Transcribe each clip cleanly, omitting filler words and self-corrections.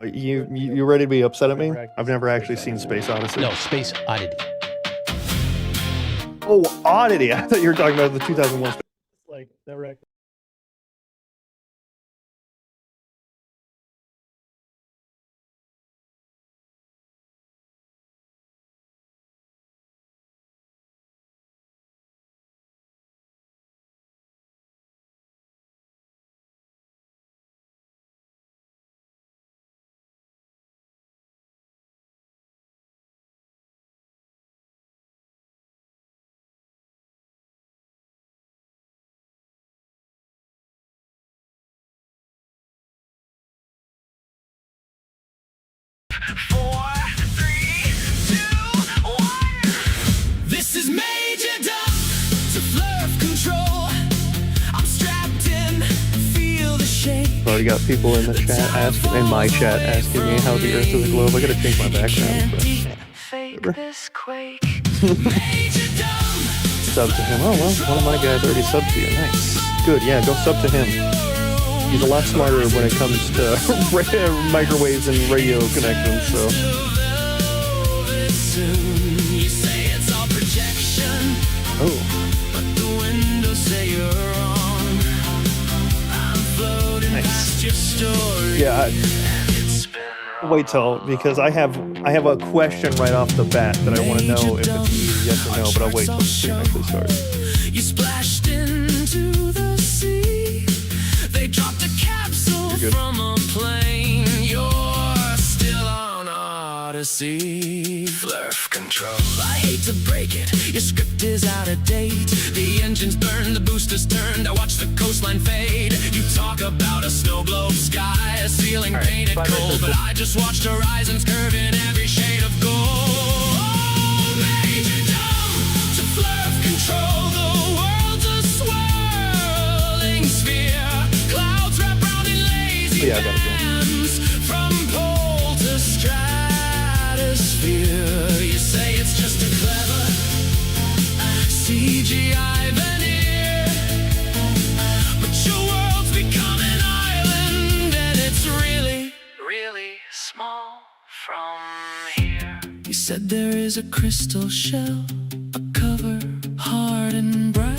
You ready to be upset at me? I've never actually seen Space Odyssey. No, Space Oddity. Oh, Oddity. I thought you were talking about the 2001. Like never actually. This is Major Dump to Flurf Control. I'm strapped in, feel the shake. I've already got people in the chat in my chat asking me how the Earth is a globe. I gotta change my background. But sub to him. Oh well, one of my guys already subbed to you. Nice. Good. Yeah, go sub to him. He's a lot smarter when it comes to microwaves and radio connections. So. Oh. Nice. Yeah. Wait till, because I have a question right off the bat that I want to know if it's easy, yes or no. But I'll wait till the stream actually starts. You splashed into the sea. They dropped a capsule from a plane. You're still on Odyssey. Flurf Control. I hate to break it, your script is out of date. The engine's burned, the boosters turned. I watch the coastline fade. You talk about a snow globe sky, a ceiling painted gold, but I just watched horizons curve in every shade of gold. Oh, Major Dumb to Flurf Control. The world's a swirling sphere. Clouds wrap round in lazy bands. From pole to stratosphere. You say it's just a clever CGI veneer, but your world's become an island, and it's really, really small from here. You said there is a crystal shell, a cover hard and bright.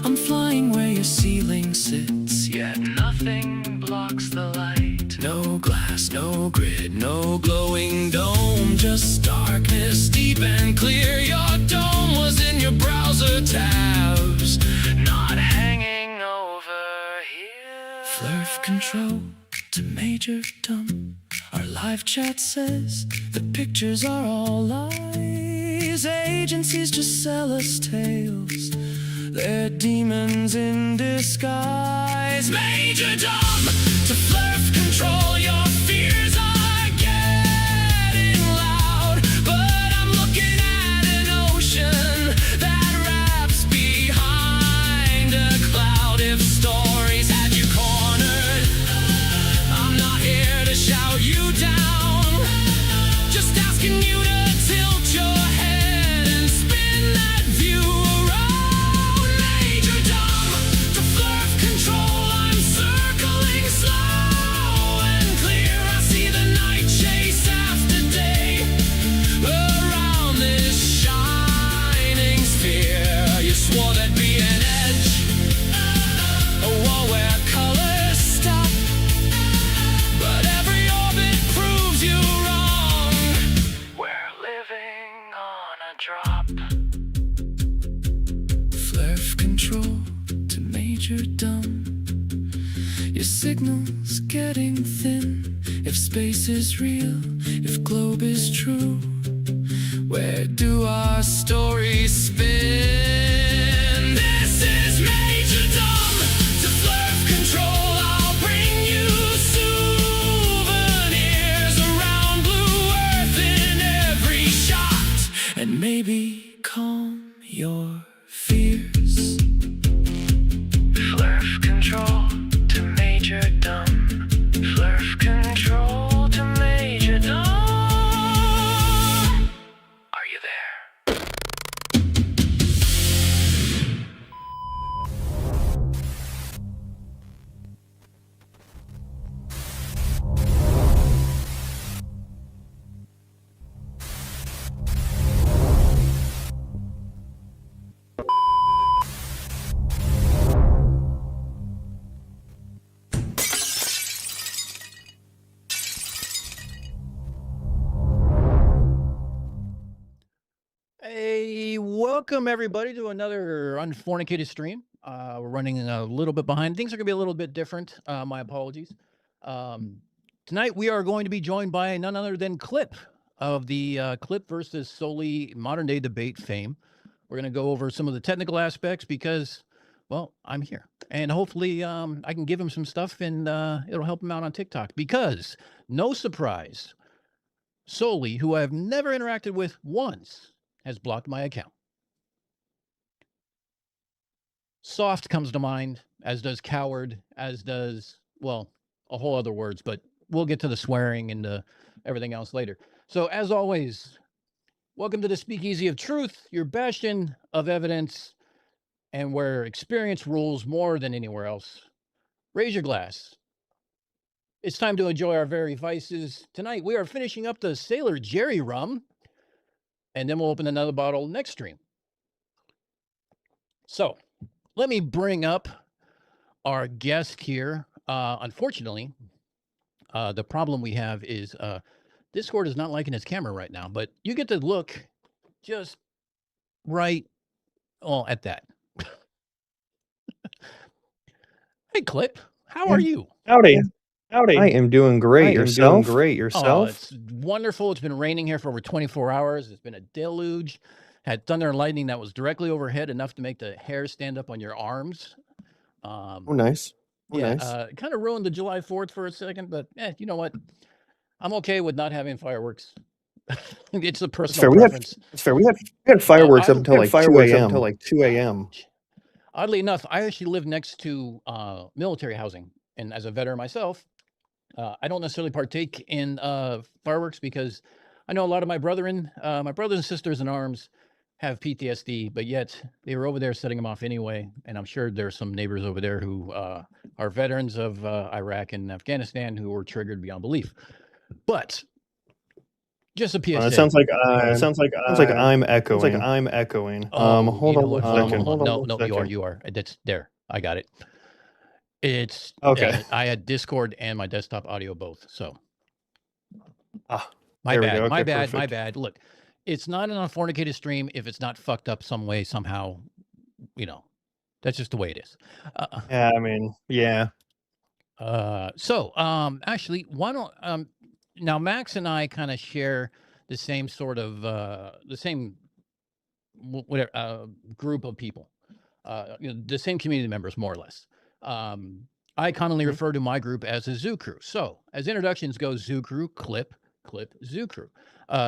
I'm flying where your ceiling sits, yet nothing blocks the light. No glass, no grid, no glowing dome, just darkness deep and clear. Your dome was in your browser tabs, not hanging over here. Flurf Control to Major Dumb. Our live chat says the pictures are all lies. Agencies just sell us tales. They're demons in disguise. Major Dumb to Flurf Control. Your fears are getting loud, but I'm looking at an ocean that wraps behind a cloud. If stories had you cornered, I'm not here to shout you down, just asking you to tilt your head and spin that view around. Major Dumb to Flurf Control. I'm circling slow and clear. I see the night chase after day around this shining sphere. You swore there'd be an edge, a wall where colors stop, but every orbit proves you wrong. We're living on a drop. Flurf Control to Major Dumb. Your signal's getting thin. If space is real, if globe is true, where do our stories spin? This is Major Dumb to Flurf Control. I'll bring you souvenirs around Blue Earth in every shot, and maybe calm your fears. Flurf Control to Major Dumb. Flurf Control to Major Dumb. Are you there? welcome everybody to another Unfornicated stream. We're running a little bit behind. Things are going to be a little bit different. My apologies. Tonight we are going to be joined by none other than Clip of the Clip versus Soli modern day debate fame. We're going to go over some of the technical aspects because, well, I'm here. And hopefully I can give him some stuff and it'll help him out on TikTok because, no surprise, Soli, who I've never interacted with once, has blocked my account. Soft comes to mind, as does coward, as does, well, a whole other words, but we'll get to the swearing and everything else later. So as always, welcome to the Speakeasy of Truth, your bastion of evidence, and where experience rules more than anywhere else. Raise your glass. It's time to enjoy our very vices. Tonight we are finishing up the Sailor Jerry rum, and then we'll open another bottle next stream. So let me bring up our guest here. Unfortunately, the problem we have is Discord is not liking his camera right now, but you get to look just right at that. Hey, Clip, how are you? Howdy. I am doing great. Yourself? Oh, it's wonderful. It's been raining here for over 24 hours. It's been a deluge. Had thunder and lightning that was directly overhead, enough to make the hair stand up on your arms. Oh, nice. It kind of ruined the July 4th for a second, but you know what? I'm okay with not having fireworks. It's a personal preference. It's fair. We had fireworks up until like 2 a.m. Oddly enough, I actually live next to military housing, and as a veteran myself, I don't necessarily partake in fireworks because I know a lot of my brothers and sisters in arms have PTSD, but yet they were over there setting them off anyway. And I'm sure there's some neighbors over there who are veterans of Iraq and Afghanistan who were triggered beyond belief. But just a PSA. It sounds like I'm echoing. Hold on one second. No, you are. That's there. I got it. It's okay. I had Discord and my desktop audio both. So my bad. My bad. Look, it's not an Unfornicated stream if it's not fucked up some way, somehow. You know, that's just the way it is. Yeah, I mean, yeah. So actually, why don't now Max and I kind of share the same sort of the same whatever group of people, the same community members, more or less. I commonly refer to my group as a Zoo Crew. So as introductions go, Zoo Crew, Clip, Zoo Crew.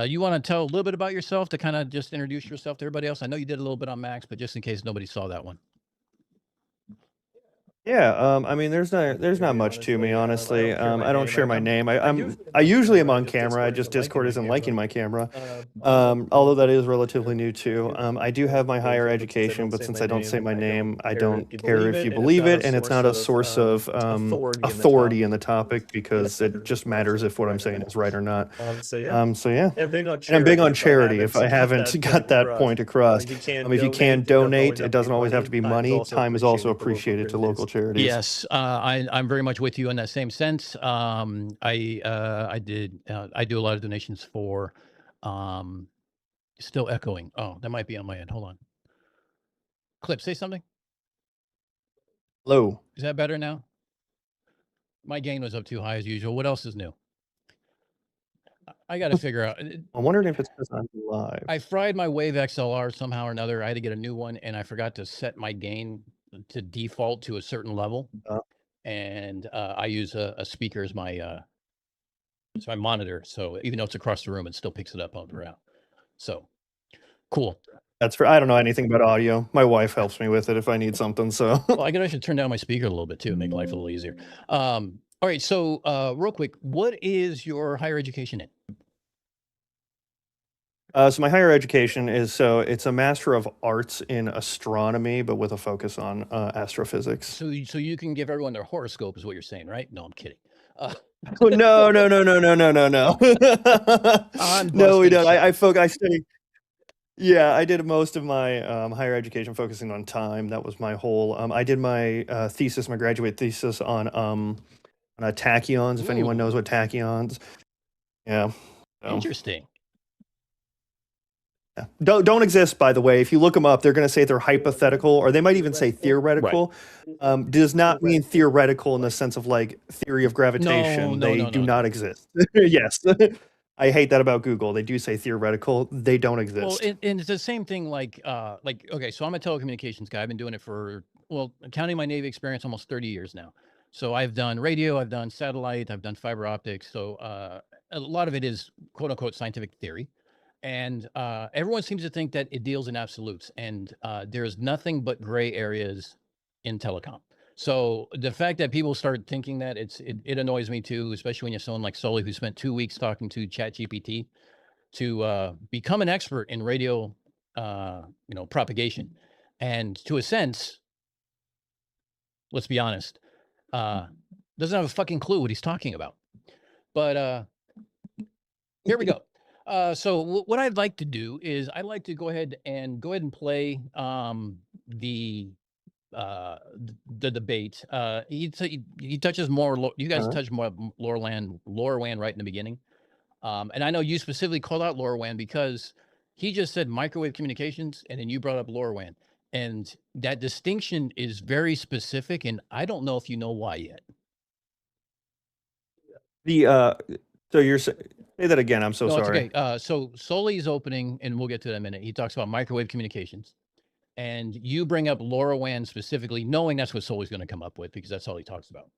You want to tell a little bit about yourself to kind of just introduce yourself to everybody else? I know you did a little bit on Max, but just in case nobody saw that one. Yeah, I mean, there's not much to me, honestly. I don't share my name. I usually am on camera. Just Discord isn't liking my camera. Although that is relatively new too. I do have my higher education, but since I don't say my name, I don't care if you believe it, and it's not a source of authority in the topic because it just matters if what I'm saying is right or not. So yeah. And I'm big on charity. If I haven't got that point across, if you can donate, it doesn't always have to be money. Time is also appreciated to local charities. Yes, I'm very much with you in that same sense. I do a lot of donations for still echoing. Oh, that might be on my end. Hold on. Clip, say something. Hello. Is that better now? My gain was up too high as usual. What else is new? I got to figure out. I'm wondering if it's because I'm live. I fried my Wave XLR somehow or another. I had to get a new one, and I forgot to set my gain to default to a certain level, and I use a speaker as my monitor. So even though it's across the room, it still picks it up on the route. So cool. That's for I don't know anything about audio. My wife helps me with it if I need something. So well, I should turn down my speaker a little bit too, make life a little easier. All right. So real quick, what is your higher education in? So my higher education is it's a Master of Arts in Astronomy, but with a focus on astrophysics. So you can give everyone their horoscope, is what you're saying, right? No, I'm kidding. No. No, we don't. I study. Yeah, I did most of my higher education focusing on time. That was my whole. I did my thesis, my graduate thesis on tachyons. If anyone knows what tachyons. Yeah. Interesting. don't exist, by the way. If you look them up, they're going to say they're hypothetical, or they might even say theoretical. Does not mean theoretical in the sense of like theory of gravitation. They do not exist. Yes. I hate that about Google. They do say theoretical. They don't exist. Well, and it's the same thing like, okay, so I'm a telecommunications guy. I've been doing it for, well, counting my Navy experience, almost 30 years now. So I've done radio, I've done satellite, I've done fiber optics. So a lot of it is quote unquote scientific theory. And everyone seems to think that it deals in absolutes. And there's nothing but gray areas in telecom. So the fact that people start thinking that, it annoys me too, especially when you're someone like Soli, who spent 2 weeks talking to ChatGPT to become an expert in radio, propagation. And to a sense, let's be honest, doesn't have a fucking clue what he's talking about. But here we go. So what I'd like to do is I'd like to go ahead and play the debate. He touches more. You guys touch more LoRaWAN right in the beginning. And I know you specifically called out LoRaWAN because he just said microwave communications, and then you brought up LoRaWAN. And that distinction is very specific, and I don't know if you know why yet. So you're say that again. I'm so sorry. It's okay. So Soli's opening, and we'll get to that in a minute. He talks about microwave communications, and you bring up LoRaWAN specifically, knowing that's what Soli's going to come up with because that's all he talks about.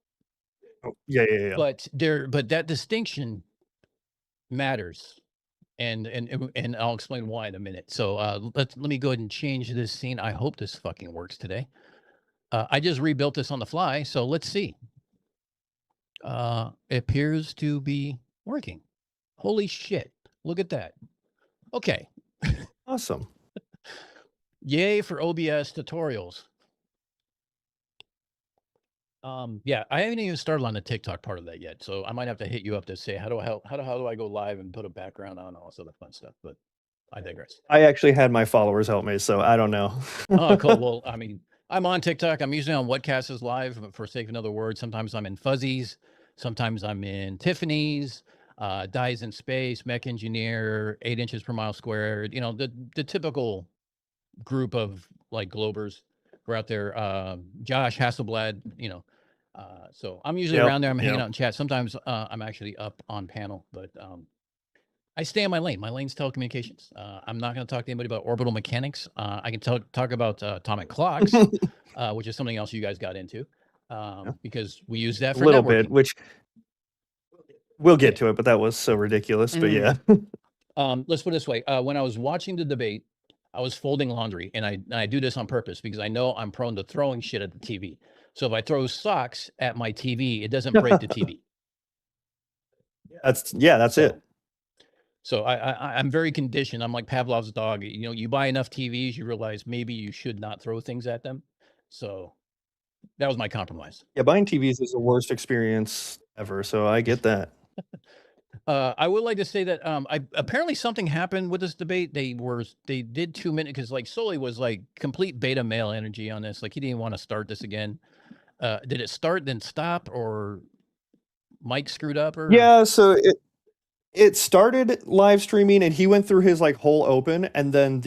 Oh, yeah. But that distinction matters, and I'll explain why in a minute. So let me go ahead and change this scene. I hope this fucking works today. I just rebuilt this on the fly, so let's see. It appears to be working. Holy shit. Look at that. Okay. Awesome. Yay for OBS tutorials. Yeah, I haven't even started on the TikTok part of that yet, so I might have to hit you up to say how do I go live and put a background on, all this other fun stuff, but I digress. I actually had my followers help me, so I don't know. Oh, cool. Well, I mean, I'm on TikTok. I'm usually on Whatcast is Live, for sake of another word. Sometimes I'm in Fuzzies. Sometimes I'm in Tiffany's, Dies in Space, Mech Engineer, 8 inches per mile squared. You know, the typical group of like Globers who are out there. Josh Hasselblad, you know. So I'm usually around there. I'm hanging out in chat. Sometimes I'm actually up on panel, but I stay in my lane. My lane's telecommunications. I'm not going to talk to anybody about orbital mechanics. I can talk about atomic clocks, which is something else you guys got into, because we use that for a little networking. bit, which we'll get to it, but that was so ridiculous. But yeah. Let's put it this way. When I was watching the debate, I was folding laundry, and I do this on purpose because I know I'm prone to throwing shit at the TV. So if I throw socks at my TV, it doesn't break the TV. That's it. So I'm very conditioned. I'm like Pavlov's dog. You know, you buy enough TVs, you realize maybe you should not throw things at them. So that was my compromise. Yeah, buying TVs is the worst experience ever. So I get that. I would like to say that apparently something happened with this debate. They did 2 minutes because like Soli was like complete beta male energy on this. Like he didn't want to start this again. Did it start then stop, or Mike screwed up? Or yeah, so it started live streaming and he went through his like whole open, and then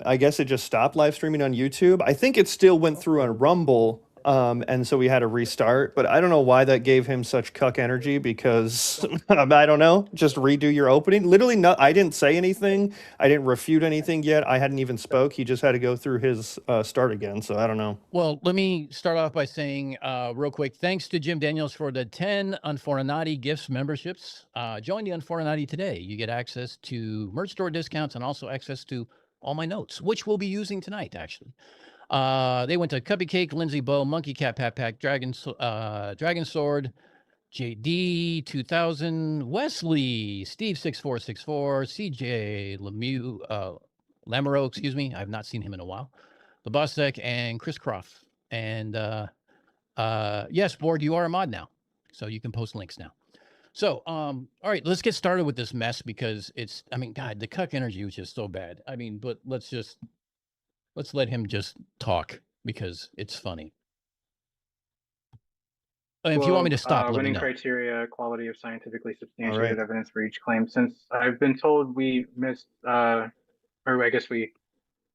I guess it just stopped live streaming on YouTube. I think it still went through on Rumble. And so we had to restart, but I don't know why that gave him such cuck energy because I don't know, just redo your opening. Literally, I didn't say anything. I didn't refute anything yet. I hadn't even spoke. He just had to go through his start again. So I don't know. Well, let me start off by saying real quick, thanks to Jim Daniels for the 10 Unfornicated gifts memberships. Join the Unfornicated today. You get access to merch store discounts and also access to all my notes, which we'll be using tonight, actually. They went to Cubby Cake, Lindsay Bow, Monkey Cat Pat Pack, Dragon Sword, JD 2000, Wesley, Steve 6464, CJ Lamoureux, excuse me. I've not seen him in a while. The Boss Deck and Chris Croft. And yes, Board, you are a mod now, so you can post links now. So, all right, let's get started with this mess because God, the cuck energy was just so bad. I mean, but let's let him just talk because it's funny. If you want me to stop, let me winning know. criteria, quality of scientifically substantiated evidence for each claim. Since I've been told we missed or I guess we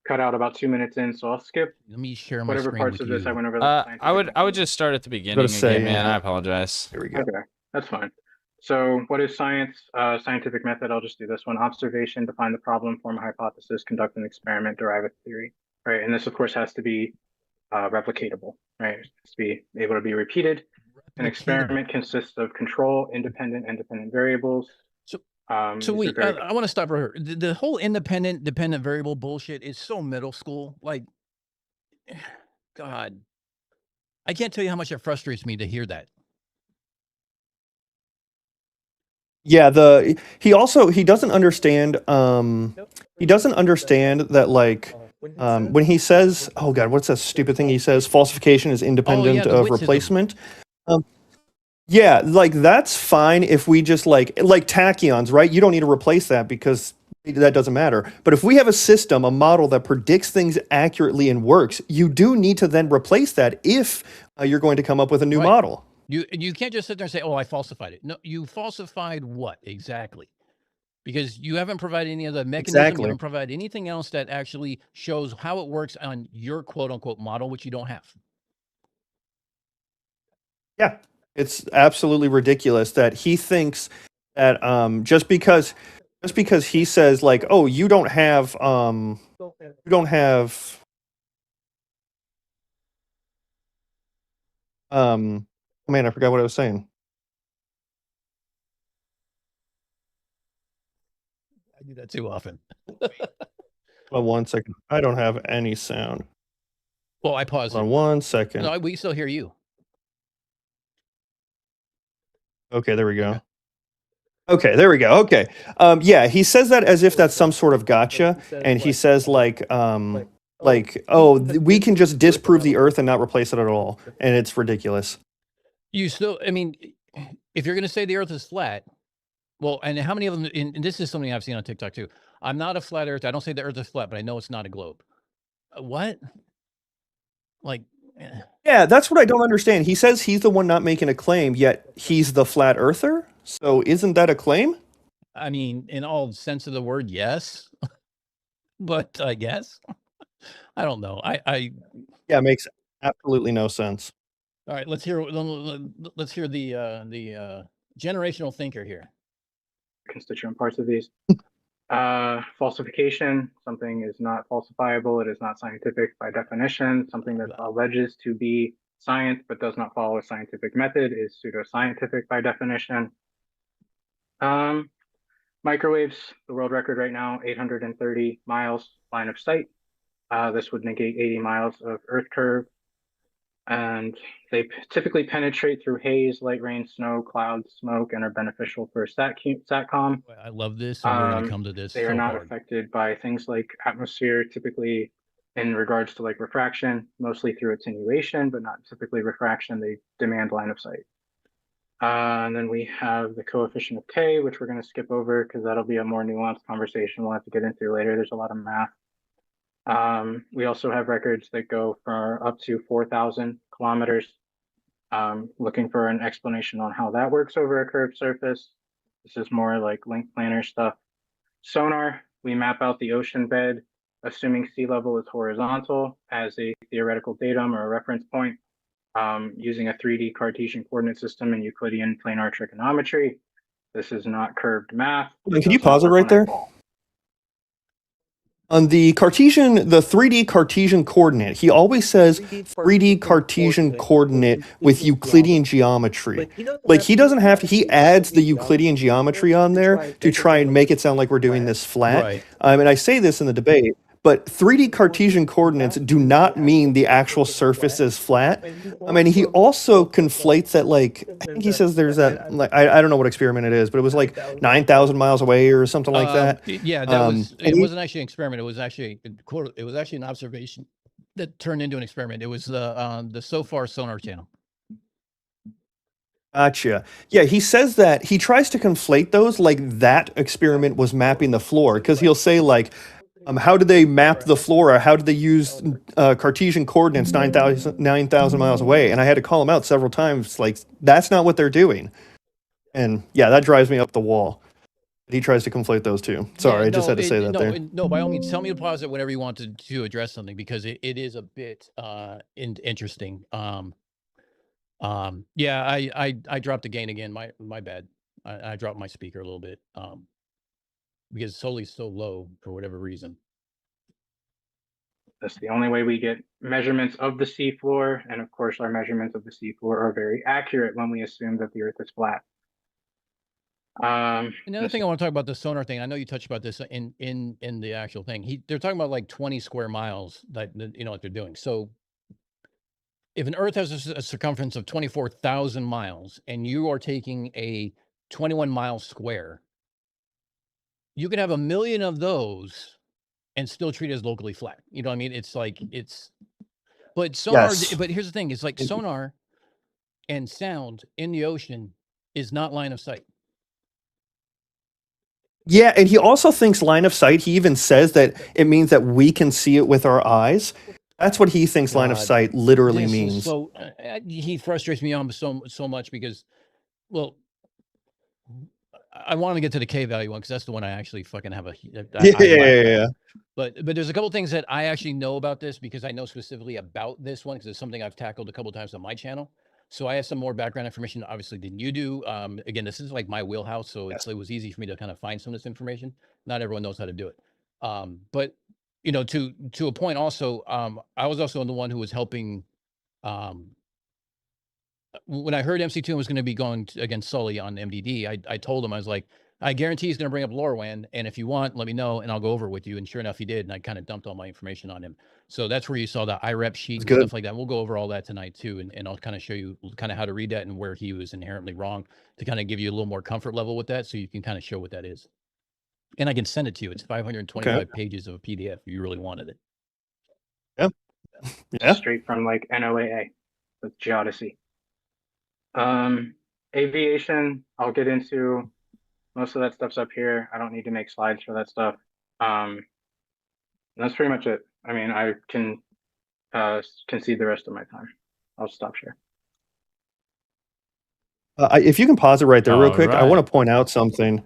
cut out about 2 minutes in, so I'll skip Let me share my whatever screen parts with of this I you. went over. Like, I would scientific just start at the beginning say, again, man. yeah. I apologize. There we go. Okay, that's fine. So what is science? Scientific method, I'll just do this one. Observation, define the problem, form a hypothesis, conduct an experiment, derive a theory, right? And this, of course, has to be replicatable, right? It has to be able to be repeated. An experiment consists of control, independent variables. So wait, I want to stop right here. The whole independent, dependent variable bullshit is so middle school. Like, God, I can't tell you how much it frustrates me to hear that. Yeah, he doesn't understand that, like, when he says, oh god, what's that stupid thing he says, falsification is independent the of witsism. replacement. Yeah, like that's fine if we just like tachyons, right? You don't need to replace that because that doesn't matter. But if we have a system, a model that predicts things accurately and works, you do need to then replace that if you're going to come up with a new Right. model. You can't just sit there and say, "Oh, I falsified it." No, you falsified what exactly? Because you haven't provided any of the mechanism. Exactly. You haven't provided anything else that actually shows how it works on your quote unquote model, which you don't have. Yeah, it's absolutely ridiculous that he thinks that just because he says like, oh, you don't have man, I forgot what I was saying. I do that too often. Well, 1 second. I don't have any sound. Well, I paused. Hold on 1 second. No, we still hear you. Okay, there we go. Okay, there we go. Okay. Yeah, he says that as if that's some sort of gotcha, and he says like, oh, we can just disprove the Earth and not replace it at all, and it's ridiculous. You still, I mean, if you're going to say the Earth is flat, well, and how many of them? And this is something I've seen on TikTok too. I'm not a flat Earth. I don't say the Earth is flat, but I know it's not a globe. What? Like, yeah, that's what I don't understand. He says he's the one not making a claim, yet he's the flat earther. So isn't that a claim? I mean, in all sense of the word, yes. But I guess I don't know. Yeah, it makes absolutely no sense. All right, let's hear the generational thinker here. Constituent parts of these. Falsification, something is not falsifiable, it is not scientific by definition. Something that alleges to be science but does not follow a scientific method is pseudoscientific by definition. Microwaves, the world record right now, 830 miles line of sight. This would negate 80 miles of Earth curve. And they typically penetrate through haze, light rain, snow, clouds, smoke, and are beneficial for SATCOM. I love this, and we're going to come to this. They are not affected by things like atmosphere, typically in regards to like refraction, mostly through attenuation, but not typically refraction. They demand line of sight. And then we have the coefficient of K, which we're going to skip over because that'll be a more nuanced conversation we'll have to get into later. There's a lot of math. We also have records that go for up to 4,000 kilometers. Looking for an explanation on how that works over a curved surface. This is more like link planner stuff. Sonar, we map out the ocean bed, assuming sea level is horizontal as a theoretical datum or a reference point, using a 3D Cartesian coordinate system in Euclidean planar trigonometry. This is not curved math. Can you pause it right there? On the 3D Cartesian coordinate, he always says 3D Cartesian coordinate with Euclidean geometry. Like, he doesn't have to, he adds the Euclidean geometry on there to try and make it sound like we're doing this flat. Right. And I say this in the debate, but 3D Cartesian coordinates do not mean the actual surface is flat. I mean, he also conflates that, like, I think he says there's that, like, I don't know what experiment it is, but it was like 9,000 miles away or something like that. Yeah, that it wasn't actually an experiment. It was actually an observation that turned into an experiment. It was the SOFAR sonar channel. Gotcha. Yeah, he says that he tries to conflate those like that experiment was mapping the floor, because he'll say like, how did they map the flora? How did they use Cartesian coordinates 9,000 miles away? And I had to call him out several times. Like, that's not what they're doing. And yeah, that drives me up the wall. He tries to conflate those two. Sorry, Yeah, I just had to say that there. No, by all means, tell me to pause it whenever you want to address something, because it is a bit interesting. Yeah, I dropped the gain again. My bad. I dropped my speaker a little bit. Because Soli's so low for whatever reason. That's the only way we get measurements of the seafloor, and of course, our measurements of the seafloor are very accurate when we assume that the Earth is flat. Another thing I want to talk about, the sonar thing. I know you touched about this in the actual thing. They're talking about like 20 square miles that you know what they're doing. So if an Earth has a circumference of 24,000 miles and you are taking a 21-mile square, you could have 1 million of those and still treat it as locally flat. You know what I mean? It's like but sonar. Yes. But here's the thing: it's like sonar and sound in the ocean is not line of sight. Yeah, and he also thinks line of sight. He even says that it means that we can see it with our eyes. That's what he thinks line of God, sight literally This is means. so he frustrates me on so much because, well, I want to get to the K value one because that's the one I actually fucking have Yeah. But there's a couple things that I actually know about this because I know specifically about this one because it's something I've tackled a couple times on my channel. So I have some more background information, obviously, than you do. Again, this is like my wheelhouse, so it was easy for me to kind of find some of this information. Not everyone knows how to do it. But you know, to a point also, I was also the one who was helping when I heard MC2 was going to be going against Soli on MDD. I told him, I was like, I guarantee he's going to bring up LoRaWAN, and if you want, let me know, and I'll go over it with you. And sure enough, he did, and I kind of dumped all my information on him. So that's where you saw the IREP sheet and stuff like that. We'll go over all that tonight too, and I'll kind of show you kind of how to read that and where he was inherently wrong to kind of give you a little more comfort level with that, so you can kind of show what that is. And I can send it to you. It's 525 pages of a PDF if you really wanted it. Yeah. Straight from like NOAA, with Geodesy. Aviation, I'll get into. Most of that stuff's up here. I don't need to make slides for that stuff. That's pretty much it. I mean, I can concede the rest of my time. I'll stop share. If you can pause it right there real quick, I want to point out something.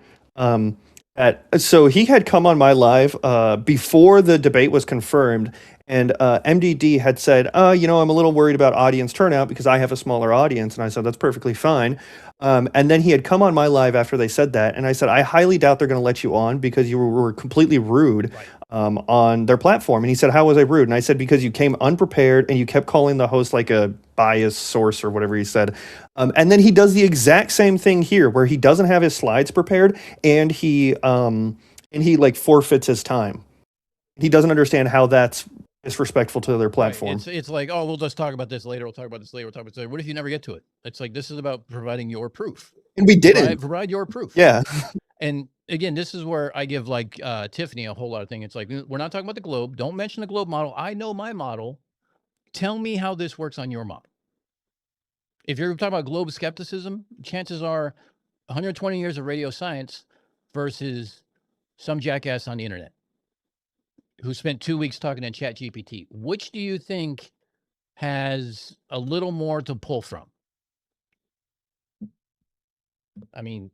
So he had come on my live before the debate was confirmed, and MDD had said, you know, I'm a little worried about audience turnout because I have a smaller audience. And I said, that's perfectly fine. And then he had come on my live after they said that. And I said, I highly doubt they're going to let you on because you were completely rude on their platform. And he said, how was I rude? And I said, because you came unprepared and you kept calling the host like a biased source or whatever he said. And then he does the exact same thing here where he doesn't have his slides prepared and he like forfeits his time. He doesn't understand how that's disrespectful to their platform. Right. It's like, oh, we'll just talk about this later. We'll talk about this later. We'll talk about this later. What if you never get to it? It's like, this is about providing your proof. And we didn't. Provide your proof. Yeah. And again, this is where I give like Tiffany a whole lot of things. It's like, we're not talking about the globe. Don't mention the globe model. I know my model. Tell me how this works on your model. If you're talking about globe skepticism, chances are 120 years of radio science versus some jackass on the internet who spent 2 weeks talking to ChatGPT. Which do you think has a little more to pull from? I mean,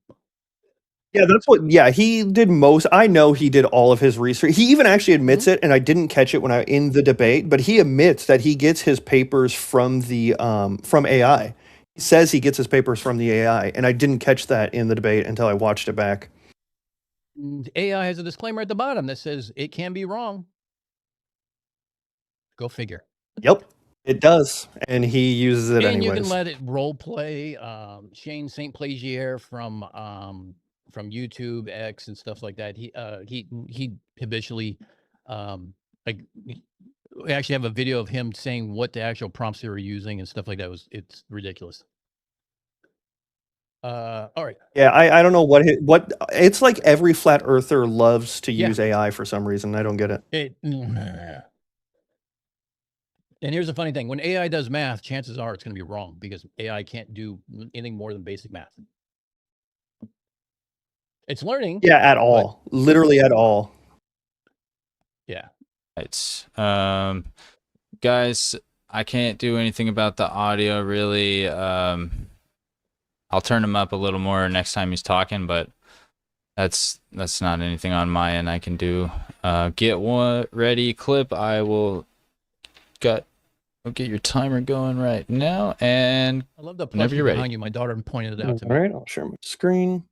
yeah, he did most. I know he did all of his research. He even actually admits it, and I didn't catch it when I in the debate, but he admits that he gets his papers from the from AI. He says he gets his papers from the AI, and I didn't catch that in the debate until I watched it back. AI has a disclaimer at the bottom that says it can be wrong. Go figure. Yep, it does, and he uses it anyways. And you can let it role play. Shane St. Plagier from YouTube X and stuff like that. He habitually like we actually have a video of him saying what the actual prompts they were using and stuff like that. It's ridiculous. All right. Yeah, I don't know what it's like. Every flat earther loves to use AI for some reason. I don't get it. And here's the funny thing: when AI does math, chances are it's going to be wrong because AI can't do anything more than basic math. It's learning. Yeah, at all. Literally at all. Yeah. It's guys, I can't do anything about the audio really. I'll turn him up a little more next time he's talking, but That's not anything on my end I can do. Get one ready clip. I'll get your timer going right now, and I love the whenever plushie you're ready. behind you. My daughter pointed it out to All me. right, I'll share my screen.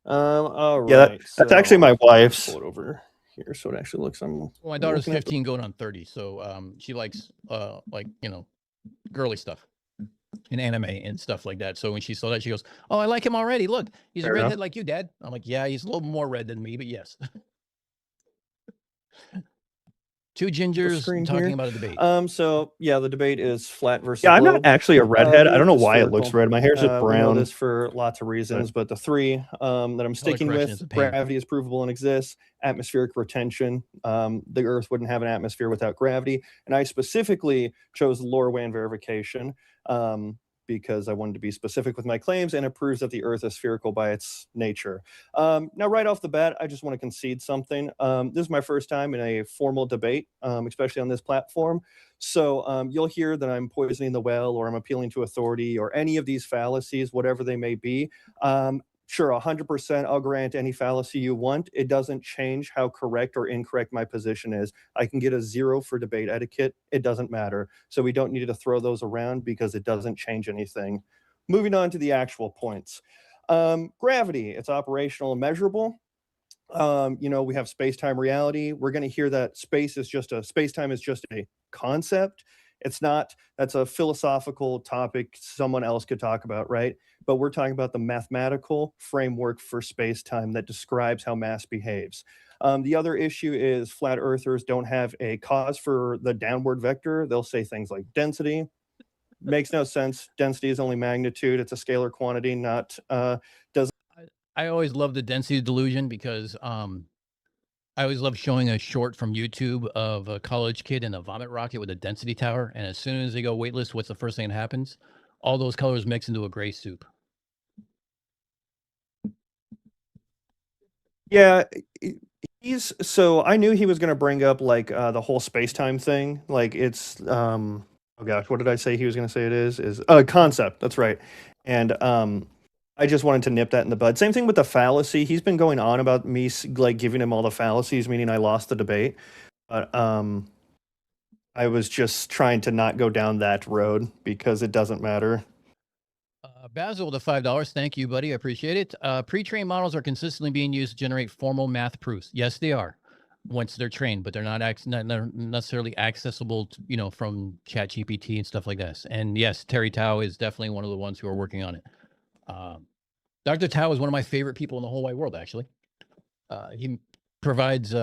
All Yeah, right. that's so actually my wife's. Pull it over here so it actually looks. Well, my daughter's 15 going on 30, so she likes like, you know, girly stuff and anime and stuff like that. So when she saw that, she goes, "Oh, I like him already. Look, he's a Fair enough. redhead like you, Dad." I'm like, "Yeah, he's a little more red than me, but yes." Two gingers screen talking here. about a debate. So yeah, the debate is flat versus Yeah, I'm not globe. actually a redhead. The I don't Earth know is why it looks spherical. red. My hair's just We know brown. this for lots of reasons, but the three that I'm sticking correction with: is a pain. gravity is provable and exists. Atmospheric retention. The Earth wouldn't have an atmosphere without gravity. And I specifically chose LoRaWAN verification. Because I wanted to be specific with my claims, and it proves that the Earth is spherical by its nature. Now, right off the bat, I just want to concede something. This is my first time in a formal debate, especially on this platform. So you'll hear that I'm poisoning the well, or I'm appealing to authority, or any of these fallacies, whatever they may be. Sure, 100%, I'll grant any fallacy you want. It doesn't change how correct or incorrect my position is. I can get a 0 for debate etiquette. It doesn't matter. So we don't need to throw those around because it doesn't change anything. Moving on to the actual points. Gravity, it's operational and measurable. You know, we have space-time reality. We're going to hear that space-time is just a concept. It's not. That's a philosophical topic someone else could talk about, right? But we're talking about the mathematical framework for space-time that describes how mass behaves. The other issue is flat earthers don't have a cause for the downward vector. They'll say things like density. Makes no sense. Density is only magnitude. It's a scalar quantity, not does. I always love the density delusion because I always love showing a short from YouTube of a college kid in a vomit rocket with a density tower, and as soon as they go weightless, what's the first thing that happens? All those colors mix into a gray soup. Yeah, so I knew he was going to bring up like the whole space-time thing. Like it's oh gosh, what did I say he was going to say it is concept. That's right. And I just wanted to nip that in the bud. Same thing with the fallacy. He's been going on about me like giving him all the fallacies, meaning I lost the debate. But I was just trying to not go down that road because it doesn't matter. Basil, the $5. Thank you, buddy. I appreciate it. Pre-trained models are consistently being used to generate formal math proofs. Yes, they are, once they're trained, but they're not necessarily accessible, to, you know, from ChatGPT and stuff like this. And yes, Terry Tao is definitely one of the ones who are working on it. Dr. Tao is one of my favorite people in the whole wide world, actually. He provides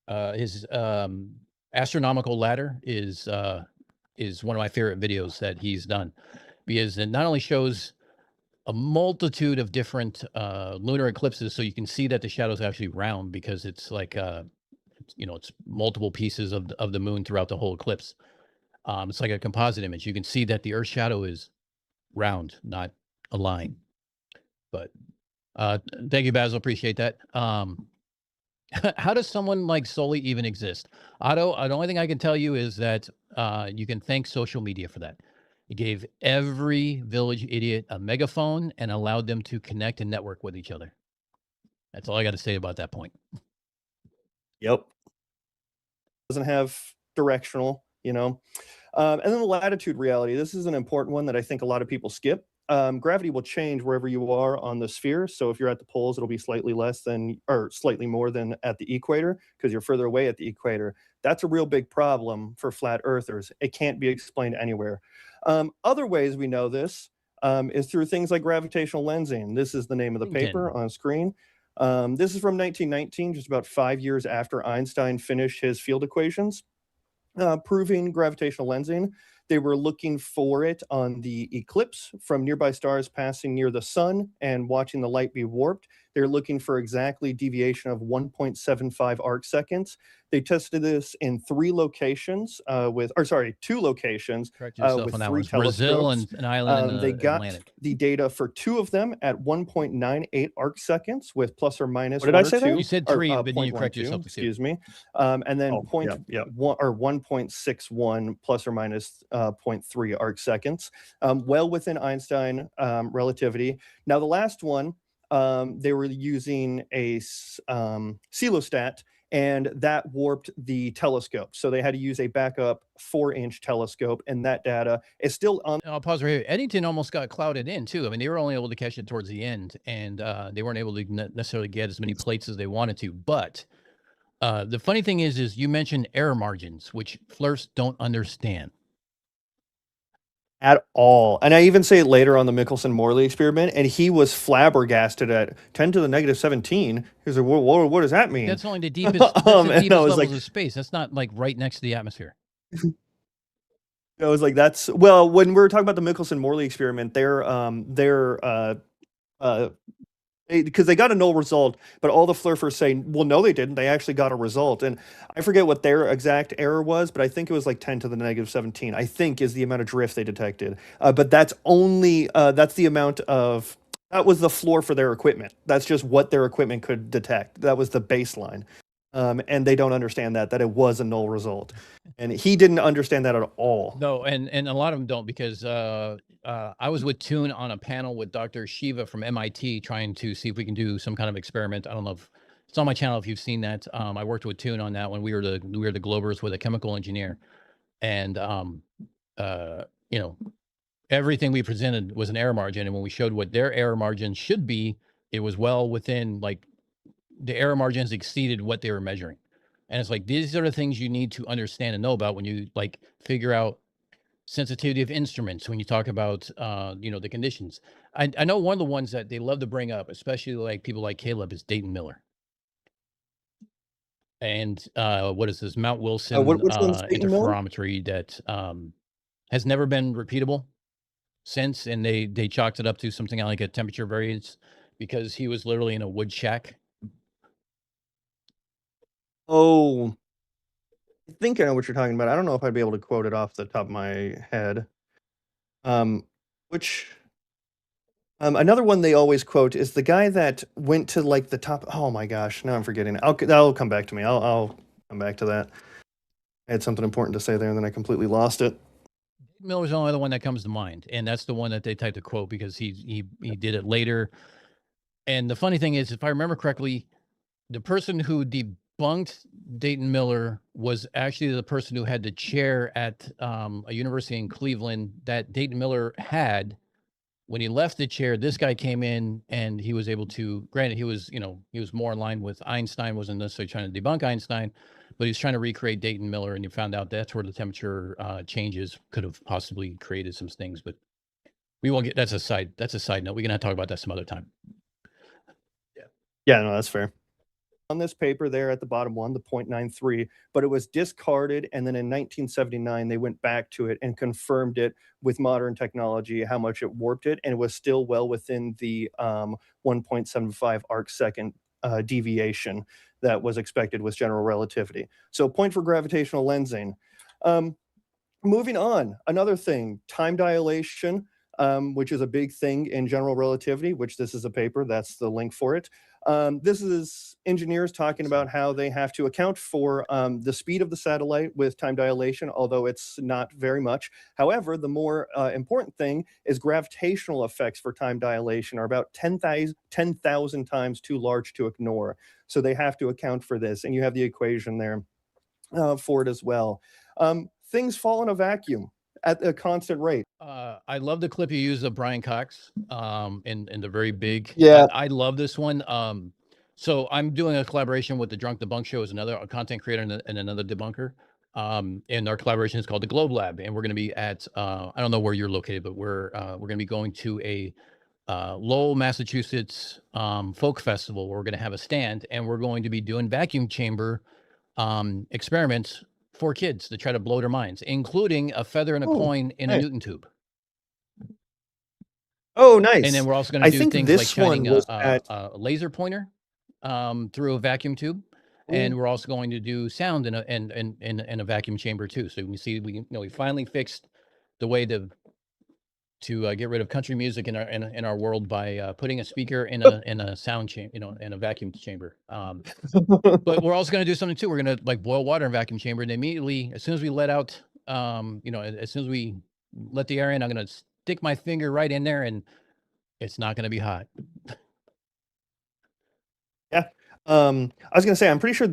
his astronomical ladder is one of my favorite videos that he's done, because it not only shows a multitude of different lunar eclipses, so you can see that the shadow is actually round, because it's like you know, it's multiple pieces of the moon throughout the whole eclipse. It's like a composite image. You can see that the Earth's shadow is round, not a line. But thank you, Basil. Appreciate that. How does someone like Soli even exist? Otto, the only thing I can tell you is that you can thank social media for that. It gave every village idiot a megaphone and allowed them to connect and network with each other. That's all I got to say about that point. Yep. Doesn't have directional, you know. And then the latitude reality. This is an important one that I think a lot of people skip. Gravity will change wherever you are on the sphere. So if you're at the poles, it'll be slightly less than, or slightly more than at the equator, because you're further away at the equator. That's a real big problem for flat earthers. It can't be explained anywhere. Other ways we know this is through things like gravitational lensing. This is the name of the paper on screen. This is from 1919, just about 5 years after Einstein finished his field equations, proving gravitational lensing. They were looking for it on the eclipse from nearby stars passing near the sun and watching the light be warped. They're looking for exactly deviation of 1.75 arc seconds. They tested this in 2 locations with 3 telescopes. Brazil and an island in they the got Atlantic. the data for 2 of them at 1.98 arc seconds with plus or minus. What did I 1 or say 2, there? You said 3, or, but then you correct 0.12, yourself to 2. excuse me. And then 1 or 1.61 plus or minus 0.3 arc seconds, well within Einstein relativity. Now the last one, they were using a celostat, and that warped the telescope. So they had to use a backup 4-inch telescope, and that data is still on. I'll pause right here. Eddington almost got clouded in too. I mean, they were only able to catch it towards the end, and they weren't able to necessarily get as many plates as they wanted to. But the funny thing is you mentioned error margins, which FLIRs don't understand. At all. And I even say it later on the Michelson-Morley experiment, and he was flabbergasted at 10 to the negative 17. He was like, what does that mean? That's only the deepest, that's the deepest levels like, of space. That's not like right next to the atmosphere. I was like, that's, well, when we were talking about the Michelson-Morley experiment, because they got a null result, but all the flurfers say, well, no, they didn't. They actually got a result. And I forget what their exact error was, but I think it was like 10 to the negative 17, I think, is the amount of drift they detected. But that's only, that's the amount of, that was the floor for their equipment. That's just what their equipment could detect. That was the baseline. And they don't understand that it was a null result. And he didn't understand that at all. No, and a lot of them don't, because I was with Toon on a panel with Dr. Shiva from MIT trying to see if we can do some kind of experiment. I don't know if it's on my channel if you've seen that. I worked with Toon on that when we were the Globers with a chemical engineer, and you know, everything we presented was an error margin, and when we showed what their error margin should be, it was well within, like, the error margins exceeded what they were measuring. And it's like, these are the things you need to understand and know about when you like figure out sensitivity of instruments, when you talk about you know, the conditions. I know one of the ones that they love to bring up, especially like people like Caleb, is Dayton Miller. And what is this Mount Wilson which one's Dayton Miller? interferometry that has never been repeatable since, and they chalked it up to something like a temperature variance, because he was literally in a wood shack. Oh, I think I know what you're talking about. I don't know if I'd be able to quote it off the top of my head. Which another one they always quote is the guy that went to like the top. Oh my gosh, now I'm forgetting. That'll come back to me. I'll come back to that. I had something important to say there, and then I completely lost it. Miller's the only other one that comes to mind, and that's the one that they typed to quote because he did it later. And the funny thing is, if I remember correctly, the person who debunked Dayton Miller was actually the person who had the chair at a university in Cleveland that Dayton Miller had. When he left the chair, this guy came in and he was able to, granted, he was, you know, he was more in line with Einstein, wasn't necessarily trying to debunk Einstein, but he was trying to recreate Dayton Miller, and you found out that's where the temperature changes could have possibly created some things. But we won't get, that's a side note. We can talk about that some other time. Yeah, no, that's fair. On this paper there at the bottom one, the 0.93, but it was discarded, and then in 1979 they went back to it and confirmed it with modern technology how much it warped it, and it was still well within the 1.75 arc second deviation that was expected with general relativity. So point for gravitational lensing. Moving on, another thing, time dilation, which is a big thing in general relativity, which this is a paper, that's the link for it. This is engineers talking about how they have to account for the speed of the satellite with time dilation, although it's not very much. However, the more important thing is gravitational effects for time dilation are about 10,000 times too large to ignore. So they have to account for this, and you have the equation there for it as well. Things fall in a vacuum at a constant rate. I love the clip you used of Brian Cox in the very big. Yeah. I love this one. So I'm doing a collaboration with the Drunk Debunk Show, as another content creator and another debunker. And our collaboration is called the Globe Lab, and we're going to be at I don't know where you're located, but we're going to be going to a Lowell, Massachusetts folk festival where we're going to have a stand, and we're going to be doing vacuum chamber experiments for kids to try to blow their minds, including a feather and a coin in a Newton tube. Oh, nice. And then we're also going to do things like shining at a laser pointer through a vacuum tube. And we're also going to do sound in a vacuum chamber too. So you can see, we finally fixed the way to get rid of country music in our world by putting a speaker in a sound chamber, in a vacuum chamber. But we're also going to do something too. We're going to like boil water in a vacuum chamber, and immediately, as soon as we let out, as soon as we let the air in, I'm going to stick my finger right in there, and it's not going to be hot. I was gonna say, I'm pretty sure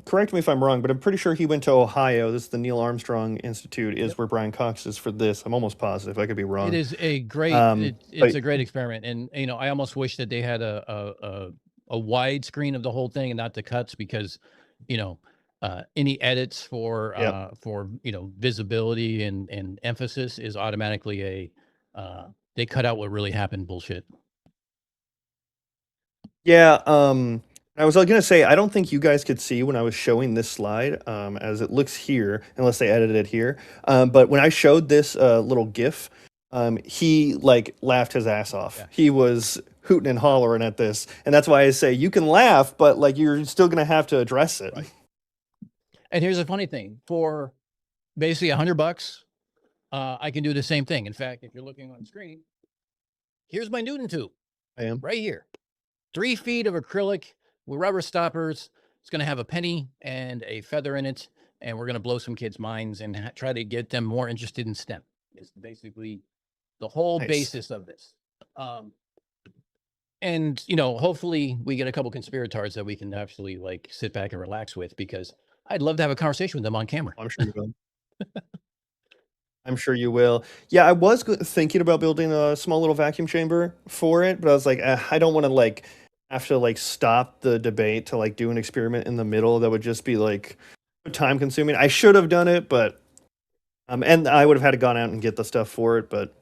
correct me if I'm wrong, but I'm pretty sure he went to Ohio. This is the Neil Armstrong Institute, is where Brian Cox is for this. I'm almost positive. I could be wrong. It is a great, it's But a great experiment, and I almost wish that they had a wide screen of the whole thing and not the cuts, because any edits for Yep. visibility and emphasis is automatically they cut out what really happened bullshit. Yeah, I was gonna say, I don't think you guys could see when I was showing this slide, as it looks here, unless they edited it here. But when I showed this little GIF, he like laughed his ass off. Yeah. He was hooting and hollering at this, and that's why I say you can laugh, but like you're still gonna have to address it. Right. And here's the funny thing: for basically $100, I can do the same thing. In fact, if you're looking on screen, here's my Newton tube. I am. Right here. 3 feet of acrylic with rubber stoppers. It's going to have a penny and a feather in it, and we're going to blow some kids' minds and try to get them more interested in STEM. It's basically the whole Nice. basis of this. And hopefully we get a couple conspirators that we can actually like sit back and relax with, because I'd love to have a conversation with them on camera. I'm sure you will. I'm sure you will. Yeah, I was thinking about building a small little vacuum chamber for it, but I was like, I don't want to like have to like stop the debate to like do an experiment in the middle. That would just be like time consuming. I should have done it, but and I would have had to gone out and get the stuff for it. But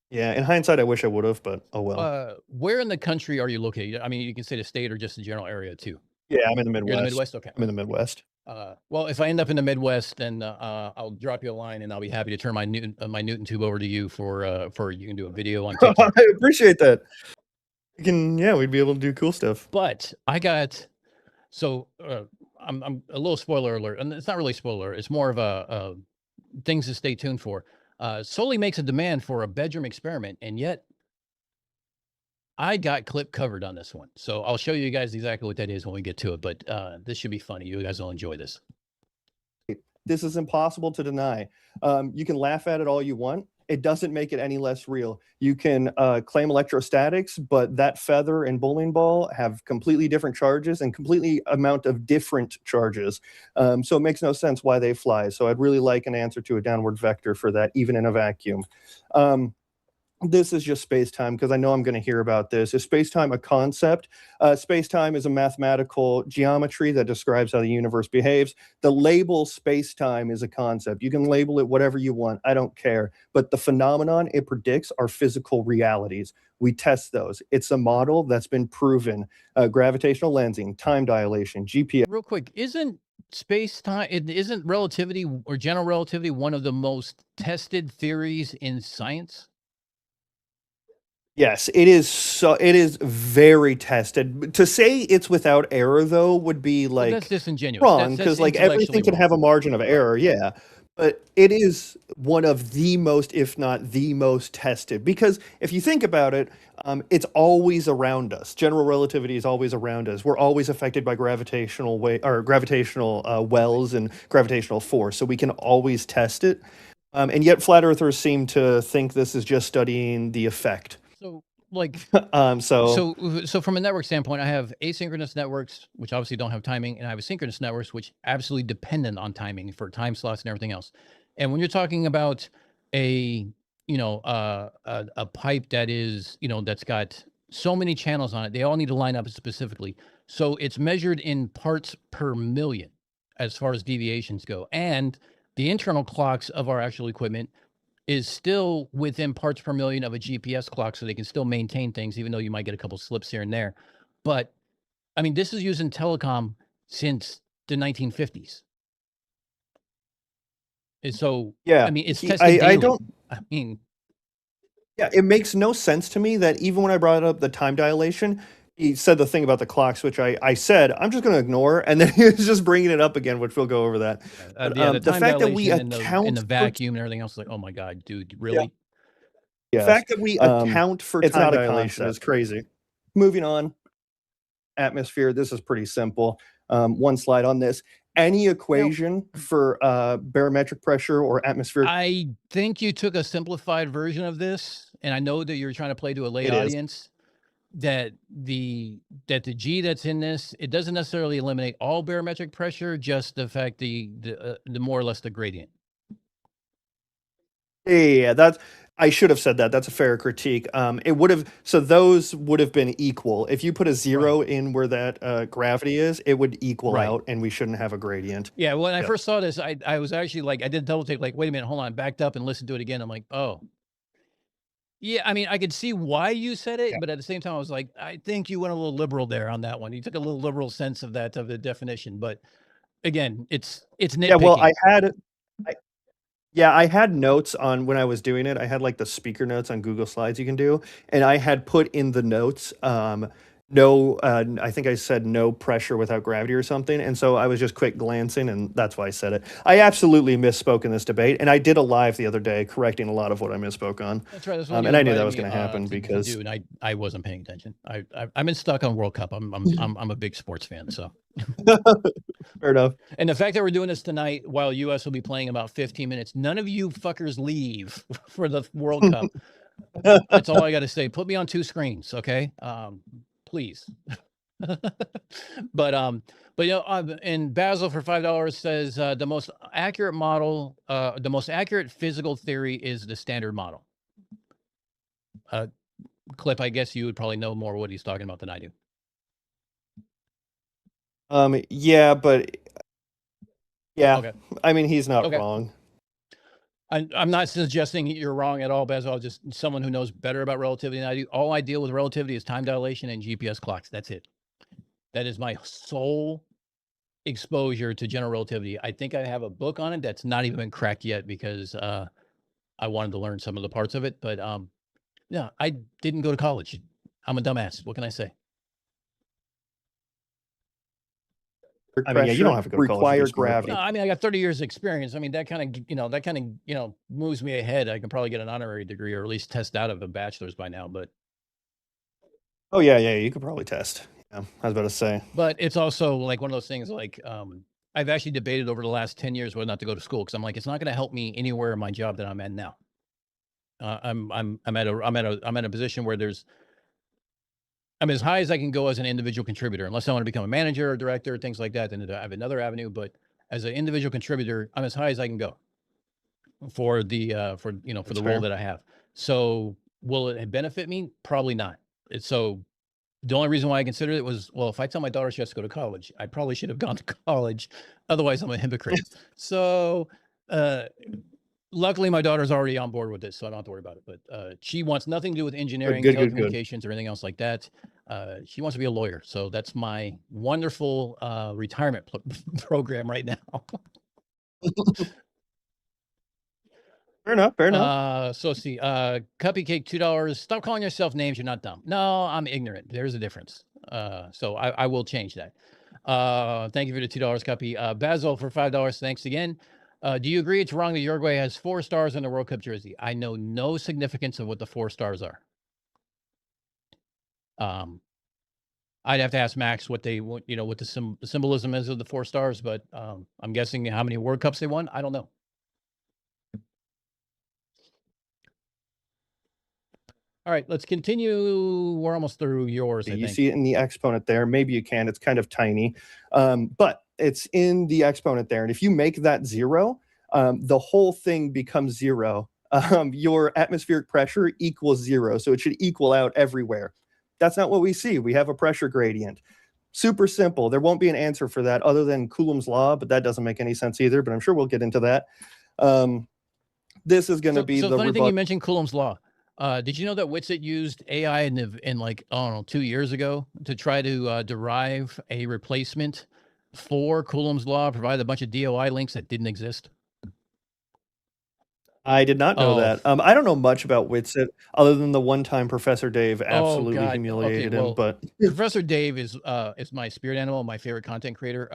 yeah, in hindsight, I wish I would have. But oh well. Where in the country are you located? I mean, you can say the state or just the general area too. Yeah, I'm in the Midwest. You're in the Midwest? Okay. I'm in the Midwest. Well, if I end up in the Midwest, then I'll drop you a line, and I'll be happy to turn my Newton tube over to you for you can do a video on TikTok. I appreciate that. We'd be able to do cool stuff. But I got I'm a little spoiler alert, and it's not really spoiler. It's more of a things to stay tuned for. Soli makes a demand for a bedroom experiment, and yet I got clip covered on this one. So I'll show you guys exactly what that is when we get to it. But this should be funny. You guys will enjoy this. This is impossible to deny. You can laugh at it all you want. It doesn't make it any less real. You can claim electrostatics, but that feather and bowling ball have completely different charges and completely amount of different charges. So it makes no sense why they fly. So I'd really like an answer to a downward vector for that, even in a vacuum. This is just space-time, because I know I'm going to hear about this. Is space-time a concept? Space-time is a mathematical geometry that describes how the universe behaves. The label space-time is a concept. You can label it whatever you want. I don't care. But the phenomenon it predicts are physical realities. We test those. It's a model that's been proven. Gravitational lensing, time dilation, GPS. Real quick, isn't relativity or general relativity one of the most tested theories in science? Yes, it is. So it is very tested. To say it's without error, though, would be like that's disingenuous. Wrong, because like everything can have a margin of error. Yeah, but it is one of the most, if not the most tested. Because if you think about it, it's always around us. General relativity is always around us. We're always affected by gravitational wells and gravitational force, so we can always test it. And yet, flat earthers seem to think this is just studying the effect. So, like, so from a network standpoint, I have asynchronous networks, which obviously don't have timing, and I have synchronous networks, which absolutely dependent on timing for time slots and everything else. And when you're talking about a pipe that is, that's got so many channels on it, they all need to line up specifically. So it's measured in parts per million as far as deviations go. And the internal clocks of our actual equipment is still within parts per million of a GPS clock, so they can still maintain things, even though you might get a couple slips here and there. But, I mean, this is used in telecom since the 1950s. And so, yeah, I mean, it's tested daily. Yeah, it makes no sense to me that even when I brought up the time dilation, he said the thing about the clocks, which I said, I'm just going to ignore. And then he was just bringing it up again, which we'll go over that. The fact that we account in the vacuum and everything else, like, oh my God, dude, really? Yeah. The fact that we account for time dilation is crazy. Moving on. Atmosphere. This is pretty simple. One slide on this. Any equation for barometric pressure or atmospheric? I think you took a simplified version of this, and I know that you're trying to play to a lay audience. that the G that's in this, it doesn't necessarily eliminate all barometric pressure, just the fact the more or less the gradient. Yeah, that's. I should have said that. That's a fair critique. It would have. So those would have been equal. If you put a 0 in where that gravity is, it would equal out, and we shouldn't have a gradient. Yeah, when I first saw this, I was actually like, I did double take, like, wait a minute, hold on, I backed up and listened to it again. I'm like, oh. Yeah, I mean, I could see why you said it, but at the same time, I was like, I think you went a little liberal there on that one. You took a little liberal sense of that, of the definition. But again, it's nitpicking. Yeah, well, I had notes on when I was doing it. I had like the speaker notes on Google Slides you can do, and I had put in the notes, no, I think I said no pressure without gravity or something, and so I was just quick glancing, and that's why I said it. I absolutely misspoke in this debate, and I did a live the other day correcting a lot of what I misspoke on. That's right. That's and I knew that was going to happen because and I wasn't paying attention. I've been stuck on World Cup. I'm a big sports fan, so. Fair enough. And the fact that we're doing this tonight while US will be playing about 15 minutes, none of you fuckers leave for the World Cup. That's all I got to say. Put me on 2 screens, okay? Please. But you know, and Basil for $5 says the most accurate model, the most accurate physical theory is the standard model. Clip, I guess you would probably know more what he's talking about than I do. Yeah, but yeah, Okay. I mean, he's not wrong. I'm not suggesting you're wrong at all, Basil. Just someone who knows better about relativity than I do. All I deal with relativity is time dilation and GPS clocks. That's it. That is my sole exposure to general relativity. I think I have a book on it that's not even been cracked yet because I wanted to learn some of the parts of it. But yeah, I didn't go to college. I'm a dumbass. What can I say? I mean, yeah, you don't have to go to college. Require gravity. No, I mean, I got 30 years experience. I mean, that kind of, moves me ahead. I can probably get an honorary degree or at least test out of a bachelor's by now, but. Oh yeah, you could probably test. Yeah, I was about to say. But it's also like one of those things like, I've actually debated over the last 10 years whether or not to go to school. Cause I'm like, it's not going to help me anywhere in my job that I'm at now. I'm at a position where I'm as high as I can go as an individual contributor, unless I want to become a manager or director, things like that. Then I have another avenue. But as an individual contributor, I'm as high as I can go for the role that I have. So will it benefit me? Probably not. So the only reason why I considered it was, well, if I tell my daughter she has to go to college, I probably should have gone to college. Otherwise, I'm a hypocrite. So luckily, my daughter's already on board with this, so I don't have to worry about it. But she wants nothing to do with engineering, telecommunications, or anything else like that. She wants to be a lawyer. So that's my wonderful retirement program right now. Fair enough. So see, Cupcake, $2. Stop calling yourself names. You're not dumb. No, I'm ignorant. There's a difference. So I will change that. Thank you for the $2, Cuppy. Basil for $5. Thanks again. Do you agree it's wrong that Uruguay has 4 stars in the World Cup jersey? I know no significance of what the 4 stars are. I'd have to ask Max what the symbolism is of the 4 stars, but I'm guessing how many World Cups they won. I don't know. All right, let's continue. We're almost through yours. You see it in the exponent there. Maybe you can. It's kind of tiny, but it's in the exponent there. And if you make that 0, the whole thing becomes 0. Your atmospheric pressure equals 0. So it should equal out everywhere. That's not what we see. We have a pressure gradient. Super simple. There won't be an answer for that other than Coulomb's law, but that doesn't make any sense either. But I'm sure we'll get into that. This is going to be the funny thing you mentioned Coulomb's law. Did you know that Witsit used AI in like, I don't know, 2 years ago to try to derive a replacement for Coulomb's law, provided a bunch of DOI links that didn't exist? I did not know that. I don't know much about Witsit other than the one time Professor Dave absolutely humiliated him. But Professor Dave is my spirit animal, my favorite content creator.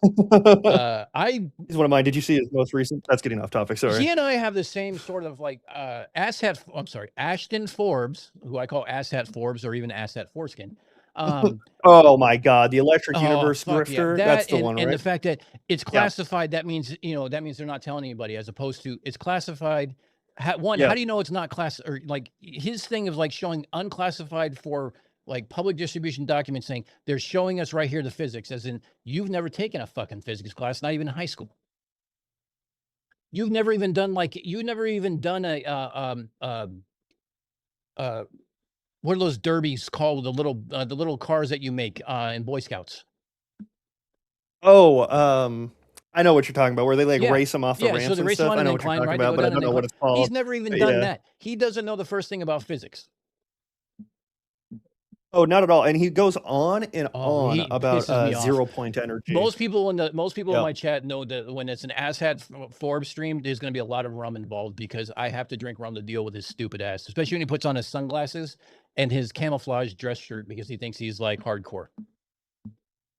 He's one of mine. Did you see his most recent? That's getting off topic. Sorry. He and I have the same sort of like Ashton Forbes, who I call Asshat Forbes or even Asshat Foreskin. Oh my God, the Electric Universe Thrifter. Yeah. That's the one, right? And the fact that it's classified, that means they're not telling anybody, as opposed to it's classified How Yeah. do you know it's not class, or like his thing of like showing unclassified for like public distribution documents saying they're showing us right here the physics, as in you've never taken a fucking physics class, not even in high school. You've never even done a what are those derbies called? The little cars that you make in Boy Scouts. Oh, I know what you're talking about, where they like Yeah. race them off the Yeah, so ramps they and race them stuff. on I an know what you're incline, talking right? They about, go but I down an don't know what incline. it's called. He's never even But done yeah. that. He doesn't know the first thing about physics. Oh, not at all. And he goes on and Oh, on he about pisses me off. 0 point energy. Most people in Yeah. my chat know that when it's an asshat Forbes stream, there's going to be a lot of rum involved because I have to drink rum to deal with his stupid ass, especially when he puts on his sunglasses and his camouflage dress shirt because he thinks he's like hardcore.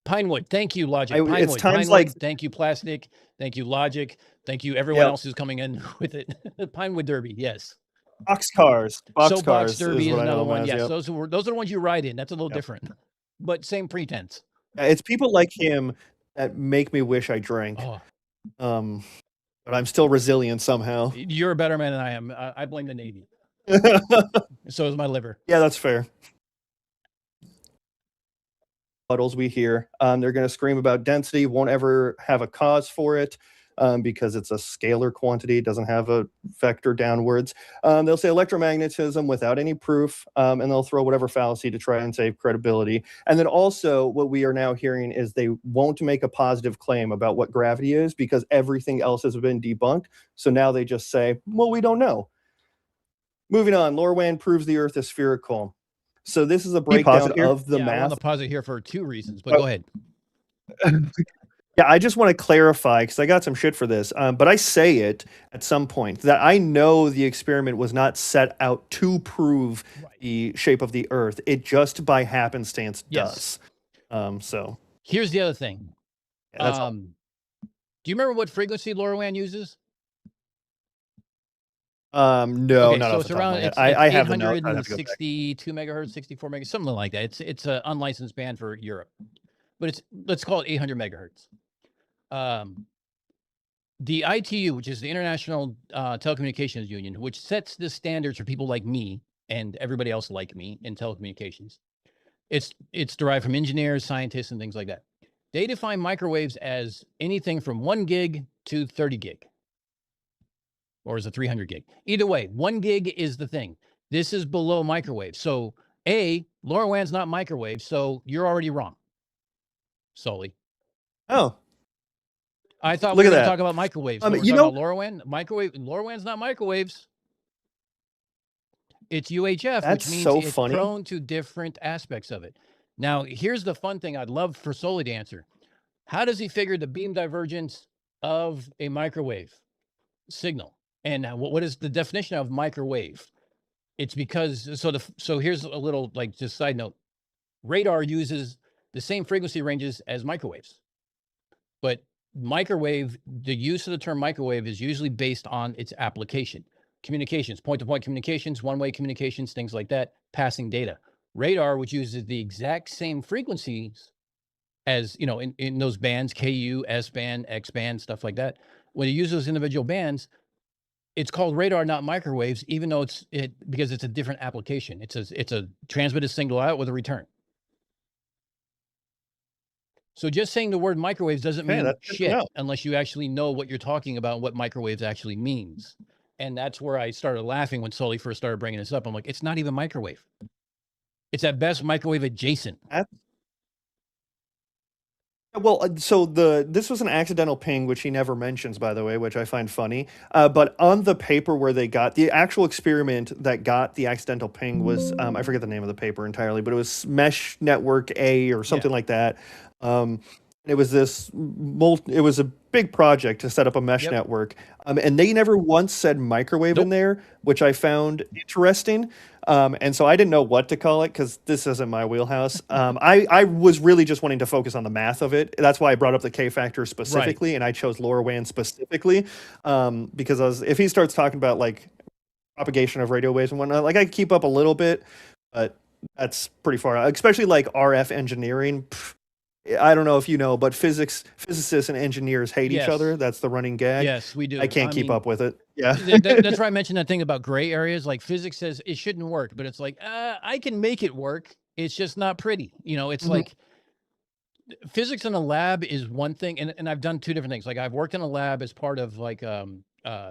Pinewood, thank you, Logic. It's Pinewood, times Pinewood, like thank you, Plastic. Thank you, Logic. Thank you, everyone yeah, else who's coming in with it. Pinewood Derby, yes. boxcars. Soapbox Boxcars Derby is is what I know another them one. as. Yes, Yep. those are the ones you ride in. That's a little Yep. different, but same pretense. It's people like him that make me wish I drank. Oh, But I'm still resilient somehow. you're a better man than I am. I blame the Navy. So is my liver. Yeah, that's fair. Puddles we hear. They're going to scream about density, won't ever have a cause for it because it's a scalar quantity, doesn't have a vector downwards. They'll say electromagnetism without any proof, and they'll throw whatever fallacy to try and save credibility. And then also what we are now hearing is they won't make a positive claim about what gravity is because everything else has been debunked. So now they just say, well, we don't know. Moving on, LoRaWAN proves the Earth is spherical. So this is a breakdown of the I want math. to pause it here for two reasons, but go ahead. Yeah, I just want to clarify because I got some shit for this. But I say it at some point that I know the experiment was not set out to prove the shape of the Earth. It just by happenstance Yes. does. So here's the other thing. yeah, that's all. Do you remember what frequency LoRaWAN uses? No, Okay, not so off it's the top of around my head. it's I have the notes. I'd have to go back. 862 megahertz, 64 megahertz, something like that. It's an unlicensed band for Europe, but let's call it 800 megahertz. The ITU, which is the International Telecommunications Union, which sets the standards for people like me and everybody else like me in telecommunications. It's derived from engineers, scientists, and things like that. They define microwaves as anything from 1 gig to 30 gig. Or is it 300 gig? Either way, 1 gig is the thing. This is below microwave. So LoRaWAN's not microwave, so you're already wrong. Soli. Oh, I thought Look we were at going to that. talk about microwaves. We're you talking know- about LoRaWAN. LoRaWAN's not microwaves. It's UHF, That's which means so it's funny. prone to different aspects of it. Now, here's the fun thing I'd love for Soli to answer. How does he figure the beam divergence of a microwave signal? And what is the definition of microwave? It's because so here's a little like just side note. Radar uses the same frequency ranges as microwaves, but the use of the term microwave is usually based on its application. Communications, point-to-point communications, one-way communications, things like that, passing data. Radar, which uses the exact same frequencies as, in those bands, KU, S-band, X-band, stuff like that. When you use those individual bands, it's called radar, not microwaves, even though because it's a different application. It's a transmitted signal out with a return. So just saying the word microwaves doesn't mean shit unless you actually know what you're talking about and what microwaves actually means. And that's where I started laughing when Soli first started bringing this up. I'm like, it's not even microwave. It's at best microwave adjacent. Well, so this was an accidental ping, which he never mentions, by the way, which I find funny. But on the paper where they got the actual experiment that got the accidental ping was I forget the name of the paper entirely, but it was Mesh Network A or something like that. It was it was a big project to set up a mesh network, and they never once said microwave in there, which I found interesting. And so I didn't know what to call it because this isn't my wheelhouse. I was really just wanting to focus on the math of it. That's why I brought up the K factor specifically, and I chose LoRaWAN specifically because if he starts talking about like propagation of radio waves and whatnot, like I keep up a little bit, but that's pretty far out, especially like RF engineering. I don't know if you know, but physicists and engineers hate each other. Yes. That's the running gag. Yes, we do. I can't keep up with it. Yeah. That's why I mentioned that thing about gray areas. Like physics says it shouldn't work, but it's like, I can make it work. It's just not pretty. You know, it's like physics in a lab is one thing. And I've done two different things. Like I've worked in a lab as part of like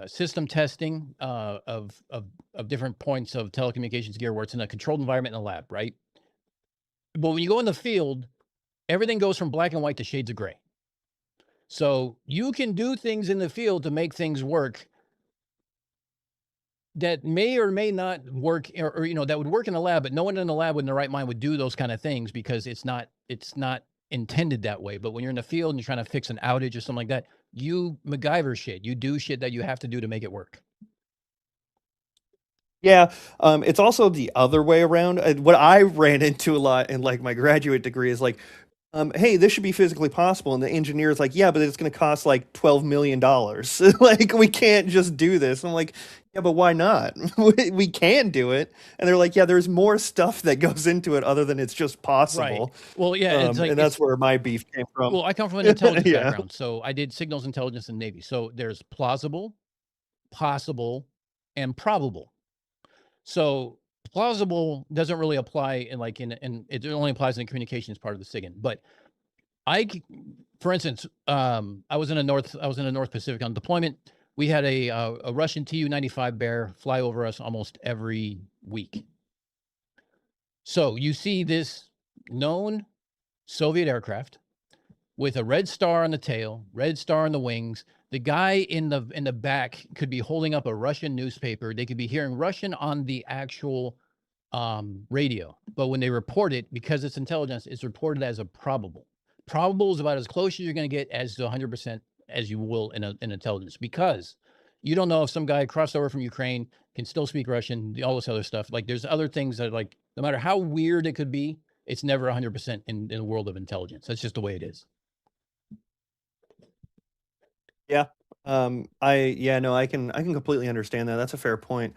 system testing of different points of telecommunications gear where it's in a controlled environment in a lab, right? But when you go in the field, everything goes from black and white to shades of gray. So you can do things in the field to make things work that may or may not work, or you know, that would work in a lab, but no one in the lab in the right mind would do those kind of things because it's not intended that way. But when you're in the field and you're trying to fix an outage or something like that, you MacGyver shit. You do shit that you have to do to make it work. Yeah, it's also the other way around. What I ran into a lot in like my graduate degree is like, hey, this should be physically possible, and the engineer is like, yeah, but it's going to cost like $12 million. Like, we can't just do this. I'm like, yeah, but why not? We can do it. And they're like, yeah, there's more stuff that goes into it other than it's just possible. Right. Well, yeah, it's like, and that's where my beef came from. Well, I come from an intelligence Yeah. background, so I did signals intelligence in the Navy. So there's plausible, possible, and probable. So plausible doesn't really apply in like in it only applies in the communications part of the SIGINT. But for instance, I was in the North Pacific on deployment. We had a Russian Tu-95 Bear fly over us almost every week. So you see this known Soviet aircraft with a red star on the tail, red star on the wings. The guy in the back could be holding up a Russian newspaper. They could be hearing Russian on the actual radio. But when they report it, because it's intelligence, it's reported as a probable. Probable is about as close as you're going to get as to 100% as you will in intelligence, because you don't know if some guy crossed over from Ukraine can still speak Russian, all this other stuff. Like there's other things that like, no matter how weird it could be, it's never 100% in the world of intelligence. That's just the way it is. Yeah. I can completely understand that. That's a fair point.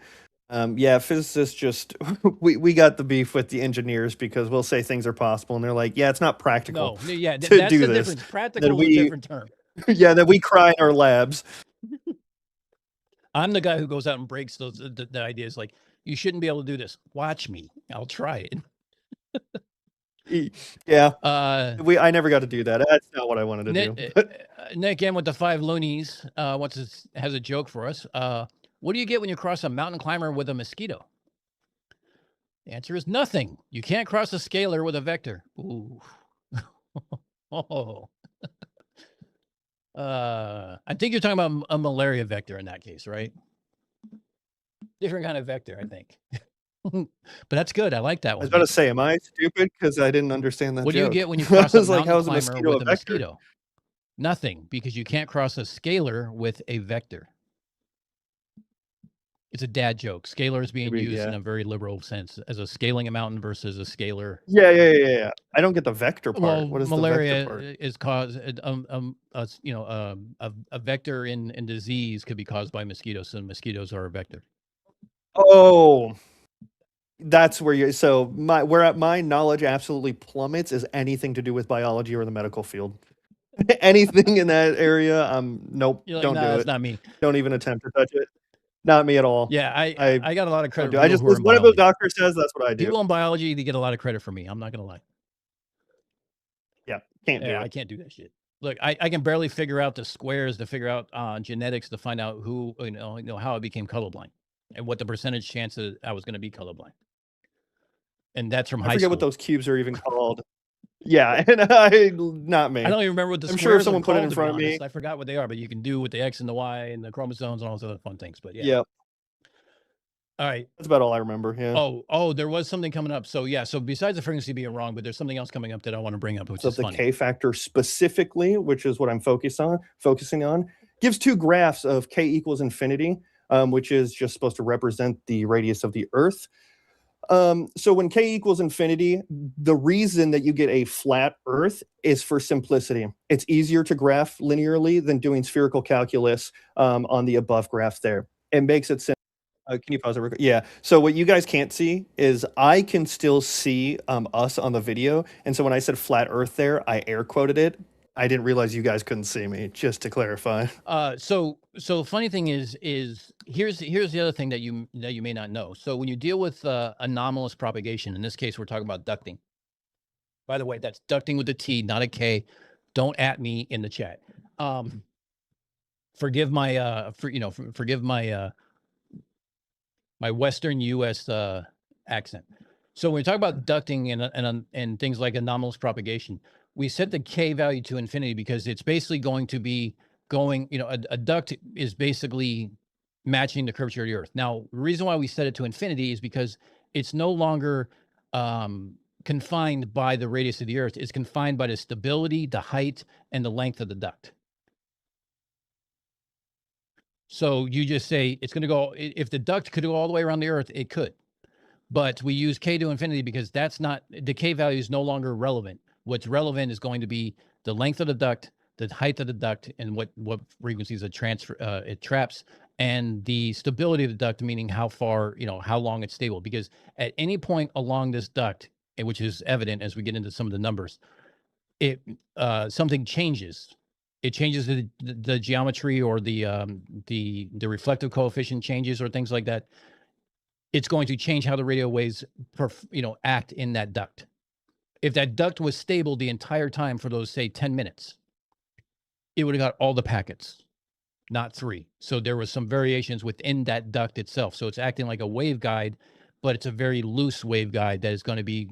Yeah, physicists just we got the beef with the engineers because we'll say things are possible and they're like, yeah, it's not practical. No, yeah, to that's do the this. difference. Practical is a different term. Yeah, that we cry in our labs. I'm the guy who goes out and breaks those the ideas like, you shouldn't be able to do this. Watch me. I'll try it. Yeah. I never got to do that. That's not what I wanted to do. Nick M with the 5 loonies has a joke for us. What do you get when you cross a mountain climber with a mosquito? The answer is nothing. You can't cross a scalar with a vector. Ooh. Oh. I think you're talking about a malaria vector in that case, right? Different kind of vector, I think. But that's good. I like that one. I was about to say, am I stupid because I didn't understand that What joke? do you get when you cross a mountain how's climber with a mosquito? Nothing, because you can't cross a scalar with a vector. It's a dad joke. Scalar is being used in a very liberal sense as a scaling a mountain versus a scalar. Yeah. I don't get the vector part. Well, what is malaria the vector part? is caused. A vector in disease could be caused by mosquitoes, and mosquitoes are a vector. Oh, that's where you. So where my knowledge absolutely plummets is anything to do with biology or the medical field. Anything in that area, nope, You're like, don't nah, do that's it. not me. Don't even attempt to touch it. Not me at all. Yeah, I got a lot of credit. I just whatever the doctor says, that's what I do. People in biology, they get a lot of credit from me. I'm not gonna lie. Yeah, can't do it. I can't do that shit. Look, I can barely figure out the squares to figure out genetics to find out who how I became colorblind and what the percentage chance that I was going to be colorblind. And that's from high school. I forget what those cubes are even called. Yeah, and not me. I don't even remember what the I'm squares sure if someone are put it called, in front of me. honest. I forgot what they are, but you can do with the X and the Y and the chromosomes and all those other fun things. But yeah. Yeah. All right. That's about all I remember. Yeah. Oh, there was something coming up. So yeah, so besides the frequency being wrong, but there's something else coming up that I want to bring up, which is the funny. K factor specifically, which is what I'm focusing on, gives two graphs of K equals infinity, which is just supposed to represent the radius of the Earth. So when K equals infinity, the reason that you get a flat Earth is for simplicity. It's easier to graph linearly than doing spherical calculus on the above graph there. It makes it simple. Can you pause it real quick? Yeah. So what you guys can't see is I can still see us on the video, and so when I said flat Earth there, I air quoted it. I didn't realize you guys couldn't see me. Just to clarify. So funny thing is here's the other thing that you may not know. So when you deal with anomalous propagation, in this case, we're talking about ducting. By the way, that's ducting with a T, not a K. Don't at me in the chat. Forgive my forgive my my Western U.S. Accent. So when we talk about ducting and things like anomalous propagation, we set the K value to infinity because it's basically going to be going, a duct is basically matching the curvature of the Earth. Now, the reason why we set it to infinity is because it's no longer confined by the radius of the Earth. It's confined by the stability, the height, and the length of the duct. So you just say it's going to go, if the duct could go all the way around the Earth, it could. But we use K to infinity because that's not, the K value is no longer relevant. What's relevant is going to be the length of the duct, the height of the duct, and what frequencies it traps, and the stability of the duct, meaning how far, how long it's stable. Because at any point along this duct, which is evident as we get into some of the numbers, something changes. It changes the geometry, or the reflective coefficient changes, or things like that. It's going to change how the radio waves, act in that duct. If that duct was stable the entire time for those, say, 10 minutes, it would have got all the packets, not 3. So there was some variations within that duct itself. So it's acting like a waveguide, but it's a very loose waveguide that is going to be,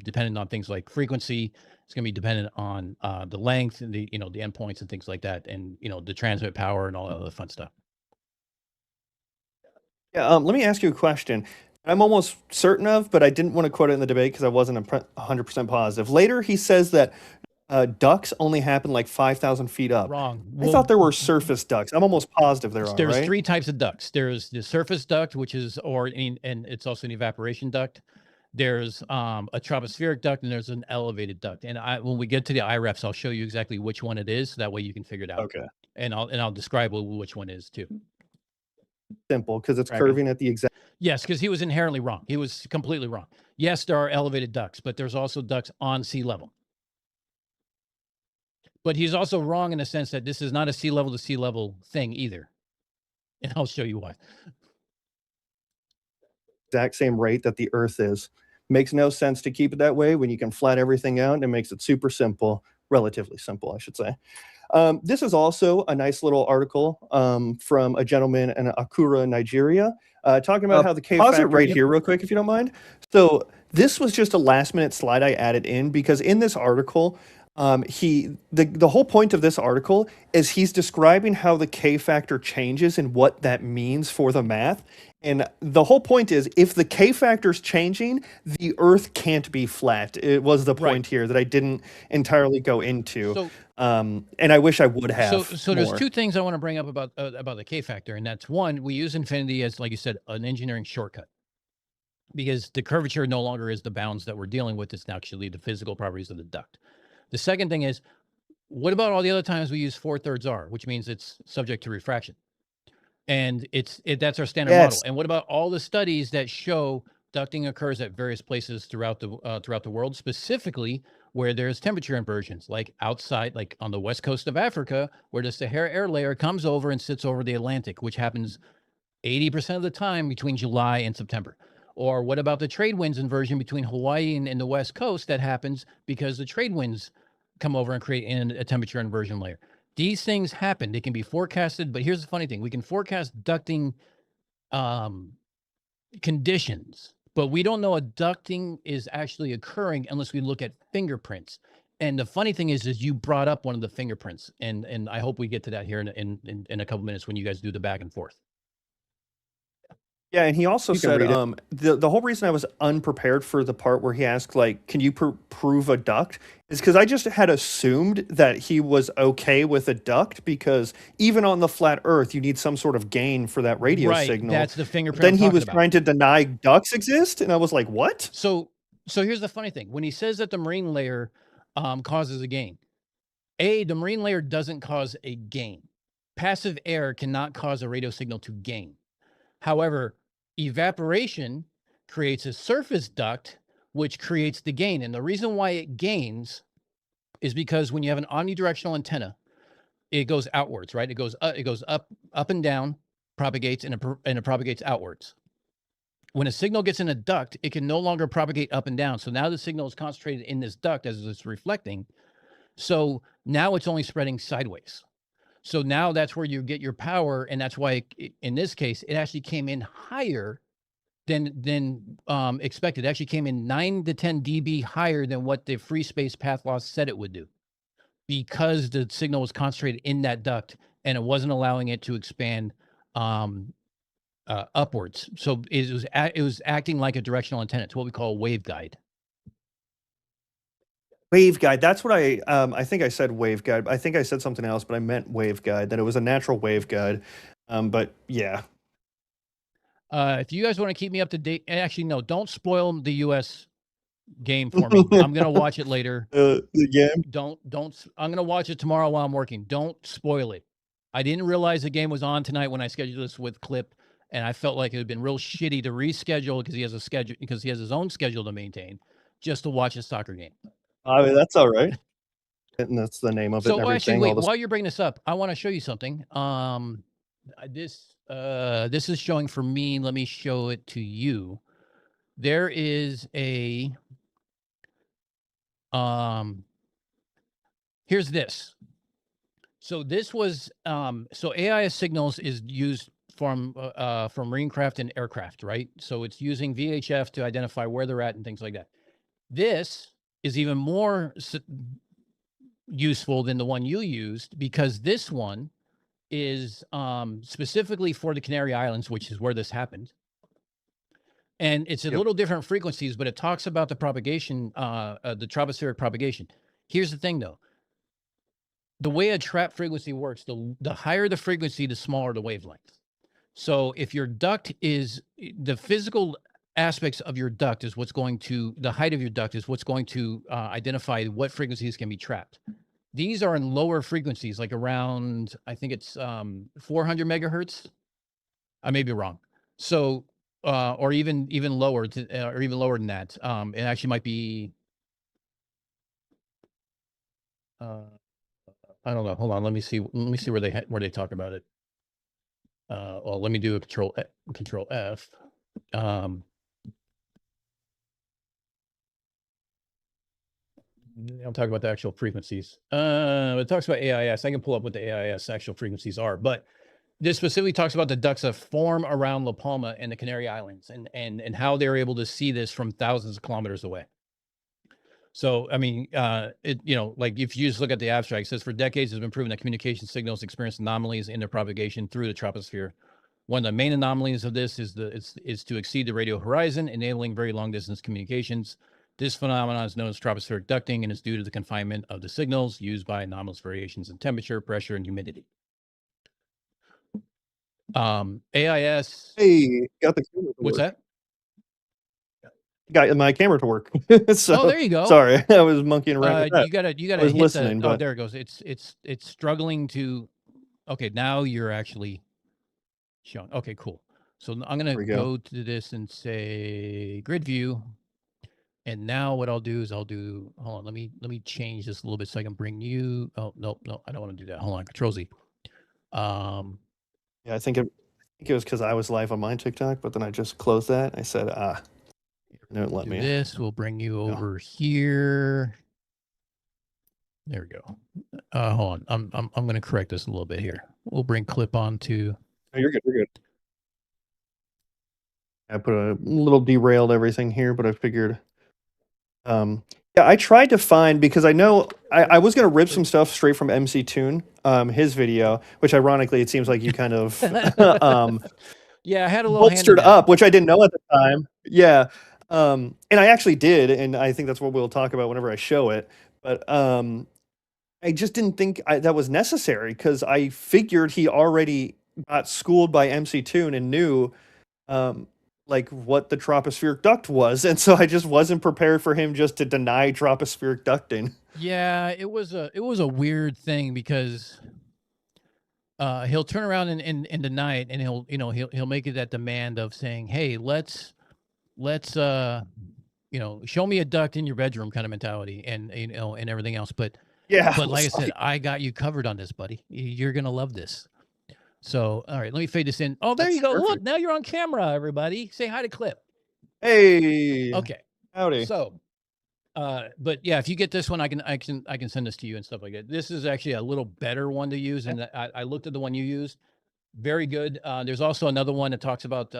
dependent on things like frequency. It's going to be dependent on the length and the endpoints and things like that, and the transmit power and all that other fun stuff. Yeah. Let me ask you a question. I'm almost certain of, but I didn't want to quote it in the debate because I wasn't 100% positive. Later, he says that ducts only happen like 5,000 feet up. Wrong. I thought there were surface ducts. I'm almost positive there are. There's right? 3 types of ducts. There's the surface duct, which is, and it's also an evaporation duct. There's a tropospheric duct, and there's an elevated duct. And when we get to the IREFs, I'll show you exactly which one it is. So that way you can figure it out. Okay. And I'll describe which one is too. Simple, because it's curving at the exact. Yes, because he was inherently wrong. He was completely wrong. Yes, there are elevated ducts, but there's also ducts on sea level. But he's also wrong in the sense that this is not a sea level to sea level thing either. And I'll show you why. Exact same rate that the Earth is. Makes no sense to keep it that way when you can flat everything out. It makes it super simple, relatively simple, I should say. This is also a nice little article from a gentleman in Akura, Nigeria, talking about how the K factor. Pause it right here real quick, if you don't mind. So this was just a last minute slide I added in because in this article, the whole point of this article is he's describing how the K factor changes and what that means for the math. And the whole point is, if the K factor is changing, the Earth can't be flat. It was the point here that I didn't entirely go into. So, and I wish I would have. So there's 2 things I want to bring up about the K factor, and that's one, we use infinity as, like you said, an engineering shortcut, because the curvature no longer is the bounds that we're dealing with. It's actually the physical properties of the duct. The second thing is, what about all the other times we use 4/3 R, which means it's subject to refraction? And that's our standard model. And what about all the studies that show ducting occurs at various places throughout the world, specifically where there's temperature inversions, like outside, like on the west coast of Africa, where the Sahara air layer comes over and sits over the Atlantic, which happens 80% of the time between July and September. Or what about the trade winds inversion between Hawaii and the west coast that happens because the trade winds come over and create a temperature inversion layer? These things happen. They can be forecasted, but here's the funny thing. We can forecast ducting conditions, but we don't know a ducting is actually occurring unless we look at fingerprints. And the funny thing is you brought up one of the fingerprints, and I hope we get to that here in a couple minutes when you guys do the back and forth. Yeah, and he also said the whole reason I was unprepared for the part where he asked, like, can you prove a duct, is because I just had assumed that he was okay with a duct, because even on the flat Earth, you need some sort of gain for that radio signal. That's the fingerprint. Then he was trying to deny ducts exist, and I was like, what? So here's the funny thing. When he says that the marine layer causes a gain, the marine layer doesn't cause a gain. Passive air cannot cause a radio signal to gain. However, evaporation creates a surface duct, which creates the gain. And the reason why it gains is because when you have an omnidirectional antenna, it goes outwards, right? It goes up and down, propagates, and it propagates outwards. When a signal gets in a duct, it can no longer propagate up and down. So now the signal is concentrated in this duct as it's reflecting. So now it's only spreading sideways. So now that's where you get your power, and that's why in this case it actually came in higher than expected. It actually came in 9 to 10 dB higher than what the free space path loss said it would do, because the signal was concentrated in that duct and it wasn't allowing it to expand upwards. So it was acting like a directional antenna. It's what we call a waveguide. Waveguide. That's what I think I said waveguide. I think I said something else, but I meant waveguide. That it was a natural waveguide. But yeah. If you guys want to keep me up to date, actually no, don't spoil the U.S. game for me. I'm gonna watch it later. The game. Don't. I'm gonna watch it tomorrow while I'm working. Don't spoil it. I didn't realize the game was on tonight when I scheduled this with Clip, and I felt like it had been real shitty to reschedule because he has his own schedule to maintain, just to watch a soccer game. I mean, that's all right. And that's the name of it. So and everything. actually, wait. While you're bringing this up, I want to show you something. This is showing for me. Let me show it to you. There is a here's this. So this was so AIS signals is used from marine craft and aircraft, right? So it's using VHF to identify where they're at and things like that. This is even more useful than the one you used, because this one is specifically for the Canary Islands, which is where this happened. And it's a little different frequencies, but it talks about the propagation, the tropospheric propagation. Here's the thing, though. The way a trap frequency works, the higher the frequency, the smaller the wavelength. So if your duct is, the physical aspects of your duct is what's going to, the height of your duct is what's going to identify what frequencies can be trapped. These are in lower frequencies, like around, I think it's 400 megahertz. I may be wrong. So, or even lower, or even lower than that. It actually might be, I don't know. Hold on. Let me see where they talk about it. Well, let me do a control F. I'll talk about the actual frequencies. It talks about AIS. I can pull up what the AIS actual frequencies are, but this specifically talks about the ducts that form around La Palma and the Canary Islands, and how they're able to see this from thousands of kilometers away. So, I mean, like if you just look at the abstract, it says for decades, it's been proven that communication signals experience anomalies in their propagation through the troposphere. One of the main anomalies of this is to exceed the radio horizon, enabling very long distance communications. This phenomenon is known as tropospheric ducting and is due to the confinement of the signals used by anomalous variations in temperature, pressure, and humidity. AIS. Hey, got the camera to What's work. that? Got my camera to work. So, oh, there you go. Sorry, I was monkeying around with that. You gotta I was hit listening, the, oh, but there it goes. It's struggling to. Okay, now you're actually showing. Okay, cool. So I'm gonna go to this and say grid view. And now what I'll do is hold on, let me change this a little bit so I can bring you. Oh, no, I don't want to do that. Hold on, Control Z. Yeah, I think it was because I was live on my TikTok, but then I just closed that. I said, no, let me. This will bring you over here. There we go. Hold on, I'm going to correct this a little bit here. We'll bring clip on to. Oh, you're good. You're good. I put a little derailed everything here, but I figured. Yeah, I tried to find, because I know I was going to rip some stuff straight from MC Toon, his video, which ironically it seems like you kind of yeah, I had a little bolstered up, which I didn't know at the time. Yeah, and I actually did, and I think that's what we'll talk about whenever I show it. But I just didn't think that was necessary, because I figured he already got schooled by MC Toon and knew like what the tropospheric duct was, and so I just wasn't prepared for him just to deny tropospheric ducting. Yeah, it was a weird thing, because he'll turn around and deny it, and he'll make it that demand of saying, "Hey, let's show me a duct in your bedroom," kind of mentality, and and everything else. But Yeah. like I said, I got you covered on this, buddy. You're gonna love this. So, all right, let me fade this in. Oh, there That's you go. Look, perfect. now you're on camera, everybody. Say hi to Clip. Hey. Okay. Howdy. So, but yeah, if you get this one, I can send this to you and stuff like that. This is actually a little better one to use, and I looked at the one you used. Very good. There's also another one that talks about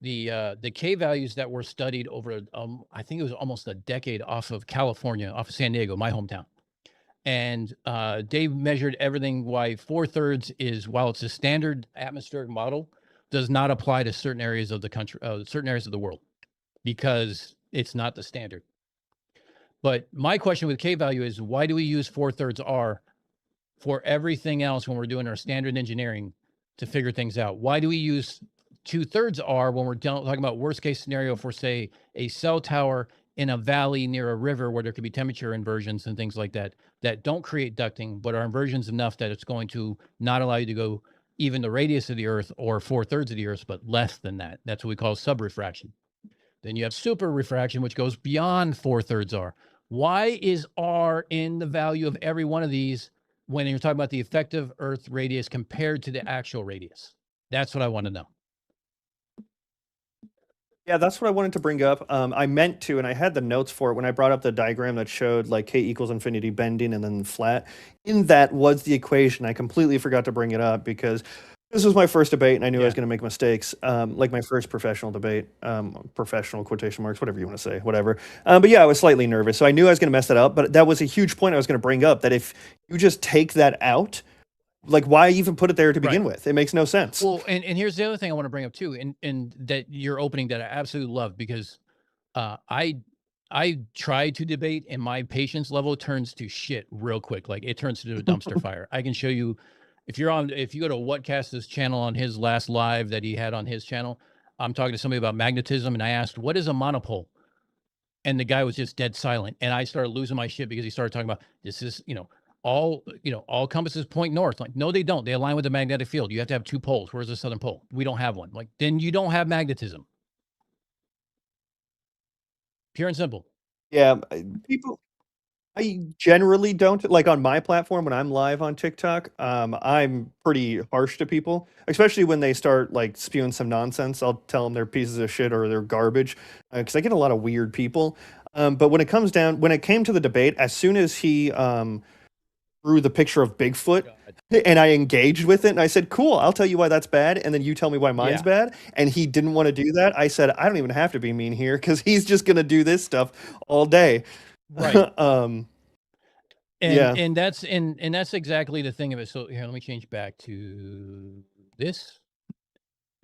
the K values that were studied over I think it was almost a decade off of California, off of San Diego, my hometown. And they measured everything why 4/3 is, while it's a standard atmospheric model, does not apply to certain areas of the country, certain areas of the world, because it's not the standard. But my question with K value is, why do we use 4/3 R for everything else when we're doing our standard engineering to figure things out? Why do we use 2/3 R when we're talking about worst case scenario for, say, a cell tower in a valley near a river where there could be temperature inversions and things like that don't create ducting, but are inversions enough that it's going to not allow you to go even the radius of the Earth or 4/3 of the Earth, but less than that? That's what we call subrefraction. Then you have super refraction, which goes beyond 4/3 R. Why is R in the value of every one of these when you're talking about the effective Earth radius compared to the actual radius? That's what I want to know. Yeah, that's what I wanted to bring up. I meant to, and I had the notes for it when I brought up the diagram that showed like K equals infinity bending and then flat. In that was the equation. I completely forgot to bring it up because this was my first debate, and I knew I was going to make mistakes. Like my first professional debate, professional quotation marks, whatever you want to say, whatever. But yeah, I was slightly nervous, so I knew I was going to mess that up. But that was a huge point I was going to bring up. That if you just take that out, like, why even put it there to begin with? It makes no sense. Well, and here's the other thing I want to bring up too, and that you're opening that I absolutely love, because I try to debate and my patience level turns to shit real quick. Like, it turns to a dumpster fire. I can show you, if you go to Whatcast's channel on his last live that he had on his channel, I'm talking to somebody about magnetism, and I asked, what is a monopole? And the guy was just dead silent. And I started losing my shit because he started talking about, this is, all compasses point north. Like, no, they don't. They align with the magnetic field. You have to have two poles. Where's the southern pole? We don't have one. Like, then you don't have magnetism. Pure and simple. Yeah, I generally don't, like, on my platform when I'm live on TikTok. I'm pretty harsh to people, especially when they start like spewing some nonsense. I'll tell them they're pieces of shit or they're garbage, because I get a lot of weird people. But when it came to the debate, as soon as he drew the picture of Bigfoot, and I engaged with it, and I said, cool, I'll tell you why that's bad, and then you tell me why mine's bad. And he didn't want to do that. I said, I don't even have to be mean here, because he's just going to do this stuff all day. Right. Yeah. And that's exactly the thing of it. So here, let me change back to this.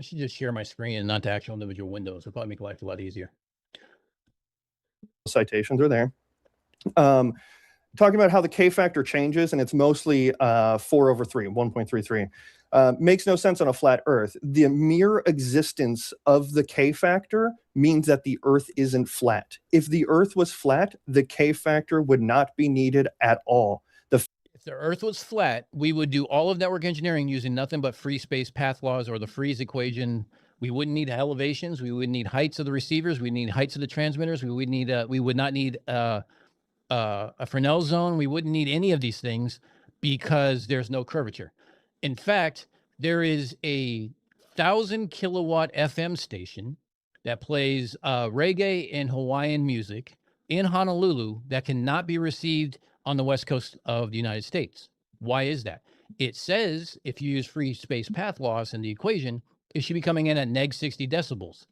I should just share my screen and not the actual individual windows. It'll probably make life a lot easier. Citations are there. Talking about how the K factor changes, and it's mostly 4/3, 1.33. Makes no sense on a flat Earth. The mere existence of the K factor means that the Earth isn't flat. If the Earth was flat, the K factor would not be needed at all. If the Earth was flat, we would do all of network engineering using nothing but free space path laws or the Freeze equation. We wouldn't need elevations. We wouldn't need heights of the receivers. We need heights of the transmitters. We would not need a Fresnel zone. We wouldn't need any of these things because there's no curvature. In fact, there is a 1,000 kilowatt FM station that plays reggae and Hawaiian music in Honolulu that cannot be received on the west coast of the United States. Why is that? It says if you use free space path loss in the equation, it should be coming in at neg 60 decibels.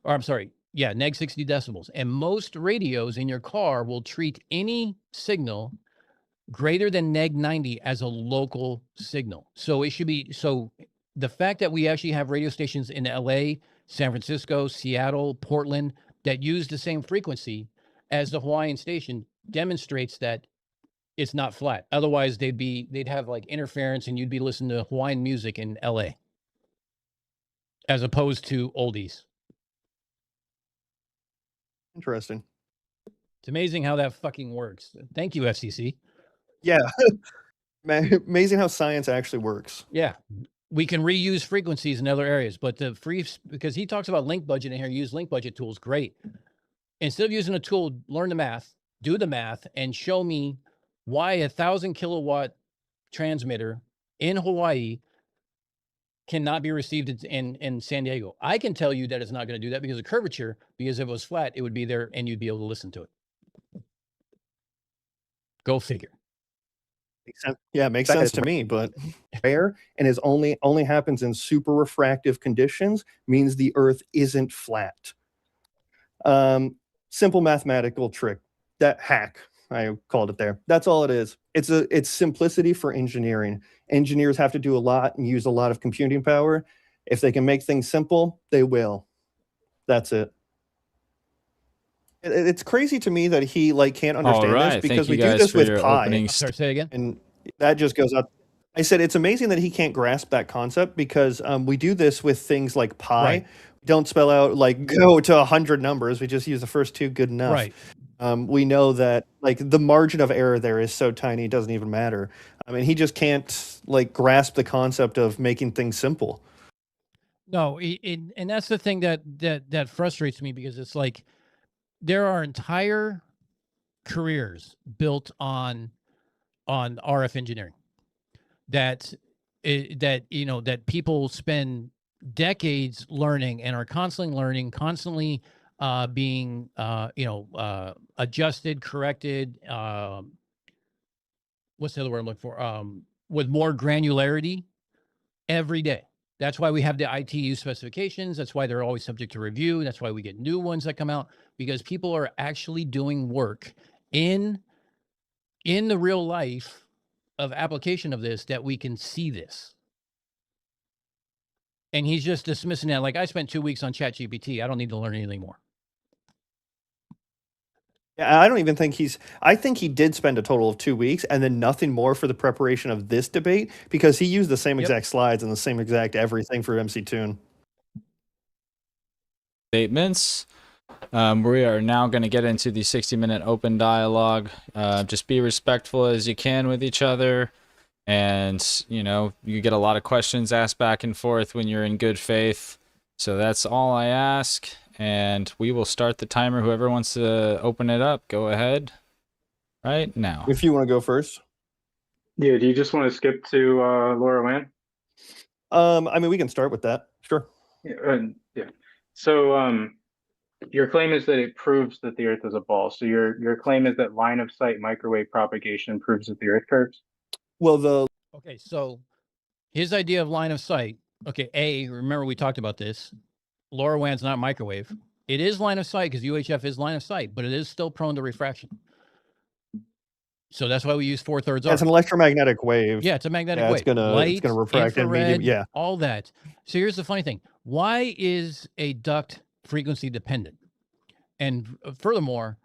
Or I'm sorry, neg 60 decibels. And most radios in your car will treat any signal greater than neg 90 as a local signal. So it should be, so the fact that we actually have radio stations in LA, San Francisco, Seattle, Portland that use the same frequency as the Hawaiian station demonstrates that it's not flat. Otherwise they'd have like interference and you'd be listening to Hawaiian music in LA as opposed to oldies. Interesting. It's amazing how that fucking works. Thank you, FCC. Yeah. Amazing how science actually works. Yeah. We can reuse frequencies in other areas, but because he talks about link budget in here, use link budget tools. Great. Instead of using a tool, learn the math, do the math, and show me why 1,000 kilowatt transmitter in Hawaii cannot be received in San Diego. I can tell you that it's not going to do that because of curvature, because if it was flat, it would be there and you'd be able to listen to it. Go figure. Makes sense. Yeah, it makes sense to me, but rare and is only happens in super refractive conditions means the Earth isn't flat. Simple mathematical trick. That hack, I called it there. That's all it is. It's simplicity for engineering. Engineers have to do a lot and use a lot of computing power. If they can make things simple, they will. That's it. It's crazy to me that he can't understand this because we do this with pi. Sorry, say it again. And that just goes up. I said it's amazing that he can't grasp that concept because we do this with things like pi. Right. We don't spell out go to 100 numbers. We just use the first two good enough. Right. We know that the margin of error there is so tiny it doesn't even matter. I mean, he just can't grasp the concept of making things simple. No, and that's the thing that frustrates me, because it's there are entire careers built on RF engineering that people spend decades learning and are constantly learning, constantly being adjusted, corrected. What's the other word I'm looking for? With more granularity every day. That's why we have the ITU specifications. That's why they're always subject to review. That's why we get new ones that come out, because people are actually doing work in the real life of application of this, that we can see this. And he's just dismissing that. I spent 2 weeks on ChatGPT. I don't need to learn anything more. Yeah, I don't even think I think he did spend a total of 2 weeks and then nothing more for the preparation of this debate, because he used the same exact slides and the same exact everything for MC Tune. Statements. We are now going to get into the 60-minute open dialogue. Just be respectful as you can with each other. And, you get a lot of questions asked back and forth when you're in good faith. So that's all I ask. And we will start the timer. Whoever wants to open it up, go ahead right now. If you want to go first. Yeah, do you just want to skip to LoRaWAN? I mean, we can start with that. Sure. Yeah. So your claim is that it proves that the Earth is a ball. So your claim is that line of sight microwave propagation proves that the Earth curves? Well, okay, so his idea of line of sight. Okay, remember we talked about this. LoRaWAN's not microwave. It is line of sight because UHF is line of sight, but it is still prone to refraction. So that's why we use 4/3 arc. It's an electromagnetic wave. Yeah, it's a magnetic wave. It's gonna refract in medium. Yeah, all that. So here's the funny thing: why is a duct frequency dependent? And furthermore,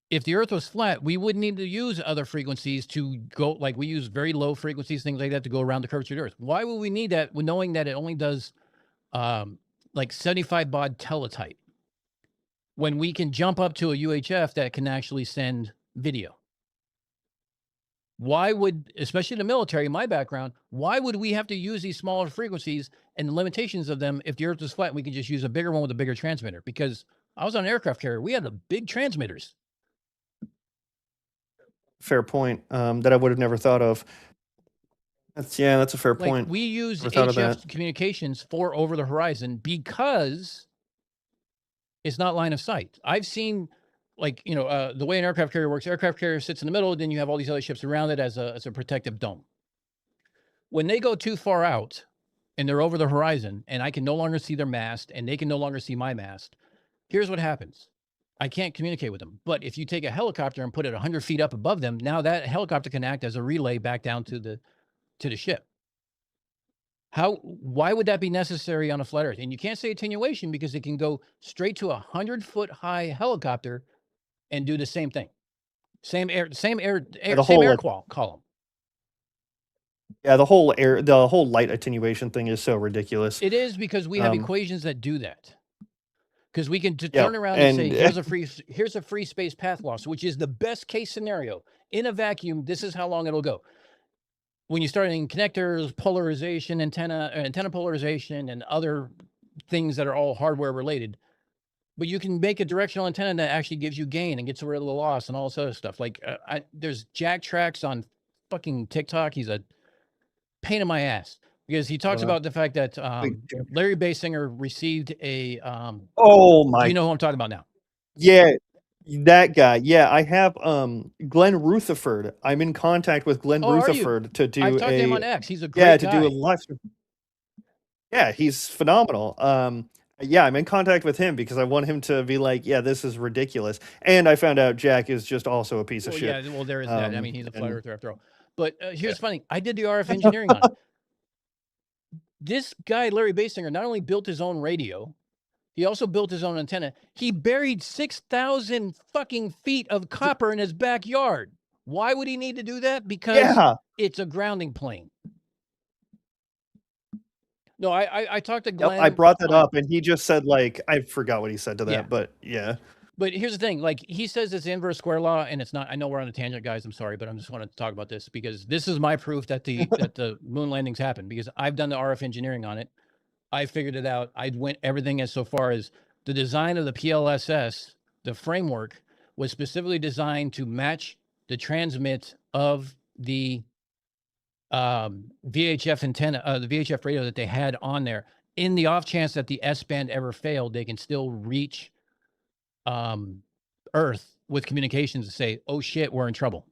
if the Earth was flat, we wouldn't need to use other frequencies to go. We use very low frequencies, things like that, to go around the curvature of the Earth. Why would we need that, knowing that it only does 75 baud teletype, when we can jump up to a UHF that can actually send video? Why would, especially the military, my background, why would we have to use these smaller frequencies and the limitations of them if the Earth was flat and we can just use a bigger one with a bigger transmitter? Because I was on an aircraft carrier. We had the big transmitters. Fair point. That I would have never thought of. That's a fair point. We use HF communications for over the horizon because it's not line of sight. I've seen, the way an aircraft carrier works. Aircraft carrier sits in the middle, then you have all these other ships around it as a protective dome. When they go too far out and they're over the horizon, and I can no longer see their mast, and they can no longer see my mast, here's what happens. I can't communicate with them. But if you take a helicopter and put it 100 feet up above them, now that helicopter can act as a relay back down to the ship. Why would that be necessary on a flat Earth? And you can't say attenuation because it can go straight to a 100-foot high helicopter and do the same thing. Same air column. Yeah, the whole light attenuation thing is so ridiculous. It is, because we have equations that do that. because we can Yep, turn around and say, and here's a free space path loss, which is the best case scenario. In a vacuum, this is how long it'll go. When you start in connectors, polarization, antenna polarization, and other things that are all hardware related, but you can make a directional antenna that actually gives you gain and gets rid of the loss and all this other stuff. Like there's Jack Tracks on fucking TikTok. He's a pain in my ass because he talks about the fact that Larry Basinger received a oh do my, you know who I'm talking about now? yeah, that guy. Yeah, I have Glenn Rutherford. I'm in contact with Glenn Oh, are you? Rutherford to I've do talked to him on a X. He's a yeah, great to do a guy. live stream. Yeah, he's phenomenal. Yeah, I'm in contact with him because I want him to be like, yeah, this is ridiculous. And I found out Jack is just also a piece of Well, shit. yeah, well, there is that. I mean, he's a flat And earther after all. But here's funny. I did the RF engineering on it. This guy, Larry Basinger, not only built his own radio, he also built his own antenna. He buried 6,000 fucking feet of copper in his backyard. Why would he need to do that? Because yeah, it's a grounding plane. No, I talked to yep, Glenn. I brought that up, and he just said like I forgot what he said to that, Yeah. but yeah. But here's the thing, like he says it's inverse square law, and it's not. I know we're on a tangent, guys. I'm sorry, but I'm just wanting to talk about this because this is my proof that the moon landings happened because I've done the RF engineering on it. I figured it out. I went everything as so far as the design of the PLSS, the framework was specifically designed to match the transmit of the VHF antenna, the VHF radio that they had on there. In the off chance that the S band ever failed, they can still reach Earth with communications to say, oh shit, we're in trouble.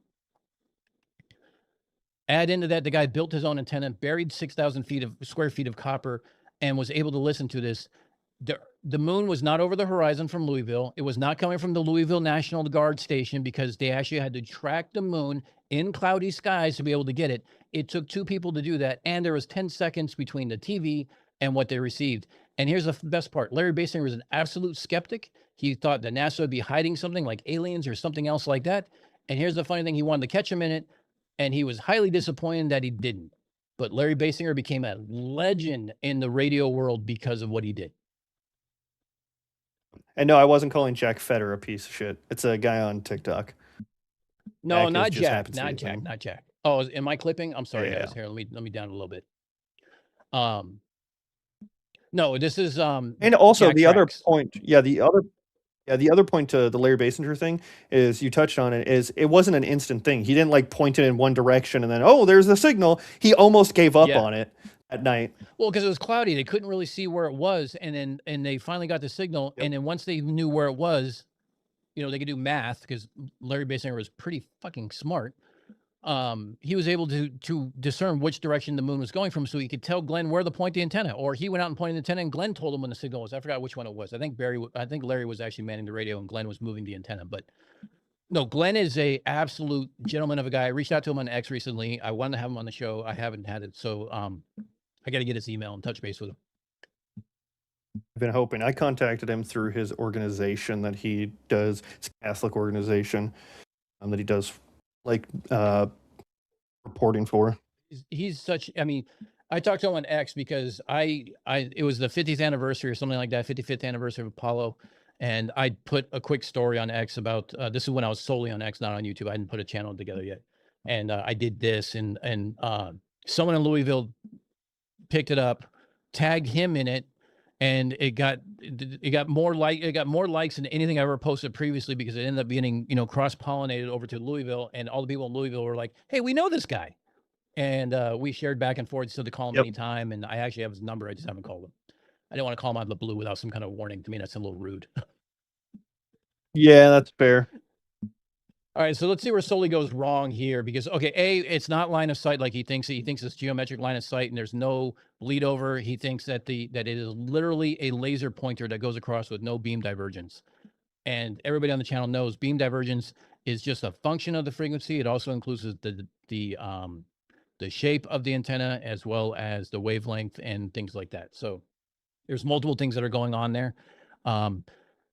Add into that, the guy built his own antenna, buried 6,000 square feet of copper, and was able to listen to this. The moon was not over the horizon from Louisville. It was not coming from the Louisville National Guard station because they actually had to track the moon in cloudy skies to be able to get it. It took 2 people to do that, and there was 10 seconds between the TV and what they received. And here's the best part. Larry Basinger was an absolute skeptic. He thought that NASA would be hiding something like aliens or something else like that. And here's the funny thing. He wanted to catch him in it, and he was highly disappointed that he didn't. But Larry Basinger became a legend in the radio world because of what he did. And no, I wasn't calling Jack Fetter a piece of shit. It's a guy on TikTok. No, not Jack. Not Jack. Not Jack. Oh, am I clipping? I'm sorry, Yeah. guys. Here, let me down a little bit. No, this is And also Jack the other Tracks. point, the other point to the Larry Basinger thing is you touched on it is it wasn't an instant thing. He didn't like point it in one direction and then there's the signal. He almost gave up on it at night. Well, because it was cloudy, they couldn't really see where it was, and they finally got the signal, and then once they knew where it was, they could do math because Larry Basinger was pretty fucking smart. He was able to discern which direction the moon was going from, so he could tell Glenn where to point the antenna, or he went out and pointed the antenna, and Glenn told him when the signal was. I forgot which one it was. I think Larry was actually manning the radio, and Glenn was moving the antenna. But no, Glenn is a absolute gentleman of a guy. I reached out to him on X recently. I wanted to have him on the show. I haven't had it, so I got to get his email and touch base with him. I've been hoping. I contacted him through his organization that he does. It's a Catholic organization that he does like reporting for. He's such. I mean, I talked to him on X because it was the 50th anniversary or something like that, 55th anniversary of Apollo, and I put a quick story on X about this is when I was solely on X, not on YouTube. I hadn't put a channel together yet, and I did this, and someone in Louisville picked it up, tagged him in it, and it got more likes than anything I ever posted previously because it ended up getting cross-pollinated over to Louisville, and all the people in Louisville were like, "Hey, we know this guy," and we shared back and forth. So to call him anytime, and I actually have his number. I just haven't called him. I didn't want to call him out of the blue without some kind of warning. To me, that's a little rude. Yeah, that's fair. All right, so let's see where Soli goes wrong here because, okay, A, it's not line of sight like he thinks. He thinks it's geometric line of sight and there's no bleed over. He thinks that it is literally a laser pointer that goes across with no beam divergence. And everybody on the channel knows beam divergence is just a function of the frequency. It also includes the shape of the antenna as well as the wavelength and things like that. So there's multiple things that are going on there.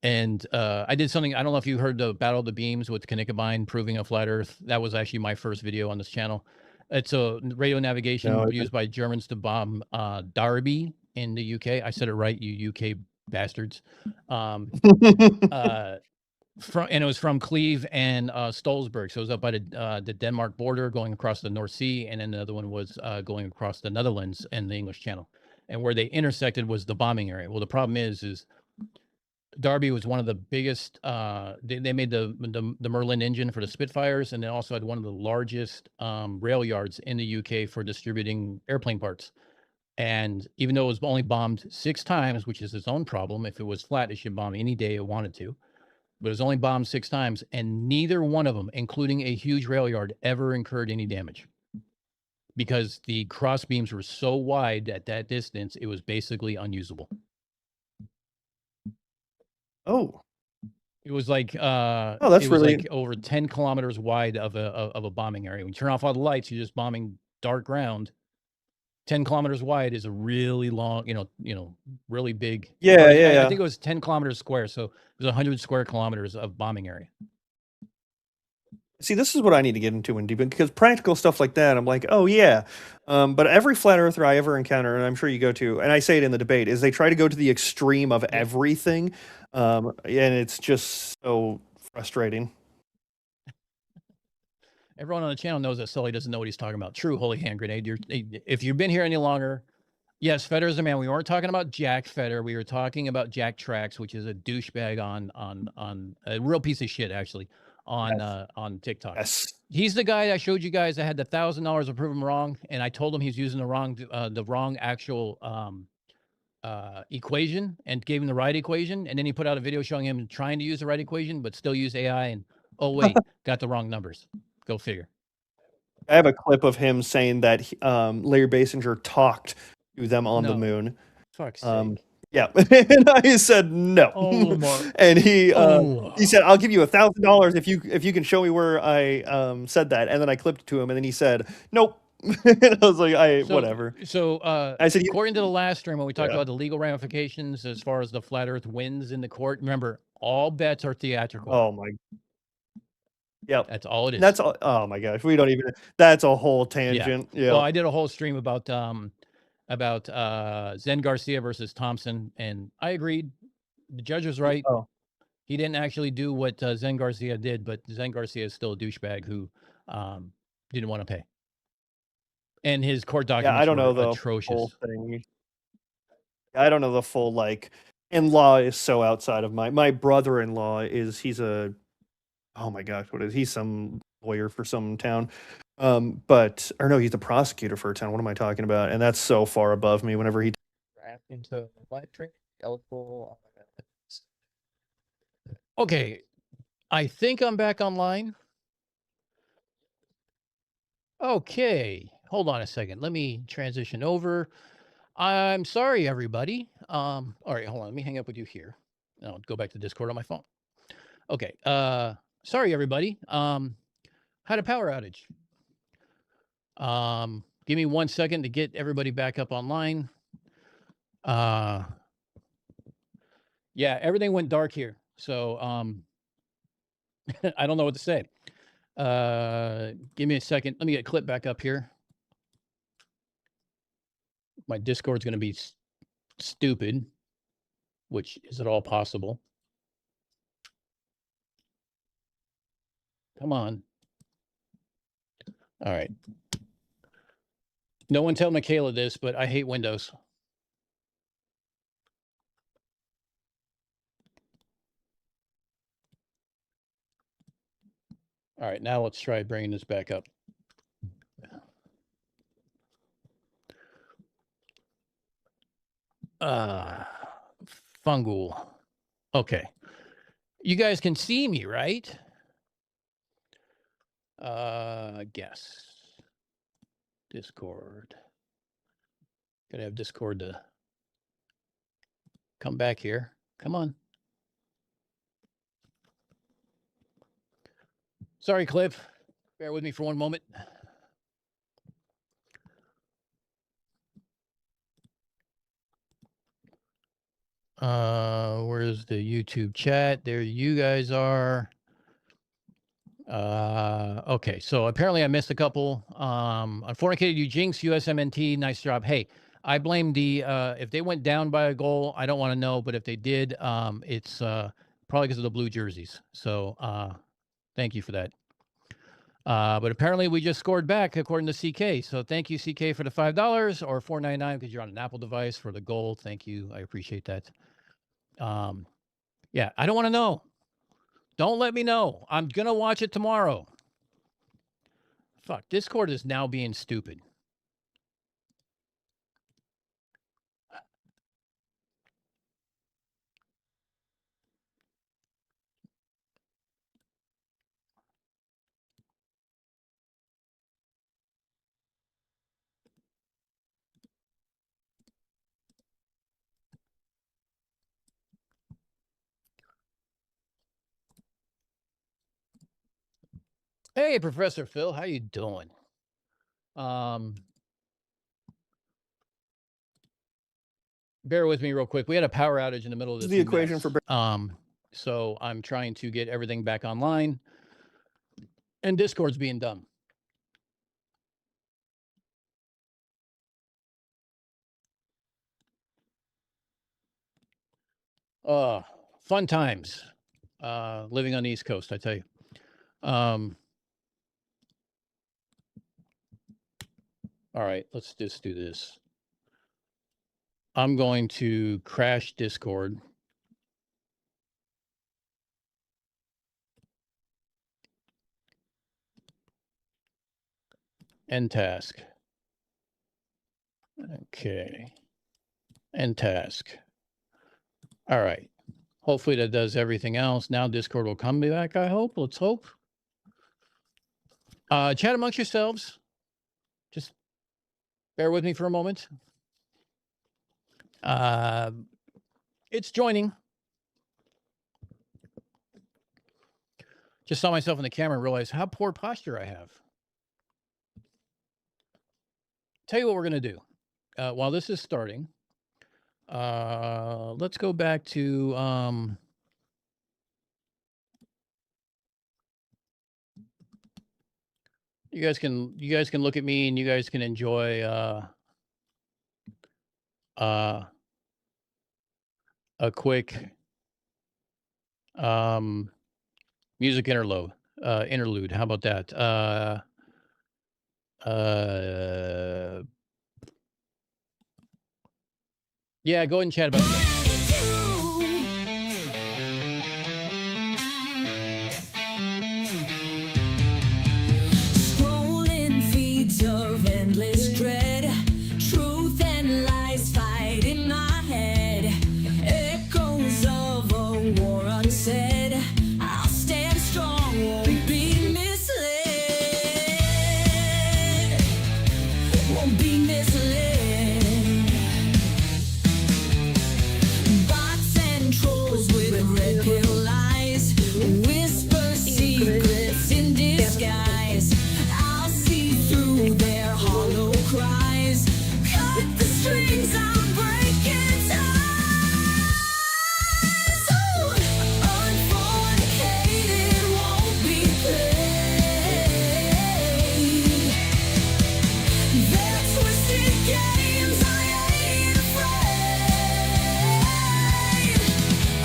And I did something, I don't know if you heard the Battle of the Beams with Kanikabine proving a flat Earth. That was actually my first video on this channel. It's a radio navigation used by Germans to bomb Derby in the UK. I said it right, you UK bastards. And it was from Cleve and Stolzberg. So it was up by the Denmark border going across the North Sea. And then the other one was going across the Netherlands and the English Channel. And where they intersected was the bombing area. Well, the problem is Derby was one of the biggest. They made the Merlin engine for the Spitfires, and they also had one of the largest rail yards in the UK for distributing airplane parts. And even though it was only bombed 6 times, which is its own problem, if it was flat, it should bomb any day it wanted to. But it was only bombed 6 times, and neither one of them, including a huge rail yard, ever incurred any damage. Because the cross beams were so wide at that distance, it was basically unusable. Oh. It was like Oh, that's it was really like over 10 kilometers wide of a bombing area. When you turn off all the lights, you're just bombing dark ground. 10 kilometers wide is a really long, really big. Yeah, I yeah. think it was 10 kilometers square, so it was 100 square kilometers of bombing area. See, this is what I need to get into in deep, because practical stuff like that, I'm like, oh yeah. But every flat earther I ever encounter, and I'm sure you go to, and I say it in the debate, is they try to go to the extreme of everything, and it's just so frustrating. Everyone on the channel knows that Sully doesn't know what he's talking about. True, holy hand grenade. If you've been here any longer, yes, Federer's a man. We weren't talking about Jack Federer. We were talking about Jack Trax, which is a douchebag on a real piece of shit, actually, on TikTok. Yes. He's the guy I showed you guys that had the $1,000 to prove him wrong, and I told him he's using the wrong actual equation, and gave him the right equation, and then he put out a video showing him trying to use the right equation but still use AI, and oh wait, got the wrong numbers. Go figure. I have a clip of him saying that Larry Basinger talked to them on the moon. Fuck's sake. Yeah, and I said no. Oh, my. And he said, "I'll give you $1,000 if you can show me where I said that." And then I clipped it to him, and then he said, "Nope." And I was like, whatever. So I said, according to the last stream when we talked about the legal ramifications as far as the flat Earth wins in the court, remember, all bets are theatrical. Oh my. Yep. That's all it is. That's all. Oh my gosh, we don't even. That's a whole tangent. Yeah. Well, I did a whole stream about Zen Garcia versus Thompson, and I agreed. The judge was right. Oh. He didn't actually do what Zen Garcia did, but Zen Garcia is still a douchebag who didn't want to pay. And his court documents I don't know the atrocious. Whole thing. I don't know the full, like, and law is so outside of my brother-in-law he's a, oh my gosh, what is he's some lawyer for some town. But or no, he's the prosecutor for a town. What am I talking about? And that's so far above me whenever he into live drink eligible. Okay, I think I'm back online. Okay, hold on a second. Let me transition over. I'm sorry, everybody. All right, hold on. Let me hang up with you here. I'll go back to Discord on my phone. Okay. Sorry, everybody. Had a power outage. Give me 1 second to get everybody back up online. Yeah, everything went dark here. So I don't know what to say. Give me a second. Let me get a clip back up here. My Discord's going to be stupid, which is at all possible. Come on. All right. No one tell Michaela this, but I hate Windows. All right, now let's try bringing this back up. Fungal. Okay. You guys can see me, right? Guess. Discord. Gotta have Discord to come back here. Come on. Sorry, Cliff. Bear with me for one moment. Where's the YouTube chat? There you guys are. Okay, so apparently I missed a couple. Unfornicated, you jinx, USMNT, nice job. Hey, I blame the if they went down by a goal, I don't want to know, but if they did, it's probably because of the blue jerseys. So thank you for that. But apparently we just scored back according to CK. So thank you, CK, for the $5 or $4.99 because you're on an Apple device for the goal. Thank you. I appreciate that. Yeah, I don't want to know. Don't let me know. I'm going to watch it tomorrow. Fuck, Discord is now being stupid. Hey, Professor Phil, how you doing? Bear with me real quick. We had a power outage in the middle of this. The equation mess. for So I'm trying to get everything back online, and Discord's being dumb. Fun times. Living on the East Coast, I tell you. All right, let's just do this. I'm going to crash Discord. End task. Okay. End task. All right. Hopefully that does everything else. Now Discord will come back, I hope. Let's hope. Chat amongst yourselves. Just bear with me for a moment. It's joining. Just saw myself in the camera and realized how poor posture I have. Tell you what we're going to do. While this is starting, let's go back to you guys can look at me and you guys can enjoy a quick music interlude. How about that? Yeah, go ahead and chat about that. Scrolling feeds of endless dread, truth and lies fight in my head, echoes of a war unsaid. I'll stand strong, won't be misled, won't be misled. Bots and trolls with red pill lies, whisper secrets in disguise. I'll see through their hollow cries, cut the strings, I'm breaking ties. So unfornicated won't be played. Their twisted games, I ain't afraid.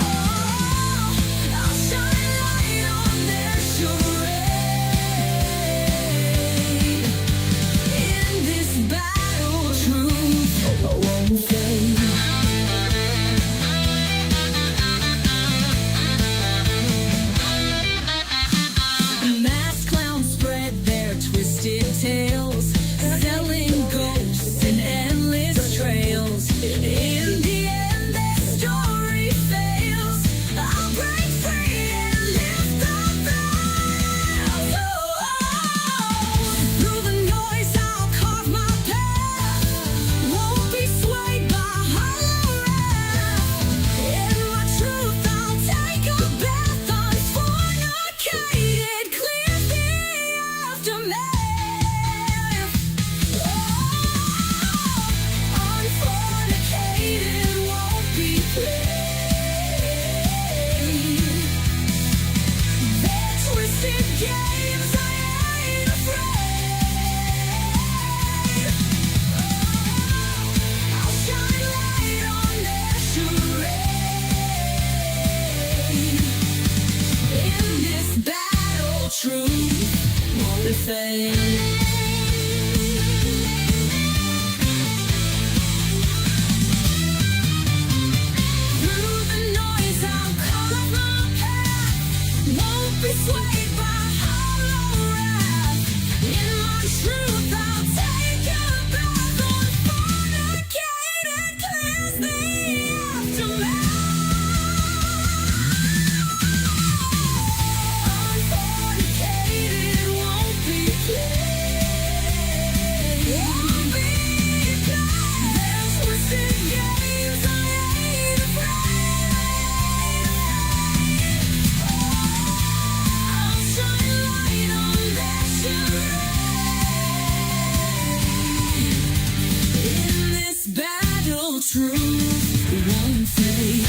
Oh, I'll shine light on their charade. In this battle, truth won't fade. Masked clowns spread their twisted tales, selling ghosts and endless trails. In the end, their story fails. I'll break free and lift the veil. Through the noise, I'll carve my path. Won't be swayed by hollow wrath. In my truth, I'll take a bath. Unfornicated, clear the aftermath. Unfornicated won't be played. Their twisted games, I ain't afraid. slowly fade. Through the noise, I'll carve my path. Won't be swayed by hollow wrath. In my truth, I'll take a bath. Unfornicated clears the aftermath. Unfornicated won't be played. Won't be played. There's twisted games I ain't afraid. I'll shine light on their charade. In this battle, truth won't fade.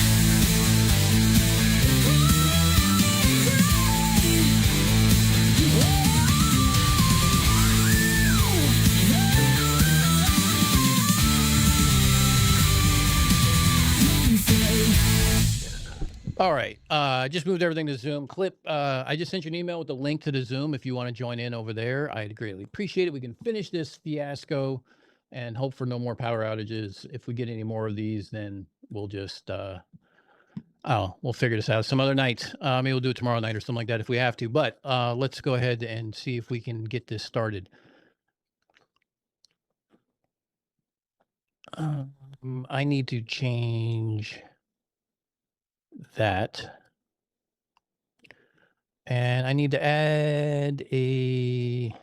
All right. I just moved everything to Zoom. Clip, I just sent you an email with the link to the Zoom if you want to join in over there. I'd greatly appreciate it. We can finish this fiasco and hope for no more power outages. If we get any more of these, then we'll just, we'll figure this out some other night. Maybe we'll do it tomorrow night or something like that if we have to. But let's go ahead and see if we can get this started. I need to change that. And I need to add a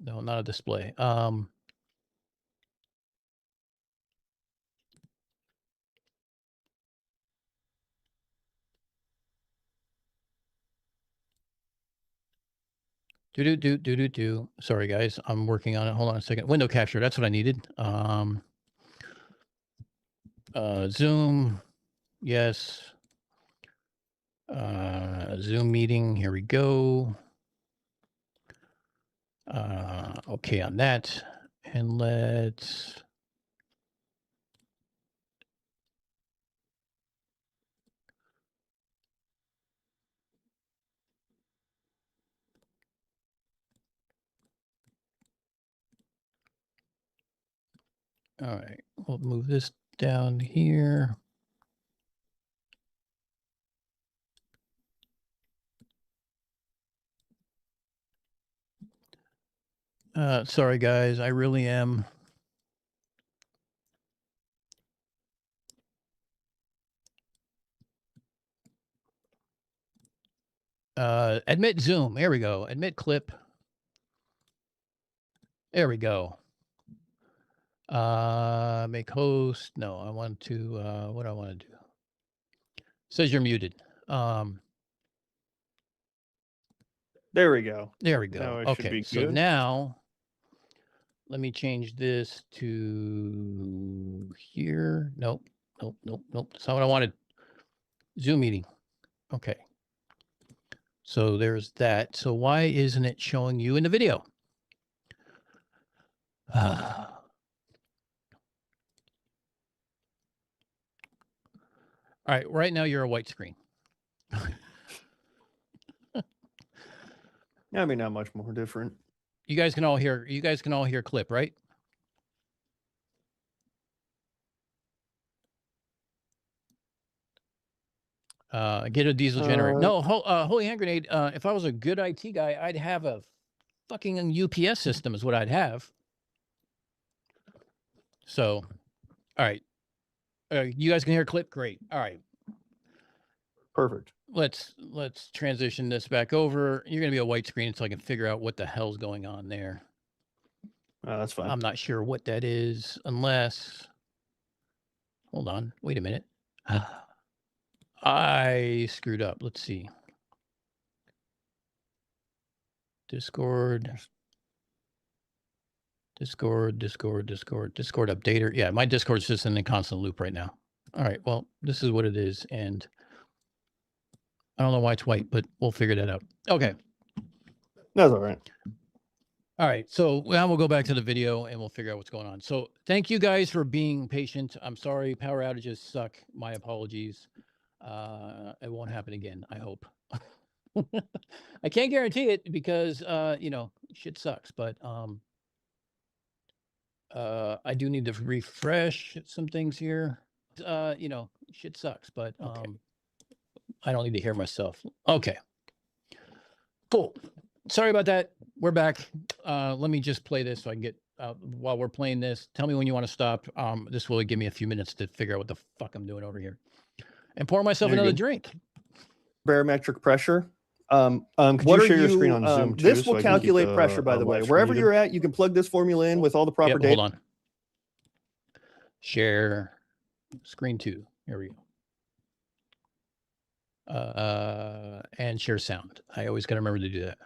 no, not a display. Do. Sorry, guys. I'm working on it. Hold on a second. Window capture. That's what I needed. Zoom. Yes. Zoom meeting. Here we go. Okay on that. And let's. All right, we'll move this down here. Sorry, guys, I really am. Admit Zoom. There we go. Admit clip. There we go. Make host. No, I want to, what do I want to do? Says you're muted. There we go. There we go. Now it should Okay, be so good. now let me change this to here. Nope. That's not what I wanted. Zoom meeting. Okay. So there's that. So why isn't it showing you in the video? All right, right now you're a white screen. I mean, not much more different. You guys can all hear clip, right? Get a diesel generator. No, holy hand grenade. If I was a good IT guy, I'd have a fucking UPS system is what I'd have. So, all right. You guys can hear clip? Great. All right. Perfect. Let's transition this back over. You're going to be a white screen so I can figure out what the hell's going on there. That's fine. I'm not sure what that is unless, hold on, wait a minute. I screwed up. Let's see. Discord updater. Yeah, my Discord's just in a constant loop right now. All right, well, this is what it is, and I don't know why it's white, but we'll figure that out. Okay. That's all right. All right, so now we'll go back to the video and we'll figure out what's going on. So thank you guys for being patient. I'm sorry, power outages suck. My apologies. It won't happen again, I hope. I can't guarantee it because you know, shit sucks, but I do need to refresh some things here. You know, shit sucks, but I don't need to hear myself. Okay. Cool. Sorry about that. We're back. Let me just play this so I can get while we're playing this. Tell me when you want to stop. This will give me a few minutes to figure out what the fuck I'm doing over here. And pour myself You're another good. drink. Barometric pressure. Could What you are share your you, screen on Zoom too? this so will I can keep calculate the, pressure, by the way. live stream Wherever muted? you're at, you can plug this formula in with all the proper Yep, data. hold on. Share screen 2. Here we go. And share sound. I always got to remember to do that.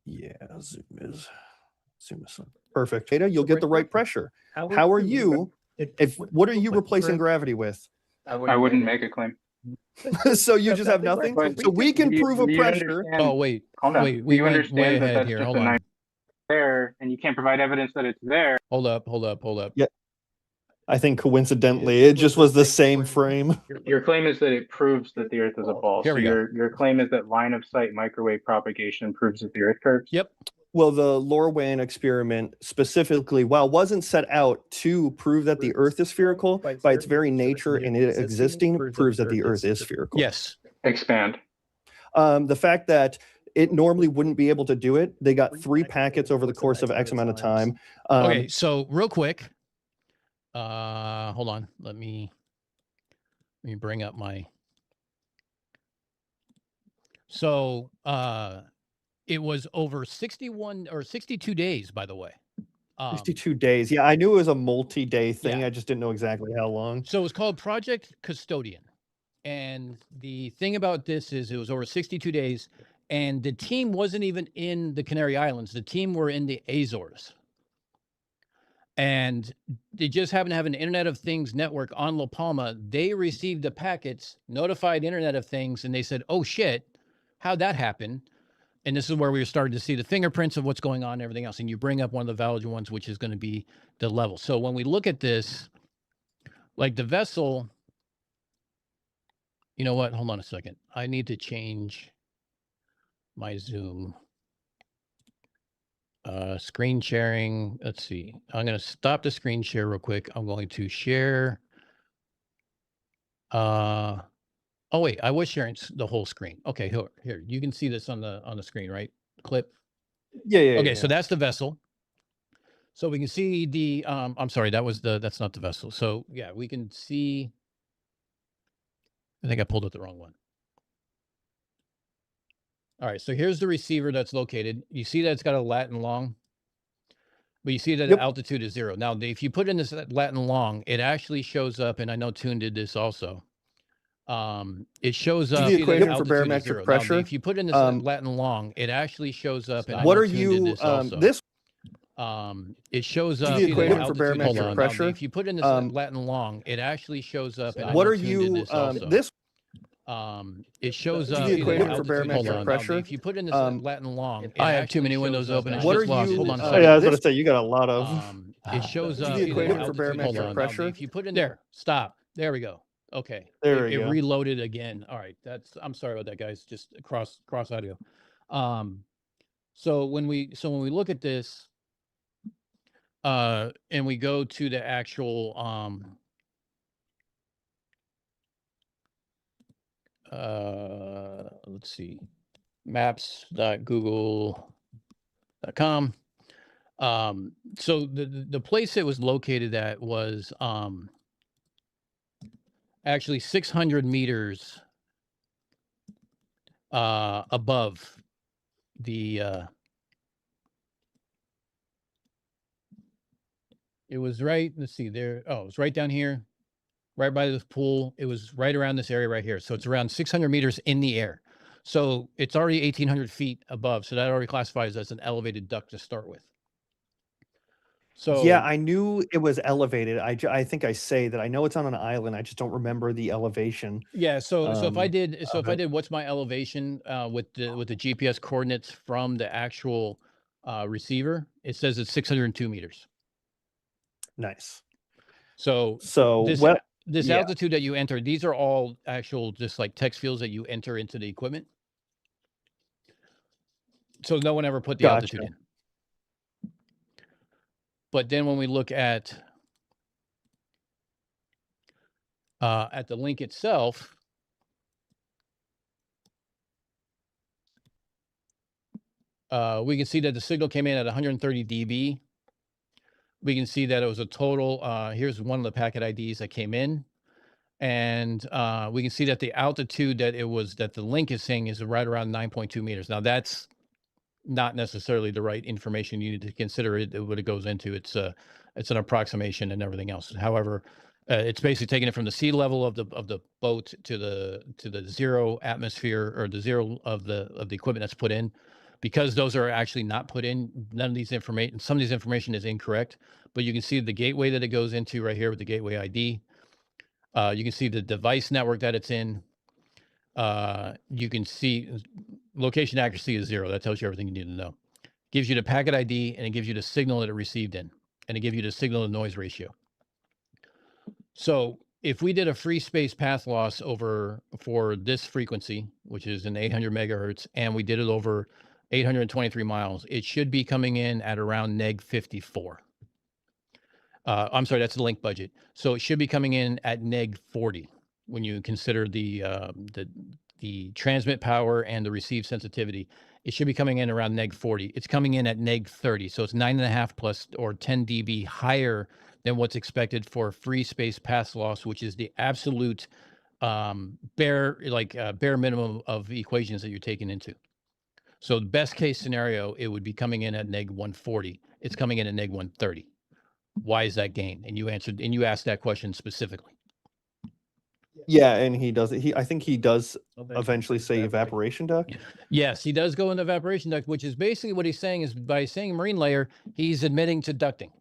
Yeah, Zoom is perfect. Data, you'll get the right pressure. How are you? What are you replacing gravity with? I wouldn't make a claim. So you just have nothing. But So we can do you- prove a do you pressure. understand- Oh, wait. Hold on. Wait, Do we you went understand way that ahead that's here. just Hold a on. nice there, and you can't provide evidence that it's there? Hold up. Yeah. I think coincidentally, it just was the same frame. Your claim is that it proves that the Earth is a ball. Here So we go. your claim is that line of sight microwave propagation proves that the Earth curves? Yep. Well, the LoRaWAN experiment specifically, while wasn't set out to prove that the Earth is spherical, by its very nature and it existing, proves that the Earth is spherical. Yes. Expand. The fact that it normally wouldn't be able to do it, they got 3 packets over the course of X amount of time. Okay, so real quick, hold on. Let me bring up my. So it was over 61 or 62 days, by the way. 62 days. Yeah, I knew it was a multi-day thing. Yeah. I just didn't know exactly how long. So it was called Project Custodian. And the thing about this is it was over 62 days, and the team wasn't even in the Canary Islands. The team were in the Azores. And they just happened to have an Internet of Things network on La Palma. They received the packets, notified Internet of Things, and they said, oh shit, how'd that happen? And this is where we were starting to see the fingerprints of what's going on and everything else. And you bring up one of the valid ones, which is going to be the level. So when we look at this, like the vessel, you know what? Hold on a second. I need to change my Zoom. Screen sharing. Let's see. I'm going to stop the screen share real quick. I'm going to share. Oh wait, I was sharing the whole screen. Okay, here. You can see this on the screen, right? Clip. Yeah. Okay, so that's the vessel. So we can see the I'm sorry, that's not the vessel. So yeah, we can see. I think I pulled up the wrong one. All right, so here's the receiver that's located. You see that it's got a Latin long, but you see that the altitude is 0. Now, if you put in this Latin long, it actually shows up, and I know Toon did this also. It shows up. The equation for barometric pressure. Now, if you put in this Latin long, it actually shows up. And what I know are Toon you? Did this also. This. It shows up. The equation for barometric pressure. Now, if you put in this Latin long, it actually shows up. And what I know are Toon you? Did this also. This. It shows up. The equation for barometric pressure. Now, if you put in this Latin long, I have too many windows open. What are you? Hold on. Yeah, I was going to say you got a lot of. It shows up. The equation for barometric pressure. Now, if you put in there, stop. There we go. Okay. There it we go. reloaded again. All right. I'm sorry about that, guys. Just cross audio. So when we look at this, and we go to the actual let's see, maps.google.com. So the place it was located at was actually 600 meters above the it was right, let's see there. Oh, it was right down here, right by this pool. It was right around this area right here. So it's around 600 meters in the air. So it's already 1,800 feet above. So that already classifies as an elevated duct to start with. So Yeah, I knew it was elevated. I think I say that I know it's on an island. I just don't remember the elevation. yeah, so if I did Of it. what's my elevation with the GPS coordinates from the actual receiver, it says it's 602 meters. Nice. So So this what? this Yeah, altitude that you enter, these are all actual just like text fields that you enter into the equipment. So no one ever put the altitude gotcha. in. But then when we look at the link itself, we can see that the signal came in at 130 dB. We can see that it was a total. Here's one of the packet IDs that came in, and we can see that the altitude that the link is saying is right around 9.2 meters. Now that's not necessarily the right information. You need to consider it what it goes into. It's an approximation and everything else. However, it's basically taking it from the sea level of the boat to the zero atmosphere, or the zero of the equipment that's put in. Because those are actually not put in, none of these information, some of these information is incorrect, but you can see the gateway that it goes into right here with the gateway ID. You can see the device network that it's in. You can see location accuracy is 0. That tells you everything you need to know. Gives you the packet ID, and it gives you the signal that it received in, and it gives you the signal to noise ratio. So if we did a free space path loss for this frequency, which is an 800 megahertz, and we did it over 823 miles, it should be coming in at around neg 54. I'm sorry, that's the link budget. So it should be coming in at neg 40 when you consider the transmit power and the receive sensitivity. It should be coming in around neg 40. It's coming in at neg 30. So it's 9.5 plus or 10 dB higher than what's expected for free space path loss, which is the absolute bare minimum of equations that you're taking into. So the best case scenario, it would be coming in at neg 140. It's coming in at neg 130. Why is that gain? And you asked that question specifically. Yeah, and he does. I think he does eventually say evaporation duct. Yes, he does go into evaporation duct, which is basically what he's saying is by saying marine layer, he's admitting to ducting.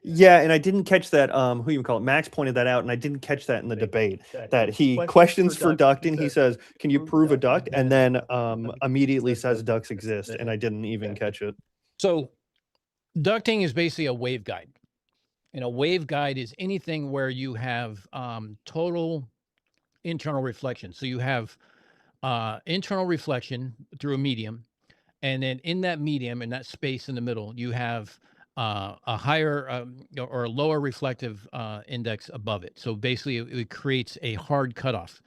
Yeah, and I didn't catch that. Who you call it? Max pointed that out, and I didn't catch that in the debate. That he questions for ducting. He says, "Can you prove a duct?" And then immediately says ducts exist, and I didn't even catch it. So, ducting is basically a waveguide, and a waveguide is anything where you have total internal reflection. So you have internal reflection through a medium, and then in that medium, in that space in the middle, you have a higher or a lower reflective index above it. So basically, it creates a hard cutoff.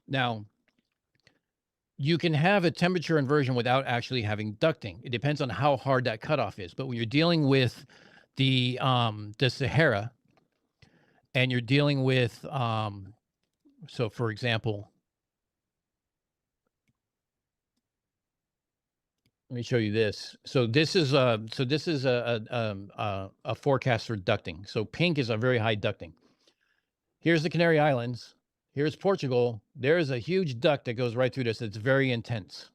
Now, you can have a temperature inversion without actually having ducting. It depends on how hard that cutoff is. But when you're dealing with the Sahara, and you're dealing with so for example, let me show you this. So this is a forecast for ducting. So pink is a very high ducting. Here's the Canary Islands. Here's Portugal. There is a huge duct that goes right through this. It's very intense.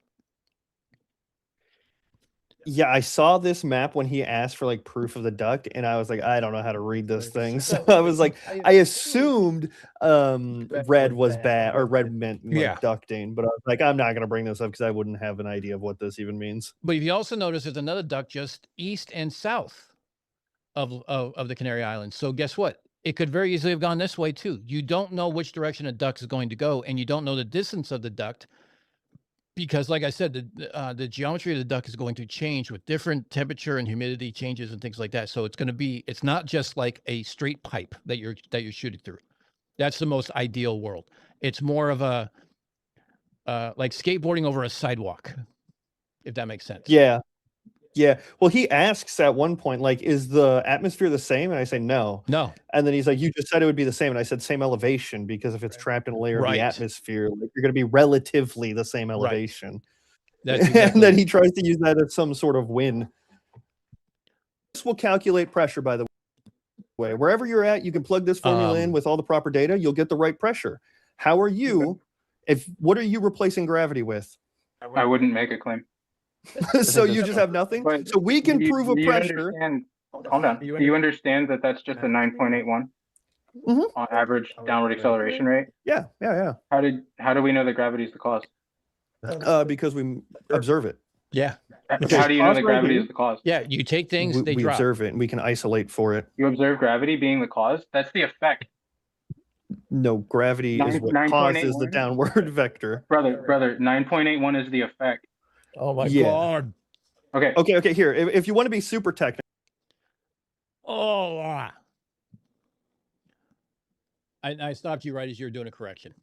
Yeah, I saw this map when he asked for like proof of the duct, and I was like, I don't know how to read this thing. So I was like, I assumed red was bad, or red meant like ducting, but I was like, I'm not gonna bring this up because I wouldn't have an idea of what this even means. But if you also notice, there's another duct just east and south of the Canary Islands. So guess what? It could very easily have gone this way too. You don't know which direction a duct is going to go, and you don't know the distance of the duct. Because like I said, the geometry of the duct is going to change with different temperature and humidity changes and things like that. So it's not just like a straight pipe that you're shooting through. That's the most ideal world. It's more of a like skateboarding over a sidewalk, if that makes sense. Yeah. Yeah. Well, he asks at one point, like, is the atmosphere the same? And I say no. No. And then he's like, you just said it would be the same. And I said same elevation, because if it's trapped in a layer of the atmosphere, like, you're going to be relatively the same elevation. That's exactly and then he tries to use that as some sort of win. This will calculate pressure, by the way. Wherever you're at, you can plug this formula in with all the proper data. You'll get the right pressure. How are you? What are you replacing gravity with? I wouldn't make a claim. So you just have nothing. But so we can prove a pressure. Calm down. Do you understand that that's just a 9.81 on average downward acceleration rate? Yeah. How do we know that gravity is the cause? Because we observe it. Yeah. Okay, How do you know pause that right gravity here. is the cause? Yeah. You take things, they We drop. observe it, and we can isolate for it. You observe gravity being the cause? That's the effect. No, gravity is what 9.81? causes the downward vector. Brother, 9.81 is the effect. Oh my Yeah. god. Okay. Here, if you want to be super technical. Oh, I stopped you right as you were doing a correction.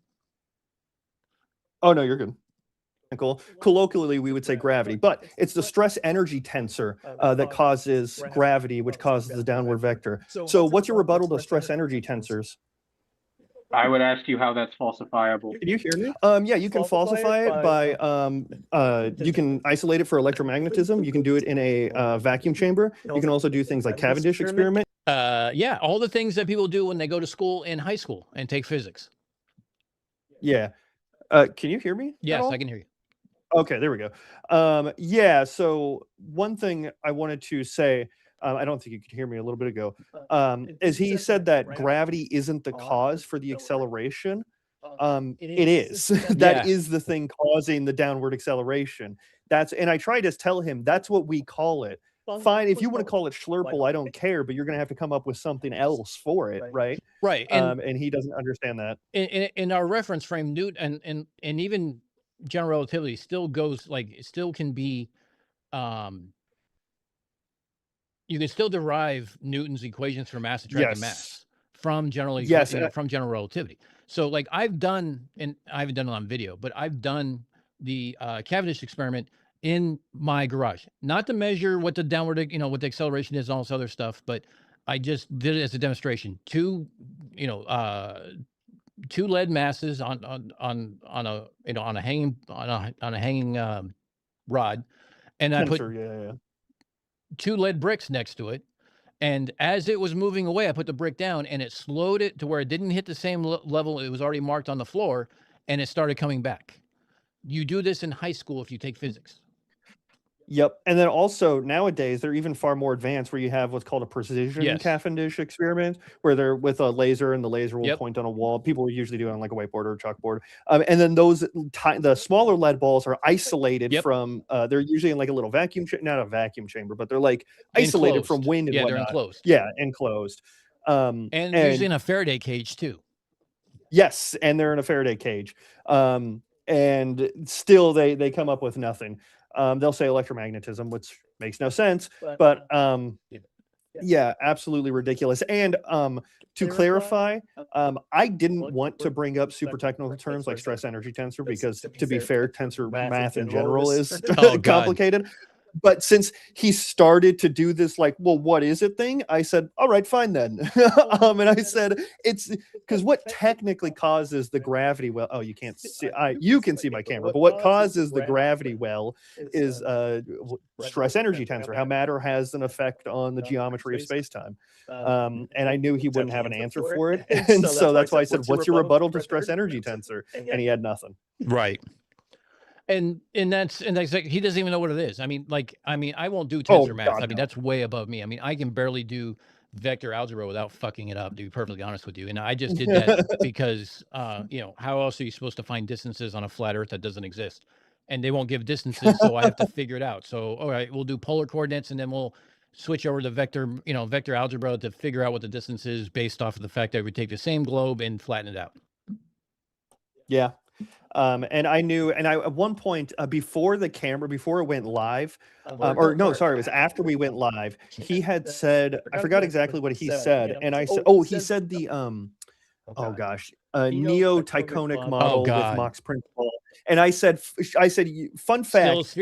Oh no, you're good. Colloquially, we would say gravity, but it's the stress energy tensor that causes gravity, which causes the downward vector. So what's your rebuttal to stress energy tensors? I would ask you how that's falsifiable. Can you hear me? Yeah, you can falsify it by you can isolate it for electromagnetism. You can do it in a vacuum chamber. You can also do things like Cavendish experiment. Yeah, all the things that people do when they go to school in high school and take physics. Yeah. Can you hear me? Yes, I can hear you. Okay, there we go. Yeah, so one thing I wanted to say, I don't think you could hear me a little bit ago, is he said that gravity isn't the cause for the acceleration. It is. That is the thing causing the downward acceleration. And I tried to tell him that's what we call it. Fine, if you want to call it Schlurple, I don't care, but you're going to have to come up with something else for it, right? Right. And he doesn't understand that. In our reference frame, Newton and even general relativity still goes it still can be you can still derive Newton's equations for mass attracting mass from general from general relativity. So like I've done, and I haven't done it on video, but I've done the Cavendish experiment in my garage, not to measure what the downward, what the acceleration is and all this other stuff, but I just did it as a demonstration. Two lead masses on a hanging rod, and I put two lead bricks next to it. And as it was moving away, I put the brick down, and it slowed it to where it didn't hit the same level it was already marked on the floor, and it started coming back. You do this in high school if you take physics. Yep. And then also nowadays they're even far more advanced, where you have what's called a precision Cavendish experiment, where they're with a laser and the laser will point on a wall. People usually do it on like a whiteboard or a chalkboard. And then the smaller lead balls are isolated from, they're usually in like a little vacuum, not a vacuum chamber, but they're like isolated from wind and whatnot. They're enclosed. Yeah, enclosed. And usually in a Faraday cage too. Yes, and they're in a Faraday cage. And still they come up with nothing. They'll say electromagnetism, which makes no sense, but yeah, absolutely ridiculous. And to clarify, I didn't want to bring up super technical terms like stress energy tensor, because to be fair, tensor math in general is complicated. But since he started to do this, like, well, what is it thing? I said, all right, fine then. And I said, it's because what technically causes the gravity well, oh, you can't see, you can see my camera, but what causes the gravity well is stress energy tensor, how matter has an effect on the geometry of space-time. And I knew he wouldn't have an answer for it. And so that's why I said, what's your rebuttal to stress energy tensor? And he had nothing. Right. And that's like, he doesn't even know what it is. I mean, I won't do tensor math. I mean, that's way above me. I mean, I can barely do vector algebra without fucking it up, to be perfectly honest with you. And I just did that because, how else are you supposed to find distances on a flat earth that doesn't exist? And they won't give distances, so I have to figure it out. So, all right, we'll do polar coordinates, and then we'll switch over to vector algebra to figure out what the distance is based off of the fact that we take the same globe and flatten it out. Yeah. And I knew, and I, at one point before it went live, it was after we went live, he had said, I forgot exactly what he said. And I said, he said the, neo-Tychonic model with Mach's principle. And I said, fun fact,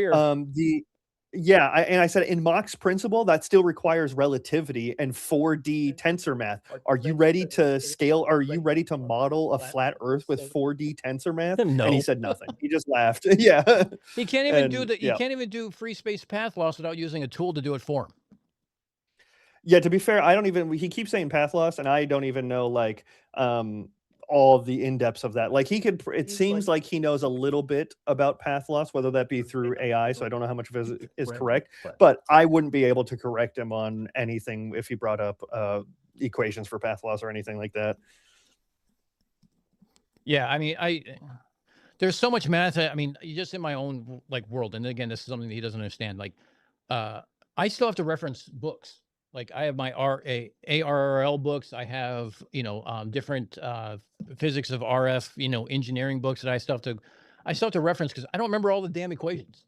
I said in Mach's principle, that still requires relativity and 4D tensor math. Are you ready to scale? Are you ready to model a flat Earth with 4D tensor math? No. And he said nothing. He just laughed. Yeah. He can't even you can't even do free space path loss without using a tool to do it for him. Yeah, to be fair, he keeps saying path loss, and I don't even know, like, all of the in-depths of that. Like he could, it seems like he knows a little bit about path loss, whether that be through AI. So I don't know how much of it is correct, but I wouldn't be able to correct him on anything if he brought up equations for path loss or anything like that. Yeah, I mean, there's so much math. I mean, just in my own like world, and again, this is something that he doesn't understand. Like, I still have to reference books. Like, I have my ARRL books. I have different physics of RF, engineering books that I still have to reference because I don't remember all the damn equations.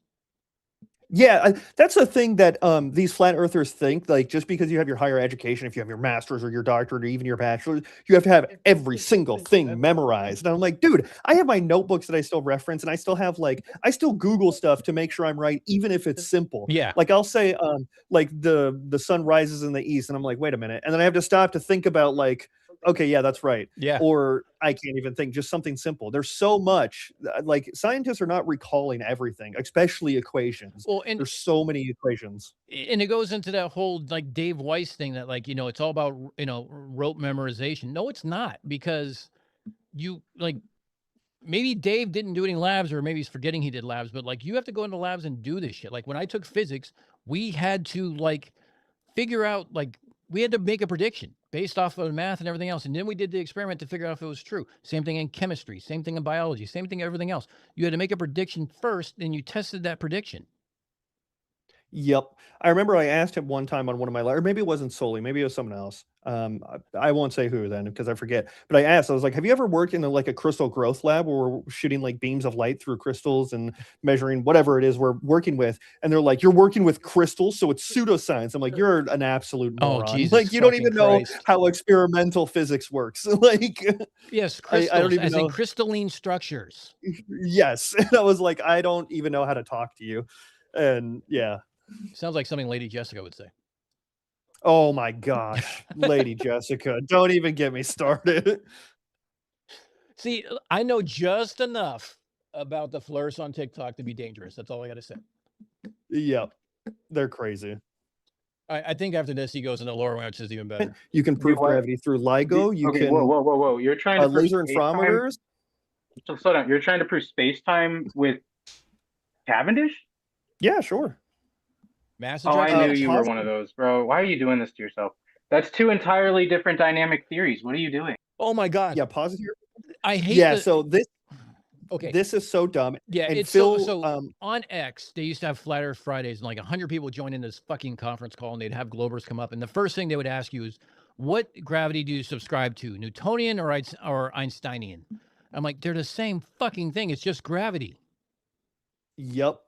Yeah, that's the thing that these flat earthers think, like just because you have your higher education, if you have your master's or your doctorate or even your bachelor's, you have to have every single thing memorized. And I'm like, dude, I have my notebooks that I still reference, and I still have I still Google stuff to make sure I'm right, even if it's simple. Yeah. Like I'll say like the sun rises in the east, and I'm like, wait a minute. And then I have to stop to think about like, okay, yeah, that's right. Yeah. Or I can't even think, just something simple. There's so much, like scientists are not recalling everything, especially equations. Well, and there's so many equations. it goes into that whole like Dave Weiss thing that like, it's all about, rote memorization. No, it's not, because you like maybe Dave didn't do any labs, or maybe he's forgetting he did labs, but like you have to go into labs and do this shit. Like when I took physics, we had to like figure out, like we had to make a prediction based off of math and everything else. And then we did the experiment to figure out if it was true. Same thing in chemistry, same thing in biology, same thing, everything else. You had to make a prediction first, then you tested that prediction. Yep. I remember I asked him one time on one of my, or maybe it wasn't Soli, maybe it was someone else. I won't say who then because I forget. But I asked, I was like, have you ever worked in like a crystal growth lab where we're shooting like beams of light through crystals and measuring whatever it is we're working with? And they're like, you're working with crystals, so it's pseudoscience. I'm like, you're an absolute moron. Jesus like you don't even know Christ. how experimental physics works. Like, yes, crystals, I don't even as know. in crystalline structures. Yes. And I was like, I don't even know how to talk to you. And yeah. Sounds like something Lady Jessica would say. Oh my gosh, Lady Jessica, don't even get me started. See, I know just enough about the flirts on TikTok to be dangerous. That's all I got to say. Yep, they're crazy. I think after this, he goes into LoRaWAN, which is even better. You can prove gravity through LIGO. You Okay, can whoa. You're trying to prove laser space-time? infrometers. So slow down. You're trying to prove space-time with Cavendish? Yeah, sure. Mass Oh, attraction. I knew you were one of those, bro. Why are you doing this to yourself? That's two entirely different dynamic theories. What are you doing? Oh my God. Yeah, pause it here. I hate Yeah, so this okay. This is so dumb. Yeah, and it's Phil, so on X, they used to have Flat Earth Fridays, and like 100 people join in this fucking conference call, and they'd have Globers come up, and the first thing they would ask you is, what gravity do you subscribe to, Newtonian or Einsteinian? I'm like, they're the same fucking thing. It's just gravity. Yep.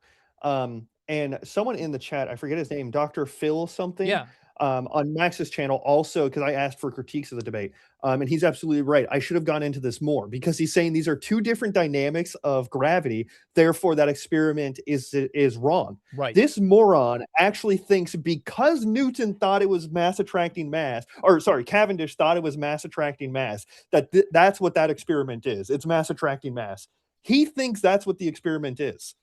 And someone in the chat, I forget his name, Dr. Phil something. Yeah. On Max's channel also, because I asked for critiques of the debate. And he's absolutely right. I should have gone into this more because he's saying these are two different dynamics of gravity. Therefore, that experiment is wrong. Right. This moron actually thinks because Newton thought it was mass attracting mass, or sorry, Cavendish thought it was mass attracting mass, that's what that experiment is. It's mass attracting mass. He thinks that's what the experiment is.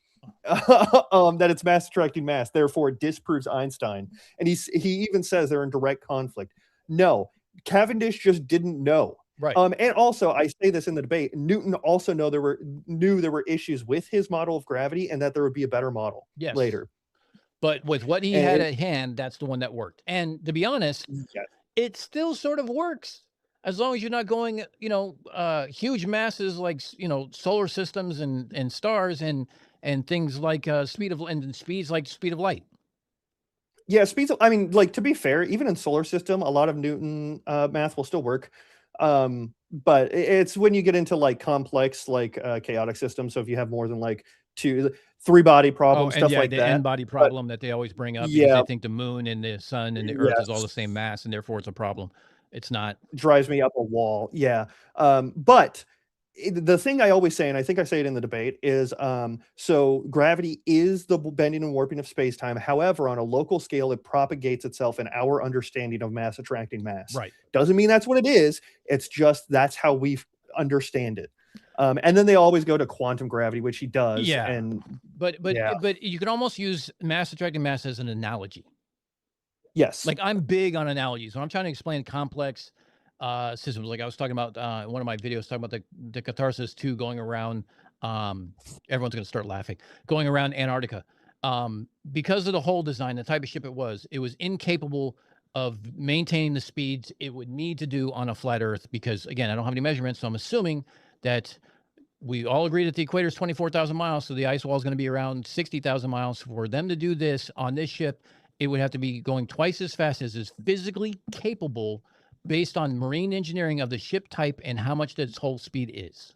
That it's mass attracting mass, therefore it disproves Einstein. And he even says they're in direct conflict. No, Cavendish just didn't know. Right. And also I say this in the debate, Newton also knew there were issues with his model of gravity and that there would be a better model later. But with what he had at hand, that's the one that worked. And to be honest, it still sort of works. As long as you're not going, huge masses like, solar systems and stars and things like speeds like speed of light. Yeah, I mean, like, to be fair, even in solar system, a lot of Newton math will still work. But it's when you get into like complex, like chaotic systems. So if you have more than like 3 body problems, stuff like the that. N-body problem that they always bring up because they think the moon and the sun and the earth is all the same mass and therefore it's a problem. It's not. Drives me up a wall. Yeah. But the thing I always say, and I think I say it in the debate, is so gravity is the bending and warping of space-time. However, on a local scale, it propagates itself in our understanding of mass attracting mass. Right. Doesn't mean that's what it is. It's just that's how we understand it. And then they always go to quantum gravity, which he does. Yeah. And but you can almost use mass attracting mass as an analogy. Yes. Like I'm big on analogies. When I'm trying to explain complex systems. Like I was talking about one of my videos, talking about the Catharsis 2 going around. Everyone's going to start laughing. Going around Antarctica. Because of the hull design, the type of ship it was incapable of maintaining the speeds it would need to do on a flat Earth. Because again, I don't have any measurements, so I'm assuming that we all agree that the equator is 24,000 miles, so the ice wall is going to be around 60,000 miles. For them to do this on this ship, it would have to be going twice as fast as is physically capable based on marine engineering of the ship type and how much its hull speed is.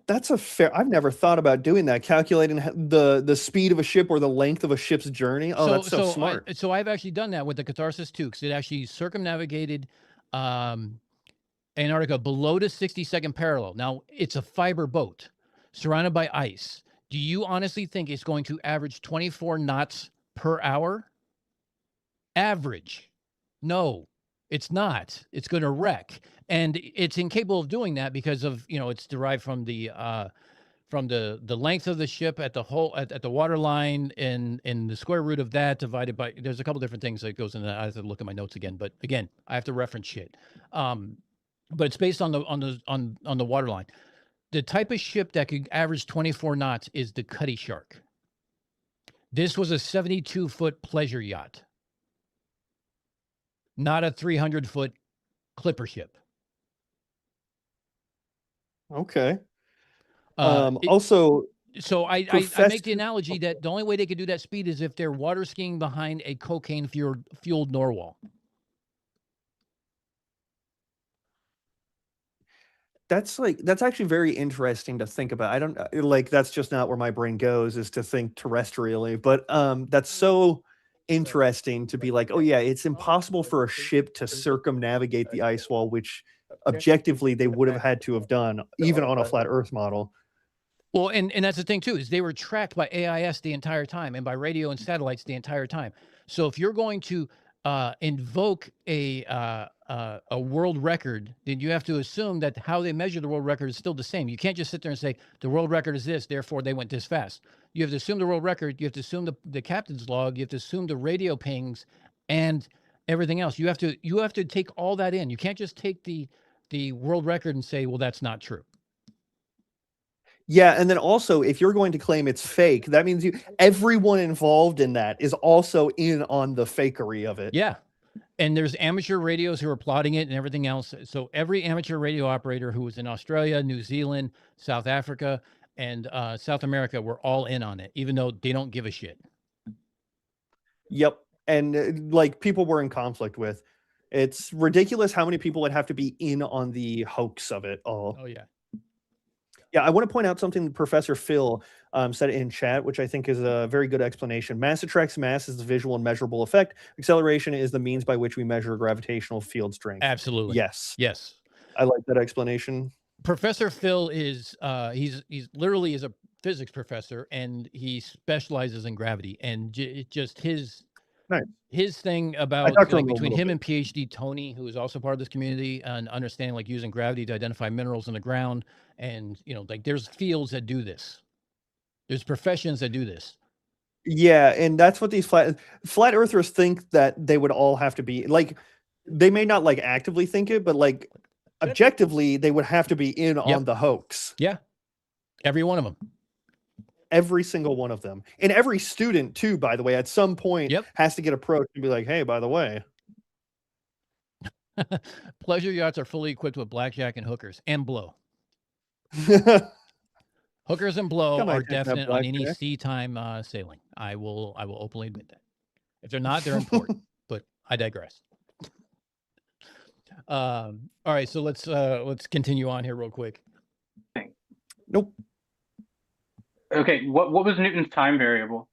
That's a fair. I've never thought about doing that, calculating the speed of a ship or the length of a ship's journey. Oh, that's so smart. So I've actually done that with the Catharsis 2, because it actually circumnavigated Antarctica below the 60-second parallel. Now, it's a fiber boat surrounded by ice. Do you honestly think it's going to average 24 knots per hour? Average. No, it's not. It's going to wreck. And it's incapable of doing that because of, it's derived from the length of the ship at the whole at the water line, and the square root of that divided by, there's a couple different things that goes in that. I have to look at my notes again, but again, I have to reference shit. But it's based on the water line. The type of ship that could average 24 knots is the Cutty Shark. This was a 72-foot pleasure yacht, not a 300-foot clipper ship. Okay. So I make the analogy that the only way they could do that speed is if they're water skiing behind a cocaine fueled narwhal. That's actually very interesting to think about. I don't like, that's just not where my brain goes, is to think terrestrially, but that's so interesting to be like, oh yeah, it's impossible for a ship to circumnavigate the ice wall, which objectively they would have had to have done even on a flat Earth model. Well, and that's the thing too, is they were tracked by AIS the entire time and by radio and satellites the entire time. So if you're going to invoke a world record, then you have to assume that how they measure the world record is still the same. You can't just sit there and say the world record is this, therefore they went this fast. You have to assume the world record. You have to assume the captain's log. You have to assume the radio pings and everything else. You have to take all that in. You can't just take the world record and say, well, that's not true. Yeah, and then also, if you're going to claim it's fake, that means everyone involved in that is also in on the fakery of it. Yeah. And there's amateur radios who are plotting it and everything else. So every amateur radio operator who was in Australia, New Zealand, South Africa, and South America were all in on it, even though they don't give a shit. Yep. And like, people were in conflict with. It's ridiculous how many people would have to be in on the hoax of it all. Oh, yeah. Yeah, I want to point out something Professor Phil said in chat, which I think is a very good explanation. Mass attracts mass is the visual and measurable effect. Acceleration is the means by which we measure gravitational field strength. Absolutely. Yes. Yes. I like that explanation. Professor Phil is he's literally is a physics professor, and he specializes in gravity, and just his thing about like, between him and PhD Tony, who is also part of this community, and understanding like using gravity to identify minerals in the ground. And, like there's fields that do this. There's professions that do this. Yeah. And that's what these flat earthers think, that they would all have to be like, they may not like actively think it, but like objectively, they would have to be in on the hoax. Yeah. Every one of them. Every single one of them. And every student too, by the way, at some point has to get approached and be like, hey, by the way. Pleasure yachts are fully equipped with blackjack and hookers and blow. Hookers and blow are definite on any sea time sailing. I will openly admit that. If they're not, they're important. But I digress. All right, so let's continue on here real quick. Nope. Okay, what was Newton's time variable?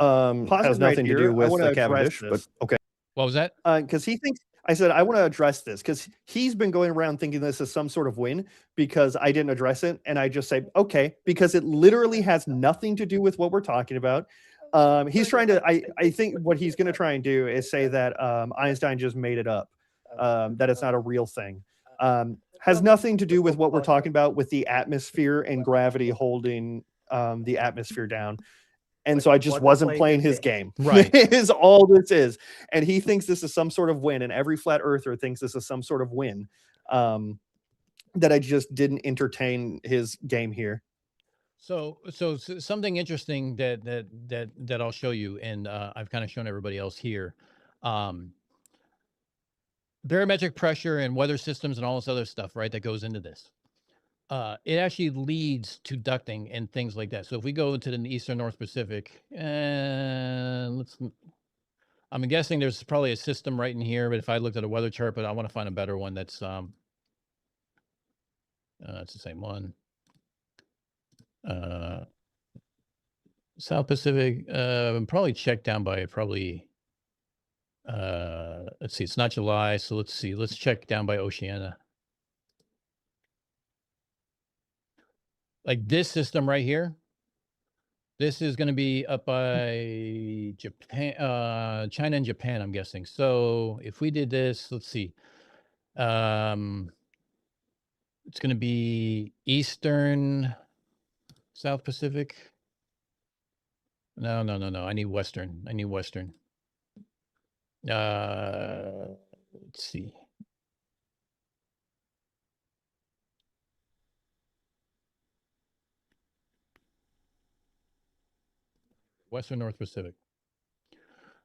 Has nothing to do with the Cavendish, but okay. What was that? Because he thinks, I said, I want to address this because he's been going around thinking this is some sort of win because I didn't address it. And I just say, okay, because it literally has nothing to do with what we're talking about. He's trying to, I think what he's going to try and do is say that Einstein just made it up, that it's not a real thing. Has nothing to do with what we're talking about with the atmosphere and gravity holding the atmosphere down. And so I just wasn't playing his game. Right. Is all this is. And he thinks this is some sort of win. And every flat earther thinks this is some sort of win. That I just didn't entertain his game here. So something interesting that I'll show you, and I've kind of shown everybody else here. Barometric pressure and weather systems and all this other stuff, right, that goes into this. It actually leads to ducting and things like that. So if we go into the Eastern North Pacific, and I'm guessing there's probably a system right in here, but if I looked at a weather chart, but I want to find a better one that's it's the same one. South Pacific, probably checked down by probably, let's see, it's not July. So let's see, let's check down by Oceania. Like this system right here, this is going to be up by Japan, China and Japan, I'm guessing. So if we did this, let's see, it's going to be Eastern, South Pacific. No. I need Western. Let's see. Western North Pacific.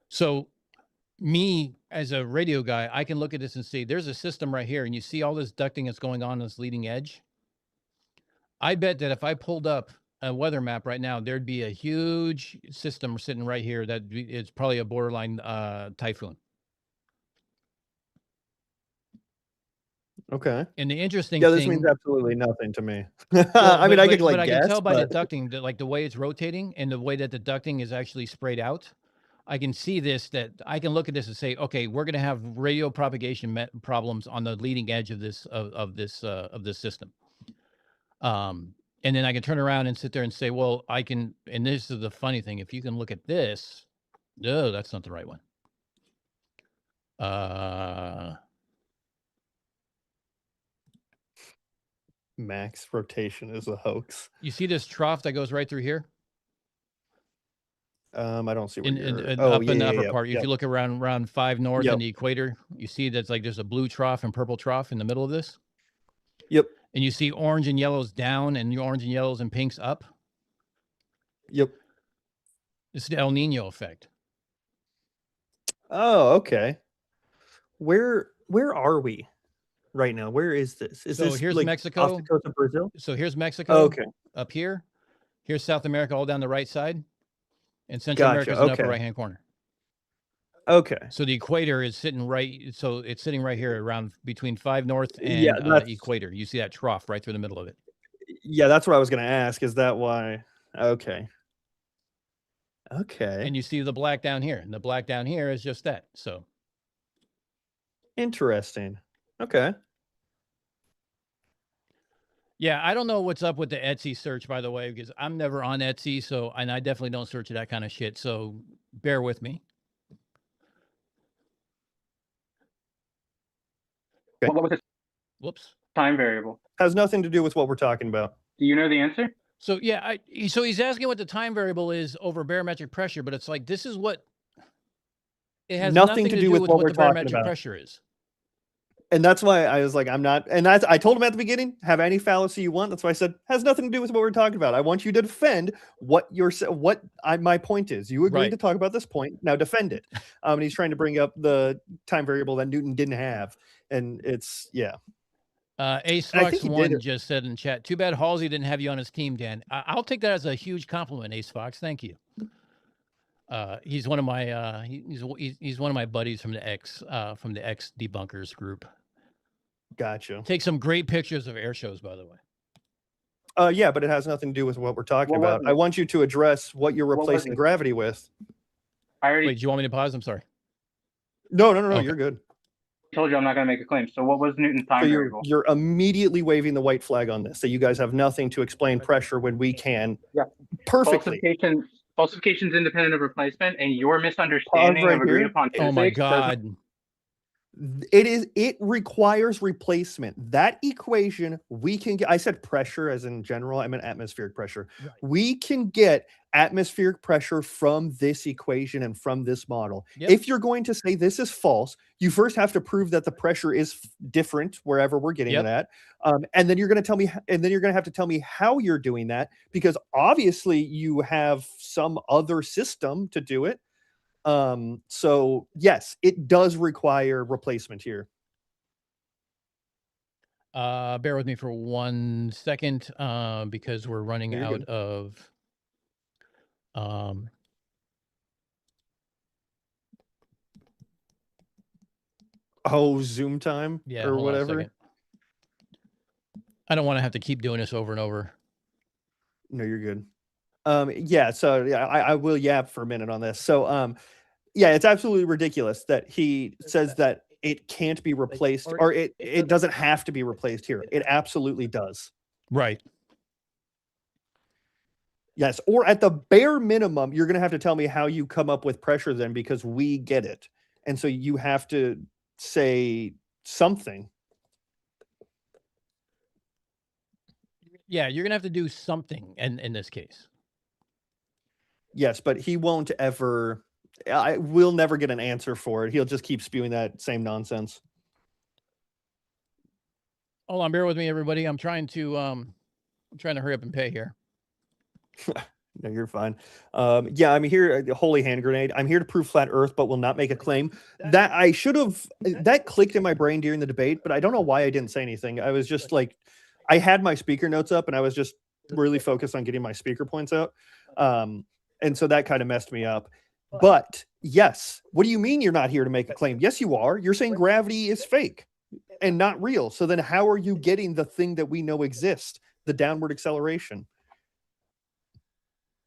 So me as a radio guy, I can look at this and see there's a system right here, and you see all this ducting that's going on this leading edge. I bet that if I pulled up a weather map right now, there'd be a huge system sitting right here that is probably a borderline typhoon. Okay. And the interesting this thing, means absolutely nothing to me. well, I mean, I could like but I guess, can tell by but... the ducting, like the way it's rotating and the way that the ducting is actually sprayed out. I can see this, that I can look at this and say, okay, we're going to have radio propagation problems on the leading edge of this of this system. And then I can turn around and sit there and say, well, I can, and this is the funny thing, if you can look at this, no, that's not the right one. Max rotation is a hoax. You see this trough that goes right through here? I don't see where up in the upper part. If you look around 5 north and the equator, you see that's like there's a blue trough and purple trough in the middle of this. Yep. And you see orange and yellows down and orange and yellows and pinks up. Yep. It's the El Nino effect. Oh, okay. Where are we right now? Where is this? Is this here's like Mexico. Off the coast of Brazil? So here's Mexico. Oh, okay. Up here. Here's South America all down the right side. And Central America's in the upper right-hand corner. Okay. So the equator is sitting right. So it's sitting right here around between 5 north and equator. You see that trough right through the middle of it. Yeah, that's what I was going to ask. Is that why? Okay. And you see the black down here. And the black down here is just that. So. Interesting. Okay. Yeah, I don't know what's up with the Etsy search, by the way, because I'm never on Etsy. So, and I definitely don't search that kind of shit. So bear with me. Okay. What was the Whoops. Time variable? Has nothing to do with what we're talking about. Do you know the answer? So yeah, so he's asking what the time variable is over barometric pressure, but it's like this is what it has nothing to do with what the barometric pressure is. And that's why I was like, I'm not, and I told him at the beginning, have any fallacy you want. That's why I said, has nothing to do with what we're talking about. I want you to defend what my point is. You agreed to talk about this point. Now defend it. And he's trying to bring up the time variable that Newton didn't have. And it's, yeah. Ace Fox 1 just said in chat, too bad Halsey didn't have you on his team, Dan. I'll take that as a huge compliment, Ace Fox. Thank you. He's one of my he's one of my buddies from the X debunkers group. Gotcha. Take some great pictures of air shows, by the way. Yeah, but it has nothing to do with what we're talking about. I want you to address what you're replacing gravity with. Wait, do you want me to pause? I'm sorry. No, okay. You're good. I told you I'm not going to make a claim. So what was Newton's time variable? You're immediately waving the white flag on this. So you guys have nothing to explain pressure when we can. Yeah. Perfectly. Falsification's independent of replacement, and your misunderstanding of agreed upon physics. Oh my God. It requires replacement. That equation we can get. I said pressure as in general. I meant atmospheric pressure. Right. We can get atmospheric pressure from this equation and from this model. Yep. If you're going to say this is false, you first have to prove that the pressure is different wherever we're getting it at. And then you're going to tell me, and then you're going to have to tell me how you're doing that, because obviously you have some other system to do it. So yes, it does require replacement here. Bear with me for 1 second, because we're running You're out good. of Zoom time yeah, or hold on a whatever. second. I don't want to have to keep doing this over and over. No, you're good. Yeah, so yeah, I will yap for a minute on this. So yeah, it's absolutely ridiculous that he says that it can't be replaced, or it doesn't have to be replaced here. It absolutely does. Right. Yes, or at the bare minimum, you're going to have to tell me how you come up with pressure then, because we get it. And so you have to say something. Yeah, you're gonna have to do something in this case. Yes, but he won't ever. We'll never get an answer for it. He'll just keep spewing that same nonsense. Hold on, bear with me, everybody. I'm trying to hurry up and pay here. No, you're fine. Yeah, I'm here. Holy hand grenade. I'm here to prove flat Earth, but will not make a claim. That I should have. That clicked in my brain during the debate, but I don't know why I didn't say anything. I was just like, I had my speaker notes up, and I was just really focused on getting my speaker points out. And so that kind of messed me up. But yes, what do you mean you're not here to make a claim? Yes, you are. You're saying gravity is fake and not real. So then how are you getting the thing that we know exists, the downward acceleration?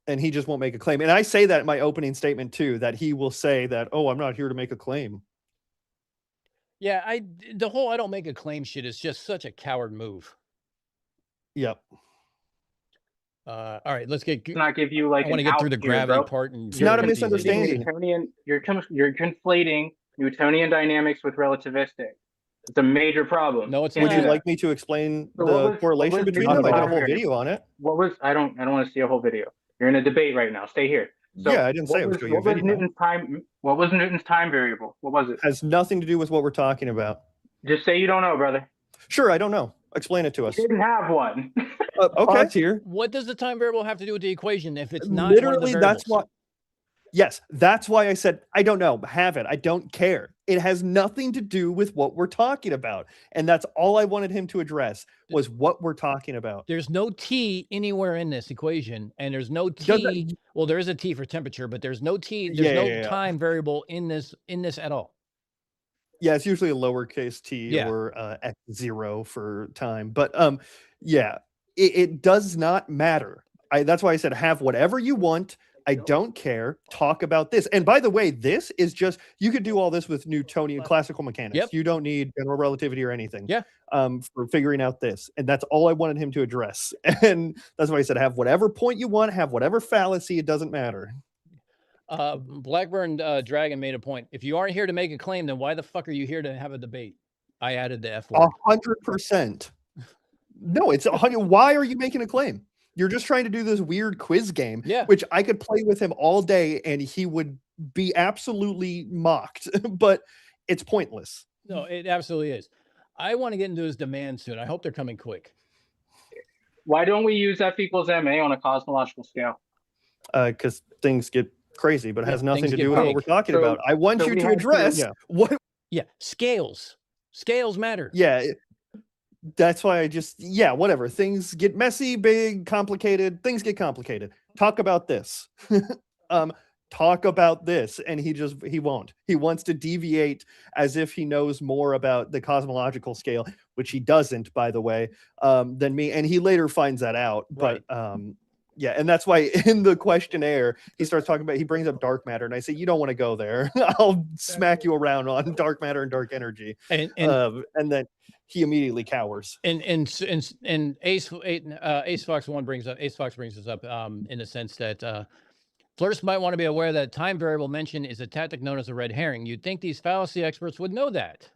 And he just won't make a claim. And I say that in my opening statement too, that he will say that, oh, I'm not here to make a claim. Yeah, the whole I don't make a claim shit is just such a coward move. Yep. All right, let's get. Not give you like. I want to get through the gravity part, and it's not a misunderstanding. You're conflating Newtonian dynamics with relativistic. It's a major problem. No, it's Would not. you like me to explain the correlation between them? I did a whole video on it. I don't want to see a whole video. You're in a debate right now. Stay here. So yeah, I didn't say it was doing a video. What was Newton's time variable? What was it? Has nothing to do with what we're talking about. Just say you don't know, brother. Sure, I don't know. Explain it to us. You didn't have one. Okay, it's here. What does the time variable have to do with the equation if it's not literally? One of the That's why. Yes, that's why I said I don't know. Have it. I don't care. It has nothing to do with what we're talking about, and that's all I wanted him to address was what we're talking about. There's no T anywhere in this equation, and there's no T. Well, there is a T for temperature, but there's no T. There's no time variable in this at all. Yeah, it's usually a lowercase t or x0 for time. But yeah, it does not matter. That's why I said have whatever you want. I don't care. Talk about this. And by the way, this is just, you could do all this with Newtonian classical mechanics. Yep. You don't need general relativity or anything. Yeah. For figuring out this. And that's all I wanted him to address. And that's why I said have whatever point you want, have whatever fallacy, it doesn't matter. Blackburn Dragon made a point. If you aren't here to make a claim, then why the fuck are you here to have a debate? I added the F word. 100%. No, it's 100. Why are you making a claim? You're just trying to do this weird quiz game, which I could play with him all day and he would be absolutely mocked, but it's pointless. No, it absolutely is. I want to get into his demand soon. I hope they're coming quick. Why don't we use F equals MA on a cosmological scale? Because things get crazy, but it has nothing to do with what we're talking about. I want you to address what. Yeah, scales. Scales matter. Yeah. That's why I just, whatever. Things get messy, big, complicated. Things get complicated. Talk about this. Talk about this. And he won't. He wants to deviate as if he knows more about the cosmological scale, which he doesn't, by the way, than me. And he later finds that out. Right. But yeah, and that's why in the questionnaire, he starts talking about, he brings up dark matter. And I say, you don't want to go there. I'll smack you around on dark matter and dark energy. And then he immediately cowers. And Ace Fox brings this up in the sense that flirts might want to be aware that time variable mention is a tactic known as a red herring. You'd think these fallacy experts would know that.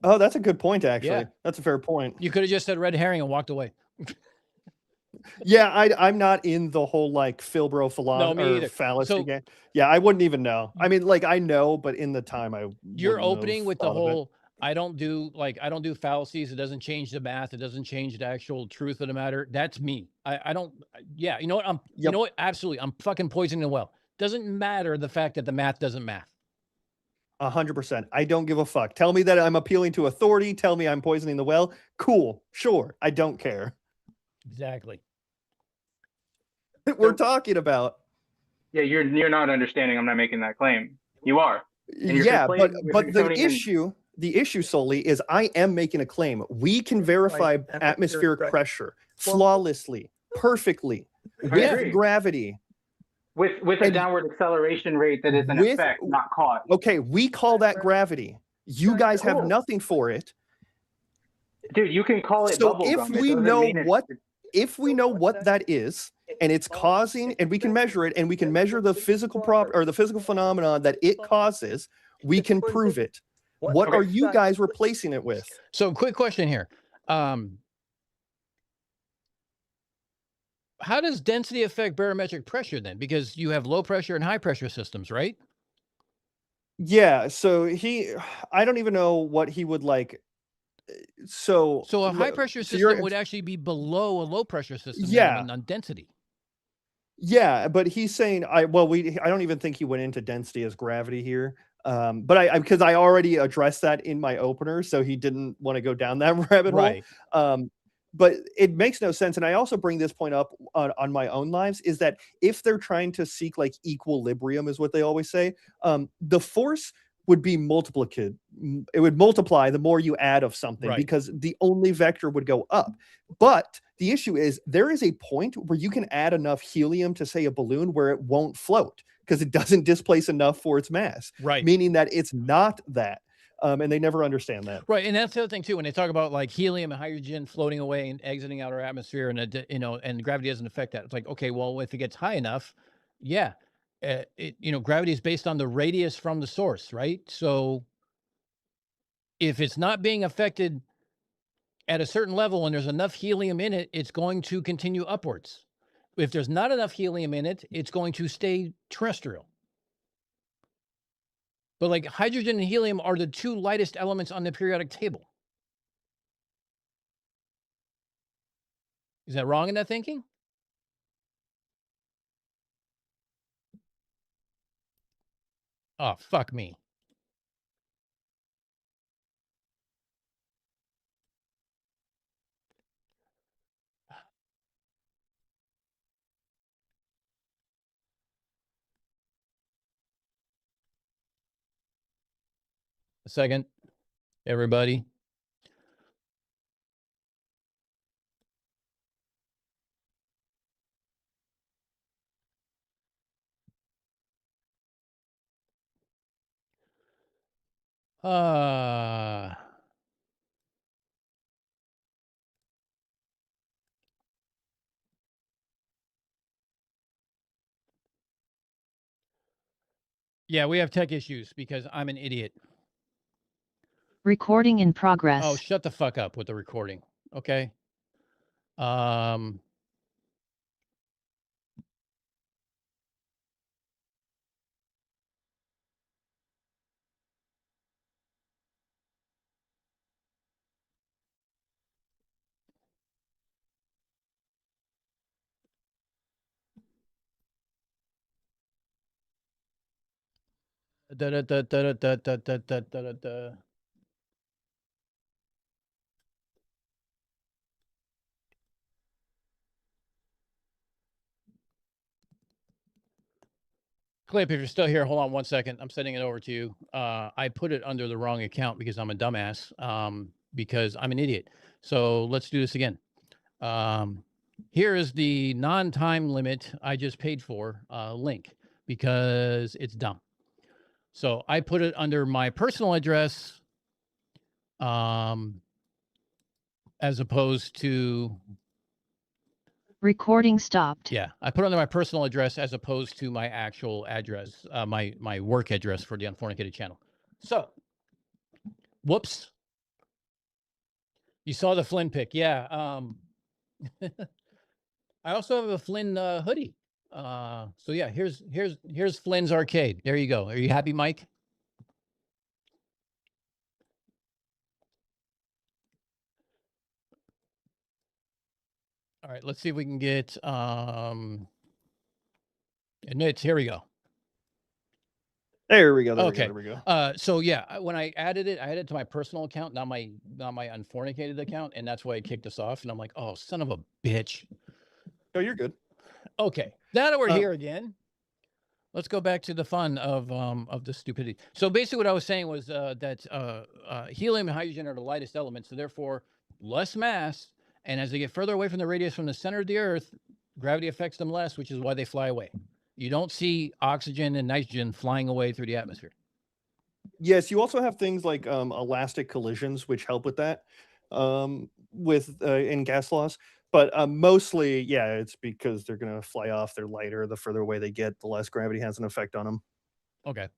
Oh, that's a good point, actually. Yeah. That's a fair point. You could have just said red herring and walked away. Yeah, I'm not in the whole like Filbro No, me or either. fallacy So game. Yeah, I wouldn't even know. I mean, like I know, but in the time I you're wouldn't have opening with the thought of it. whole I don't do fallacies. It doesn't change the math. It doesn't change the actual truth of the matter. That's me. I don't. Yeah, you know what? You Yep. know what? Absolutely, I'm fucking poisoning the well. Doesn't matter the fact that the math doesn't math. 100%. I don't give a fuck. Tell me that I'm appealing to authority. Tell me I'm poisoning the well. Cool. Sure. I don't care. Exactly. We're talking about. Yeah, you're not understanding. I'm not making that claim. You are. And you're Yeah, but conflating but the Newtonian. issue solely is I am making a claim. We can verify atmospheric pressure flawlessly, perfectly I with agree. gravity. With a And downward acceleration rate that is an with effect, not cause. okay, we call that gravity. You guys have Cool. nothing for it. Dude, you can call it So bubble if gum. It we doesn't know mean what if we know what that is and it's causing and we can measure it and we can measure the physical the physical phenomenon that it causes, we can prove it. What Okay. are you guys replacing it with? So, quick question here. How does density affect barometric pressure then? Because you have low pressure and high pressure systems, right? Yeah, so I don't even know what he would like. So So a high pressure so you're system would actually be below a low pressure system yeah. then on density. Yeah, but he's saying I don't even think he went into density as gravity here. But I because I already addressed that in my opener, so he didn't want to go down that rabbit Right. hole. But it makes no sense. And I also bring this point up on my own lives is that if they're trying to seek like equilibrium, is what they always say, the force would be multiplicative. It would multiply the more you add of something Right. because the only vector would go up. But the issue is there is a point where you can add enough helium to say a balloon where it won't float because it doesn't displace enough for its mass, Right. meaning that it's not that. And they never understand that. Right. And that's the other thing too, when they talk about like helium and hydrogen floating away and exiting out our atmosphere and, and gravity doesn't affect that. It's like, okay, well, if it gets high enough, yeah, gravity is based on the radius from the source, right? So if it's not being affected at a certain level and there's enough helium in it, it's going to continue upwards. If there's not enough helium in it, it's going to stay terrestrial. But like hydrogen and helium are the two lightest elements on the periodic table. Is that wrong in that thinking? Oh, fuck me. A second, everybody. Yeah, we have tech issues because I'm an idiot. Recording in progress. Oh, shut the fuck up with the recording. Okay. Da, da, da, da, da, da, da, da, da, da. Clip, if you're still here, hold on 1 second. I'm sending it over to you. I put it under the wrong account because I'm a dumbass, because I'm an idiot. So let's do this again. Here is the non-time limit I just paid for link because it's dumb. So I put it under my personal address as opposed to Recording stopped. Yeah, I put it under my personal address as opposed to my actual address, my work address for the Unfornicated channel. So, whoops. You saw the Flynn pick, yeah. I also have a Flynn hoodie. So yeah, here's Flynn's arcade. There you go. Are you happy, Mike? All right, let's see if we can get and it's here we go. There we go. Okay. There we go. So yeah, when I added it, I added it to my personal account, not my Unfornicated account, and that's why it kicked us off. And I'm like, oh, son of a bitch. Oh, you're good. Okay, now that we're here again, let's go back to the fun of the stupidity. So basically, what I was saying was that helium and hydrogen are the lightest elements, so therefore less mass. And as they get further away from the radius from the center of the Earth, gravity affects them less, which is why they fly away. You don't see oxygen and nitrogen flying away through the atmosphere. Yes, you also have things like elastic collisions, which help with that with in gas laws. But mostly, yeah, it's because they're going to fly off. They're lighter. The further away they get, the less gravity has an effect on them. Okay.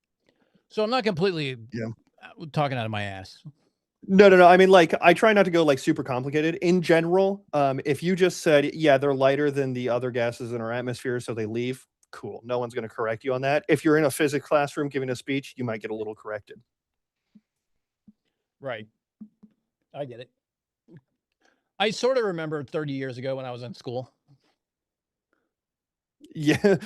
So I'm not completely talking out of my ass. No. I mean, like, I try not to go like super complicated. In general, if you just said, yeah, they're lighter than the other gases in our atmosphere, so they leave, cool. No one's going to correct you on that. If you're in a physics classroom giving a speech, you might get a little corrected. Right. I get it. I sort of remember 30 years ago when I was in school. Yeah.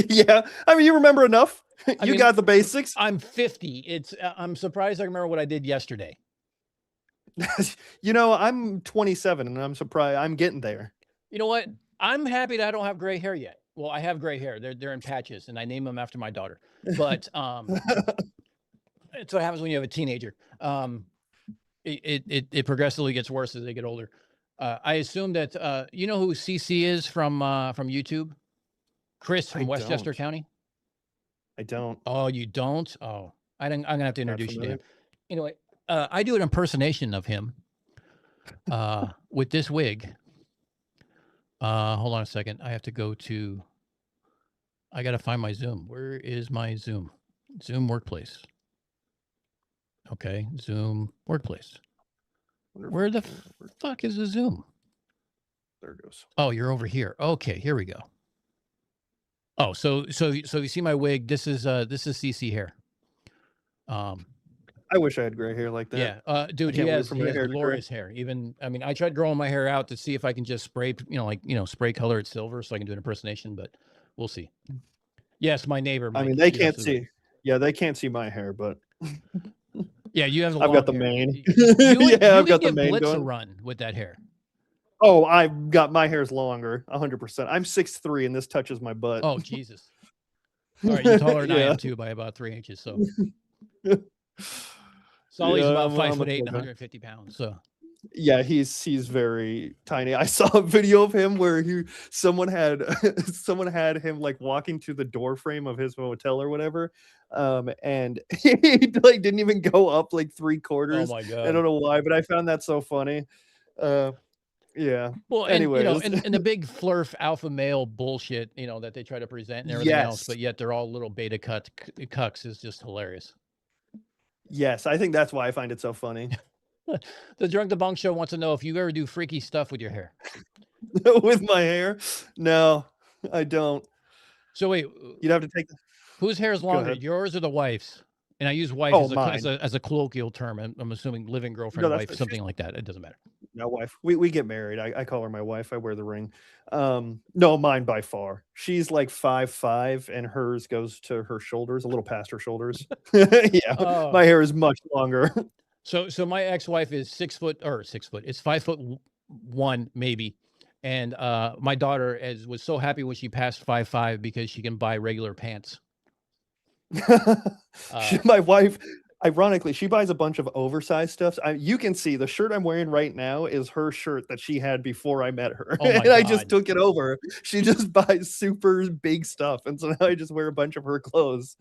Yeah. I mean, you remember enough. You got the basics. I'm 50. I'm surprised I remember what I did yesterday. You know, I'm 27 and I'm surprised I'm getting there. You know what? I'm happy that I don't have gray hair yet. Well, I have gray hair. They're in patches, and I name them after my daughter. But it's what happens when you have a teenager. It progressively gets worse as they get older. I assume that you know who CC is from YouTube? Chris from Westchester County. I don't. Oh, you don't? Oh, I'm gonna have to introduce you to him. Anyway, I do an impersonation of him with this wig. Hold on a second. I have to go to. I gotta find my Zoom. Where is my Zoom? Zoom Workplace. Okay, Zoom Workplace. Where the fuck is the Zoom? There it goes. Oh, you're over here. Okay, here we go. Oh, so you see my wig? This is CC hair. I wish I had gray hair like that. Yeah, dude, he has glorious hair. Even, I mean, I tried growing my hair out to see if I can just spray, spray color it silver so I can do an impersonation, but we'll see. Yes, my neighbor. I mean, they can't see. Yeah, they can't see my hair, but yeah, you have. I've got the mane. I've got the mane. Blitz going. A run with that hair. Oh, I've got my hair's longer, 100%. I'm 6'3", and this touches my butt. Oh, Jesus! All right, you're taller than I am too by about 3 inches. So. Soli's about 5'8" and 150 pounds. So yeah, he's very tiny. I saw a video of him where someone had him like walking to the door frame of his hotel or whatever, and he like didn't even go up like 3/4. Oh my God! I don't know why, but I found that so funny. Yeah. Well, anyway, and the big flurf alpha male bullshit, that they try to present and everything else, but yet they're all little beta cucks is just hilarious. Yes, I think that's why I find it so funny. The Drunk the Bunk Show wants to know if you ever do freaky stuff with your hair. With my hair? No, I don't. So wait, you'd have to take. Whose hair is longer, yours or the wife's? And I use wife as a colloquial term. I'm assuming living girlfriend, wife, something like that. It doesn't matter. No, wife. We get married. I call her my wife. I wear the ring. No, mine by far. She's like 5'5", and hers goes to her shoulders, a little past her shoulders. Yeah, my hair is much longer. So my ex-wife is 6 foot. It's 5'1" maybe. And my daughter was so happy when she passed 5'5" because she can buy regular pants. My wife, ironically, she buys a bunch of oversized stuff. You can see the shirt I'm wearing right now is her shirt that she had before I met her. Oh my God. I just took it over. She just buys super big stuff. And so now I just wear a bunch of her clothes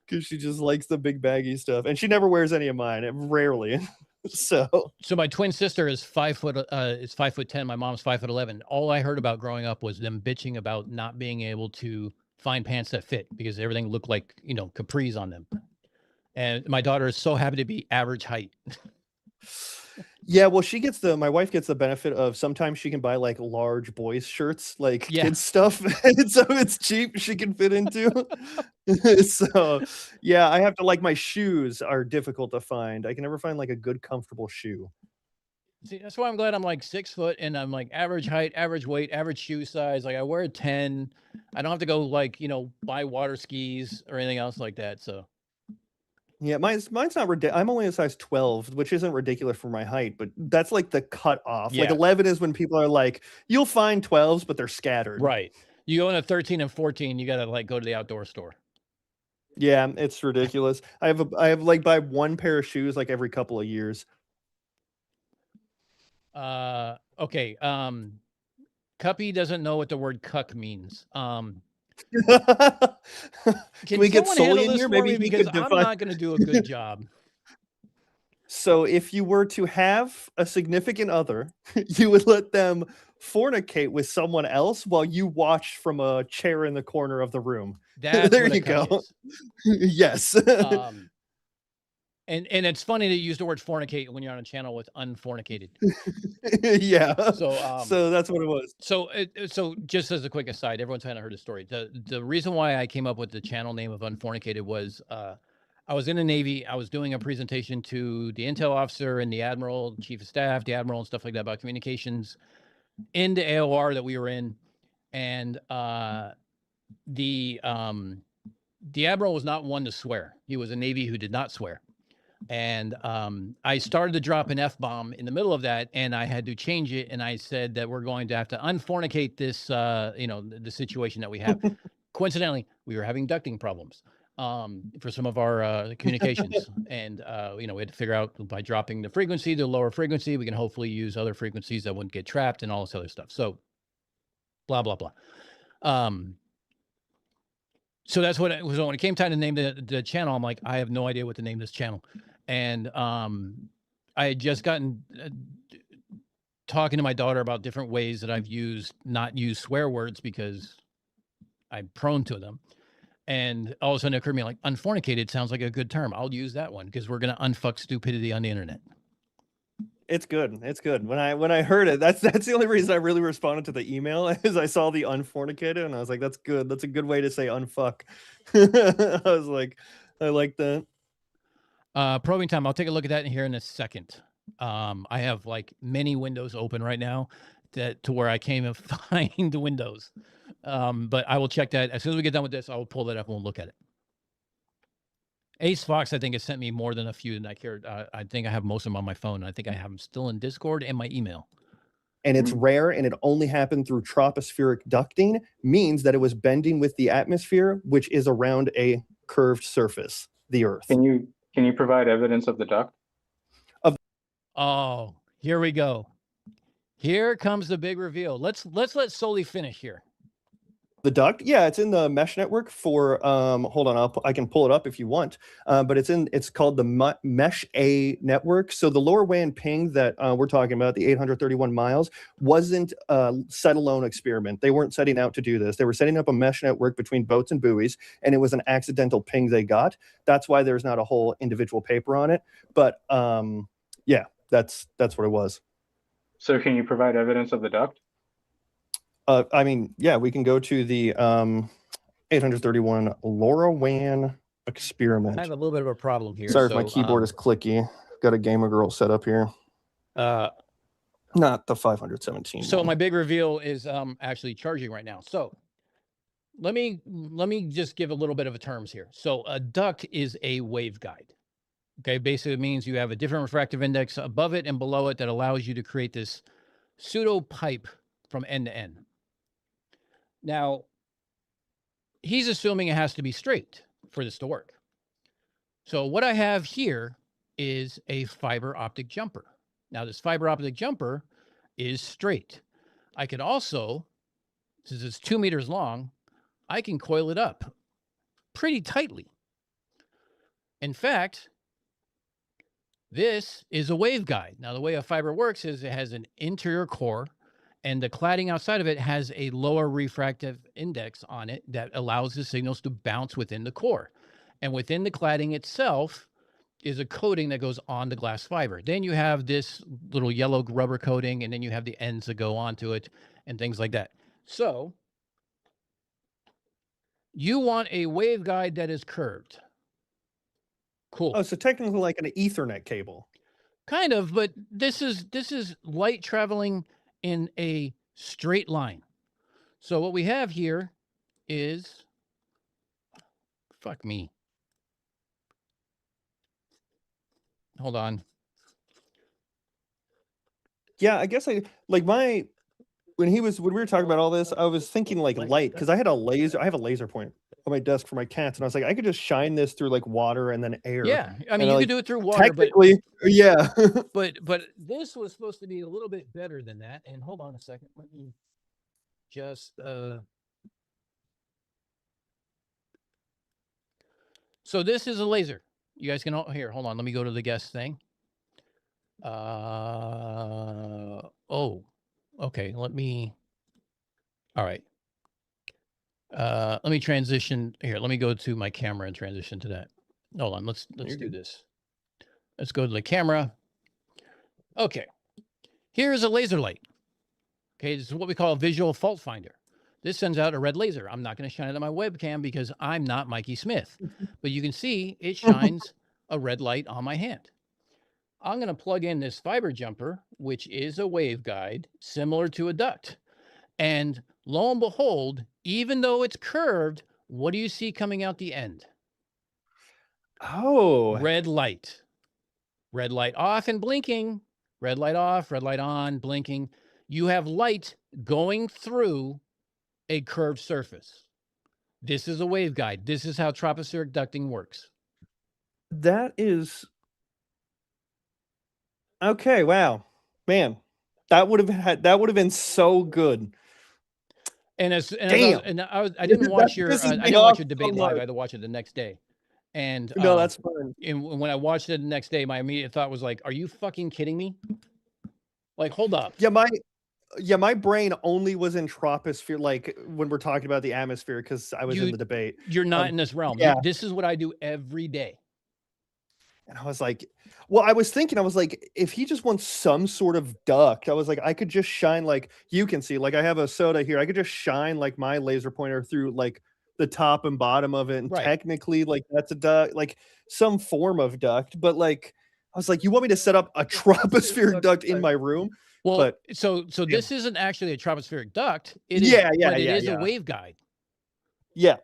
because she just likes the big baggy stuff. And she never wears any of mine. Rarely. So my twin sister is 5'10". My mom's 5'11". All I heard about growing up was them bitching about not being able to find pants that fit because everything looked like, capris on them. And my daughter is so happy to be average height. Yeah, well, my wife gets the benefit of sometimes she can buy like large boys shirts, like Yeah. kids stuff, and so it's cheap. She can fit into. So, yeah, I have to like my shoes are difficult to find. I can never find like a good comfortable shoe. See, that's why I'm glad I'm like 6 foot and I'm like average height, average weight, average shoe size. Like I wear a 10. I don't have to go like, buy water skis or anything else like that. So Yeah, mine's not ridiculous. I'm only a size 12, which isn't ridiculous for my height, but that's like the cutoff. Like Yeah. 11 is when people are like, you'll find 12s, but they're scattered. right. You go into 13 and 14, you gotta like go to the outdoor store. Yeah, it's ridiculous. I have like buy one pair of shoes like every couple of years. Okay. Cuppy doesn't know what the word cuck means. Can Can we get someone Soli handle in this here? for Maybe me? he Because could I'm define. not gonna do a good job. So if you were to have a significant other, you would let them fornicate with someone else while you watch from a chair in the corner of the room. That's There what a you cuck go. is. Yes. And it's funny to use the word fornicate when you're on a channel with Unfornicated. Yeah. So So that's what it was. So just as a quick aside, everyone's kind of heard the story. The reason why I came up with the channel name of Unfornicated was I was in the Navy. I was doing a presentation to the intel officer and the admiral, chief of staff, the admiral, and stuff like that about communications in the AOR that we were in, and the admiral was not one to swear. He was a Navy who did not swear. And I started to drop an F-bomb in the middle of that, and I had to change it. And I said that we're going to have to unfornicate this, the situation that we have. Coincidentally, we were having ducting problems for some of our communications. And, we had to figure out by dropping the frequency to lower frequency, we can hopefully use other frequencies that wouldn't get trapped and all this other stuff. So blah, blah, blah. So that's what it was. When it came time to name the channel, I'm like, I have no idea what to name this channel. And I had just gotten talking to my daughter about different ways that I've not used swear words because I'm prone to them. And all of a sudden it occurred to me like unfornicated sounds like a good term. I'll use that one because we're going to unfuck stupidity on the internet. It's good. It's good. When I heard it, that's the only reason I really responded to the email is I saw the unfornicated and I was like, that's good. That's a good way to say unfuck. I was like, I like that. Probing time. I'll take a look at that here in a second. I have like many windows open right now to where I can't even find the windows. But I will check that as soon as we get done with this. I will pull that up and we'll look at it. Ace Fox, I think, has sent me more than a few than I cared. I think I have most of them on my phone. I think I have them still in Discord and my email. And it's rare, and it only happened through tropospheric ducting, means that it was bending with the atmosphere, which is around a curved surface, the Earth. Can you provide evidence of the duct? Oh, here we go. Here comes the big reveal. Let's let Soli finish here. The duct, yeah, it's in the mesh network for hold on, I can pull it up if you want, but it's called the Mesh A network. So the LoRaWAN ping that we're talking about, the 831 miles, wasn't a set alone experiment. They weren't setting out to do this. They were setting up a mesh network between boats and buoys, and it was an accidental ping they got. That's why there's not a whole individual paper on it. But yeah, that's what it was. So can you provide evidence of the duct? I mean, yeah, we can go to the 831 LoRaWAN experiment. I have a little bit of a problem here. Sorry if my keyboard is clicky. Got a Gamer Girl set up here. Not the 517. So my big reveal is actually charging right now. So let me just give a little bit of a terms here. So a duct is a waveguide. Okay, basically it means you have a different refractive index above it and below it that allows you to create this pseudo pipe from end to end. Now, he's assuming it has to be straight for this to work. So what I have here is a fiber optic jumper. Now, this fiber optic jumper is straight. I could also, since it's 2 meters long, I can coil it up pretty tightly. In fact, this is a waveguide. Now, the way a fiber works is it has an interior core, and the cladding outside of it has a lower refractive index on it that allows the signals to bounce within the core. And within the cladding itself is a coating that goes on the glass fiber. Then you have this little yellow rubber coating, and then you have the ends that go onto it and things like that. So you want a waveguide that is curved. Cool. Oh, so technically like an Ethernet cable. Kind of, but this is light traveling in a straight line. So what we have here is, fuck me. Hold on. Yeah, I guess I like when we were talking about all this, I was thinking like light, because I have a laser point on my desk for my cats, and I was like, I could just shine this through like water and then air. Yeah, I mean, And you like, could do it through water, but technically, yeah. but this was supposed to be a little bit better than that. And hold on a second, let me just so this is a laser. You guys can all here. Hold on, let me go to the guest thing. Oh, okay. Let me. All right. Let me transition here. Let me go to my camera and transition to that. Hold on. Let's You're do good. this. Let's go to the camera. Okay. Here is a laser light. Okay, this is what we call a visual fault finder. This sends out a red laser. I'm not going to shine it on my webcam because I'm not Mikey Smith. But you can see it shines a red light on my hand. I'm going to plug in this fiber jumper, which is a waveguide similar to a duct. And lo and behold, even though it's curved, what do you see coming out the end? Oh, Red light. Red light off and blinking. Red light off, red light on, blinking. You have light going through a curved surface. This is a waveguide. This is how tropospheric ducting works. that is okay. Wow, man, that would have been so good. And as Damn. I didn't watch your pisses I me didn't watch off your debate so live. I much. had to watch it the next day. And No, that's fine. and when I watched it the next day, my immediate thought was like, "Are you fucking kidding me? Like, hold up." Yeah, my brain only was in troposphere, like when we're talking about the atmosphere, because I was in the debate. You're not in this realm. yeah. This is what I do every day. And I was like, well, I was like, if he just wants some sort of duct, I was like, I could just shine, like you can see, like I have a soda here. I could just shine like my laser pointer through like the top and bottom of it. And Right. technically, like that's a duct, like some form of duct. But like, I was like, you want me to set up a tropospheric duct in my room? Well, But so this isn't actually a tropospheric duct. It is, Yeah, but it yeah, is a yeah. waveguide. yeah,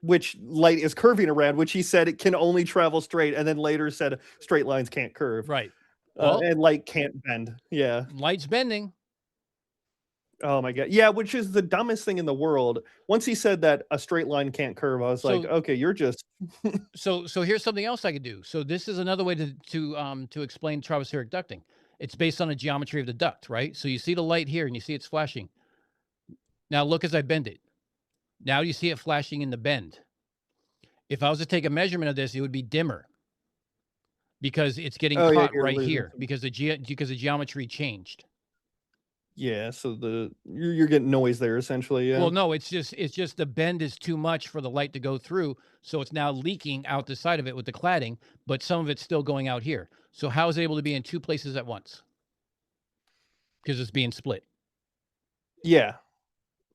which light is curving around, which he said it can only travel straight, and then later said straight lines can't curve. Right. Well, And light can't bend. Yeah. light's bending. Oh my god. Yeah, which is the dumbest thing in the world. Once he said that a straight line can't curve, I was like, So- okay, you're just So here's something else I could do. So this is another way to explain tropospheric ducting. It's based on the geometry of the duct, right? So you see the light here and you see it's flashing. Now look as I bend it. Now you see it flashing in the bend. If I was to take a measurement of this, it would be dimmer because it's getting Oh, yeah, caught you're right losing here some- because the geometry changed. yeah. So you're getting noise there essentially. Yeah. Well, no, it's just the bend is too much for the light to go through, so it's now leaking out the side of it with the cladding, but some of it's still going out here. So how is it able to be in two places at once? Because it's being split. Yeah.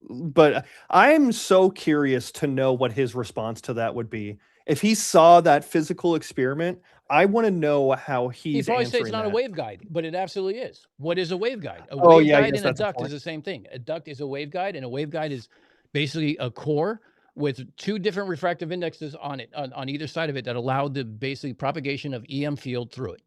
But I'm so curious to know what his response to that would be. If he saw that physical experiment, I want to know how He'd he's probably say answering it's not that. a waveguide, but it absolutely is. What is a waveguide? A Oh, yeah, I waveguide guess and a that's a duct is point. the same thing. A duct is a waveguide, and a waveguide is basically a core with two different refractive indexes on it, on either side of it, that allow the basically propagation of EM field through it.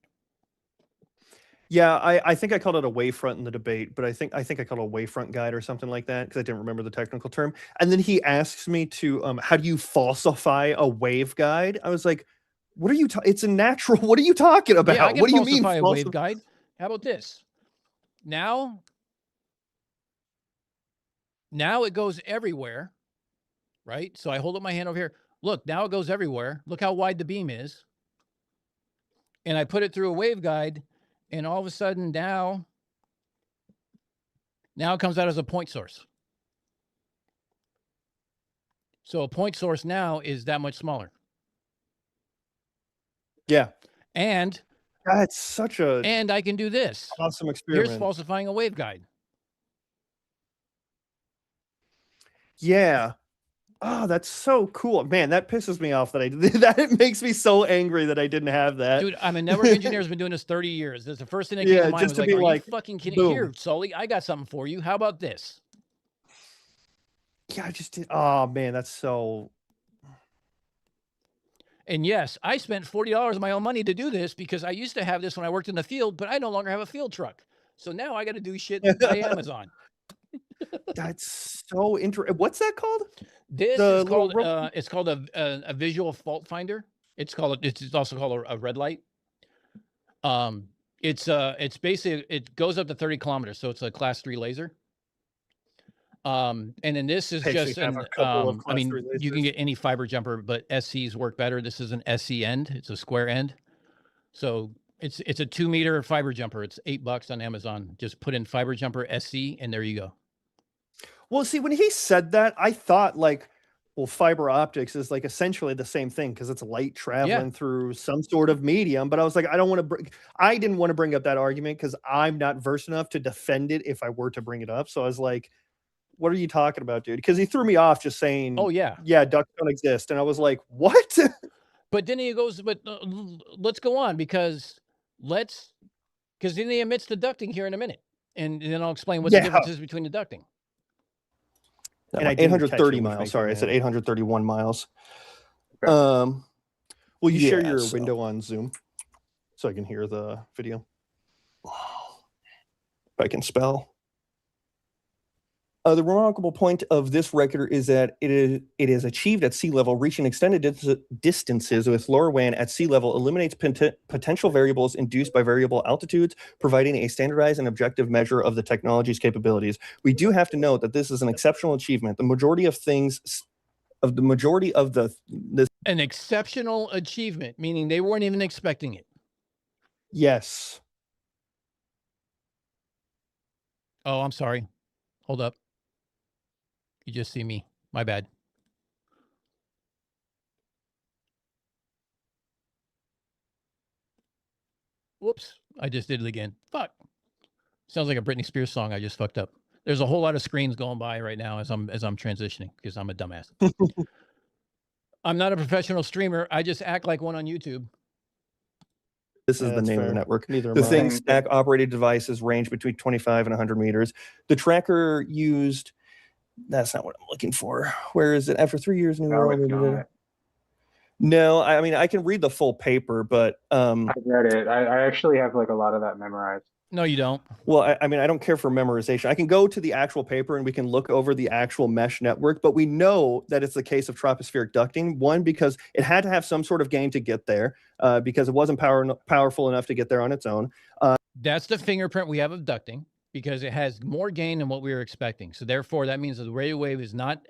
Yeah, I think I called it a wavefront in the debate, but I think I called it a wavefront guide or something like that because I didn't remember the technical term. And then he asks me to how do you falsify a waveguide? I was like, what are you it's a natural what are you talking about? Yeah, I can What do you mean falsify a waveguide. How about this? Now it goes everywhere, right? So I hold up my hand over here. Look, now it goes everywhere. Look how wide the beam is. And I put it through a waveguide, and all of a sudden now it comes out as a point source. So a point source now is that much smaller. Yeah. And That's such a I can do this. awesome Here's experiment. falsifying a waveguide. Yeah. Oh, that's so cool, man. That pisses me off that I that. It makes me so angry that I didn't have that. Dude, I'm a network engineer who's been doing this 30 years. That's the first thing that came Yeah, to mind just was to like, be are like, you fucking kidding? boom. Here, Soli, I got something for you. How about this? Yeah, I just did. Oh man, that's so. And yes, I spent $40 of my own money to do this because I used to have this when I worked in the field, but I no longer have a field truck. So now I got to do shit by Amazon. That's so interesting. What's that called? This The is called little it's called a visual fault finder. It's also called a red light. It's basically, it goes up to 30 kilometers, so it's a class 3 laser. And then this is Actually just have an a couple of I mean, class 3 you can lasers. get any fiber jumper, but SCs work better. This is an SC end. It's a square end. So it's a 2-meter fiber jumper. It's $8 on Amazon. Just put in fiber jumper SC and there you go. Well, see, when he said that, I thought like, well, fiber optics is like essentially the same thing because it's light traveling through some sort of medium. But I was like, I didn't want to bring up that argument because I'm not versed enough to defend it if I were to bring it up. So I was like, what are you talking about, dude? Because he threw me off just saying, Oh yeah, ducks don't exist. And I was like, what? But then he goes, but let's go on because then he admits to ducting here in a minute. And then I'll explain what the difference is between the ducting. And I 830 miles. Sorry, I said 831 miles. Okay. Will you share your window on Zoom so I can hear the video? If I can spell. The remarkable point of this record is that it is achieved at sea level, reaching extended distances with LoRaWAN at sea level, eliminates potential variables induced by variable altitudes, providing a standardized and objective measure of the technology's capabilities. We do have to note that this is an exceptional achievement. The majority of this an exceptional achievement, meaning they weren't even expecting it. Yes. Oh, I'm sorry. Hold up. You just see me. My bad. Whoops. I just did it again. Fuck. Sounds like a Britney Spears song I just fucked up. There's a whole lot of screens going by right now as I'm transitioning because I'm a dumbass. I'm not a professional streamer. I just act like one on YouTube. This is the name of the network. The thing's stack operated devices range between 25 and 100 meters. The tracker used... That's not what I'm looking for. Where is it? After 3 years, No, it's not. No, I mean, I can read the full paper, but I read it. I actually have like a lot of that memorized. No, you don't. Well, I mean, I don't care for memorization. I can go to the actual paper and we can look over the actual mesh network, but we know that it's the case of tropospheric ducting. One, because it had to have some sort of gain to get there, because it wasn't powerful enough to get there on its own. That's the fingerprint we have of ducting, because it has more gain than what we were expecting. So therefore, that means that the radio wave is not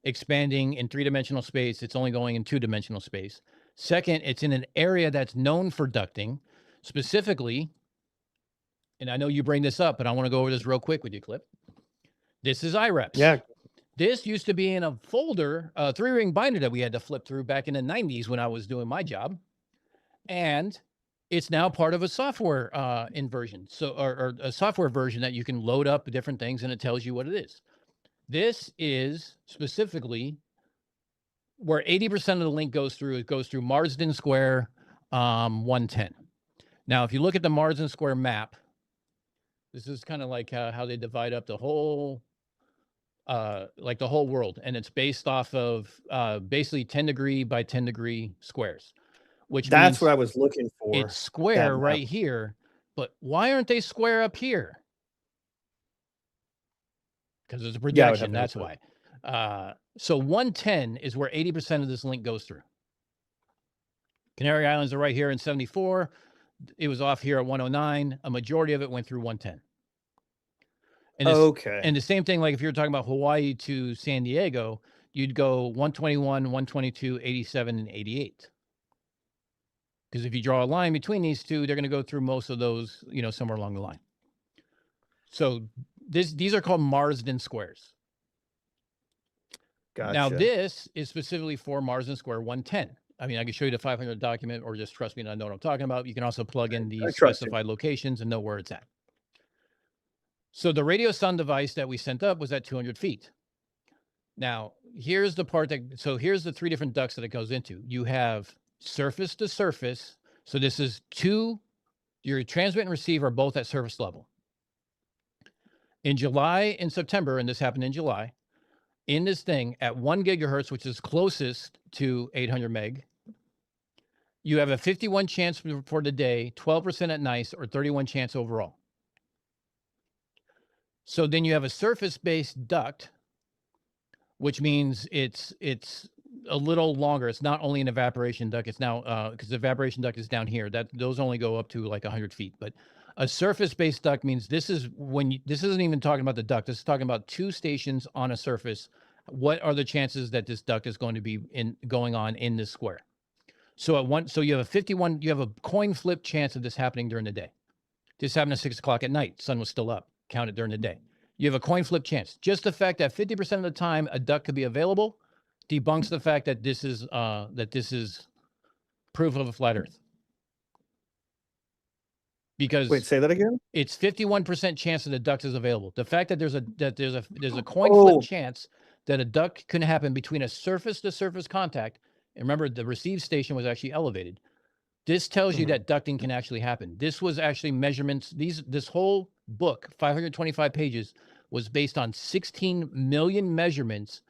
expanding in 3-dimensional space. It's only going in 2-dimensional space. Second, it's in an area that's known for ducting, specifically, and I know you bring this up, but I want to go over this real quick with you, Clip. This is IREPS. Yeah. This used to be in a folder, a 3-ring binder that we had to flip through back in the 90s when I was doing my job. And it's now part of a software inversion, or a software version that you can load up different things and it tells you what it is. This is specifically where 80% of the link goes through. It goes through Marsden Square 110. Now, if you look at the Marsden Square map, this is kind of like how they divide up the whole, like the whole world, and it's based off of basically 10-degree by 10-degree squares. Which that's what I was looking for. It's square right here, but why aren't they square up here? Because it's a projection, that's why. So 110 is where 80% of this link goes through. Canary Islands are right here in 74. It was off here at 109. A majority of it went through 110. And okay. And the same thing, like if you're talking about Hawaii to San Diego, you'd go 121, 122, 87, and 88. Because if you draw a line between these two, they're going to go through most of those, you know, somewhere along the line. So these are called Marsden squares. Gotcha. Now this is specifically for Marsden Square 110. I mean, I can show you the 500 document, or just trust me and I know what I'm talking about. You can also plug in the I trust you. specified locations and know where it's at. So the radio sun device that we sent up was at 200 feet. Now, here's the part so here's the 3 different ducts that it goes into. You have surface to surface. So this is your transmit and receive are both at surface level. In July and September, and this happened in July, in this thing at 1 gigahertz, which is closest to 800 meg, you have a 51 chance for the day, 12% at night, or 31 chance overall. So then you have a surface-based duct, which means it's a little longer. It's not only an evaporation duct. It's now because the evaporation duct is down here. Those only go up to like 100 feet. But a surface-based duct means this isn't even talking about the duct. This is talking about 2 stations on a surface. What are the chances that this duct is going to be going on in this square? So you have a coin flip chance of this happening during the day. This happened at 6 o'clock at night. Sun was still up. Count it during the day. You have a coin flip chance. Just the fact that 50% of the time a duct could be available debunks the fact that this is proof of a flat Earth. Because Wait, say that again. it's 51% chance that a duct is available. The fact that there's a coin flip chance that a duct can happen between a surface to surface contact. And remember, the receive station was actually elevated. This tells you that ducting can actually happen. This was actually measurements. This whole book, 525 pages, was based on 16 million measurements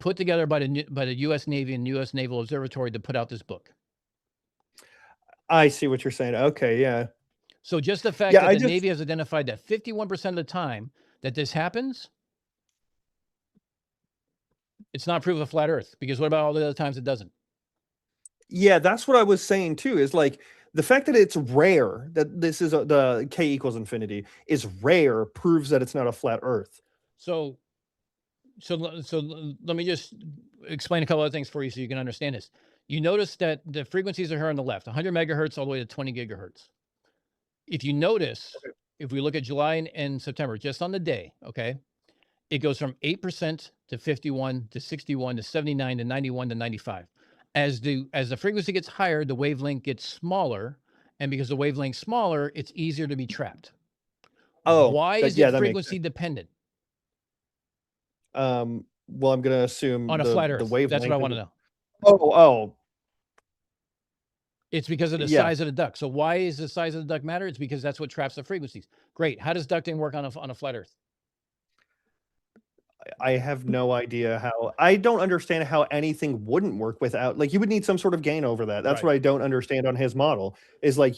put together by the U.S. Navy and U.S. Naval Observatory to put out this book. I see what you're saying. Okay, yeah. So just the fact that the Navy has identified that 51% of the time that this happens, it's not proof of flat Earth. Because what about all the other times it doesn't? Yeah, that's what I was saying too, is like the fact that it's rare, that this is the K equals infinity is rare, proves that it's not a flat Earth. So let me just explain a couple of things for you so you can understand this. You notice that the frequencies are here on the left, 100 megahertz all the way to 20 gigahertz. If you notice, if we look at July and September, just on the day, okay, it goes from 8% to 51 to 61 to 79 to 91 to 95. As the frequency gets higher, the wavelength gets smaller, and because the wavelength's smaller, it's easier to be trapped. Oh, why is it frequency dependent? Well, I'm gonna assume on a flat Earth. That's what I want to know. Oh. It's because of the size of the duct. So why is the size of the duct matter? It's because that's what traps the frequencies. Great. How does ducting work on a flat Earth? I have no idea how. I don't understand how anything wouldn't work without, like, you would need some sort of gain over that. That's what I don't understand on his model, is like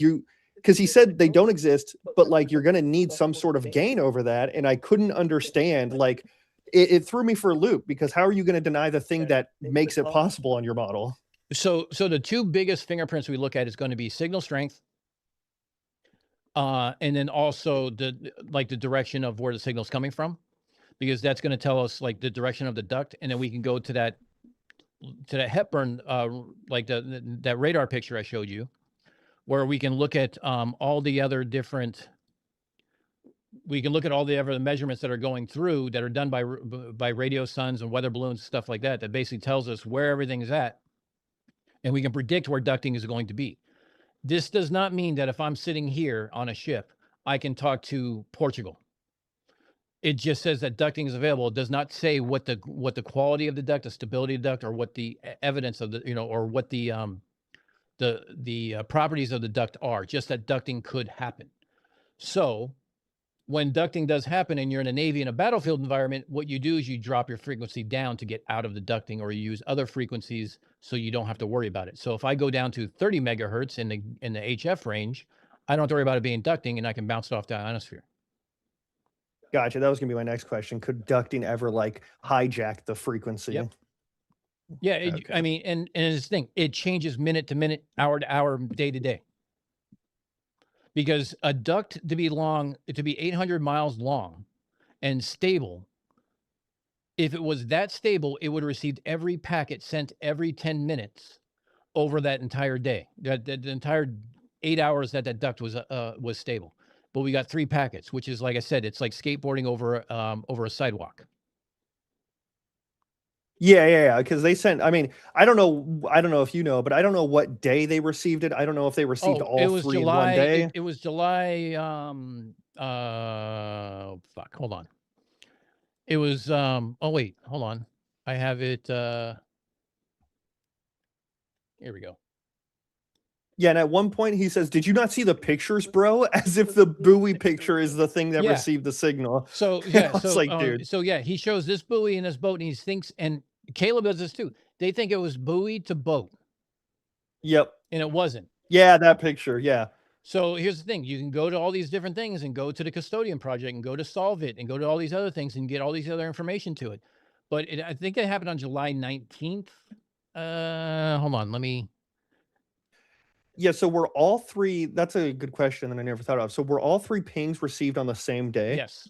because he said they don't exist, but like you're going to need some sort of gain over that. And I couldn't understand, like, it threw me for a loop, because how are you going to deny the thing that makes it possible on your model? So the 2 biggest fingerprints we look at is going to be signal strength, and then also the direction of where the signal's coming from, because that's going to tell us like the direction of the duct, and then we can go to that Hepburn, like that radar picture I showed you, where we can look at all the other different. We can look at all the other measurements that are going through that are done by radio suns and weather balloons, stuff like that. That basically tells us where everything is at, and we can predict where ducting is going to be. This does not mean that if I'm sitting here on a ship, I can talk to Portugal. It just says that ducting is available. It does not say what the quality of the duct, the stability of the duct, or what the evidence of the, or what the properties of the duct are. Just that ducting could happen. So when ducting does happen and you're in a Navy in a battlefield environment, what you do is you drop your frequency down to get out of the ducting, or you use other frequencies so you don't have to worry about it. So if I go down to 30 megahertz in the HF range, I don't have to worry about it being ducting, and I can bounce it off the ionosphere. Gotcha. That was gonna be my next question. Could ducting ever like hijack the frequency? Yep. Yeah, I mean, and it's the thing, it changes minute to minute, hour to hour, day to day. Because a duct to be 800 miles long and stable, if it was that stable, it would have received every packet sent every 10 minutes over that entire day. The entire 8 hours that duct was stable. But we got 3 packets, which is, like I said, it's like skateboarding over a sidewalk. Yeah. Because they sent. I mean, I don't know. I don't know if you know, but I don't know what day they received it. I don't know if they received Oh, it all was three in one July. day. It was July. Fuck. Hold on. It was. Oh wait. Hold on. I have it. Here we go. Yeah, and at one point he says, "Did you not see the pictures, bro?" As if the buoy picture is the thing that Yeah. received the signal. So I yeah. was like, dude. So yeah, he shows this buoy in his boat, and he thinks, and Caleb does this too. They think it was buoy to boat, Yep. and it wasn't. Yeah, that picture. Yeah. So here's the thing: you can go to all these different things, and go to the custodian project, and go to Solve It, and go to all these other things, and get all these other information to it. But I think it happened on July 19th. Hold on, let me. Yeah, so were all three that's a good question that I never thought of. So were all three pings received on the same day? Yes.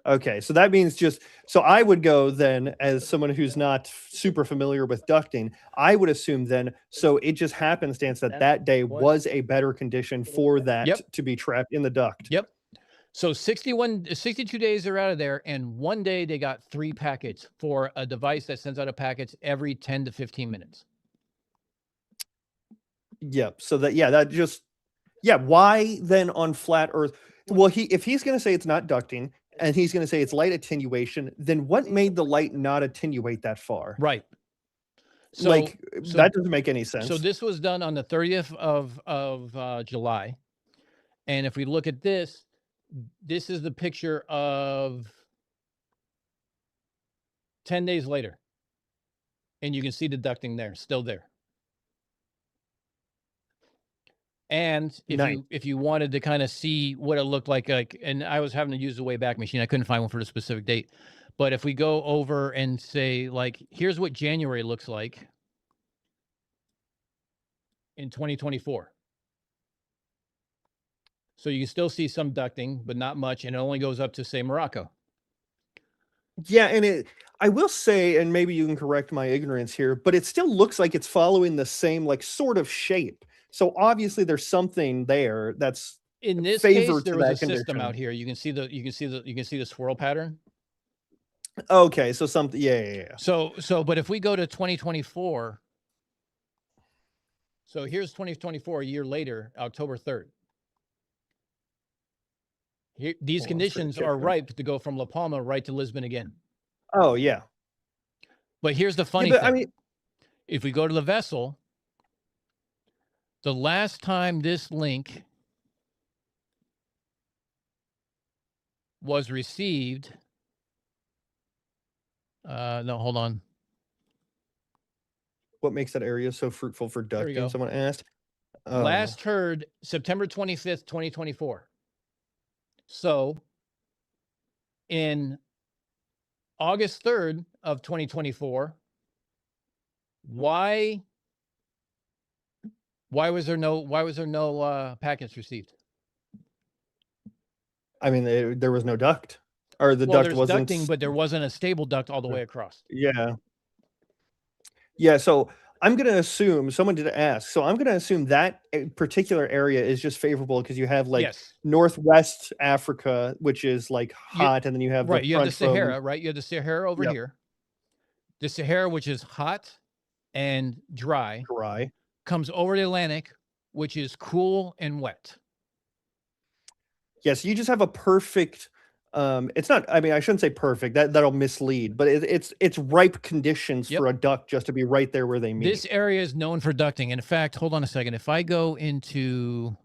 Okay, so that means so I would go then as someone who's not super familiar with ducting, I would assume then so it just happenstance that day was a better condition for that Yep. to be trapped in the duct. Yep. So 62 days they're out of there, and one day they got 3 packets for a device that sends out a packets every 10 to 15 minutes. Yep. So why then on flat Earth? Well, if he's going to say it's not ducting and he's going to say it's light attenuation, then what made the light not attenuate that far? Right. So that doesn't make any sense. So this was done on the 30th of July, and if we look at this is the picture of 10 days later, and you can see the ducting there, still there. And if you wanted to kind of see what it looked like, and I was having to use the Wayback Machine, I couldn't find one for the specific date. But if we go over and say, like, here's what January looks like in 2024. So you can still see some ducting, but not much, and it only goes up to, say, Morocco. Yeah, and I will say, and maybe you can correct my ignorance here, but it still looks like it's following the same like sort of shape. So obviously there's something there that's in this case there was a condition. system out here. You can see the swirl pattern. Okay, so something, yeah. So but if we go to 2024, so here's 2024, a year later, October 3rd. Here, these conditions are ripe to go from La Palma right to Lisbon again. Oh yeah. But here's the funny thing. I mean, if we go to the vessel, the last time this link was received, no, hold on. What makes that area so fruitful for ducting? Someone asked. Last heard September 25th, 2024. So in August 3rd of 2024, why was there no packets received? I mean, there was no duct, or the duct wasn't ducting, but there wasn't a stable duct all the way across. Yeah. So I'm going to assume someone did ask. So I'm going to assume that particular area is just favorable because you have like Northwest Africa, which is like hot, and then you have you have the Sahara, right? You have the Sahara over here. The Sahara, which is hot and dry, comes over the Atlantic, which is cool and wet. Yes, you just have a perfect. It's not. I mean, I shouldn't say perfect. That'll mislead. But it's ripe conditions for a duct just to be right there where they meet. This area is known for ducting. In fact, hold on a second. If I go into,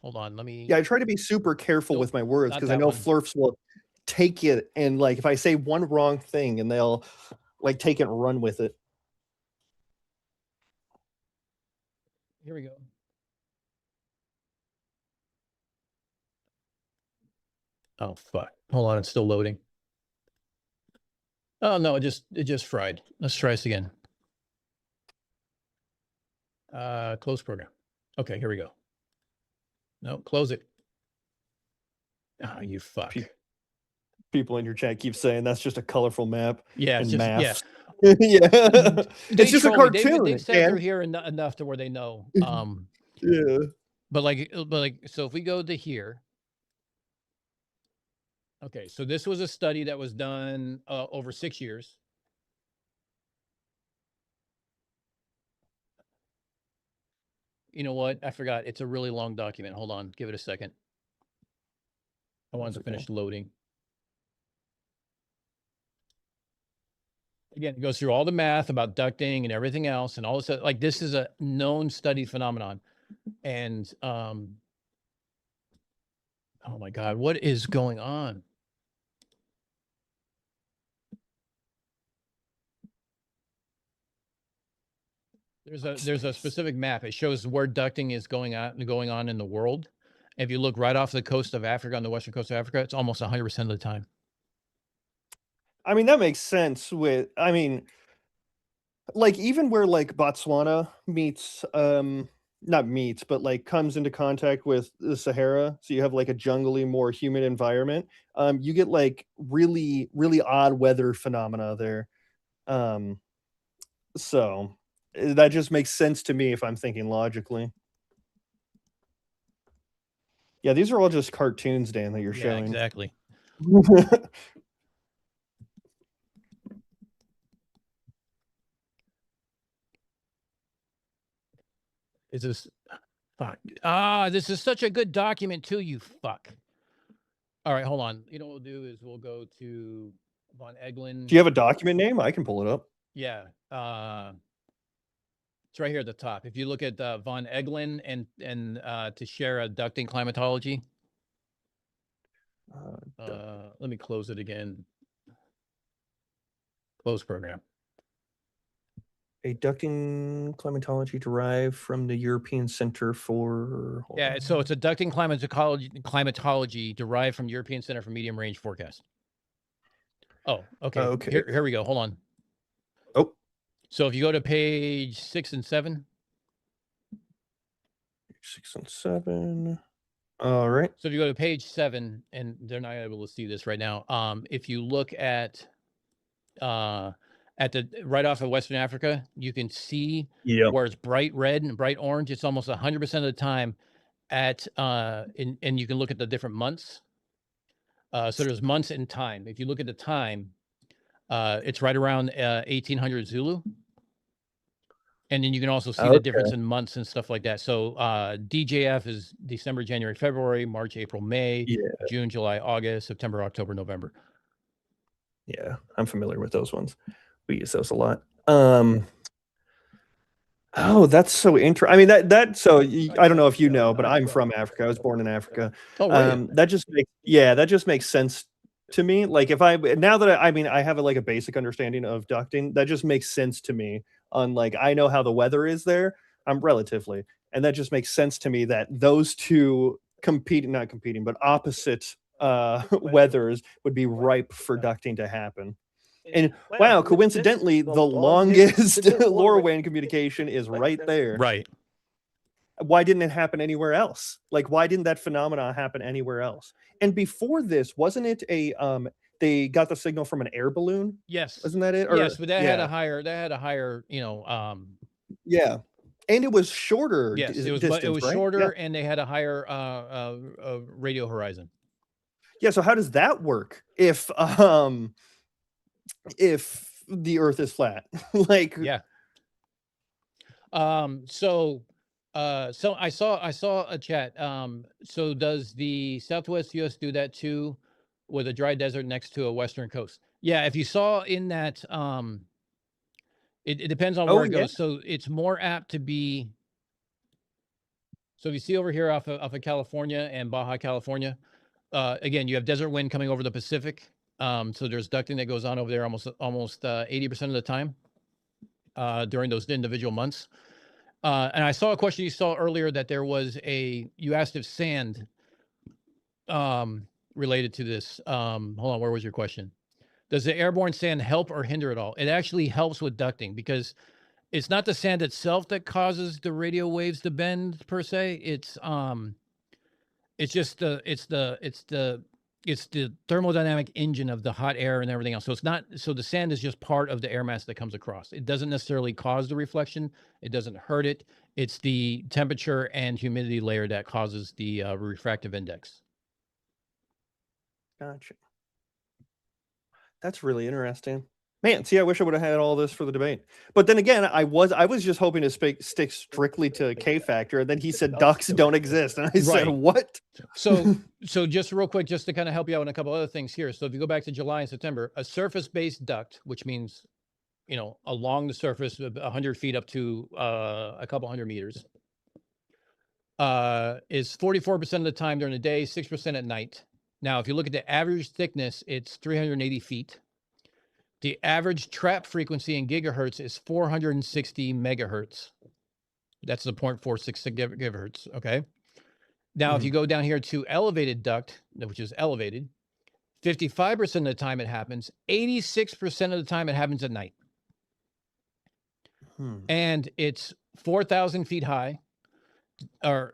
hold on, let me. Yeah, I try to be super careful with my words because I know flurfs will take it and like if I say one wrong thing and they'll like take it and run with it. Here we go. Oh fuck! Hold on, it's still loading. Oh no, it just fried. Let's try this again. Close program. Okay, here we go. No, close it. Oh, you fuck. People in your chat keep saying that's just a colorful map. Yeah, it's just, math. Yeah. It's just a cartoon. They've sat through here enough to where they know. Yeah. But like, so if we go to here, Okay, so this was a study that was done over 6 years. You know what? I forgot. It's a really long document. Hold on. Give it a second. I wanted to finish loading. Again, it goes through all the math about ducting and everything else and all this. Like, this is a known study phenomenon. And oh my God, what is going on? There's a specific map. It shows where ducting is going on in the world. If you look right off the coast of Africa, on the western coast of Africa, it's almost 100% of the time. I mean, that makes sense with, I mean, like even where like Botswana meets, not meets, but like comes into contact with the Sahara. So you have like a jungly, more humid environment. You get like really, really odd weather phenomena there. So that just makes sense to me if I'm thinking logically. Yeah, these are all just cartoons, Dan, that you're showing. Exactly. Is this fuck? This is such a good document too, you fuck. All right, hold on. You know what we'll do is we'll go to Von Eglin. Do you have a document name? I can pull it up. Yeah. It's right here at the top. If you look at Von Eglin and to share a ducting climatology. Let me close it again. Close program. A ducting climatology derived from the European Center for... Yeah, so it's a ducting climatology derived from European Center for Medium Range Forecast. Oh, okay. Okay. Here we go. Hold on. Oh. So if you go to page 6 and 7. 6 and 7. All right. So if you go to page 7, and they're not able to see this right now. If you look at the right off of Western Africa, you can see where it's bright red and bright orange. It's almost 100% of the time at and you can look at the different months. So there's months and time. If you look at the time, it's right around 1800 Zulu. And then you can also see the difference in months and stuff like that. So DJF is December, January, February, March, April, May, June, July, August, September, October, November. Yeah, I'm familiar with those ones. We use those a lot. Oh, that's so interesting. I mean, so I don't know if you know, but I'm from Africa. I was born in Africa. Oh, really? That just makes sense to me. Like if now that I have like a basic understanding of ducting, that just makes sense to me. On like, I know how the weather is there. I'm relatively, and that just makes sense to me that those two not competing, but opposite weathers would be ripe for ducting to happen. And wow, coincidentally, the longest LoRaWAN communication is right there. Right. Why didn't it happen anywhere else? Like, why didn't that phenomenon happen anywhere else? And before this, wasn't it they got the signal from an air balloon? Yes. Wasn't that it? Yes, but that had a higher, yeah. And it was shorter. Yes, it was distance, right? shorter, and they had a higher radio horizon. Yeah, so how does that work if the Earth is flat? Like, yeah. So I saw a chat. So does the Southwest US do that too, with a dry desert next to a western coast? Yeah, if you saw in that, it depends on where it goes. So it's more apt to be. So if you see over here off of California and Baja California, again, you have desert wind coming over the Pacific. So there's ducting that goes on over there almost 80% of the time during those individual months. And I saw a question you saw earlier that you asked if sand related to this. Hold on, where was your question? Does the airborne sand help or hinder at all? It actually helps with ducting because it's not the sand itself that causes the radio waves to bend per se. It's just the thermodynamic engine of the hot air and everything else. So the sand is just part of the air mass that comes across. It doesn't necessarily cause the reflection. It doesn't hurt it. It's the temperature and humidity layer that causes the refractive index. Gotcha. That's really interesting. Man, see, I wish I would have had all this for the debate. But then again, I was just hoping to stick strictly to K factor, and then he said ducks don't exist, and I said, Right. what? So just real quick, just to kind of help you out on a couple other things here. So if you go back to July and September, a surface-based duct, which means, you know, along the surface, 100 feet up to a couple hundred meters, is 44% of the time during the day, 6% at night. Now, if you look at the average thickness, it's 380 feet. The average trap frequency in gigahertz is 460 megahertz. That's the 0.46 gigahertz. Okay. Now, if you go down here to elevated duct, which is elevated, 55% of the time it happens, 86% of the time it happens at night. And it's 4,000 feet high, or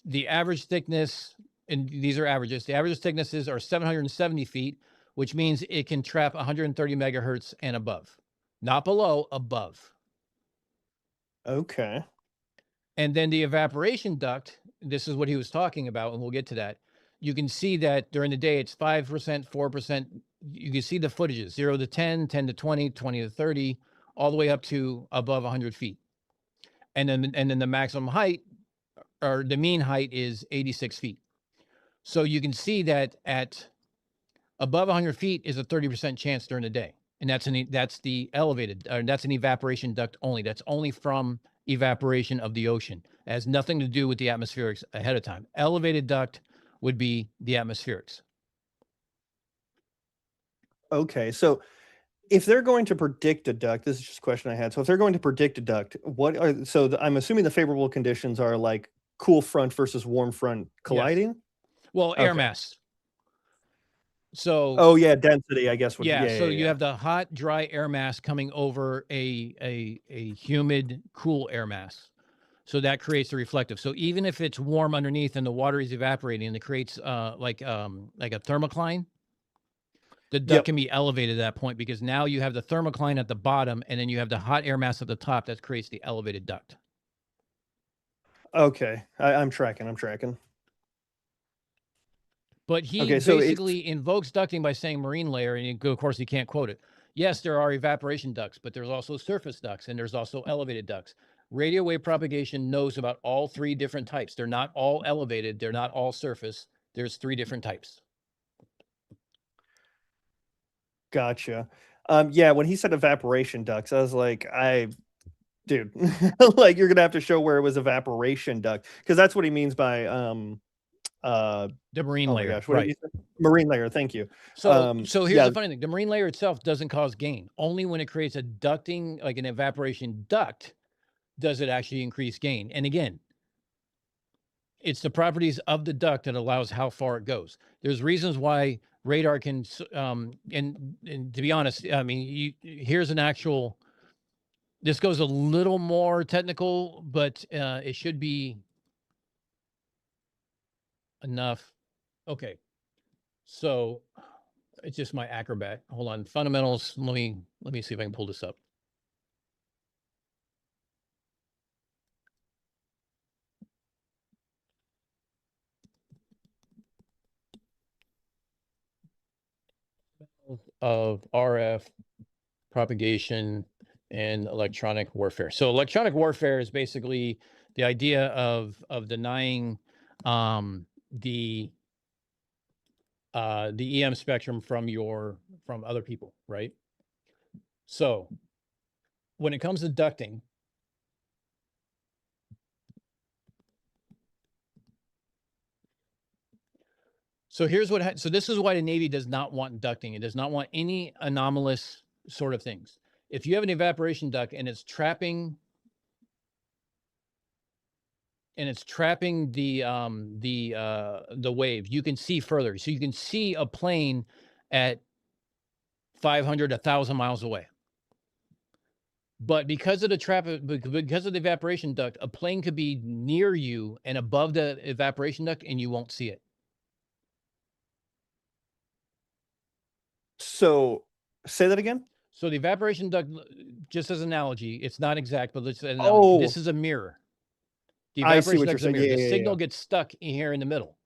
the average thickness, and these are averages, the average thicknesses are 770 feet, which means it can trap 130 megahertz and above, not below, above. Okay. And then the evaporation duct, this is what he was talking about, and we'll get to that. You can see that during the day, it's 5%, 4%. You can see the footages, 0 to 10, 10 to 20, 20 to 30, all the way up to above 100 feet. And then the maximum height, or the mean height, is 86 feet. So you can see that at above 100 feet is a 30% chance during the day. And that's the elevated, that's an evaporation duct only. That's only from evaporation of the ocean. It has nothing to do with the atmospherics ahead of time. Elevated duct would be the atmospherics. Okay, so if they're going to predict a duct, this is just a question I had. So if they're going to predict a duct, I'm assuming the favorable conditions are like cool front versus warm front colliding? Yes. Well, air Okay. mass. So Oh yeah, density, I guess. You have the hot, dry air mass coming over a humid, cool air mass. So that creates the reflective. So even if it's warm underneath and the water is evaporating, and it creates like a thermocline, the duct can be elevated at that point, because now you have the thermocline at the bottom, and then you have the hot air mass at the top that creates the elevated duct. Okay, I'm tracking. But he basically invokes ducting by saying marine layer, and of course he can't quote it. Yes, there are evaporation ducts, but there's also surface ducts, and there's also elevated ducts. Radio wave propagation knows about all three different types. They're not all elevated. They're not all surface. There's three different types. Gotcha. Yeah, when he said evaporation ducts, I was like, dude, like you're gonna have to show where it was evaporation duct, because that's what he means by the marine layer. Gosh, right. Marine layer, thank you. So here's the funny thing. The marine layer itself doesn't cause gain. Only when it creates a ducting, like an evaporation duct, does it actually increase gain. And again, it's the properties of the duct that allows how far it goes. There's reasons why radar can, and to be honest, I mean, here's an actual, this goes a little more technical, but it should be enough. Okay. So it's just my Acrobat. Hold on. Fundamentals. Let me see if I can pull this up. Of RF propagation and electronic warfare. So electronic warfare is basically the idea of denying the EM spectrum from other people, right? So when it comes to ducting, so here's what, so this is why the Navy does not want ducting. It does not want any anomalous sort of things. If you have an evaporation duct and it's trapping the wave, you can see further. So you can see a plane at 500, 1,000 miles away. But because of the evaporation duct, a plane could be near you and above the evaporation duct, and you won't see it. So say that again. So the evaporation duct, just as an analogy, it's not exact, but this is a mirror. The evaporation duct is a mirror. The signal gets stuck here in the middle.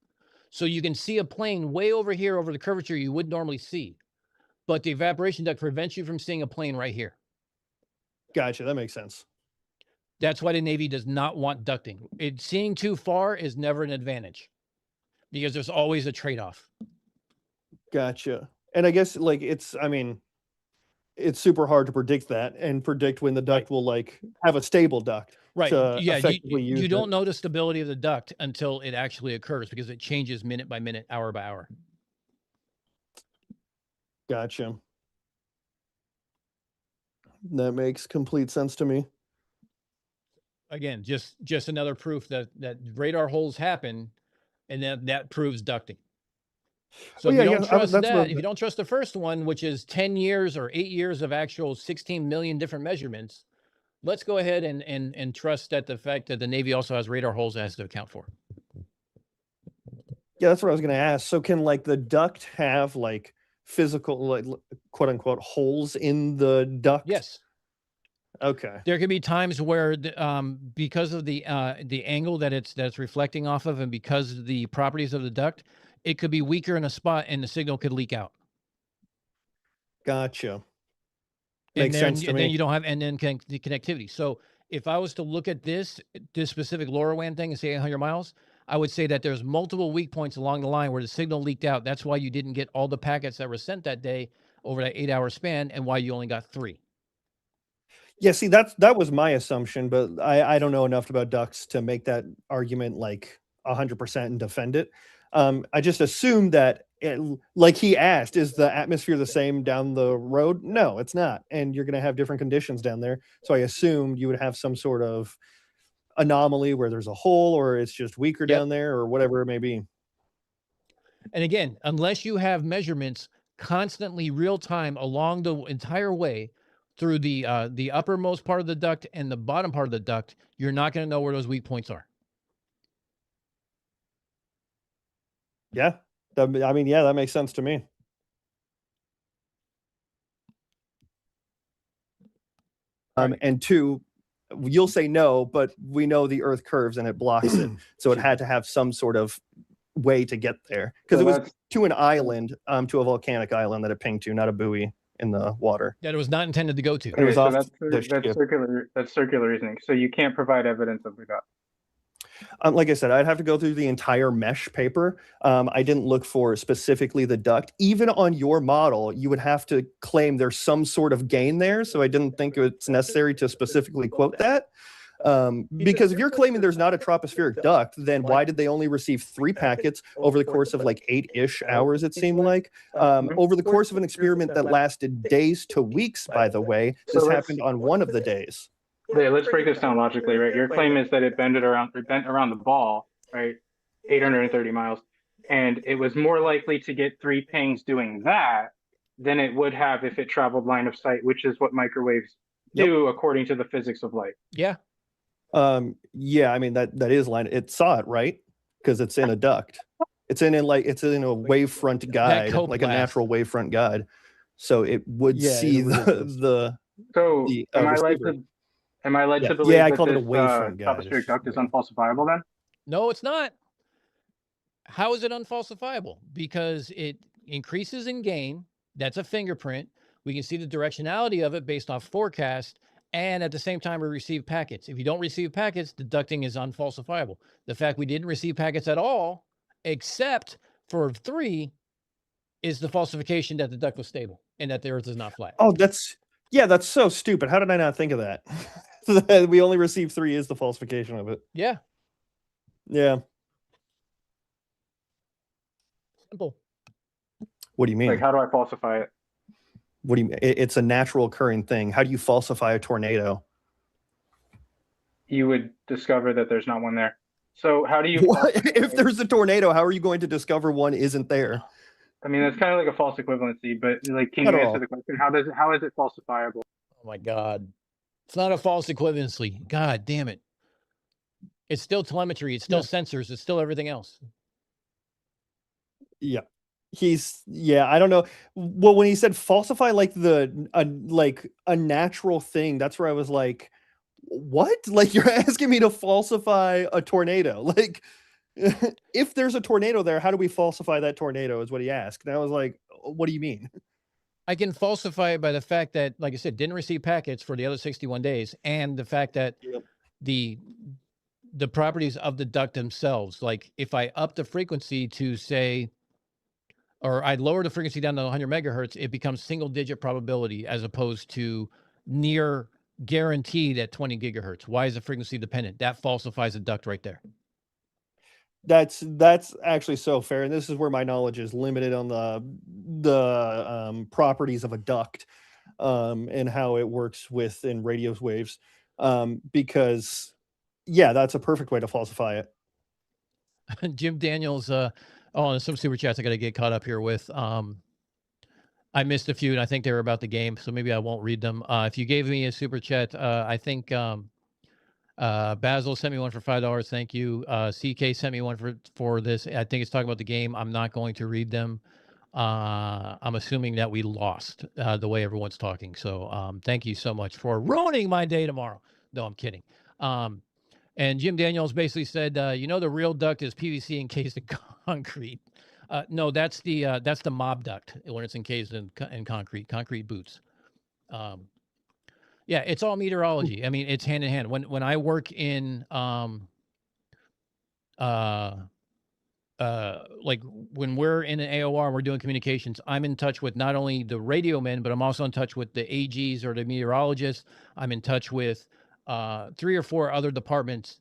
So you can see a plane way over here over the curvature you wouldn't normally see. but the evaporation duct prevents you from seeing a plane right here. Gotcha. That makes sense. That's why the Navy does not want ducting. Seeing too far is never an advantage because there's always a trade-off. Gotcha. And I guess like I mean, it's super hard to predict that and predict when the duct will like have a stable duct. Right. To Yeah. effectively use You don't it. know the stability of the duct until it actually occurs because it changes minute by minute, hour by hour. Gotcha. That makes complete sense to me. Again, just another proof that radar holes happen, and that proves ducting. So Well, if you yeah, don't yeah, trust that's what that, if you don't trust the first one, which is 10 years or 8 years of actual 16 million different measurements, let's go ahead and trust that the fact that the Navy also has radar holes it has to account for. Yeah, that's what I was going to ask. So can like the duct have like physical, like quote unquote, holes in the duct? Yes. Okay. There could be times where, because of the angle that that's reflecting off of, and because of the properties of the duct, it could be weaker in a spot, and the signal could leak out. Gotcha. And Makes sense to then me. you don't have end-to-end connectivity. So if I was to look at this specific LoRaWAN thing and say 800 miles, I would say that there's multiple weak points along the line where the signal leaked out. That's why you didn't get all the packets that were sent that day over that 8-hour span, and why you only got 3. Yeah, see, that was my assumption, but I don't know enough about ducts to make that argument like 100% and defend it. I just assumed that, like he asked, is the atmosphere the same down the road? No, it's not, and you're going to have different conditions down there. So I assumed you would have some sort of anomaly where there's a hole, or it's just weaker down there, or whatever it may be. And again, unless you have measurements constantly real time along the entire way through the uppermost part of the duct and the bottom part of the duct, you're not going to know where those weak points are. Yeah, I mean, yeah, that makes sense to me. And 2, you'll say no, but we know the Earth curves and it blocks it, so it had to have some sort of way to get there because So it was to an island, to a volcanic island that it pinged to, not a buoy in the water. That it was not intended to go to. It was so off that's the ship. circular reasoning. So you can't provide evidence of the duct. Like I said, I'd have to go through the entire mesh paper. I didn't look for specifically the duct. Even on your model, you would have to claim there's some sort of gain there. So I didn't think it's necessary to specifically quote that. Because if you're claiming there's not a tropospheric duct, then why did they only receive 3 packets over the course of like 8-ish hours, it seemed like? Over the course of an experiment that lasted days to weeks, by the way, this happened on one of the days. Yeah, let's break this down logically, right? Your claim is that it bent around the ball, right? 830 miles. And it was more likely to get 3 pings doing that than it would have if it traveled line of sight, which is what microwaves do according to the physics of light. Yeah. Yeah, I mean that is line. It saw it, right? Because it's in a duct. It's in a wavefront guide, like a natural wavefront guide. So it would see the. So am I led to believe I that call it a this wavefront guide. tropospheric duct is unfalsifiable then? No, it's not. How is it unfalsifiable? Because it increases in gain. That's a fingerprint. We can see the directionality of it based off forecast. And at the same time, we receive packets. If you don't receive packets, the ducting is unfalsifiable. The fact we didn't receive packets at all, except for 3, is the falsification that the duct was stable and that the Earth is not flat. Oh, that's so stupid. How did I not think of that? We only received 3 is the falsification of it. Yeah. Yeah. Simple. What do you mean? Like, how do I falsify it? What do you mean? It's a natural occurring thing. How do you falsify a tornado? You would discover that there's not one there. So how do you? If there's a tornado, how are you going to discover one isn't there? I mean, that's kind of like a false equivalency, but like, can you answer the question? How is it falsifiable? Oh my God. It's not a false equivalency. God damn it. It's still telemetry. It's still sensors. It's still everything else. Yeah. I don't know. Well, when he said falsify like a natural thing, that's where I was like, what? Like, you're asking me to falsify a tornado? Like, if there's a tornado there, how do we falsify that tornado is what he asked. And I was like, what do you mean? I can falsify it by the fact that, like I said, didn't receive packets for the other 61 days, and the fact that the properties of the duct themselves, like if I up the frequency to say, or I lower the frequency down to 100 megahertz, it becomes single digit probability as opposed to near guaranteed at 20 gigahertz. Why is the frequency dependent? That falsifies a duct right there. That's actually so fair, and this is where my knowledge is limited on the properties of a duct, and how it works within radio waves, because yeah, that's a perfect way to falsify it. Jim Daniels, and some super chats I got to get caught up here with. I missed a few, and I think they were about the game, so maybe I won't read them. If you gave me a super chat, I think Basil sent me one for $5. Thank you. CK sent me one for this. I think it's talking about the game. I'm not going to read them. I'm assuming that we lost the way everyone's talking. So thank you so much for ruining my day tomorrow. No, I'm kidding. And Jim Daniels basically said, the real duct is PVC encased in concrete. No, that's the mob duct when it's encased in concrete boots. Yeah, it's all meteorology. I mean, it's hand in hand. When I work in like when we're in an AOR and we're doing communications, I'm in touch with not only the radio men, but I'm also in touch with the AGs or the meteorologists. I'm in touch with 3 or 4 other departments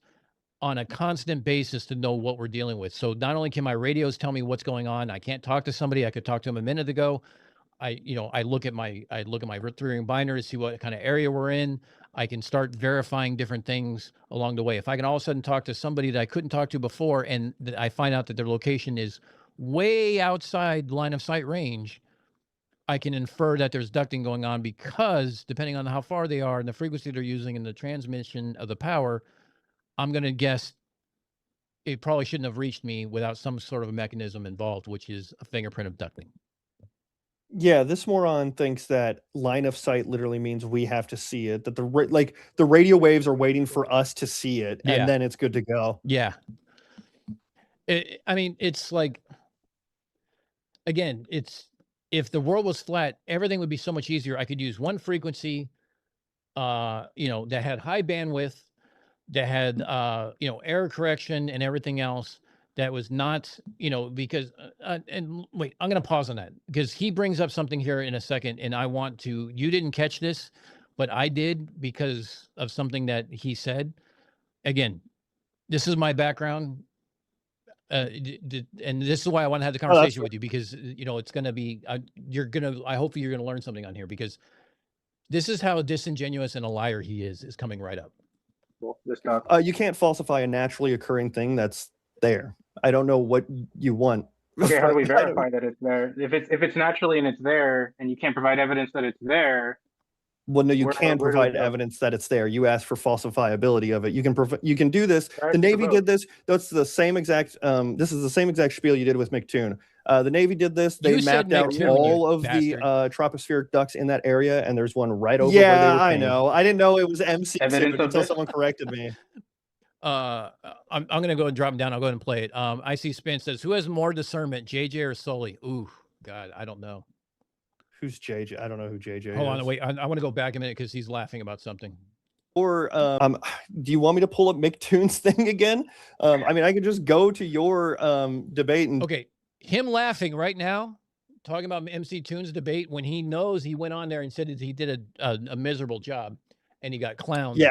on a constant basis to know what we're dealing with. So not only can my radios tell me what's going on, I can't talk to somebody. I could talk to them a minute ago. I look at my 3-ring binder to see what kind of area we're in. I can start verifying different things along the way. If I can all of a sudden talk to somebody that I couldn't talk to before, and that I find out that their location is way outside line of sight range, I can infer that there's ducting going on, because depending on how far they are and the frequency they're using and the transmission of the power, I'm going to guess it probably shouldn't have reached me without some sort of a mechanism involved, which is a fingerprint of ducting. Yeah, this moron thinks that line of sight literally means we have to see it, that the radio waves are waiting for us to see it, Yeah. and then it's good to go. Yeah. I mean, it's like, again, if the world was flat, everything would be so much easier. I could use one frequency, that had high bandwidth, that had, error correction and everything else. That was not, because, and wait, I'm going to pause on that, because he brings up something here in a second, and you didn't catch this, but I did because of something that he said. Again, this is my background. And this is why I want to have the conversation with you, because, it's going to be, I hope you're going to learn something on here, because this is how disingenuous and a liar he is coming right up. Well, this stuff. You can't falsify a naturally occurring thing that's there. I don't know what you want. Okay, how do we verify that it's there? If it's naturally and it's there, and you can't provide evidence that it's there. Well, no, you can provide evidence that it's there. You ask for falsifiability of it. You can do this. The Navy did this. That's the same exact. This is the same exact spiel you did with McToon. The Navy did this. They mapped out all of the tropospheric ducts in that area, and there's one right over where they were. I know. I didn't know it was MC until someone corrected me. I'm going to go and drop them down. I'll go ahead and play it. I see Spin says, who has more discernment, JJ or Soli? Ooh, God, I don't know. Who's JJ? I don't know who JJ is. Hold on, wait. I want to go back a minute because he's laughing about something. Or do you want me to pull up McToon's thing again? I mean, I could just go to your debate and. Okay, him laughing right now, talking about MC Toon's debate, when he knows he went on there and said that he did a miserable job and he got clowned. Yeah.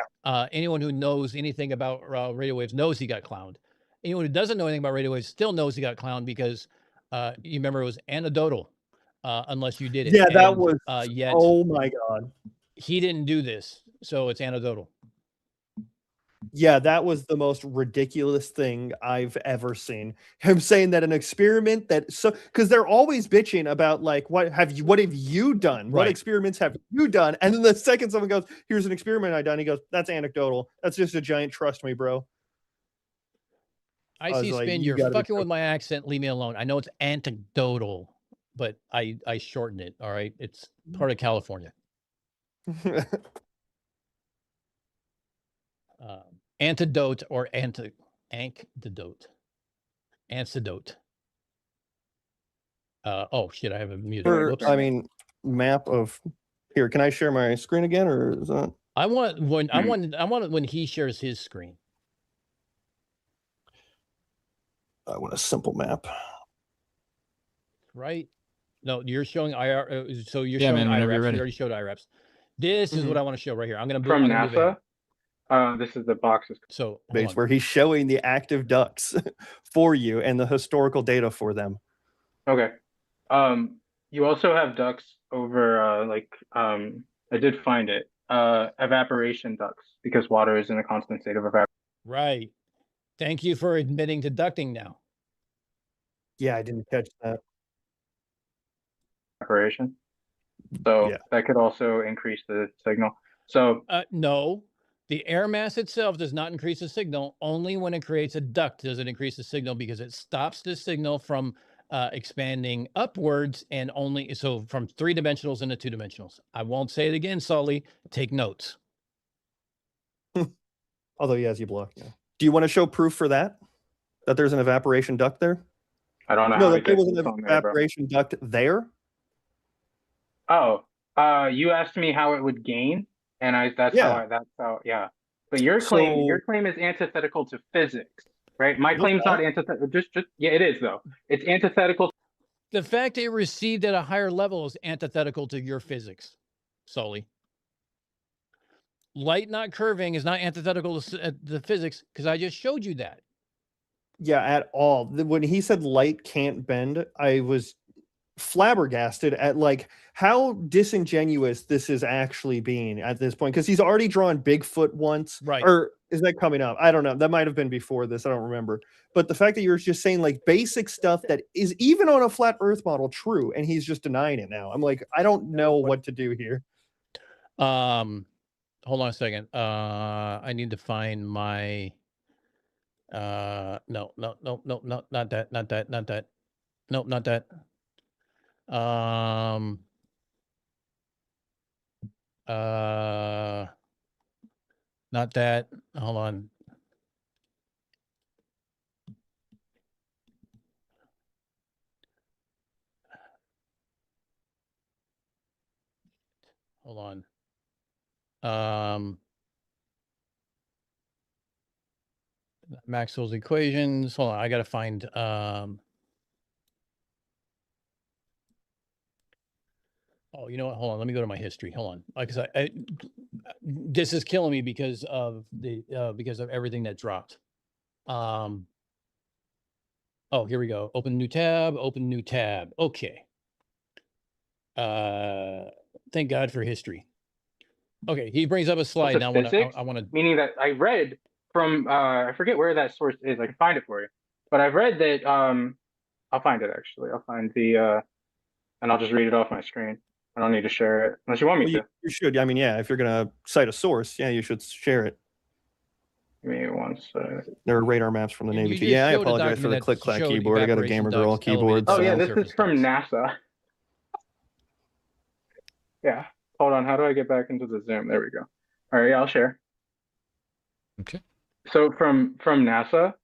Anyone who knows anything about radio waves knows he got clowned. Anyone who doesn't know anything about radio waves still knows he got clowned, because you remember it was anecdotal. Unless you did it. Yeah, that was. Oh my God. He didn't do this, so it's anecdotal. Yeah, that was the most ridiculous thing I've ever seen. Him saying that an experiment because they're always bitching about like what have you done? Right. What experiments have you done? And then the second someone goes, "Here's an experiment I done," he goes, "That's anecdotal. That's just a giant trust me, bro." I see, Spin. You're fucking with my accent. Leave me alone. I know it's anecdotal, but I shorten it. All right, it's part of California. Antidote or antidote. Oh shit! I have it muted. I mean, map of here. Can I share my screen again, or is that? I want it when he shares his screen. I want a simple map. Right? No, you're showing IR. So you're Yeah, showing man, whenever you're IREPs. ready. We already showed IREPs. This is what I want to show right here. I'm gonna From I'm gonna move ahead. NASA, this is the boxes. So hold Base on. where he's showing the active ducts for you and the historical data for them. Okay. You also have ducts over I did find it. Evaporation ducts, because water is in a constant state of Right. Thank you for admitting to ducting now. Yeah, I didn't catch that. evaporation. So Yeah. that could also increase the signal. So No, the air mass itself does not increase the signal. Only when it creates a duct does it increase the signal, because it stops the signal from expanding upwards, and only so from 3 dimensionals into 2 dimensionals. I won't say it again, Sully. Take notes. Although he has you blocked now. Do you want to show proof for that? That there's an evaporation duct there? I don't know No, how that there was this an on there, bro. evaporation duct there? Oh, you asked me how it would gain, and that's how yeah. But your claim is antithetical to physics, right? My claim's not antithetical. Just yeah, it is though. It's antithetical. The fact it received at a higher level is antithetical to your physics, Sully. Light not curving is not antithetical to the physics, because I just showed you that. Yeah, at all. When he said light can't bend, I was flabbergasted at like how disingenuous this is actually being at this point, because he's already drawn Bigfoot once. Right. Or is that coming up? I don't know. That might have been before this. I don't remember. But the fact that you're just saying like basic stuff that is even on a flat earth model true, and he's just denying it now. I'm like, I don't know what to do here. Hold on a second. I need to find my no, not that. Nope, not that. Not that. Hold on. Hold on. Maxwell's equations. Hold on, I gotta find oh, you know what? Hold on. Let me go to my history. Hold on. Because I this is killing me because of everything that dropped. Oh, here we go. Open new tab. Open new tab. Okay. Thank God for history. Okay, he brings up a slide. Now I want to. Meaning that I read from I forget where that source is. I can find it for you. But I've read that I'll find it actually. I'll find the and I'll just read it off my screen. I don't need to share it unless you want me to. You should. I mean, yeah, if you're gonna cite a source, yeah, you should share it. Give me one sec. There are radar maps from the Navy too. Yeah, I apologize for the click-clack keyboard. I got a gamer girl keyboard. Oh yeah, this is from NASA. Yeah. Hold on. How do I get back into the Zoom? There we go. All right. Yeah, I'll share. Okay. So from NASA,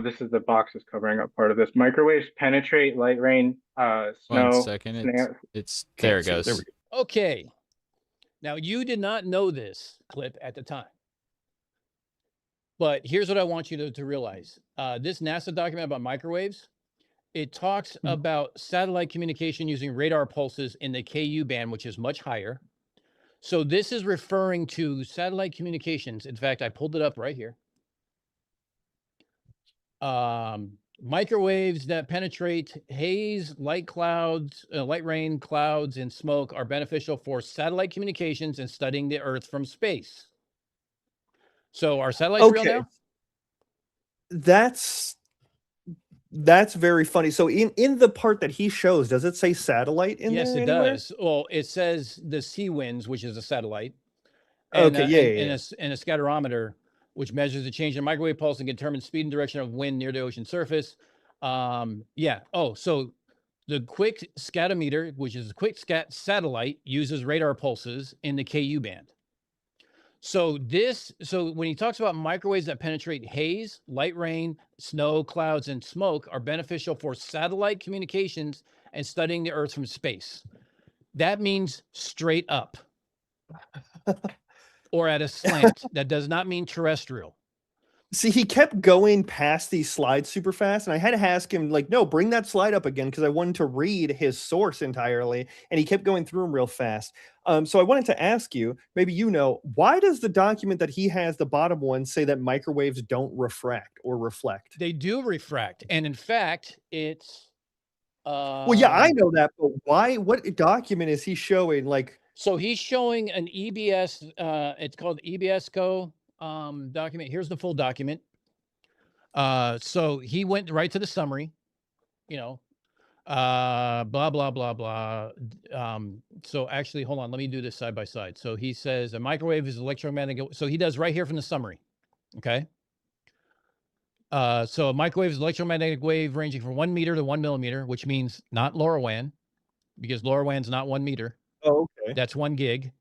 this is the boxes covering up part of this. Microwaves penetrate light rain, snow. 1 second. It's there. It goes. There we go. Okay. Now you did not know this clip at the time, but here's what I want you to realize. This NASA document about microwaves, it talks about satellite communication using radar pulses in the KU band, which is much higher. So this is referring to satellite communications. In fact, I pulled it up right here. Microwaves that penetrate haze, light clouds, light rain, clouds, and smoke are beneficial for satellite communications and studying the Earth from space. So are satellites real now? That's very funny. So in the part that he shows, does it say satellite in there? Yes, it anywhere? does. Well, it says the sea winds, which is a satellite. And, Okay, and a scatterometer, which measures the change in microwave pulse and can determine speed and direction of wind near the ocean surface. Yeah. Oh, so the quick scatometer, which is a quick scat satellite, uses radar pulses in the KU band. So when he talks about microwaves that penetrate haze, light rain, snow, clouds, and smoke are beneficial for satellite communications and studying the Earth from space. That means straight up or at a slant. That does not mean terrestrial. See, he kept going past these slides super fast, and I had to ask him, like, no, bring that slide up again because I wanted to read his source entirely, and he kept going through them real fast. So I wanted to ask you, maybe you know, why does the document that he has, the bottom one, say that microwaves don't refract or reflect? They do refract, and in fact, it's Well, yeah, I know that, but why? What document is he showing? Like, so he's showing an EBS. It's called EBSCO document. Here's the full document. So he went right to the summary. You know, blah blah blah blah. So actually, hold on. Let me do this side by side. So he says a microwave is electromagnetic. So he does right here from the summary. Okay. So a microwave is an electromagnetic wave ranging from 1 meter to 1 millimeter, which means not LoRaWAN, because LoRaWAN's not 1 meter. oh, okay. That's 1 gig.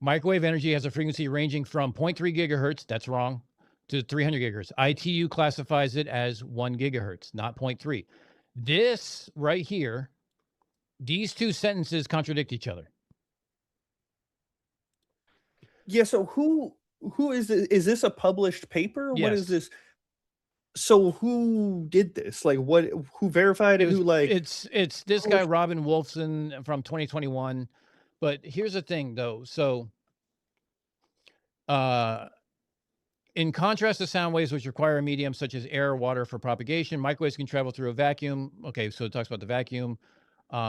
Microwave energy has a frequency ranging from 0.3 gigahertz, that's wrong, to 300 gigahertz. ITU classifies it as 1 gigahertz, not 0.3. This right here, these two sentences contradict each other. Yeah, so who is this? Is this a published paper? What is Yes. this? So who did this? Like, what? Who verified it? Who like? It's this guy Robin Wolfson from 2021. But here's the thing, though. So, in contrast to sound waves, which require a medium such as air or water for propagation, microwaves can travel through a vacuum. Okay, so it talks about the vacuum. You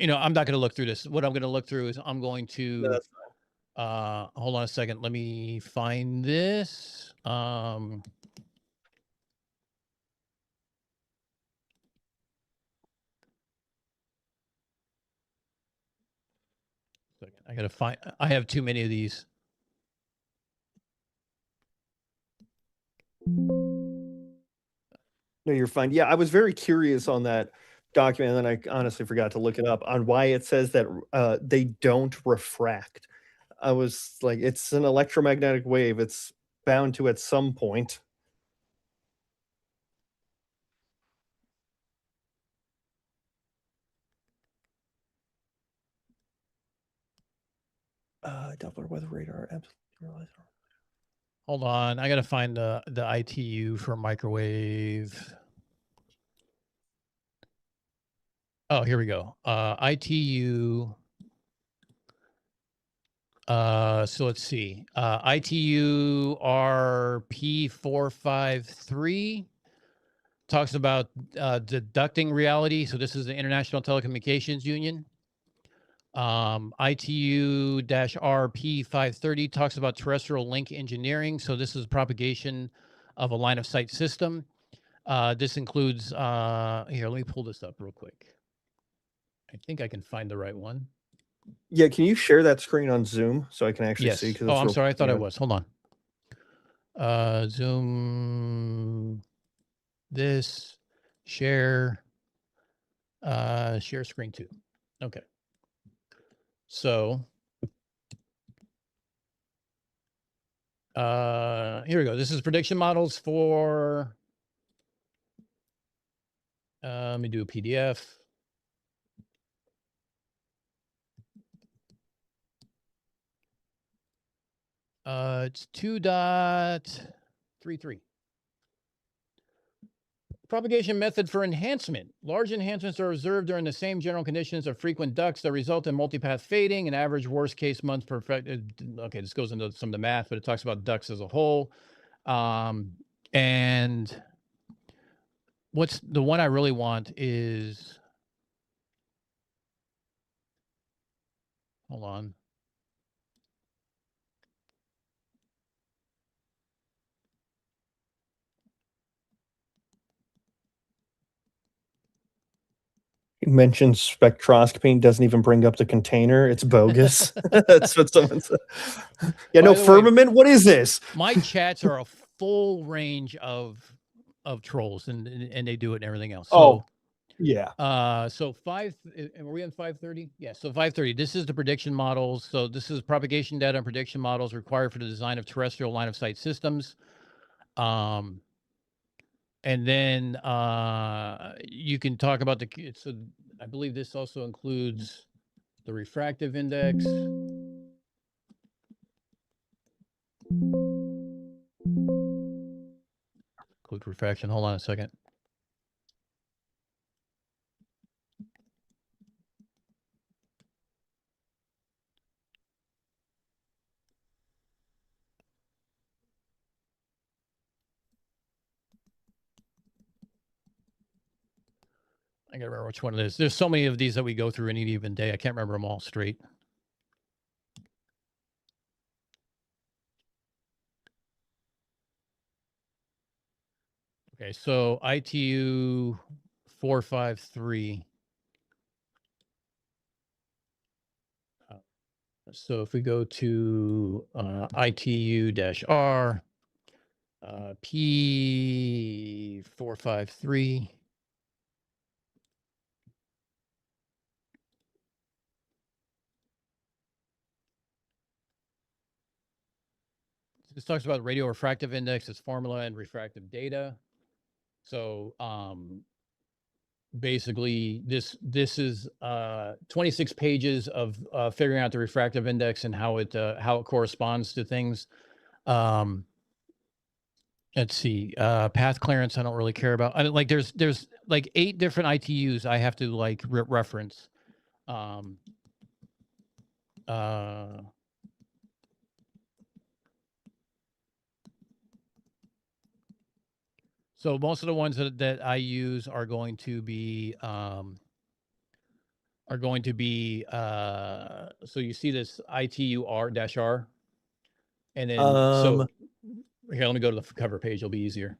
know, I'm not going to look through this. What I'm going to look through is I'm going to. No, that's Hold on a second. Let me find this. Second. I gotta find. I have too many of these. No, you're fine. Yeah, I was very curious on that document, and then I honestly forgot to look it up on why it says that they don't refract. I was like, it's an electromagnetic wave. It's bound to at some point. Doppler weather radar. Absolutely. Hold on. I gotta find the ITU for microwave. Oh, here we go. ITU. So let's see. ITU RP453 talks about deducting reality. So this is the International Telecommunications Union. ITU-RP530 talks about terrestrial link engineering. So this is propagation of a line of sight system. This includes, here, let me pull this up real quick. I think I can find the right one. Yeah, can you share that screen on Zoom so I can actually Yes. see? Oh, I'm sorry. I thought I was. Hold on. Zoom. This. Share. Share screen 2. Okay. So. Here we go. This is prediction models for. Let me do a PDF. It's 2.33. Propagation method for enhancement. Large enhancements are observed during the same general conditions of frequent ducts that result in multipath fading and average worst case months per. Okay, this goes into some of the math, but it talks about ducts as a whole. And what's the one I really want is. Hold on. You mentioned spectroscopy and doesn't even bring up the container. It's bogus. That's what someone said. Yeah, By no, the way, firmament. What is this? My chats are a full range of trolls, and they do it and everything else. So, Oh, yeah. So are we on 530? Yeah. So 530. This is the prediction models. So this is propagation data and prediction models required for the design of terrestrial line of sight systems. And then you can talk about so I believe this also includes the refractive index. Include refraction. Hold on a second. I gotta remember which one it is. There's so many of these that we go through in any given day. I can't remember them all straight. Okay, so ITU 453. So if we go to ITU-R, P453. This talks about radio refractive index, its formula, and refractive data. So basically, this is 26 pages of figuring out the refractive index and how it corresponds to things. Let's see, path clearance. I don't really care about. I mean, like there's like 8 different ITUs I have to like reference. So most of the ones that I use are going to be so you see this ITU-R, and then so here, let me go to the cover page. It'll be easier.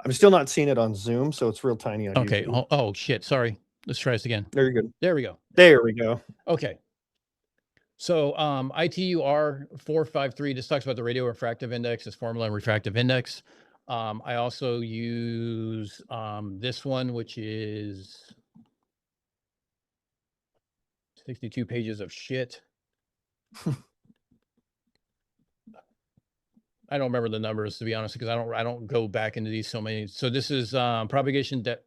I'm still not seeing it on Zoom, so it's real tiny on Okay. YouTube. Oh shit. Sorry. Let's try this again. Very good. There we go. There we go. Okay. So ITU-R 453 just talks about the radio refractive index, its formula, and refractive index. I also use this one, which is 62 pages of shit. I don't remember the numbers, to be honest, because I don't go back into these so many. So this is propagation data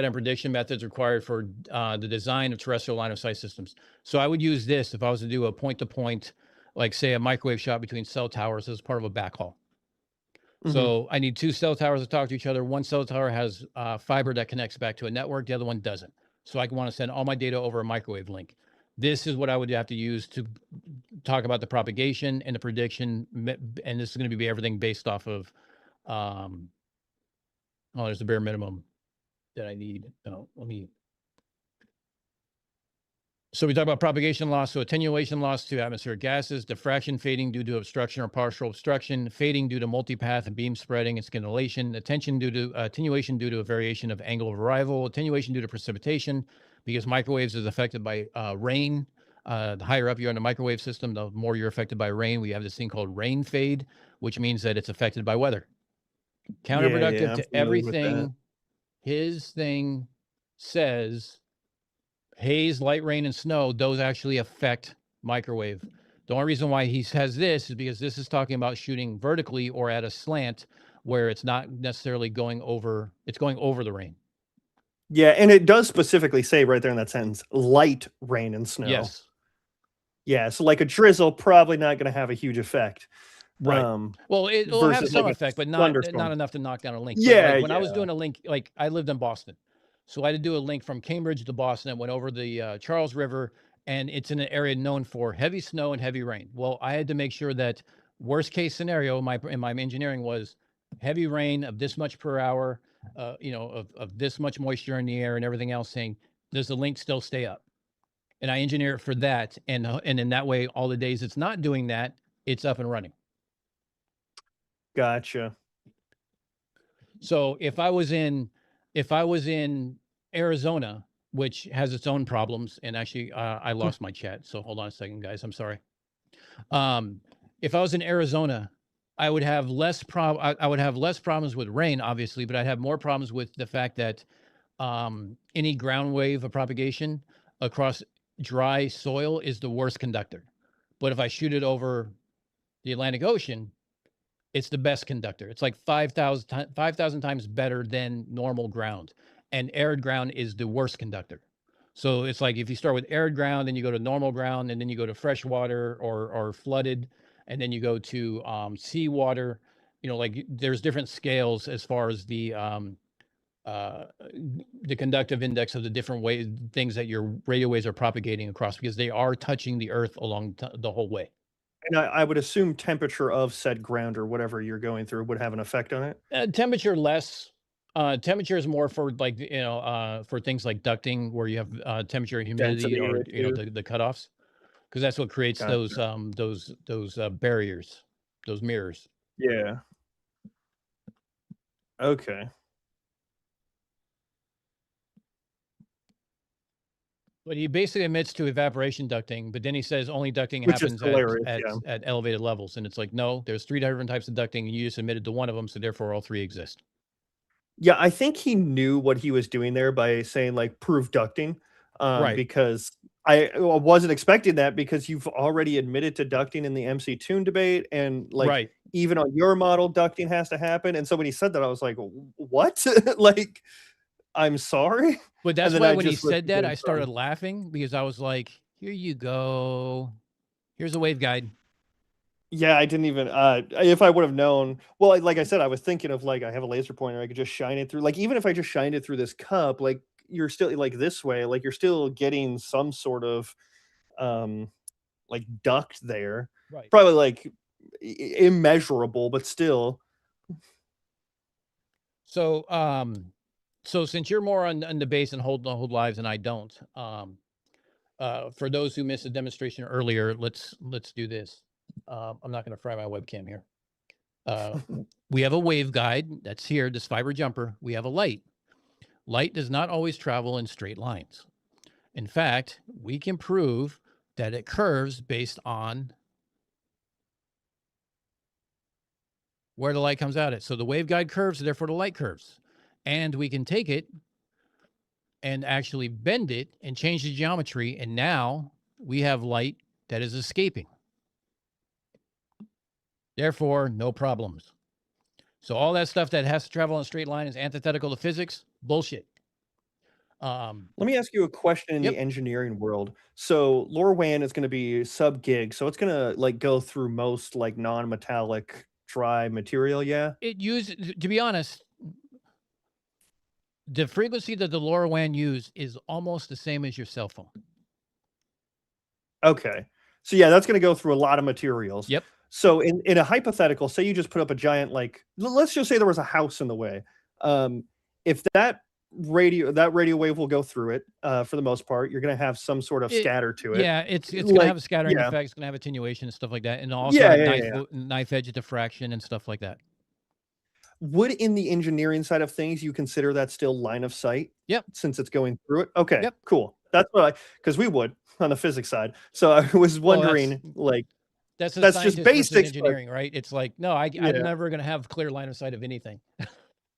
and prediction methods required for the design of terrestrial line of sight systems. So I would use this if I was to do a point-to-point, like say a microwave shot between cell towers as part of a backhaul. Mm-hmm. So I need 2 cell towers to talk to each other. One cell tower has fiber that connects back to a network. The other one doesn't. So I want to send all my data over a microwave link. This is what I would have to use to talk about the propagation and the prediction. And this is going to be everything based off of, there's the bare minimum that I need. Oh, so we talk about propagation loss. So attenuation loss to atmospheric gases, diffraction fading due to obstruction or partial obstruction, fading due to multipath and beam spreading and scintillation, attenuation due to a variation of angle of arrival, attenuation due to precipitation, because microwaves is affected by rain. The higher up you're in the microwave system, the more you're affected by rain. We have this thing called rain fade, which means that it's affected by weather. Counterproductive to everything. His thing says haze, light rain, and snow, those actually affect microwave. The only reason why he says this is because this is talking about shooting vertically or at a slant where it's not necessarily going over, it's going over the rain. Yeah, and it does specifically say right there in that sentence, light rain and snow. Yes. Yeah, so like a drizzle, probably not going to have a huge effect. Right. Well, it will have some effect, but not enough to knock down a link. Yeah. Like when I was doing a link, like I lived in Boston, so I had to do a link from Cambridge to Boston. It went over the Charles River, and it's in an area known for heavy snow and heavy rain. Well, I had to make sure that worst case scenario in my engineering was heavy rain of this much per hour, of this much moisture in the air and everything else, saying, does the link still stay up? And I engineer it for that. And in that way, all the days it's not doing that, it's up and running. Gotcha. So if I was in Arizona, which has its own problems, and actually I lost my chat, so hold on a second, guys. I'm sorry. If I was in Arizona, I would have less problems with rain, obviously, but I'd have more problems with the fact that any ground wave of propagation across dry soil is the worst conductor. But if I shoot it over the Atlantic Ocean, It's the best conductor. It's like 5,000 times better than normal ground. And arid ground is the worst conductor. So it's like if you start with arid ground, then you go to normal ground, and then you go to freshwater or flooded, and then you go to seawater. You know, like there's different scales as far as the conductive index of the different things that your radio waves are propagating across, because they are touching the earth along the whole way. And I would assume temperature of said ground or whatever you're going through would have an effect on it. Temperature less. Temperature is more for like for things like ducting, where you have temperature and humidity, Density or too. the cutoffs, because that's what creates Gotcha. those barriers, those mirrors. Yeah. Okay. But he basically admits to evaporation ducting, but then he says only ducting Which is happens hilarious, at, yeah. at elevated levels, and it's like, no, there's 3 different types of ducting, and you just admitted to one of them, so therefore all 3 exist. Yeah, I think he knew what he was doing there by saying, like, "Prove ducting," Right. because I wasn't expecting that, because you've already admitted to ducting in the MC Tune debate, and, like, Right. even on your model, ducting has to happen, and so when he said that, I was like, "What?" Like, I'm sorry? But that's And then why I when he just said listened to that, him I started laughing, because I was like, here you go. Here's a waveguide. Yeah, I didn't even, if I would have known, well, like I said, I was thinking of, like, I have a laser pointer, I could just shine it through, like, even if I just shined it through this cup, like, you're still, like, this way, like, you're still getting some sort of, um, like, duct there. Right. Probably, like, immeasurable, but still. So, so since you're more on the base and hold lives and I don't, for those who missed the demonstration earlier, let's do this. I'm not going to fry my webcam here. We have a waveguide that's here, this fiber jumper. We have a light. Light does not always travel in straight lines. In fact, we can prove that it curves based on where the light comes out at. So the waveguide curves, therefore the light curves. And we can take it and actually bend it and change the geometry. And now we have light that is escaping. Therefore, no problems. So all that stuff that has to travel in a straight line is antithetical to physics. Bullshit. Let me ask you a question in the engineering world. So LoRaWAN is going to be sub gig, so it's going to, like, go through most, like, non-metallic dry material, yeah? It uses, to be honest, the frequency that the LoRaWAN use is almost the same as your cell phone. Okay. So yeah, that's going to go through a lot of materials. Yep. So in a hypothetical, say you just put up a giant, like, let's just say there was a house in the way. If that radio wave will go through it, for the most part, you're going to have some sort of scatter to it. Yeah, it's going to Like, have a scattering yeah. effect. It's going to have attenuation and stuff like that, and also Yeah, have yeah, yeah. knife edge diffraction and stuff like that. Would, in the engineering side of things, you consider that still line of sight? Yep. Since it's going through it? Okay, Yep. cool. That's what because we would on the physics side. So I was wondering, like, that's just versus basics, engineering, right? It's like, no, I'm Yeah. never going to have clear line of sight of anything.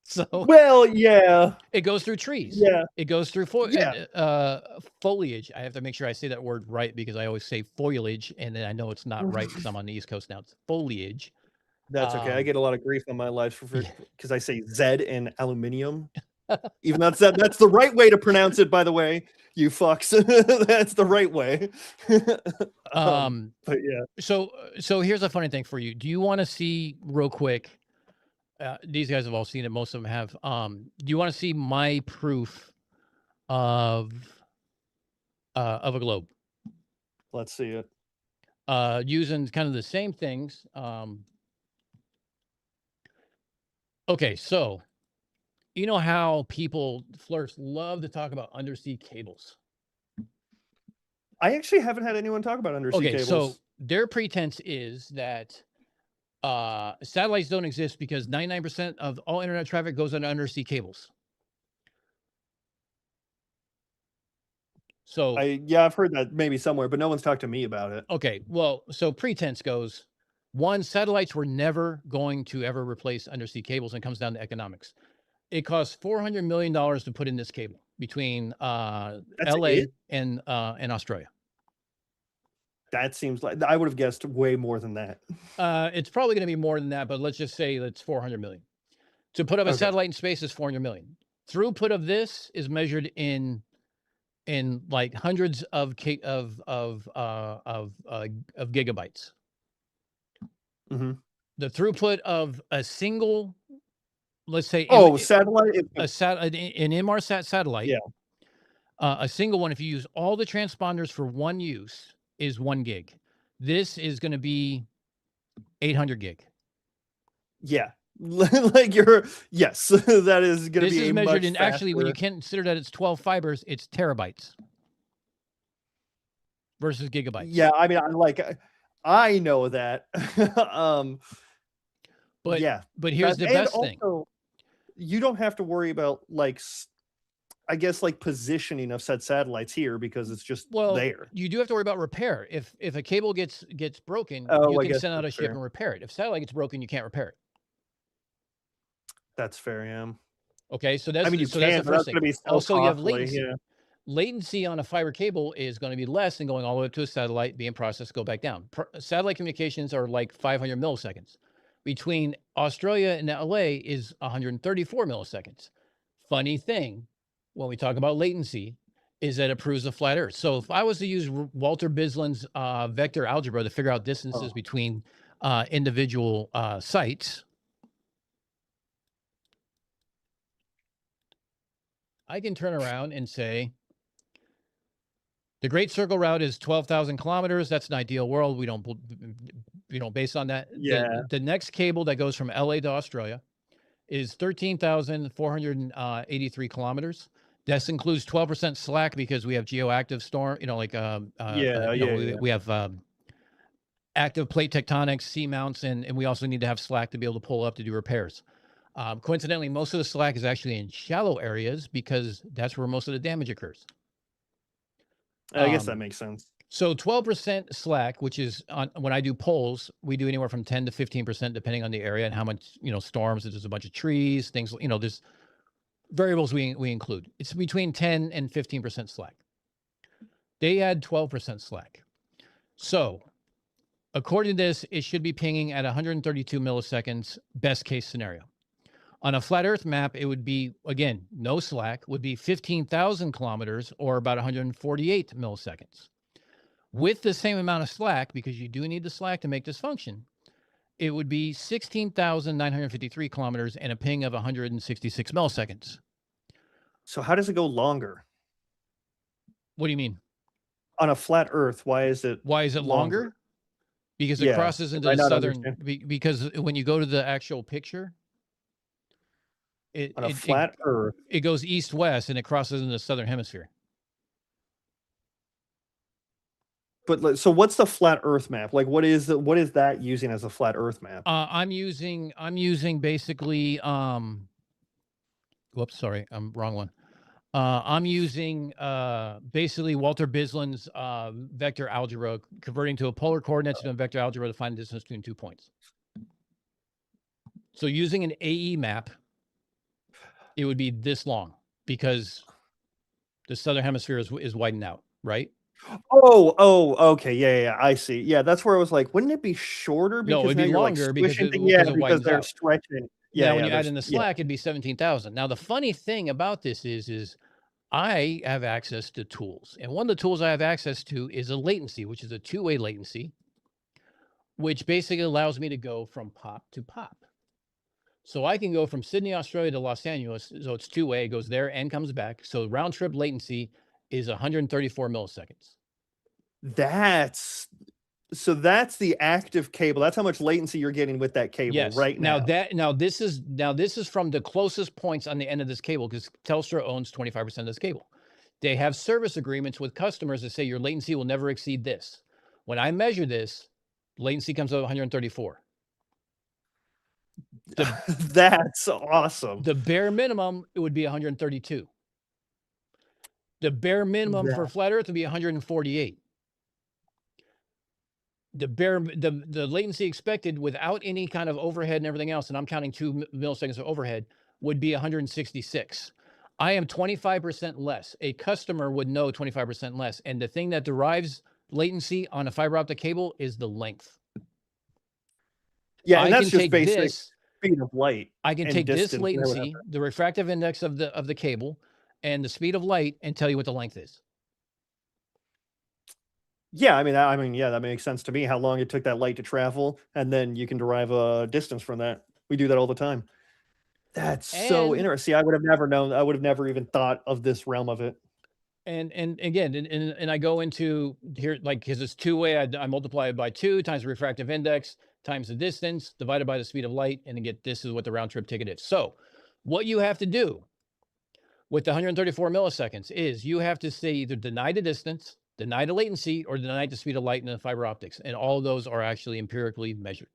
So Well, yeah. it goes through trees. Yeah. It goes through Yeah. foliage. I have to make sure I say that word right, because I always say foliage, and then I know it's not right because I'm on the East Coast now. It's foliage. That's okay. I get a lot of grief on my life because I say Z in aluminium. Even that's the right way to pronounce it, by the way, you fucks. That's the right way. But yeah. So here's a funny thing for you. Do you want to see real quick? These guys have all seen it. Most of them have. Do you want to see my proof of a globe? Let's see it. Using kind of the same things. Okay, so you know how flirts love to talk about undersea cables. I actually haven't had anyone talk about undersea cables. So their pretense is that satellites don't exist because 99% of all internet traffic goes on undersea cables. So I've heard that maybe somewhere, but no one's talked to me about it. Okay, well, so pretense goes, one, satellites were never going to ever replace undersea cables, and it comes down to economics. It costs $400 million to put in this cable between LA and Australia. That seems like I would have guessed way more than that. It's probably going to be more than that, but let's just say it's 400 million. To put up a Okay. satellite in space is 400 million. Throughput of this is measured in like hundreds of gigabytes. Mm-hmm. The throughput of a single, let's say, satellite. an Inmarsat satellite. Yeah. A single one, if you use all the transponders for one use, is 1 gig. This is going to be 800 gig. Yeah. Like yes, that is going to be. This is measured in, actually, when you faster. consider that it's 12 fibers, it's terabytes versus gigabytes. Yeah, I mean, I know that. But yeah, but here's the best thing. You don't have to worry about I guess positioning of said satellites here because it's just there. You do have to worry about repair. If a cable gets broken, you can send out a ship and repair it. If satellite gets broken, you can't repair it. That's fair, yeah. Okay, so that's you so can, that's the first thing. be so also, costly, you have latency. Yeah. Latency on a fiber cable is going to be less than going all the way up to a satellite, being processed, go back down. Satellite communications are like 500 milliseconds. Between Australia and LA is 134 milliseconds. Funny thing, when we talk about latency, is that it proves a flat Earth. So if I was to use Walter Bisland's vector algebra to figure out distances between individual sites, I can turn around and say, the Great Circle route is 12,000 kilometers. That's an ideal world. We don't base on that. Yeah. The next cable that goes from LA to Australia is 13,483 kilometers. This includes 12% slack because we have geoactive storm, we have active plate tectonics, seamounts, and we also need to have slack to be able to pull up to do repairs. Coincidentally, most of the slack is actually in shallow areas because that's where most of the damage occurs. I guess that makes sense. So 12% slack, which is when I do poles, we do anywhere from 10 to 15% depending on the area and how much, storms. There's a bunch of trees, things, there's variables we include. It's between 10 and 15% slack. They add 12% slack. So according to this, it should be pinging at 132 milliseconds, best case scenario. On a flat Earth map, it would be, again, no slack, would be 15,000 kilometers or about 148 milliseconds. With the same amount of slack, because you do need the slack to make this function, it would be 16,953 kilometers and a ping of 166 milliseconds. So how does it go longer? What do you mean? On a flat Earth, why is it longer? Because it crosses into the southern, because when you go to the actual picture, on a flat Earth, it goes east-west and it crosses into the southern hemisphere. But so what's the flat Earth map? Like what is that using as a flat Earth map? I'm using basically whoops, sorry, I'm wrong one. I'm using basically Walter Bisland's vector algebra, converting to a polar coordinates to a vector algebra to find the distance between 2 points. So using an AE map, it would be this long because the southern hemisphere is widened out, right? Okay, yeah, I see. Yeah, that's where I was like, wouldn't it be shorter? Because no, it'd be longer because they're stretching. Yeah, when you add in the slack, it'd be 17,000. Now, the funny thing about this is I have access to tools. And one of the tools I have access to is a latency, which is a two-way latency, which basically allows me to go from pop to pop. So I can go from Sydney, Australia to Los Angeles. So it's two-way, it goes there and comes back. So round trip latency is 134 milliseconds. That's the active cable. That's how much latency you're getting with that cable right now. Now this is from the closest points on the end of this cable because Telstra owns 25% of this cable. They have service agreements with customers that say your latency will never exceed this. When I measure this, latency comes up 134. That's awesome. The bare minimum, it would be 132. The bare minimum for flat Earth would be 148. The latency expected without any kind of overhead and everything else, and I'm counting 2 milliseconds of overhead, would be 166. I am 25% less. A customer would know 25% less. And the thing that derives latency on a fiber optic cable is the length. Yeah, I and that's can just take basic this. speed of light. I can and take this distance, and I would have latency, the refractive index of the cable, and the speed of light, and tell you what the length is. Yeah, I mean, yeah, that makes sense to me. How long it took that light to travel, and then you can derive a distance from that. We do that all the time. That's so And interesting. I would have never known. I would have never even thought of this realm of it. and again, and I go into here like because it's two-way. I multiply it by 2 times the refractive index times the distance divided by the speed of light, and again, this is what the round trip ticket is. So, what you have to do with the 134 milliseconds is you have to say either deny the distance, deny the latency, or deny the speed of light in the fiber optics, and all of those are actually empirically measured.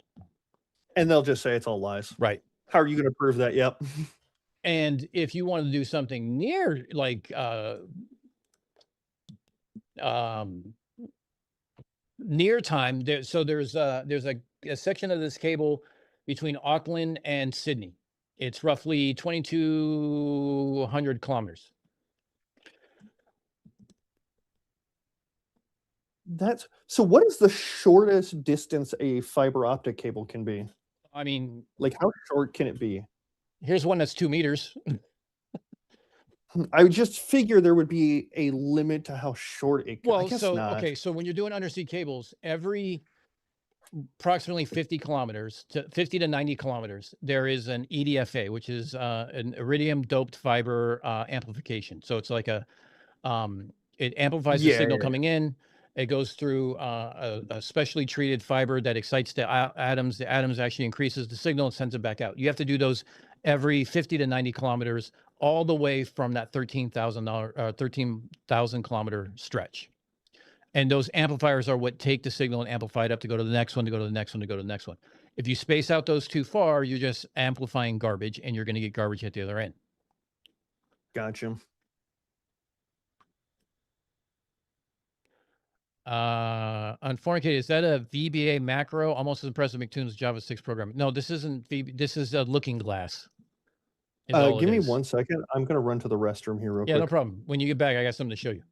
And they'll just say it's all lies. Right. How are you going to prove that? Yep. And if you wanted to do something near like near time, there's a section of this cable between Auckland and Sydney. It's roughly 2,200 kilometers. That's so. What is the shortest distance a fiber optic cable can be? I mean, Like, how short can it be? here's one that's 2 meters. I would just figure there would be a limit to how short it. I Well, guess so not. okay, so when you're doing undersea cables, every approximately 50 kilometers to 50 to 90 kilometers, there is an EDFA, which is an iridium doped fiber amplification. So it's like it amplifies the Yeah, signal yeah. coming in. It goes through a specially treated fiber that excites the atoms. The atoms actually increases the signal and sends it back out. You have to do those every 50 to 90 kilometers, all the way from that 13,000 kilometer stretch. And those amplifiers are what take the signal and amplify it up to go to the next one, to go to the next one, to go to the next one. If you space out those too far, you're just amplifying garbage, and you're going to get garbage at the other end. Gotcha. Unfornicated, is that a VBA macro? Almost as impressive as McTune's Java 6 program. No, this isn't this is a looking glass. Give me 1 second. I'm gonna run to the restroom here real Yeah, no quick. problem. When you get back, I got something to show you.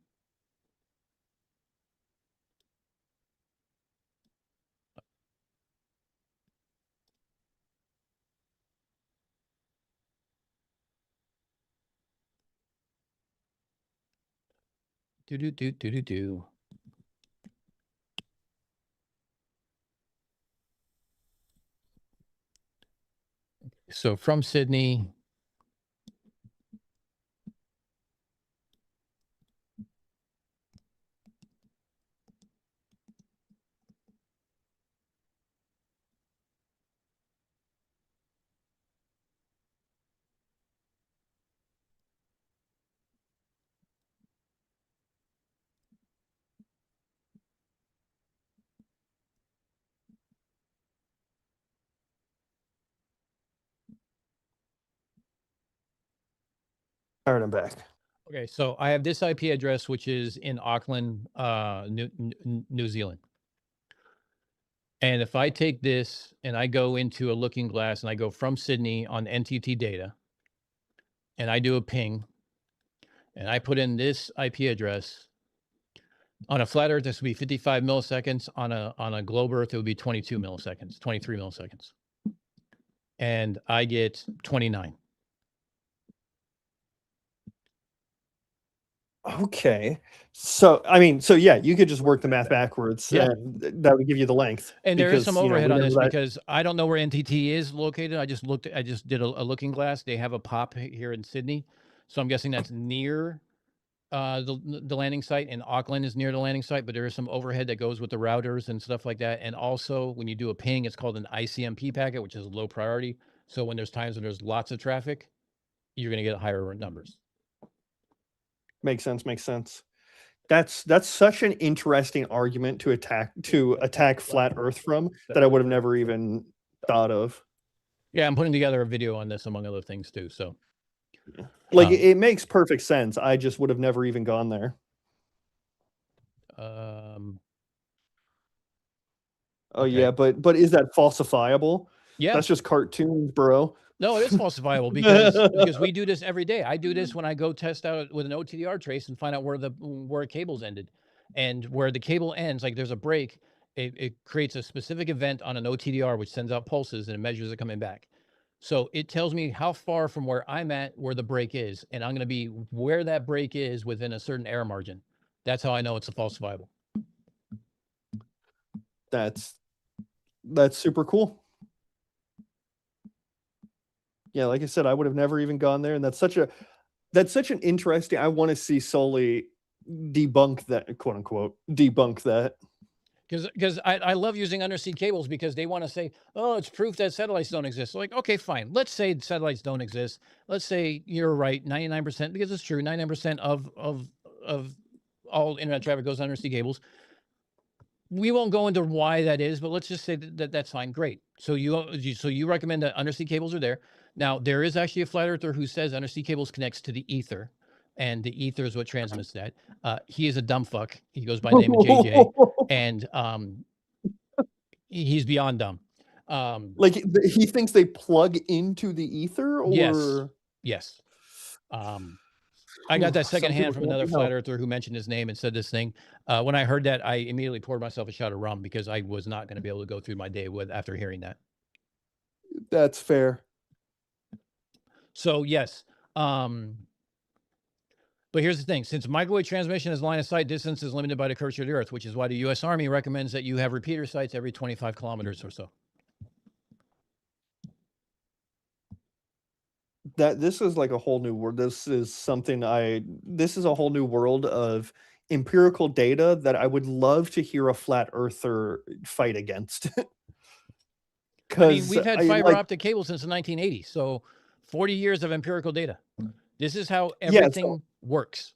Do. So from Sydney. All right, I'm back. Okay, so I have this IP address, which is in Auckland, New Zealand. And if I take this and I go into a looking glass and I go from Sydney on NTT data, and I do a ping, and I put in this IP address, on a flat Earth, this would be 55 milliseconds. On a globe Earth, it would be 22 milliseconds, 23 milliseconds. And I get 29. Okay. So, I mean, so yeah, you could just work the math backwards. Yeah. And that would give you the length. And there is some overhead on this remember that- because I don't know where NTT is located. I just did a looking glass. They have a pop here in Sydney. So I'm guessing that's near the landing site, and Auckland is near the landing site, but there is some overhead that goes with the routers and stuff like that. And also when you do a ping, it's called an ICMP packet, which is low priority. So when there's times when there's lots of traffic, you're going to get higher numbers. Makes sense. That's such an interesting argument to attack flat Earth from that I would have never even thought of. Yeah, I'm putting together a video on this among other things too. So like it makes perfect sense. I just would have never even gone there. Oh okay. yeah, but is that falsifiable? Yeah, That's just cartoons, bro. no, it is falsifiable because we do this every day. I do this when I go test out with an OTDR trace and find out where a cable's ended. And where the cable ends, like there's a break, it creates a specific event on an OTDR, which sends out pulses and it measures it coming back. So it tells me how far from where I'm at, where the break is. And I'm going to be where that break is within a certain error margin. That's how I know it's a falsifiable. That's super cool. Yeah, like I said, I would have never even gone there, and that's such an interesting. I want to see Soli debunk that, quote unquote, debunk that. Because I love using undersea cables because they want to say, oh, it's proof that satellites don't exist. So like, okay, fine. Let's say satellites don't exist. Let's say you're right, 99%, because it's true. 99% of all internet traffic goes undersea cables. We won't go into why that is, but let's just say that that's fine. Great. So you recommend that undersea cables are there. Now, there is actually a flat earther who says undersea cables connects to the ether, and the ether is what transmits that. He is a dumb fuck. He goes by the name of JJ, and he's beyond dumb. Like he thinks they plug into the ether, or yes. I got that secondhand from another flat help. earther who mentioned his name and said this thing. When I heard that, I immediately poured myself a shot of rum because I was not going to be able to go through my day after hearing that. That's fair. So yes. But here's the thing. Since microwave transmission is line of sight, distance is limited by the curvature of the Earth, which is why the U.S. Army recommends that you have repeater sites every 25 kilometers or so. This is like a whole new world. This is a whole new world of empirical data that I would love to hear a flat earther fight against. I mean, we've had fiber optic cable since the 1980s, so 40 years of empirical data. This is how everything works.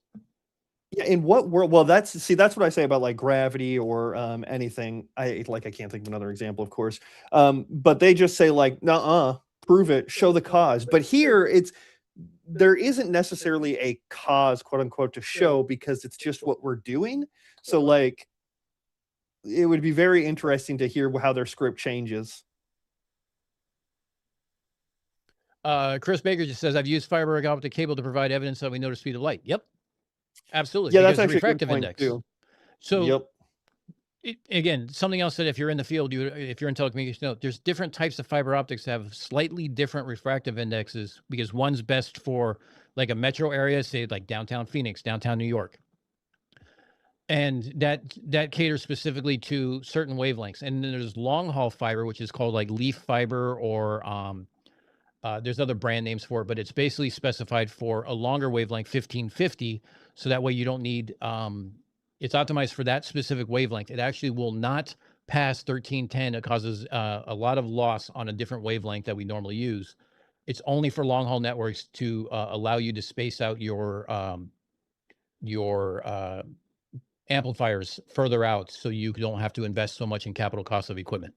Yeah, in what world? Well, that's what I say about like gravity or anything. I can't think of another example, of course. But they just say like, nuh-uh, prove it, show the cause. But here there isn't necessarily a cause, quote unquote, to show because it's just what we're doing. So like, it would be very interesting to hear how their script changes. Chris Baker just says, I've used fiber optic cable to provide evidence that we know the speed of light. Yep. Absolutely. Yeah, because that's actually refractive a good point index. too. So again, something else that if you're in the field, if you're in telecommunications, there's different types of fiber optics that have slightly different refractive indexes because one's best for like a metro area, say like downtown Phoenix, downtown New York. And that caters specifically to certain wavelengths. And then there's long haul fiber, which is called like leaf fiber or there's other brand names for it, but it's basically specified for a longer wavelength, 1550. So that way you don't need, it's optimized for that specific wavelength. It actually will not pass 1310. It causes a lot of loss on a different wavelength that we normally use. It's only for long haul networks to allow you to space out your amplifiers further out so you don't have to invest so much in capital costs of equipment.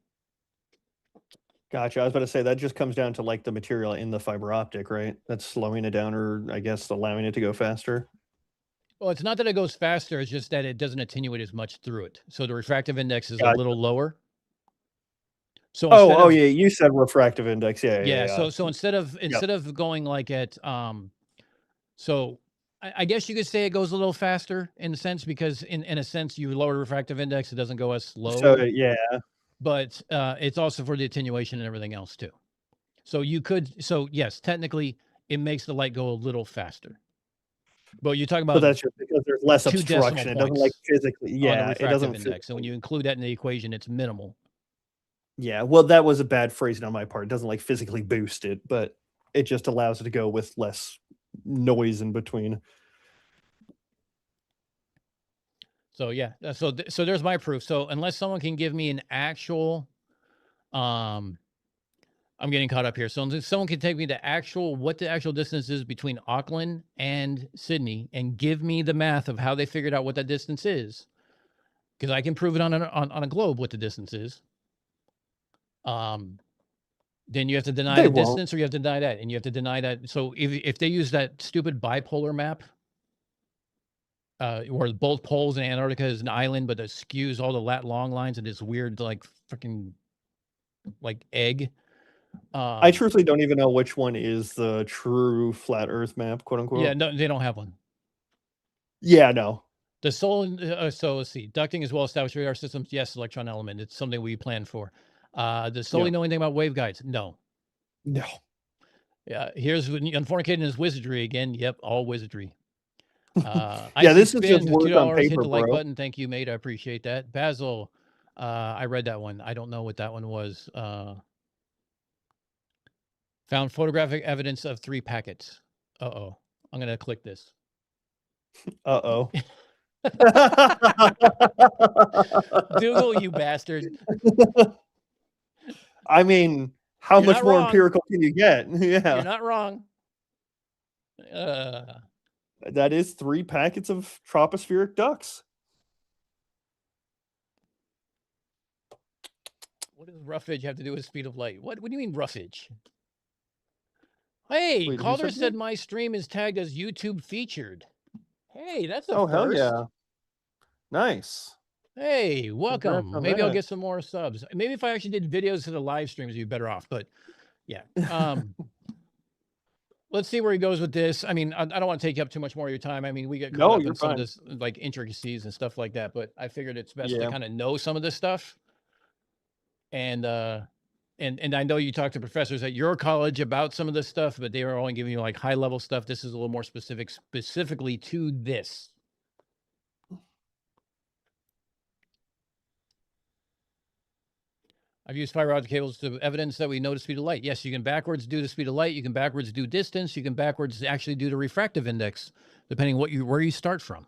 Gotcha. I was about to say that just comes down to like the material in the fiber optic, right? That's slowing it down, or I guess allowing it to go faster. Well, it's not that it goes faster. It's just that it doesn't attenuate as much through it. So the refractive index is a little lower. So yeah, you said refractive index. Yeah. So instead of going like at so I guess you could say it goes a little faster in a sense because in a sense you lower the refractive index, it doesn't go as slow. So yeah. But it's also for the attenuation and everything else too. So yes, technically it makes the light go a little faster. But you're talking about, but that's just because there's less obstruction. It doesn't like physically. Yeah, it doesn't. Index. And when you include that in the equation, it's minimal. Yeah, well, that was a bad phrasing on my part. It doesn't like physically boost it, but it just allows it to go with less noise in between. So yeah, so there's my proof. So unless someone can give me an actual, I'm getting caught up here. So if someone can take me to what the actual distance is between Auckland and Sydney and give me the math of how they figured out what that distance is, because I can prove it on a globe what the distance is. Then you have to deny the distance, or you have to deny that, and you have to deny that. So if they use that stupid bipolar map, where both poles in Antarctica is an island, but it skews all the long lines and this weird like freaking like egg. I truthfully don't even know which one is the true flat Earth map, quote unquote. Yeah, no, they don't have one. Yeah, no. The Soli, so let's see, ducting is well-established radar systems. Yes, electron element. It's something we plan for. Does Soli know anything about waveguides? No. No. Yeah, here's Unfornicated his wizardry again. Yep, all wizardry. Yeah, this is just work on $2. paper, Hit the like bro. button. Thank you, mate. I appreciate that. Basil, I read that one. I don't know what that one was. Found photographic evidence of 3 packets. Uh-oh. I'm going to click this. Uh-oh. Google, you bastard. I mean, how You're much not more wrong. empirical can you get? You're Yeah. not wrong. That is 3 packets of tropospheric ducks. What does roughage have to do with speed of light? What do you mean roughage? Hey, Wait, who caller said said that? my stream is tagged as YouTube featured. Hey, that's a Oh, hell first. yeah. Nice. Hey, welcome. Congrats on Maybe I'll that. get some more subs. Maybe if I actually did videos to the live streams, you'd be better off. But yeah. Let's see where he goes with this. I mean, I don't want to take up too much more of your time. I mean, we get caught No, up you're in some of fine. this like intricacies and stuff like that, but I figured it's best to Yeah. kind of know some of this stuff. And I know you talked to professors at your college about some of this stuff, but they were only giving you like high level stuff. This is a little more specific, specifically to this. I've used fiber optic cables to evidence that we know the speed of light. Yes, you can backwards do the speed of light. You can backwards do distance. You can backwards actually do the refractive index, depending where you start from.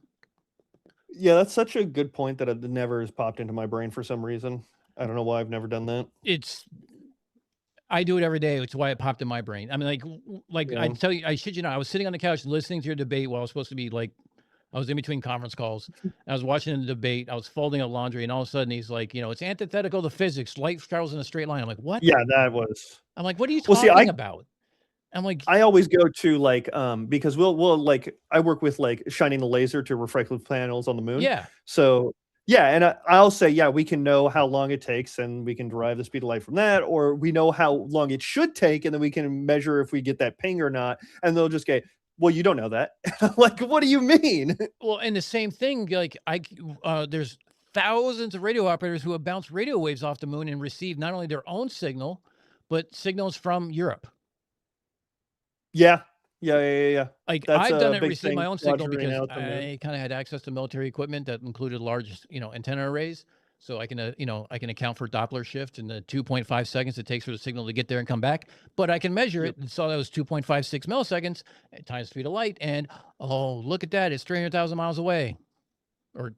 Yeah, that's such a good point that it never has popped into my brain for some reason. I don't know why I've never done that. I do it every day. It's why it popped in my brain. I mean, Yeah. I tell you, I shit you not, I was sitting on the couch listening to your debate while I was supposed to be like, I was in between conference calls. I was watching the debate. I was folding up laundry, and all of a sudden he's like, it's antithetical to physics. Light travels in a straight line. I'm like, what? Yeah, that was. I'm like, what are you Well, talking see, about? I'm like, I always go to like because we'll like I work with like shining the laser to reflective panels on the moon. yeah. So yeah, and I'll say, yeah, we can know how long it takes and we can derive the speed of light from that, or we know how long it should take, and then we can measure if we get that ping or not. And they'll just go, well, you don't know that. Like, what do you mean? Well, and the same thing, like there's thousands of radio operators who have bounced radio waves off the moon and received not only their own signal, but signals from Europe. Yeah. Like That's I've a done it, big received thing, my own signal Roger, because out the moon. I kind of had access to military equipment that included large, antenna arrays. So I can, I can account for Doppler shift and the 2.5 seconds it takes for the signal to get there and come back. But I can measure it and saw that was 2.56 milliseconds times speed of light. And oh, look at that. It's 300,000 miles away. Or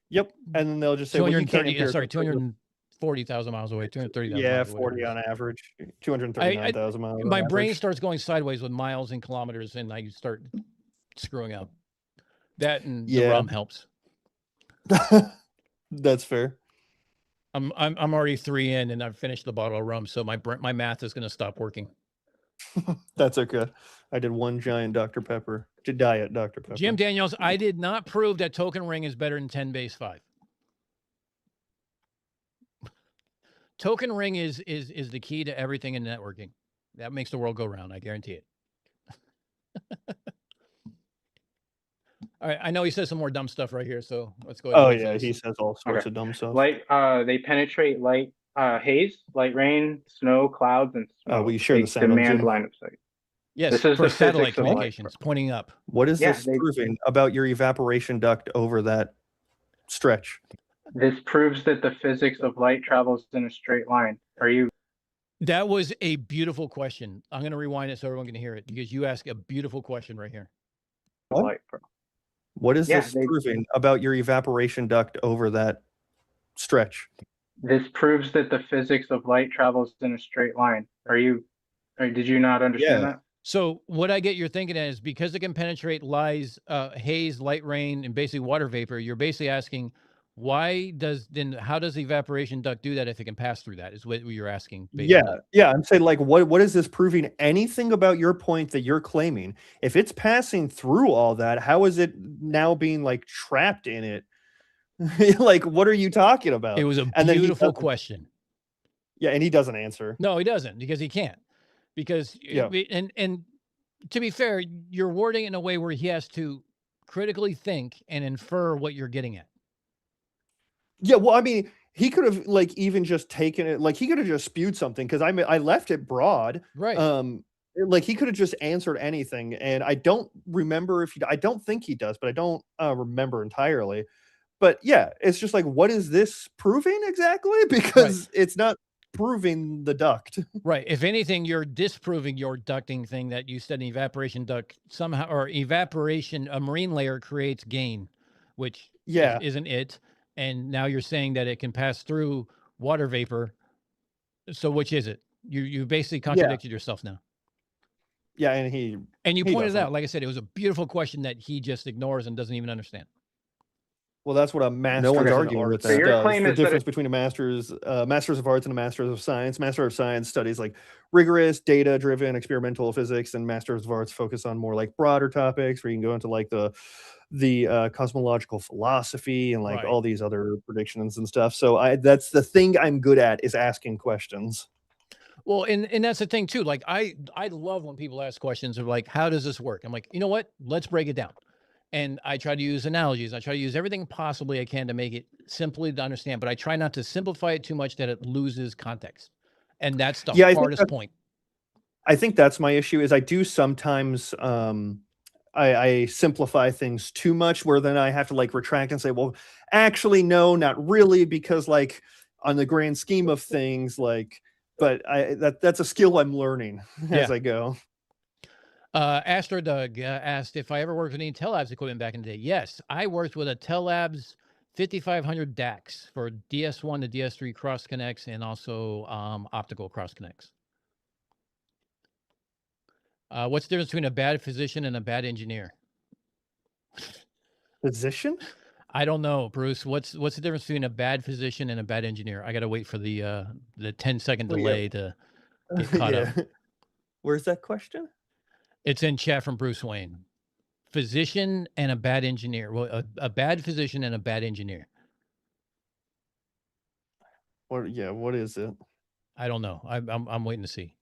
Yep. And then they'll just say, well, you can't 240,000 miles away, 230,000 yeah, miles away. 40 on average, 239,000 miles. My on brain average. starts going sideways with miles and kilometers, and I start screwing up. That and the rum helps. That's fair. I'm already 3 in, and I've finished the bottle of rum, so my math is going to stop working. That's okay. I did one giant Dr. Pepper to diet Dr. Pepper. Jim Daniels, I did not prove that token ring is better than 10 base 5. Token ring is the key to everything in networking. That makes the world go round. I guarantee it. All right, I know he says some more dumb stuff right here, so let's go ahead. Oh yeah, he says all sorts of dumb stuff. Light, they penetrate light, haze, light rain, snow, clouds, and smoke. We share They the sound on demand Zoom. line of sight. Yes, This is for the satellite physics of light. communications, pointing up. What is Yeah, this proving about your evaporation duct over that stretch? This proves that the physics of light travels in a straight line. That was a beautiful question. I'm going to rewind it so everyone can hear it, because you asked a beautiful question right here. What is this proving about your evaporation duct over that stretch? This proves that the physics of light travels in a straight line. Did you not understand that? So what I get you're thinking is, because it can penetrate haze, light rain, and basically water vapor, you're basically asking, how does the evaporation duct do that if it can pass through that, is what you're asking. Basically. Yeah. I'm saying, like, what is this proving anything about your point that you're claiming? If it's passing through all that, how is it now being like trapped in it? Like, what are you talking about? It was a beautiful question. Yeah, and he doesn't answer. No, he doesn't, because he can't. Because and to be fair, you're wording it in a way where he has to critically think and infer what you're getting at. Yeah, well, I mean, he could have like even just taken it, like he could have just spewed something because I left it broad. Right. Like he could have just answered anything, and I don't remember if I don't think he does, but I don't remember entirely. But yeah, it's just like, what is this proving exactly? Because it's not proving the duct. Right. If anything, you're disproving your ducting thing that you said an evaporation duct somehow, or evaporation, a marine layer creates gain, which Yeah. isn't it. And now you're saying that it can pass through water vapor. So which is it? You basically contradicted yourself now. Yeah, and you pointed out, like I said, it was a beautiful question that he just ignores and doesn't even understand. Well, that's what a master's No one's in arguing with arts that. So your does. claim The is that difference between a master's of arts and a master's of science. Master of science studies like rigorous, data-driven, experimental physics, and masters of arts focus on more like broader topics where you can go into like the cosmological philosophy and like all these other predictions and stuff. So that's the thing I'm good at, is asking questions. Well, and that's the thing too. Like I love when people ask questions of like, how does this work? I'm like, you know what? Let's break it down. And I try to use analogies. I try to use everything possibly I can to make it simply to understand, but I try not to simplify it too much that it loses context. And that's the hardest point. I think that's my issue, is I do sometimes I simplify things too much, where then I have to like retract and say, well, actually, no, not really, because like on the grand scheme of things, like, but that's a skill I'm learning as I go. Astro Doug asked if I ever worked with any Tellabs equipment back in the day. Yes, I worked with a Tellabs 5500 DAX for DS1 to DS3 cross connects and also optical cross connects. What's the difference between a bad physician and a bad engineer? Physician? I don't know, Bruce. What's the difference between a bad physician and a bad engineer? I got to wait for the 10-second delay to get caught up. Where's that question? It's in chat from Bruce Wayne. Physician and a bad engineer. Well, a bad physician and a bad engineer. What is it? I don't know. I'm waiting to see.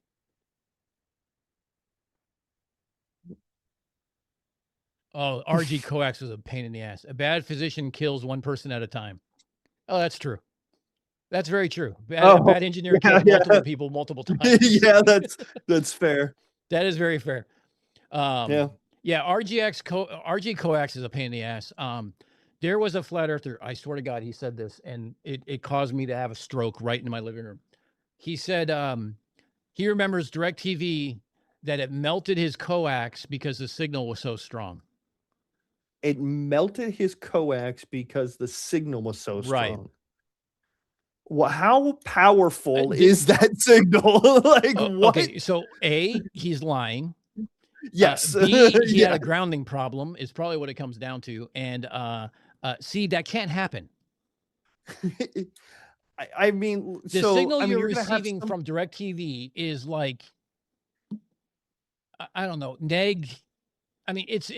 Oh, RG coax was a pain in the ass. A bad physician kills one person at a time. Oh, that's true. That's very true. A bad engineer kills multiple people multiple times. Yeah, that's fair. That is very fair. RG coax is a pain in the ass. There was a flat earther, I swear to God, he said this, and it caused me to have a stroke right in my living room. He said he remembers DirecTV, that it melted his coax because the signal was so strong. It melted his coax because the signal was so strong. Right. Well, how powerful is that signal? Like, what? Okay, so A, he's lying. Yes. B, he had a grounding problem, is probably what it comes down to. And C, that can't happen. I mean, the signal you're receiving from DirecTV is like, I don't know, neg. I mean, it's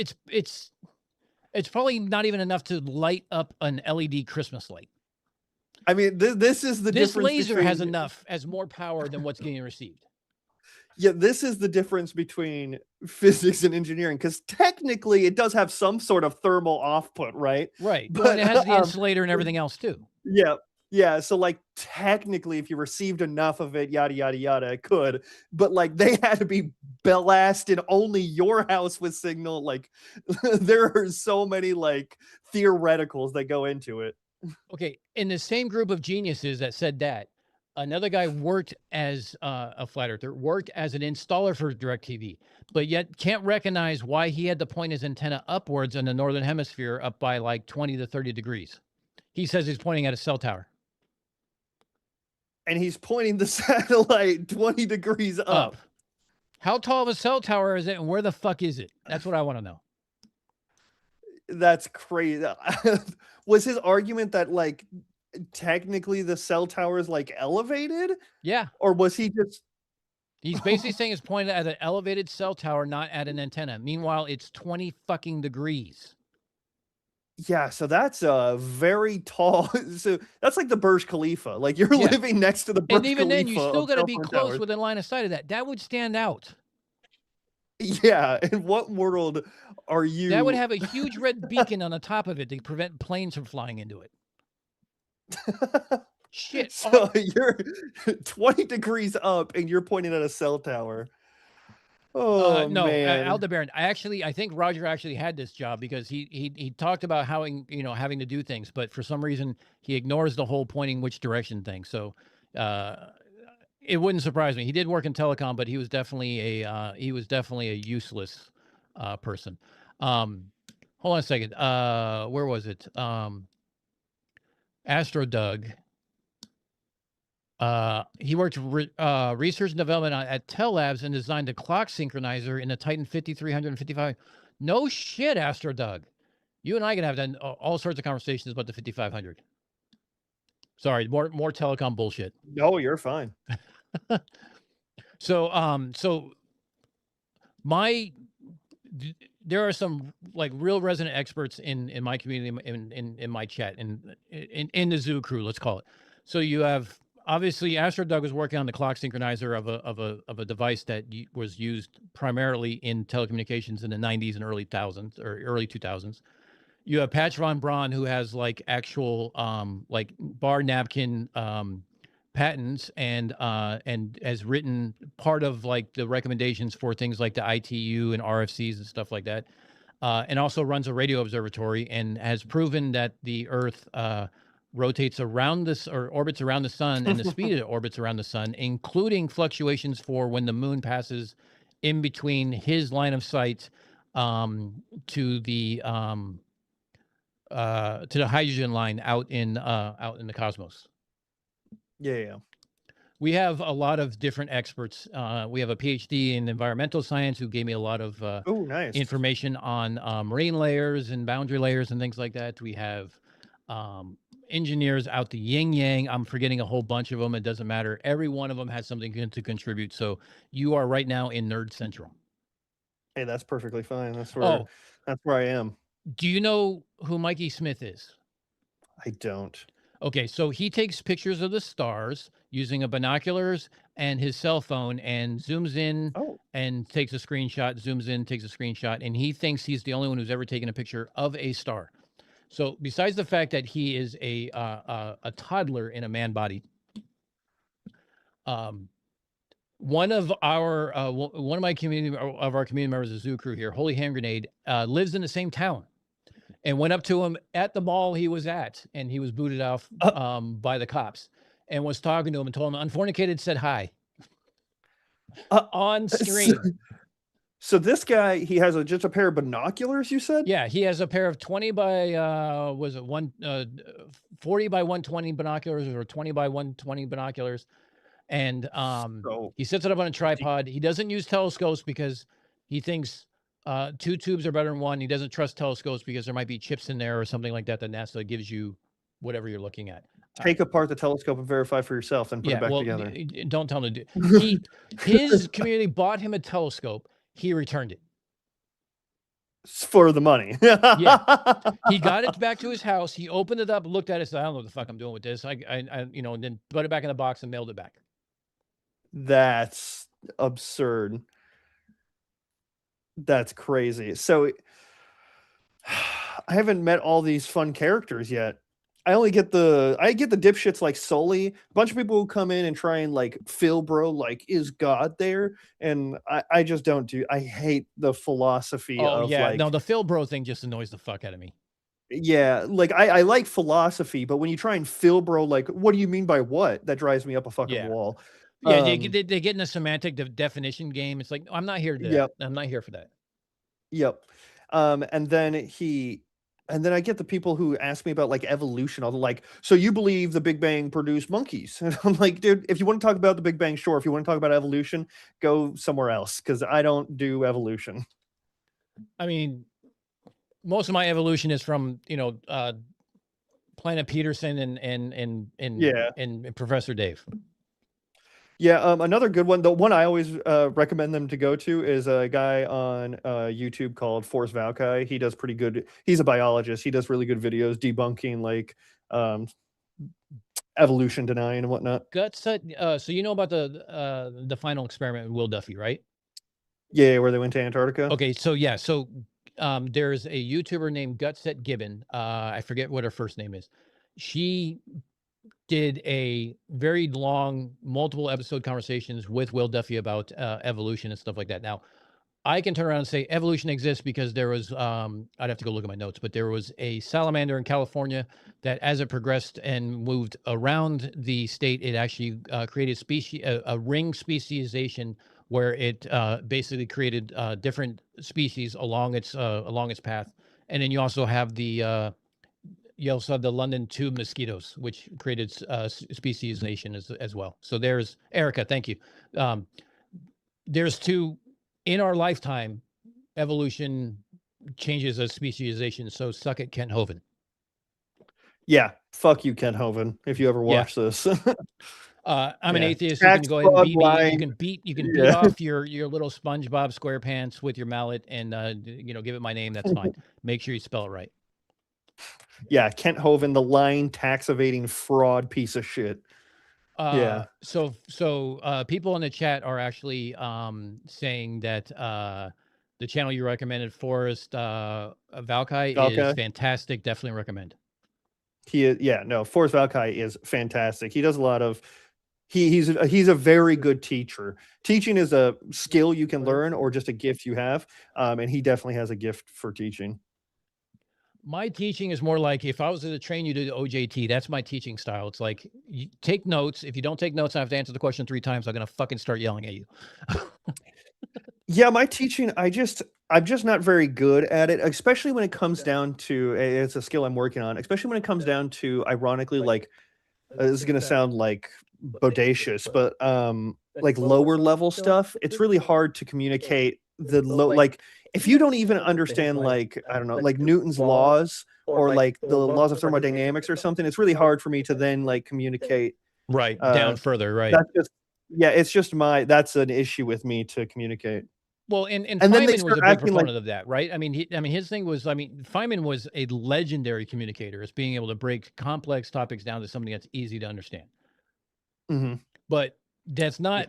probably not even enough to light up an LED Christmas light. I mean, this is the difference. This laser has more power than what's getting received. Yeah, this is the difference between physics and engineering, because technically it does have some sort of thermal output, right? Right, but it has the insulator and everything else too. Yeah. So like technically, if you received enough of it, yada yada yada, it could. But like they had to be blasted only your house with signal. Like there are so many like theoreticals that go into it. Okay, in the same group of geniuses that said that, another guy worked as a flat earther, worked as an installer for DirecTV, but yet can't recognize why he had to point his antenna upwards in the northern hemisphere up by like 20 to 30 degrees. He says he's pointing at a cell tower. And he's pointing the satellite 20 degrees up. How tall of a cell tower is it, and where the fuck is it? That's what I want to know. That's crazy. Was his argument that like technically the cell tower is like elevated? Yeah. Or was he just... He's basically saying it's pointed at an elevated cell tower, not at an antenna. Meanwhile, it's 20 fucking degrees. Yeah, so that's a very tall. So that's like the Burj Khalifa. Like you're living next to the Burj Khalifa. And even then, you still got to be close within line of sight of that. That would stand out. Yeah, in what world are you? That would have a huge red beacon on the top of it to prevent planes from flying into it. Shit. So you're 20 degrees up and you're pointing at a cell tower. Oh No, man. Aldebaran. I think Roger actually had this job because he talked about having to do things, but for some reason he ignores the whole pointing which direction thing. So it wouldn't surprise me. He did work in telecom, but he was definitely a useless person. Hold on a second. Where was it? Astro Doug. He worked research and development at Tel Labs and designed a clock synchronizer in the Titan 5355. No shit, Astro Doug. You and I can have done all sorts of conversations about the 5500. Sorry, more telecom bullshit. No, you're fine. So there are some like real resident experts in my community, in my chat, in the zoo crew, let's call it. So you have obviously Astro Doug was working on the clock synchronizer of a device that was used primarily in telecommunications in the 90s and early 2000s. You have Patch Von Braun, who has like actual like bar napkin patents and has written part of like the recommendations for things like the ITU and RFCs and stuff like that, and also runs a radio observatory and has proven that the Earth rotates around this or orbits around the sun and the speed it orbits around the sun, including fluctuations for when the moon passes in between his line of sight to the hydrogen line out in the cosmos. Yeah. We have a lot of different experts. We have a PhD in environmental science who gave me a lot of Nice information on marine layers and boundary layers and things like that. We have engineers out the yin yang. I'm forgetting a whole bunch of them. It doesn't matter. Every one of them has something to contribute. So you are right now in Nerd Central. Hey, that's perfectly fine. That's where I am. Do you know who Mikey Smith is? I don't. Okay, so he takes pictures of the stars using a binoculars and his cell phone and zooms in and takes a screenshot, zooms in, takes a screenshot, and he thinks he's the only one who's ever taken a picture of a star. So besides the fact that he is a toddler in a man body, one of my community members, the zoo crew here, Holy Hand Grenade, lives in the same town. And went up to him at the mall he was at, and he was booted off by the cops, and was talking to him and told him Unfornicated said hi on stream. So this guy, he has just a pair of binoculars, you said? Yeah, he has a pair of 20 by 40 by 120 binoculars or 20 by 120 binoculars, and he sets it up on a tripod. He doesn't use telescopes because he thinks two tubes are better than one. He doesn't trust telescopes because there might be chips in there or something like that NASA gives you whatever you're looking at. Take apart the telescope and verify for yourself, then put it back together. Don't tell him to do. His community bought him a telescope. He returned it for the money. Yeah, he got it back to his house. He opened it up, looked at it, said, "I don't know what the fuck I'm doing with this." And then put it back in the box and mailed it back. That's absurd. That's crazy. So I haven't met all these fun characters yet. I get the dipshits like Soli, a bunch of people who come in and try and like Phil bro, like, is God there? And I just don't do. I hate the philosophy of the Phil bro thing just annoys the fuck out of me. Yeah, like I like philosophy, but when you try and Phil bro, like, what do you mean by what? That drives me up a fucking wall. Yeah, they get in a semantic definition game. It's like, I'm not here to do that. I'm not here for that. Yep. And then I get the people who ask me about like evolution. All the like, so you believe the Big Bang produced monkeys? And I'm like, dude, if you want to talk about the Big Bang, sure. If you want to talk about evolution, go somewhere else, because I don't do evolution. I mean, most of my evolution is from Planet Peterson and Professor Dave. Yeah, another good one, the one I always recommend them to go to is a guy on YouTube called Force Valkai. He does pretty good. He's a biologist. He does really good videos debunking like evolution denying and whatnot. So you know about the final experiment with Will Duffy, right? Yeah, where they went to Antarctica. Okay, so There's a YouTuber named Gutset Gibbon. I forget what her first name is. She did a very long, multiple episode conversations with Will Duffy about evolution and stuff like that. Now, I can turn around and say evolution exists because there was, I'd have to go look at my notes, but there was a salamander in California that as it progressed and moved around the state, it actually created a ring speciation where it basically created different species along its path. And then you also have the London tube mosquitoes, which created speciation as well. So there's Erica. Thank you. There's two in our lifetime. Evolution changes a speciation. So suck it, Kent Hovind. Yeah, fuck you, Kent Hovind. If you ever watch this, I'm an atheist. Tax You can go ahead and fraud, beat me. lying. You can beat off your little SpongeBob SquarePants with your mallet and give it my name. That's fine. Make sure you spell it right. Yeah, Kent Hovind, the lying, tax evading fraud piece of shit. So people in the chat are actually saying that the channel you recommended, Forrest Valkai, is fantastic. Definitely recommend. Forrest Valkai is fantastic. He does a lot of he's a very good teacher. Teaching is a skill you can learn or just a gift you have. And he definitely has a gift for teaching. My teaching is more like if I was to train you to do OJT, that's my teaching style. It's like you take notes. If you don't take notes, I have to answer the question 3 times. I'm going to fucking start yelling at you. Yeah, my teaching, I'm just not very good at it, especially when it comes down to, it's a skill I'm working on, especially when it comes down to, ironically, like, this is going to sound like bodacious, but like lower level stuff, it's really hard to communicate the low, like, if you don't even understand, like, I don't know, like Newton's laws or like the laws of thermodynamics or something, it's really hard for me to then like communicate down further, right? It's just that's an issue with me to communicate. Well, and Feynman was a big proponent of that, right? I mean, his thing was, Feynman was a legendary communicator as being able to break complex topics down to something that's easy to understand. Mm-hmm. But that's not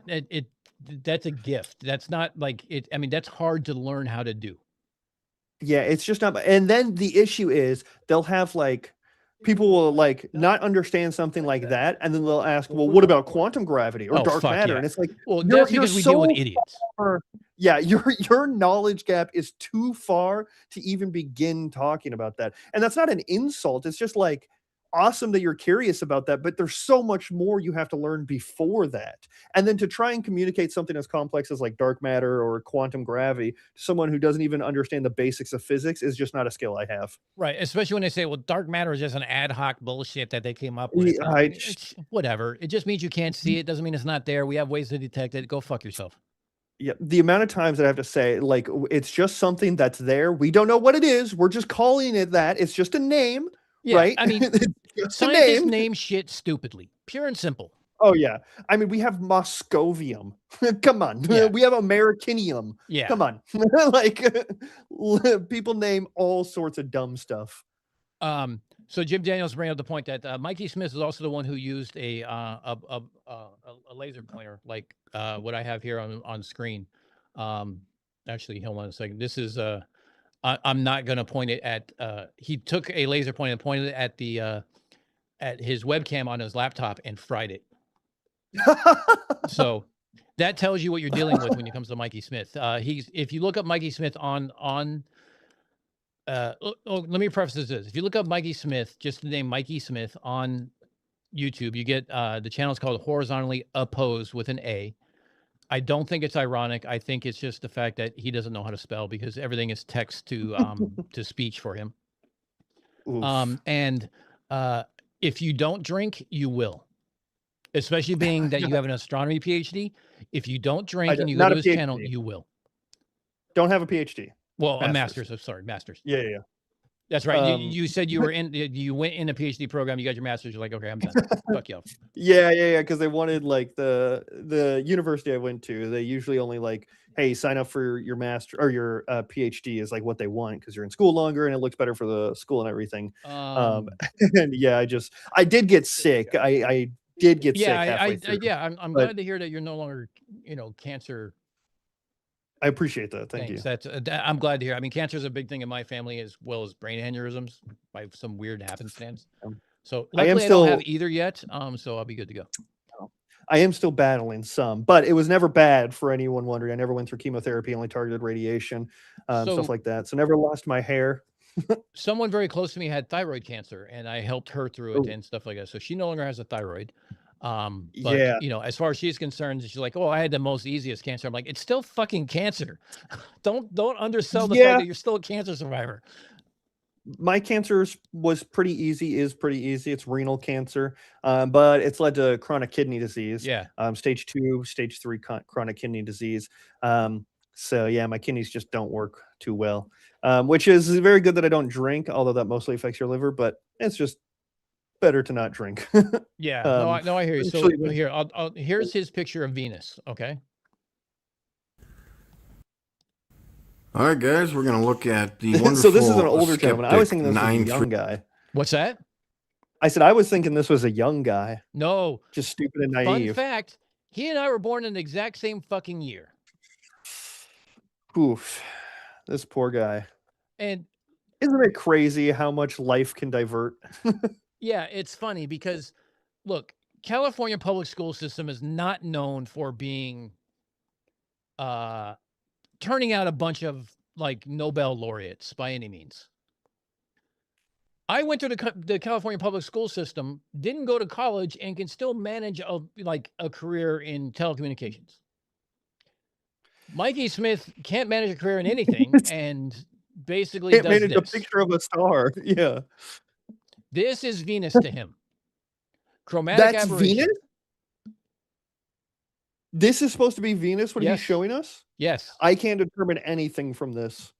that's a gift. That's not like it. I mean, that's hard to learn how to do. Yeah, it's just not. And then the issue is they'll have like people will like not understand something like that, and then they'll ask, "Well, what about quantum gravity or dark matter?" Yeah. And it's like, well, that's because we deal with idiots. Yeah, your knowledge gap is too far to even begin talking about that. And that's not an insult. It's just like awesome that you're curious about that, but there's so much more you have to learn before that. And then to try and communicate something as complex as like dark matter or quantum gravity to someone who doesn't even understand the basics of physics is just not a skill I have. Right, especially when they say, well, dark matter is just an ad hoc bullshit that they came up with. It's whatever. It just means you can't see it. Doesn't mean it's not there. We have ways to detect it. Go fuck yourself. Yeah, the amount of times that I have to say, like, it's just something that's there. We don't know what it is. We're just calling it that. It's just a name, right? I mean, scientists name shit stupidly, pure and simple. Oh, yeah. I mean, we have Moscovium. Come on. Yeah. We have Americanium. Yeah. Come on. Like, people name all sorts of dumb stuff. So Jim Daniels bring up the point that Mikey Smith is also the one who used a laser pointer, like what I have here on screen. Actually, hold on a second. This is I'm not going to point it at. He took a laser pointer and pointed it at the at his webcam on his laptop and fried it. So that tells you what you're dealing with when it comes to Mikey Smith. If you look up Mikey Smith on let me preface this. If you look up Mikey Smith, just the name Mikey Smith on YouTube, you get the channel is called Horizontally Opposed with an A. I don't think it's ironic. I think it's just the fact that he doesn't know how to spell because everything is text to to speech for him. And if you don't drink, you will. Especially being that you have an astronomy PhD. If you don't drink and you go to his channel, you will. Don't have a PhD. Well, a master's. Sorry, master's. Yeah. That's right. You said you were you went in a PhD program. You got your master's. You're like, okay, I'm done. Fuck you. Yeah. Because they wanted like the university I went to. They usually only like, hey, sign up for your master or your PhD is like what they want because you're in school longer and it looks better for the school and everything. And yeah, I did get sick. I did get sick halfway through. I'm glad to hear that you're no longer, cancer I appreciate that. Thank Thanks. you. That's I'm glad to hear. I mean, cancer is a big thing in my family as well as brain aneurysms by some weird happenstance. So I am luckily I don't have still either yet. So I'll be good to go. I am still battling some, but it was never bad for anyone wondering. I never went through chemotherapy, only targeted radiation, stuff So like that. So never lost my hair. someone very close to me had thyroid cancer, and I helped her through it Oh, and stuff like that. So she no longer has a thyroid. But yeah. you know, as far as she's concerned, she's like, "Oh, I had the most easiest cancer." I'm like, "It's still fucking cancer. Don't undersell the fact Yeah. that you're still a cancer survivor." My cancer was pretty easy, is pretty easy. It's renal cancer, but it's led to chronic kidney disease, Yeah. stage 2, stage 3 chronic kidney disease. So yeah, my kidneys just don't work too well, which is very good that I don't drink, although that mostly affects your liver, but it's just better to not drink. Yeah. No, I hear you. So Actually, here, here's his picture of Venus. Okay. All right, guys, we're going to look at the wonderful so this is an older gentleman. I was skeptic thinking this was a young guy. What's that? I said I was thinking this was a young guy, No. just stupid and Fun naive. fact: he and I were born in the exact same fucking year. Oof, this poor guy. And Isn't it crazy how much life can divert? yeah, it's funny because look, California public school system is not known for being turning out a bunch of like Nobel laureates by any means. I went through the California public school system, didn't go to college, and can still manage a career in telecommunications. Mikey Smith can't manage a career in anything, and basically Can't does manage a this. picture of a star. Yeah. This is Venus to him. Chromatic That's aberration. Venus? This is supposed to be Venus, what Yes. he's showing us? Yes. I can't determine anything from this.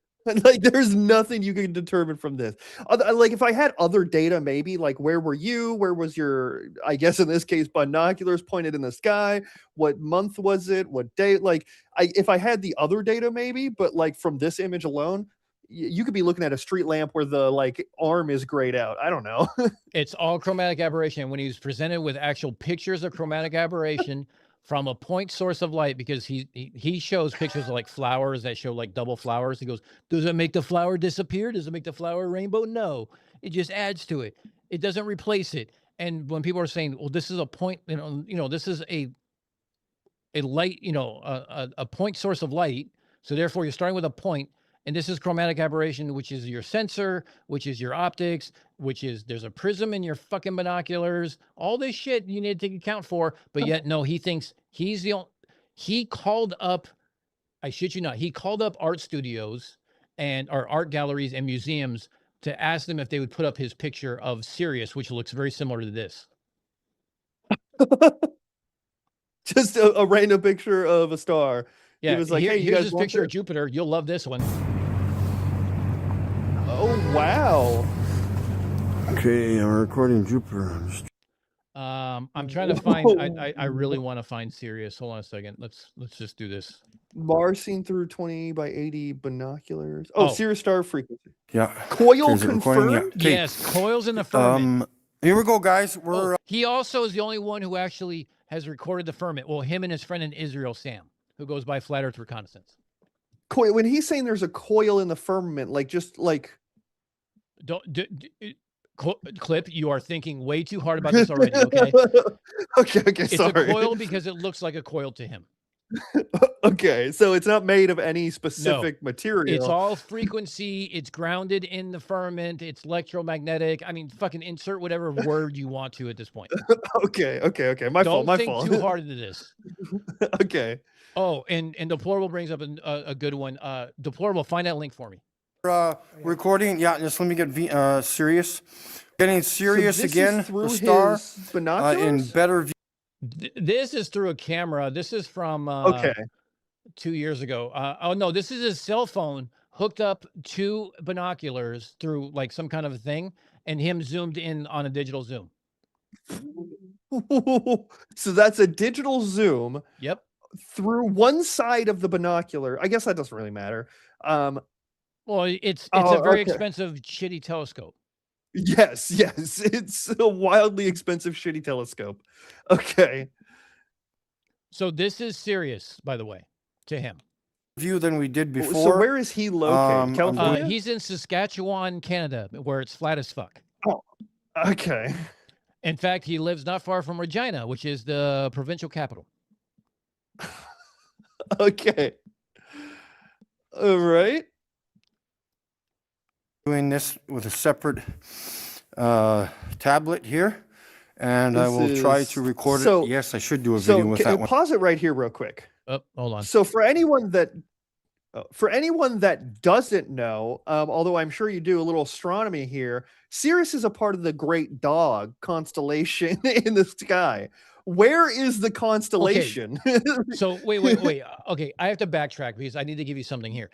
Like, there's nothing you can determine from this. Like, if I had other data, maybe, like, where were you? Where was your, I guess in this case, binoculars pointed in the sky? What month was it? What day? Like, if I had the other data, maybe, but, like, from this image alone, you could be looking at a street lamp where the, like, arm is grayed out. I don't know. It's all chromatic aberration. When he was presented with actual pictures of chromatic aberration from a point source of light, because he shows pictures of like flowers that show like double flowers. He goes, does it make the flower disappear? Does it make the flower rainbow? No, it just adds to it. It doesn't replace it. And when people are saying, well, this is a point, this is a light, a point source of light. So therefore you're starting with a point. And this is chromatic aberration, which is your sensor, which is your optics, which is there's a prism in your fucking binoculars, all this shit you need to take account for. But yet, no, he thinks he's the only, he called up, I shit you not, he called up art studios or art galleries and museums to ask them if they would put up his picture of Sirius, which looks very similar to this. Just a random picture of a star. Yeah, he was like, hey, you here's guys this want picture of this? Jupiter. You'll love this one. Oh, wow. Okay, I'm recording Jupiter. I'm trying to find. I really want to find Sirius. Hold on a second. Let's just do this. Mars seen through 20 by 80 binoculars. Oh, Oh. Sirius star frequency. Yeah. Coil Is it recording? Yeah. confirmed? Okay. Yes, coils in the firmament. Here we go, guys. We're Oh, he also is the only one who actually has recorded the firmament. Well, him and his friend in Israel, Sam, who goes by Flat Earth Reconnaissance. Coil. When he's saying there's a coil in the firmament, like just like Clip, you are thinking way too hard about this already. Okay, okay, it's sorry. a coil because it looks like a coil to him. Okay, so it's not made of any specific material. It's all frequency. It's grounded in the firmament. It's electromagnetic. I mean, fucking insert whatever word you want to at this point. Okay. My fault. Don't think too hard into this. Okay. Oh, and Deplorable brings up a good one. Deplorable, find that link for me. recording. Yeah, just let me get Sirius. Getting Sirius So this again. is through The star his binoculars? in better view. This is through a camera. This is from Okay. 2 years ago. Oh no, this is his cell phone hooked up to binoculars through like some kind of a thing, and him zoomed in on a digital zoom. So that's a digital zoom Yep. through one side of the binocular. I guess that doesn't really matter. Well, it's Oh, a very okay. expensive, shitty telescope. Yes. It's a wildly expensive, shitty telescope. Okay. So this is Sirius, by the way, to him. view than we did before. So where is he located? California? He's in Saskatchewan, Canada, where it's flat as fuck. Oh, okay. In fact, he lives not far from Regina, which is the provincial capital. Okay. All right. Doing this with a separate tablet here, and I will try to record it. Yes, I should do a video with that one. Pause it right here real quick. Oh, hold on. So for anyone that doesn't know, although I'm sure you do a little astronomy here, Sirius is a part of the Great Dog constellation in the sky. Where is the constellation? Okay. So wait. Okay, I have to backtrack because I need to give you something here.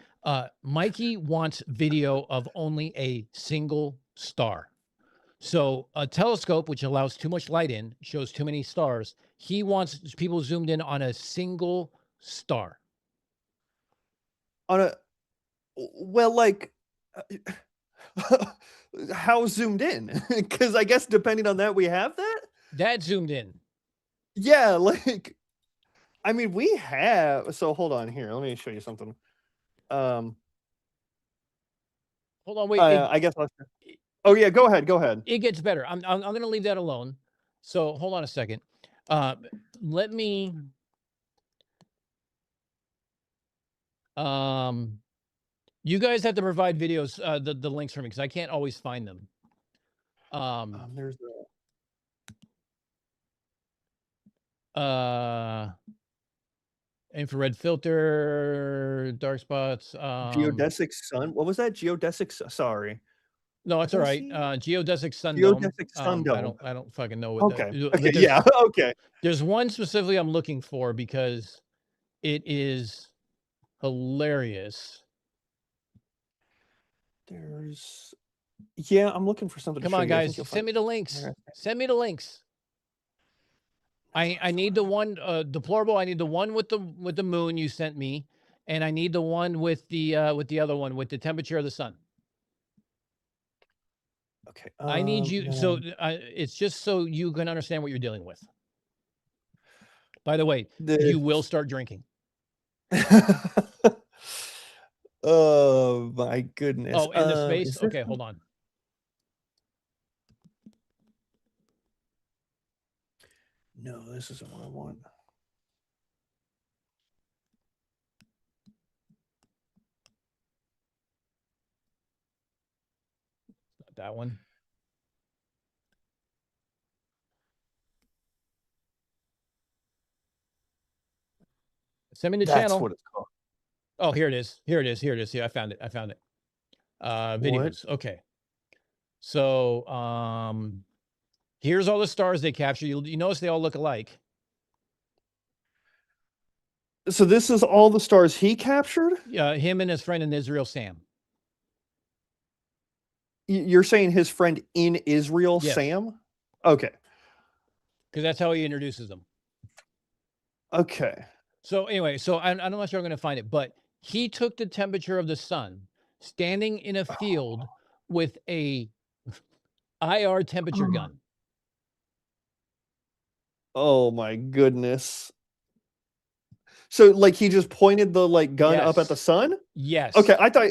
Mikey wants video of only a single star. So a telescope, which allows too much light in, shows too many stars. He wants people zoomed in on a single star. On a, well, like, how zoomed in? Because I guess depending on that, we have that. That zoomed in. Yeah, like, I mean, we have. So hold on here. Let me show you something. Hold on, wait. I guess. Oh yeah, go ahead. It gets better. I'm going to leave that alone. So hold on a second. Let me. You guys have to provide videos, the links for me because I can't always find them. There's infrared filter, dark spots. geodesic sun. What was that? Geodesic. Sorry. No, it's all right. Geodesic sun Geodesic dome. sun dome. I don't fucking know what. Okay. Okay. Yeah. Okay. There's one specifically I'm looking for because it is hilarious. Yeah, I'm looking for something. Come on, guys, send me the links. Send me the links. I need the one deplorable. I need the one with the moon you sent me, and I need the one with the other one with the temperature of the sun. Okay. I need you. So it's just so you can understand what you're dealing with. By the way, you will start drinking. Oh my goodness. Oh, in the space? Okay, hold on. No, this isn't what I want. Not that one. Send me the channel. That's what it's called. Oh, here it is. Here it is. Here it is. Yeah, I found it. Videos. What? Okay. So, here's all the stars they capture. You notice they all look alike. So this is all the stars he captured? Yeah, him and his friend in Israel, Sam. You're saying his friend in Israel, yes. Sam? Okay. Because that's how he introduces them. Okay. So anyway, I'm not sure I'm going to find it, but he took the temperature of the sun standing in a field with a IR temperature gun. Oh my goodness. So like he just pointed the gun up at the sun? Yes. Okay, I thought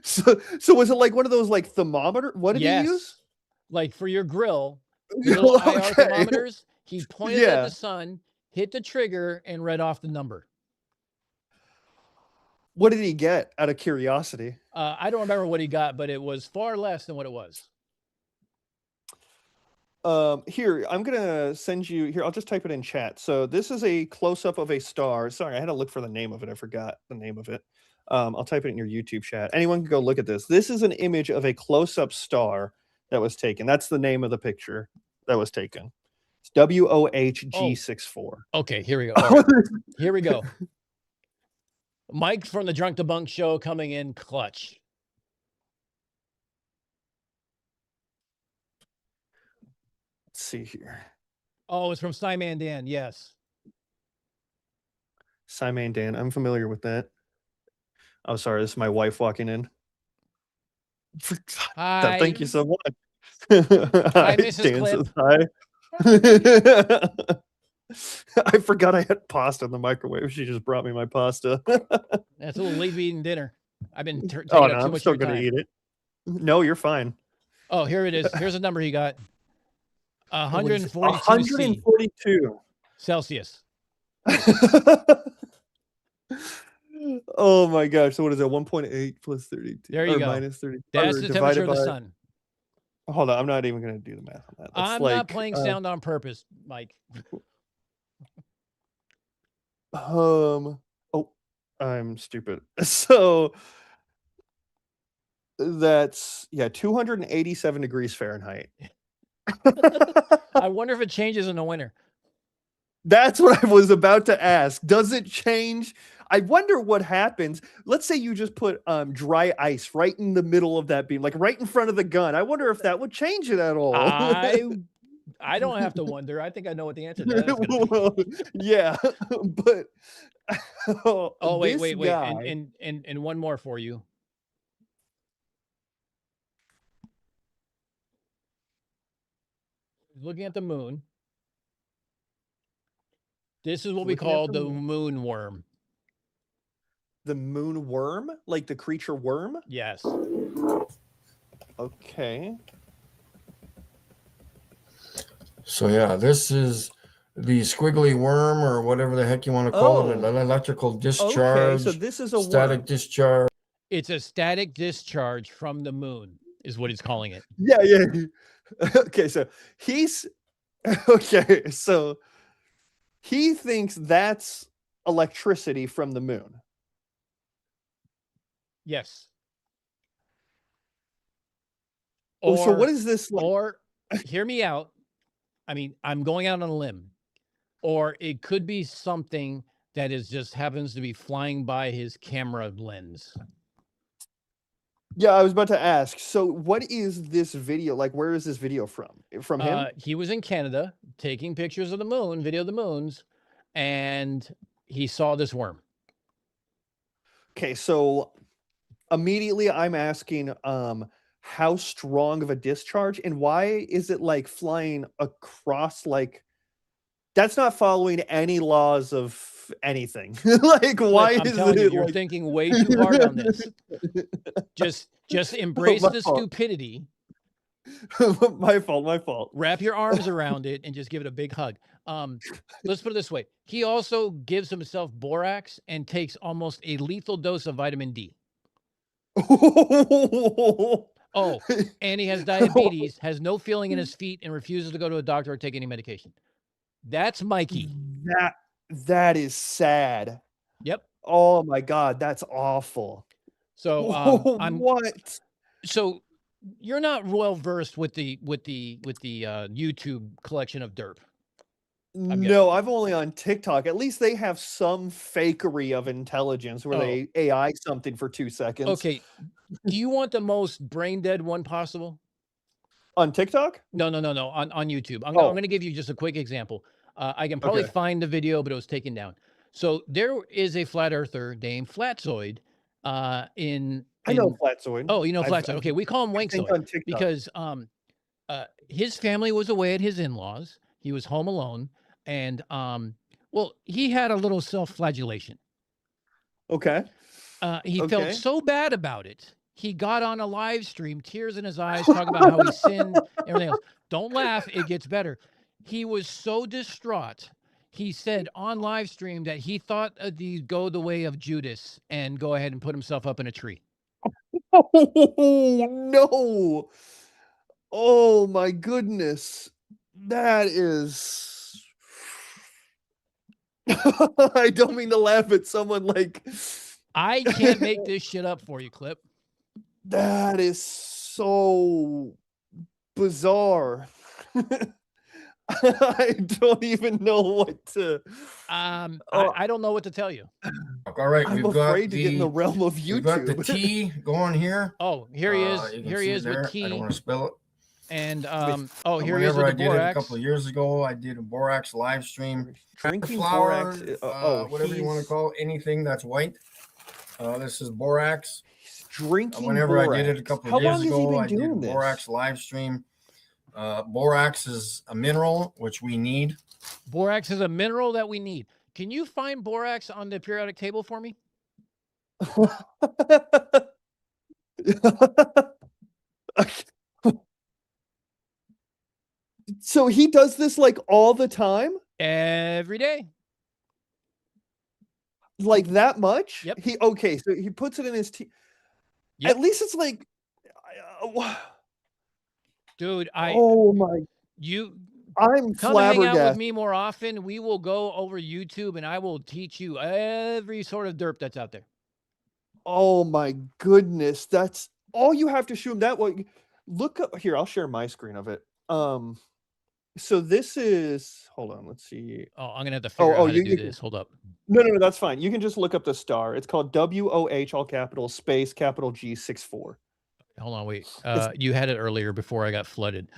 so was it like one of those thermometer? What did he use? Like for your grill, the little IR thermometers, he pointed at the sun, hit the trigger, and read off the number. What did he get out of curiosity? I don't remember what he got, but it was far less than what it was. Here, I'm going to send you here. I'll just type it in chat. So this is a close-up of a star. Sorry, I had to look for the name of it. I forgot the name of it. I'll type it in your YouTube chat. Anyone can go look at this. This is an image of a close-up star that was taken. That's the name of the picture that was taken. It's WOHG64. Okay, here we go. Right. Here we go. Mike from the Drunk Debunk Show coming in clutch. Let's see here. Oh, it's from Simon Dan. Yes. Simon Dan. I'm familiar with that. Oh, sorry. This is my wife walking in. Hi. Thank you so much. Hi, Mrs. Dan says hi. I forgot I had pasta in the microwave. She just brought me my pasta. That's a little late eating dinner. I've been taking Oh up no, too I'm much still of your gonna time. eat it. No, you're fine. Oh, here it is. Here's a number he got. What is it? 142 C 142. Celsius. Oh my gosh. So what is that? 1.8 plus 32 There you or go. minus 30 That's or the divided temperature of the by sun. Hold on, I'm not even gonna do the math on that. That's I'm like not playing sound on purpose, Mike. oh, I'm stupid. So that's 287 degrees Fahrenheit. I wonder if it changes in the winter. That's what I was about to ask. Does it change? I wonder what happens. Let's say you just put dry ice right in the middle of that beam, like right in front of the gun. I wonder if that would change it at all. I don't have to wonder. I think I know what the answer to that is going to be. Yeah, but Oh, wait, this wait, wait. guy- And one more for you. Looking at the moon. This is what we Looking at call the the moon. moon worm. The moon worm, like the creature worm. Yes. Okay. So yeah, this is the squiggly worm or whatever the heck you want to call it, Oh. an electrical Okay, discharge, so this is a static worm. discharge. It's a static discharge from the moon, is what he's calling it. Yeah, yeah. Okay, so he's okay. So he thinks that's electricity from the moon. Yes. Oh, so what is this like? Or hear me out. I mean, I'm going out on a limb. Or it could be something that is just happens to be flying by his camera lens. Yeah, I was about to ask. So what is this video? Like, where is this video from? From him? He was in Canada taking pictures of the moon, video of the moons, and he saw this worm. Okay, so immediately I'm asking how strong of a discharge and why is it like flying across, like that's not following any laws of anything. Like why I'm is telling it you, you're like... thinking way too hard on this. Just embrace My the fault. stupidity. My fault. Wrap your arms around it and just give it a big hug. Let's put it this way. He also gives himself borax and takes almost a lethal dose of vitamin D. Oh, and he has diabetes, has no feeling in his feet, and refuses to go to a doctor or take any medication. That's Mikey. That is sad. Yep. Oh my God, that's awful. So what? So you're not well versed with the YouTube collection of derp. No, I've only on TikTok. At least they have some fakery of intelligence where they AI something for 2 seconds. Okay. Do you want the most brain dead one possible? On TikTok? No. On YouTube. I'm going to give you just a quick example. I can probably find the video, but it was taken down. So there is a flat earther named Flatzoid. I know Flatzoid. Oh, you know Flatzoid. Okay, we call him Wankzoid because his family was away at his in-laws. He was home alone, and well, he had a little self-flagellation. Okay. He felt so bad about it. He got on a live stream, tears in his eyes, talking about how he sinned, everything else. Don't laugh, it gets better. He was so distraught. He said on live stream that he thought he'd go the way of Judas and go ahead and put himself up in a tree. Oh, no. Oh, my goodness. That is... I don't mean to laugh at someone like... I can't make this shit up for you, Clip. That is so bizarre. I don't even know what to... I don't know what to tell you. All right, I'm afraid to get in the realm of YouTube. We've got the T going here. Oh, here he is. Here he is there. with T. I don't want to spell it. And here he is Whenever with I the did borax. it a couple of years ago, I did a borax live stream. Drinking Flowers, borax. whatever you want to call it, anything that's white. This is borax. Drinking Whenever borax. I did it a couple How of years long has he ago, been I did doing a borax live stream. Borax is a mineral which we need Borax is a mineral that we need. Can you find borax on the periodic table for me? So he does this like all the time? Every day. Like that much? Yep. Okay, so he puts it in his tea. Yep. At least it's like Dude, oh my, I'm come hang out with flabbergasted. me more often. We will go over YouTube and I will teach you every sort of derp that's out there. Oh my goodness, that's all you have to shoot him that way. Look up here, I'll share my screen of it. So this is, hold on, let's see. Oh, I'm gonna have to figure out how to do you this. Hold up. No, that's fine. You can just look up the star. It's called WOH, all capital, space, capital G64. Hold on, wait. It's- You had it earlier before I got flooded.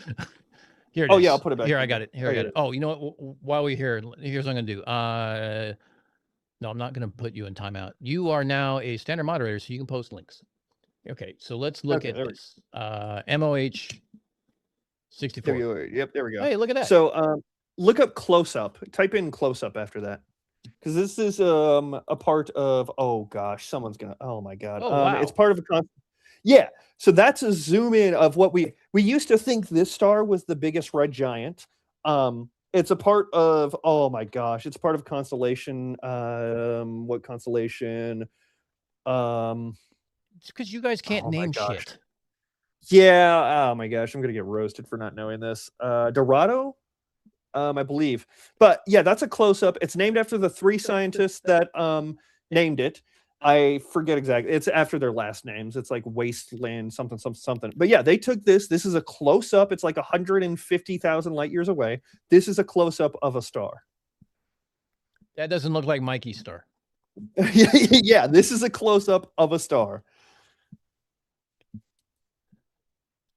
Here it is. Oh yeah, I'll put it back. Here, I in got there. it. Here, I got it. Oh, you know what? While we're here, here's what I'm gonna do. No, I'm not gonna put you in timeout. You are now a standard moderator, so you can post links. Okay, so let's look Okay, at there we this. MOH 64. Yep, there we go. Hey, look at that. So look up close up. Type in close up after that. Because this is a part of, oh gosh, someone's gonna, oh my god. Oh, wow. It's part of a yeah. So that's a zoom in of what we used to think this star was the biggest red giant. It's a part of, oh my gosh, it's part of constellation. What constellation? It's because you guys can't Oh my name gosh. shit. Yeah. Oh my gosh, I'm gonna get roasted for not knowing this. Dorado, I believe. But yeah, that's a close up. It's named after the three scientists that named it. I forget exactly. It's after their last names. It's like Wasteland something something something. But yeah, they took this. This is a close up. It's like 150,000 light years away. This is a close up of a star. That doesn't look like Mikey's star. Yeah, this is a close up of a star.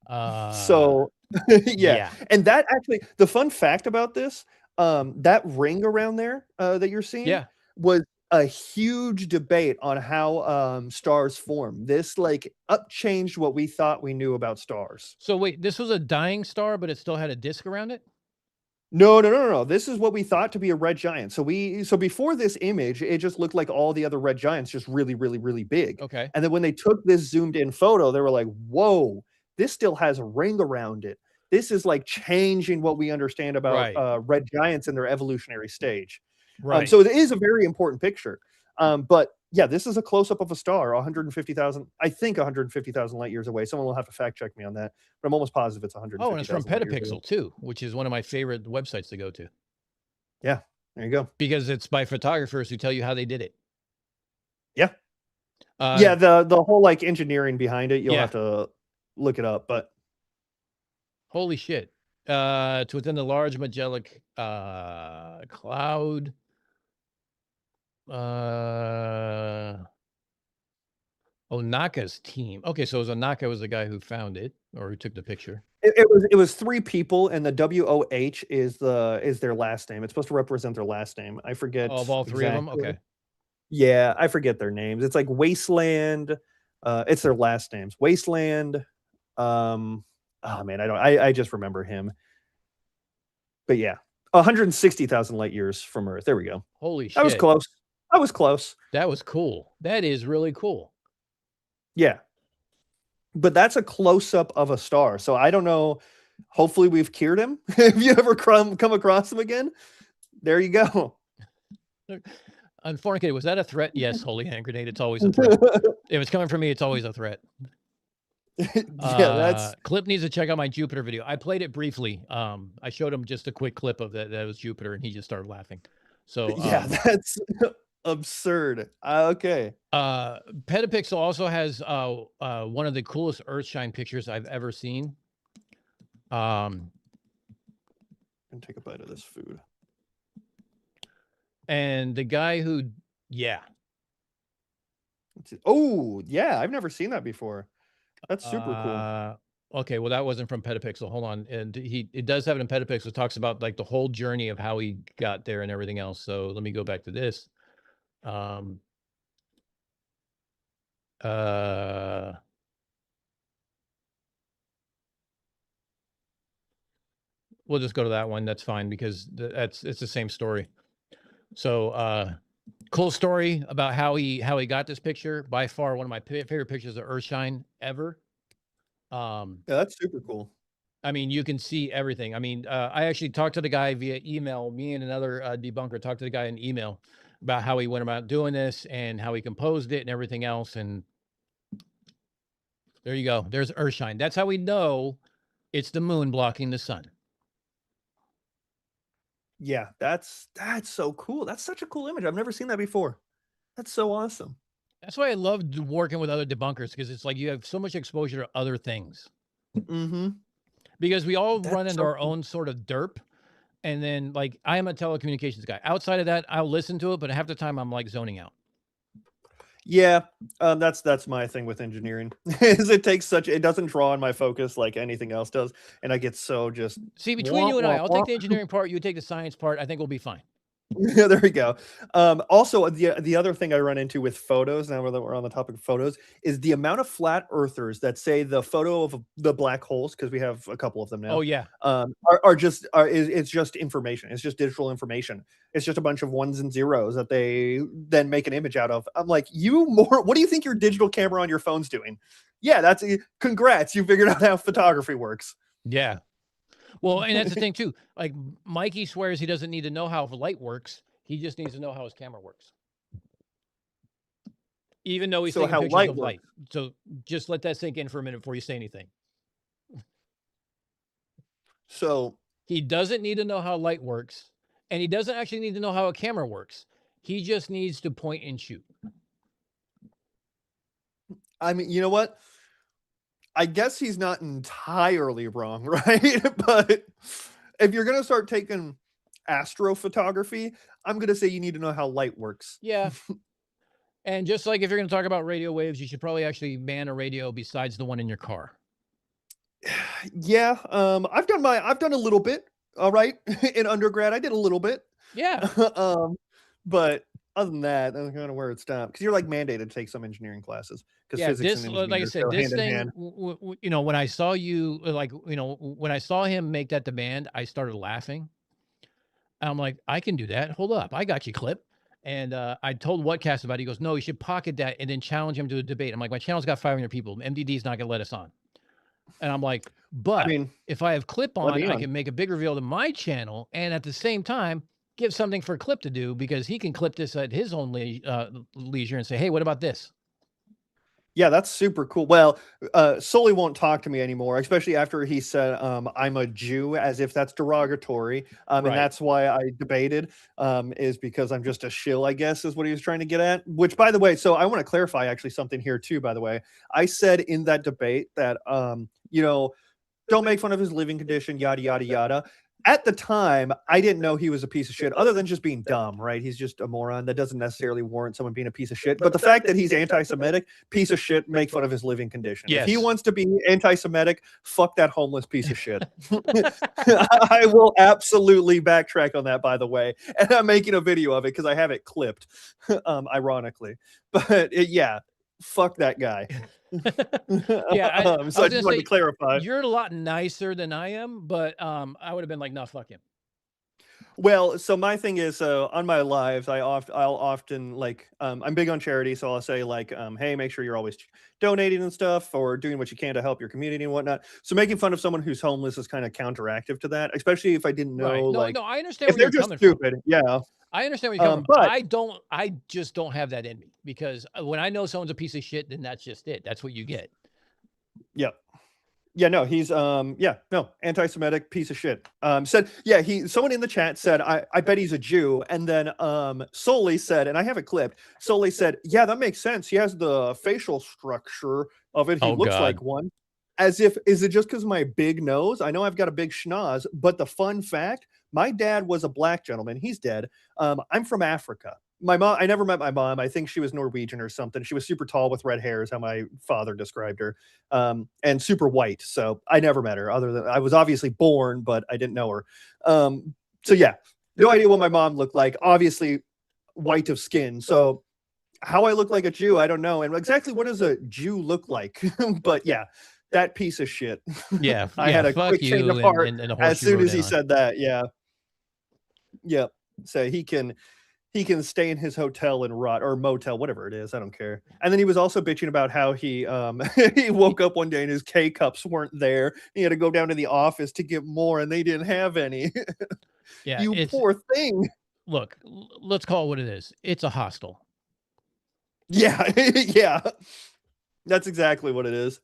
So yeah. And that actually, the fun fact about this, that ring around there that you're seeing was a huge debate on how stars form. This like changed what we thought we knew about stars. So wait, this was a dying star, but it still had a disk around it? No. This is what we thought to be a red giant. So before this image, it just looked like all the other red giants, just really, really, really big. Okay. And then when they took this zoomed in photo, they were like, whoa, this still has a ring around it. This is like changing what we understand about red giants in their evolutionary stage. Right. So it is a very important picture. But yeah, this is a close up of a star, 150,000, I think 150,000 light years away. Someone will have to fact check me on that, but I'm almost positive it's 150,000. Oh, and it's from Petapixel too, which is one of my favorite websites to go to. Yeah, there you go. Because it's by photographers who tell you how they did it. Yeah. Yeah, the whole like engineering behind it, you'll have to look it up, but holy shit. It's within the Large Magellanic Cloud. Onaka's team. Okay, so Onaka was the guy who found it or who took the picture. It was three people, and the WOH is their last name. It's supposed to represent their last name. I forget. Of all three of them? Okay. Yeah, I forget their names. It's like Wasteland. It's their last names. Wasteland. Oh man, I just remember him. But yeah, 160,000 light years from Earth. There we go. Holy shit. I was close. I was close. That was cool. That is really cool. Yeah. But that's a close up of a star. So I don't know. Hopefully we've cured him. If you ever come across him again, there you go. Unfornicated, was that a threat? Yes, holy hand grenade. It's always a threat. If it's coming from me, it's always a threat. That's Clip needs to check out my Jupiter video. I played it briefly. I showed him just a quick clip of that was Jupiter, and he just started laughing. So yeah, that's absurd. Okay. Petapixel also has one of the coolest Earthshine pictures I've ever seen. And take a bite of this food. And the guy who, oh yeah, I've never seen that before. That's super cool. Okay, well that wasn't from Petapixel. Hold on, and it does have it in Petapixel. It talks about like the whole journey of how he got there and everything else. So let me go back to this. we'll just go to that one. That's fine because it's the same story. So cool story about how he got this picture. By far one of my favorite pictures of Earthshine ever. Yeah, that's super cool. I mean, you can see everything. I mean, I actually talked to the guy via email. Me and another debunker talked to the guy in email about how he went about doing this and how he composed it and everything else. And there you go. There's Earthshine. That's how we know it's the moon blocking the sun. Yeah, that's so cool. That's such a cool image. I've never seen that before. That's so awesome. That's why I love working with other debunkers, because it's like you have so much exposure to other things. Mm-hmm. Because we all That's run into so our cool. own sort of derp. And then, like, I am a telecommunications guy. Outside of that, I'll listen to it, but half the time I'm like zoning out. Yeah, that's my thing with engineering. Is it doesn't draw on my focus like anything else does, and I get so just See, between you and I, I'll take the engineering part, you take the science part. I think we'll be fine. Yeah, there we go. Also, the other thing I run into with photos, now that we're on the topic of photos, is the amount of flat earthers that say the photo of the black holes, because we have a couple of them now. Oh yeah. It's just information. It's just digital information. It's just a bunch of ones and zeros that they then make an image out of. I'm like, what do you think your digital camera on your phone's doing? Yeah, congrats. You figured out how photography works. Yeah. Well, and that's the thing too. Like Mikey swears he doesn't need to know how light works. He just needs to know how his camera works. Even though he's taking pictures of light. So just let that sink in for a minute before you say anything. So he doesn't need to know how light works, and he doesn't actually need to know how a camera works. He just needs to point and shoot. I mean, you know what? I guess he's not entirely wrong, right? But if you're going to start taking astrophotography, I'm going to say you need to know how light works. Yeah. And just like if you're going to talk about radio waves, you should probably actually man a radio besides the one in your car. Yeah. I've done a little bit. All right. In undergrad, I did a little bit. Yeah. But other than that, that's kind of where it stopped. Because you're like mandated to take some engineering classes. Because physics and like I said, this thing, you know, when I saw you, like, you know, when I saw him make that demand, I started laughing. I'm like, I can do that. Hold up, I got you, Clip. And I told Whatcast about it. He goes, no, you should pocket that and then challenge him to a debate. I'm like, my channel's got 500 people. MDD's not gonna let us on. And I'm like, but I mean, if I have Clip on, I can make a big reveal to my channel, and at the same time, give something for Clip to do, because he can clip this at his own leisure and say, hey, what about this? Yeah, that's super cool. Well, Soli won't talk to me anymore, especially after he said I'm a Jew, as if that's derogatory. And that's why I debated, is because I'm just a shill, I guess, is what he was trying to get at. Which, by the way, so I want to clarify actually something here too, by the way. I said in that debate that, you know, don't make fun of his living condition, yada, yada, yada. At the time, I didn't know he was a piece of shit, other than just being dumb, right? He's just a moron. That doesn't necessarily warrant someone being a piece of shit. But the fact that he's anti-Semitic, piece of shit, make fun of his living condition. Yes. If he wants to be anti-Semitic, fuck that homeless piece of shit. I will absolutely backtrack on that, by the way. And I'm making a video of it because I have it clipped, ironically. But yeah, fuck that guy. Yeah, so I just wanted to clarify. You're a lot nicer than I am, but I would have been like, no, fuck him. Well, so my thing is, on my lives, I'll often like, I'm big on charity, so I'll say like, hey, make sure you're always donating and stuff, or doing what you can to help your community and whatnot. So making fun of someone who's homeless is kind of counteractive to that, especially if I didn't know, no, I understand if they're just stupid, yeah. I understand where you're coming from. I just don't have that in me, because when I know someone's a piece of shit, then that's just it. That's what you get. Yep. Yeah, no, he's anti-Semitic piece of shit. Said, yeah, someone in the chat said, I bet he's a Jew. And then Soli said, and I have it clipped, Soli said, yeah, that makes sense. He has the facial structure of it. He looks like one. As if, is it just because of my big nose? I know I've got a big schnoz, but the fun fact, my dad was a black gentleman. He's dead. I'm from Africa. My mom, I never met my mom. I think she was Norwegian or something. She was super tall with red hair, is how my father described her, and super white. So I never met her, other than I was obviously born, but I didn't know her. So yeah, no idea what my mom looked like. Obviously white of skin. So how I look like a Jew, I don't know. And exactly what does a Jew look like? But yeah, that piece of shit. Yeah, I had a fuck quick change you of heart and the horse as you soon rode as in he on. said that. Yeah. Yep. So he can stay in his hotel and rot, or motel, whatever it is. I don't care. And then he was also bitching about how he he woke up one day and his K cups weren't there. He had to go down to the office to get more, and they didn't have any. Yeah, You it's poor thing. look. Let's call it what it is. It's a hostel. Yeah, yeah. That's exactly what it is.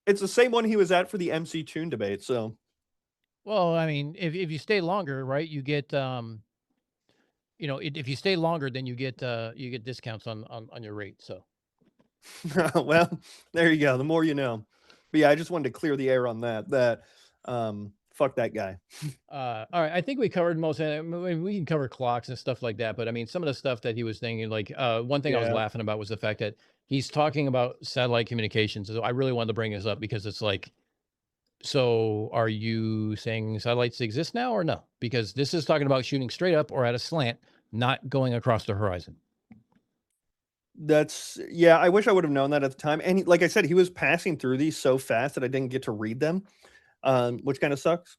It's the same one he was at for the MC Tune debate. So Well, I mean, if you stay longer, right, you get you know, if you stay longer, then you get discounts on your rate. So well, there you go. The more you know. But yeah, I just wanted to clear the air on that. Fuck that guy. all right, I think we covered most of it. I mean, we can cover clocks and stuff like that, but I mean, some of the stuff that he was thinking, like one thing I was Yeah. laughing about was the fact that he's talking about satellite communications. So I really wanted to bring this up because it's like, so are you saying satellites exist now or no? Because this is talking about shooting straight up or at a slant, not going across the horizon. Yeah, I wish I would have known that at the time. And like I said, he was passing through these so fast that I didn't get to read them, which kind of sucks.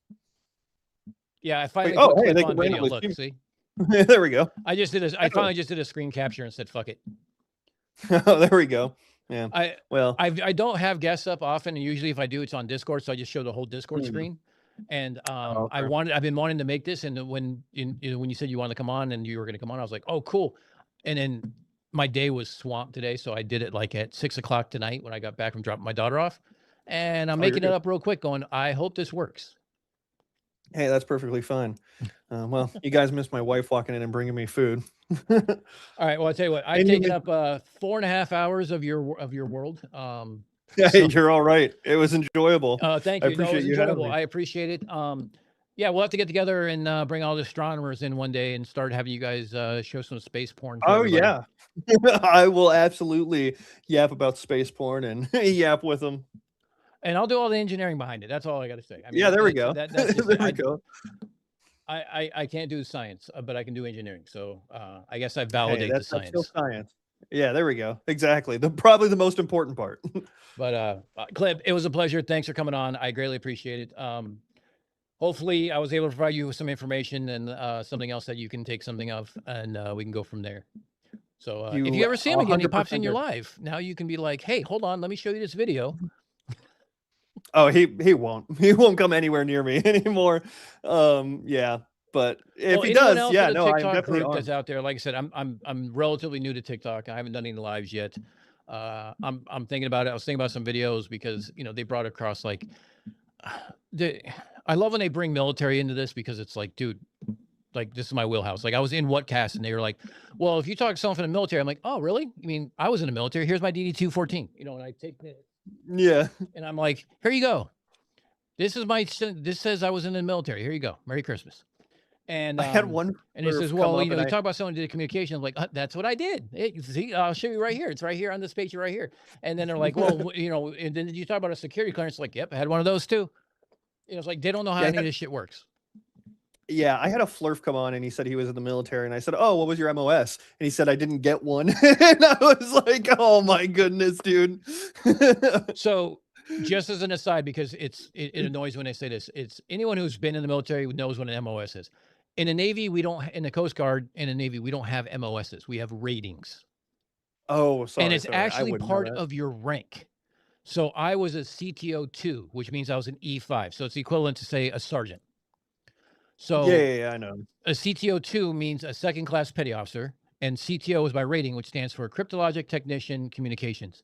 Yeah, I finally oh, put hey, clip they on can video. randomly Look, stream. see, There we go. I finally just did a screen capture and said, fuck it. Oh, there we go. Yeah. Well, I don't have guests up often, and usually if I do, it's on Discord, so I just show the whole Discord Mhm. screen. And okay. I've been wanting to make this, and when you said you wanted to come on and you were going to come on, I was like, oh, cool. And then my day was swamped today, so I did it like at 6 o'clock tonight when I got back from dropping my daughter off, and I'm Oh, you're making it good. up real quick, going, I hope this works. Hey, that's perfectly fine. Well, you guys missed my wife walking in and bringing me food. All right. Well, I'll tell you what, I've And you taken missed- up 4.5 hours of your world. Yeah, So- you're all right. It was enjoyable. Thank I you. No, it appreciate was you having enjoyable. me. I appreciate it. Yeah, we'll have to get together and bring all the astronomers in one day and start having you guys show some space porn. For Oh everybody. yeah, I will absolutely yap about space porn and yap with them. And I'll do all the engineering behind it. That's all I got to say. I mean, Yeah, there we go. That's just There it. we go. I can't do science, but I can do engineering. So I guess I Hey, validate the that's still science. science. Yeah, there we go. Exactly. Probably the most important part. But Clip, it was a pleasure. Thanks for coming on. I greatly appreciate it. Hopefully, I was able to provide you with some information and something else that you can take something of, and we can go from there. So if you ever see him again, he pops in your live. Now you can be like, "Hey, hold on, let me show you this video." Oh, he won't. He won't come anywhere near me anymore. Yeah, but if he anyone does, else yeah, in the no, I'm TikTok definitely group on. that's out there. Like I said, I'm relatively new to TikTok. I haven't done any lives yet. I'm thinking about it. I was thinking about some videos because they brought across like I love when they bring military into this because it's like, dude, like this is my wheelhouse. Like I was in Whatcast and they were like, well, if you talk to someone from the military, I'm like, oh, really? I mean, I was in the military. Here's my DD-214. And I take it. Yeah. And I'm like, here you go. This says I was in the military. Here you go. Merry Christmas. And I had one. and it says, come well, up you and talk about someone who did communication. I'm like, that's what I did. See, I'll show you right here. It's right here on this page right here. And then they're like, well, and then you talk about a security clearance. Like, yep, I had one of those too. It's like, they don't know how any of this shit works. Yeah, I had a flurf come on and he said he was in the military and I said, oh, what was your MOS? And he said, I didn't get one. And I was like, oh my goodness, dude. So just as an aside, because it annoys when they say this, it's anyone who's been in the military knows what an MOS is. In the Navy, in the Coast Guard, in the Navy, we don't have MOSs. We have ratings. Oh, sorry. And it's sorry. actually part of your rank. So I was a CTO 2, which means I was an E5. So it's equivalent to, say, a sergeant. So yeah, I know. a CTO 2 means a second class petty officer, and CTO is by rating, which stands for cryptologic technician communications.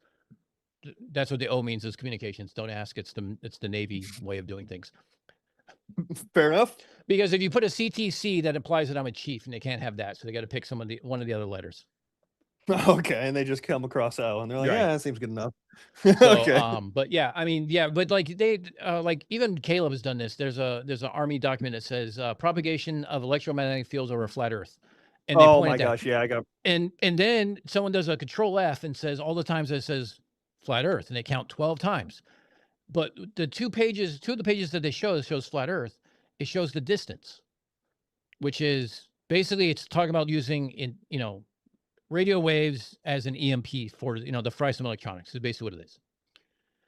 That's what the O means, is communications. Don't ask. It's the Navy way of doing things. Fair enough. Because if you put a CTC, that implies that I'm a chief, and they can't have that. So they got to pick one of the other letters. Okay, and they just come across O, and they're like, Right. yeah, that seems good enough. So, Okay. but yeah, I mean, yeah, but like like even Caleb has done this. There's an Army document that says propagation of electromagnetic fields over a flat Earth. And they Oh point my at that. gosh, yeah, I got. And then someone does a Control F and says all the times that it says flat Earth, and they count 12 times. But the two of the pages that they shows flat Earth, it shows the distance, which is basically it's talking about using radio waves as an EMP for the fry some electronics is basically what it is.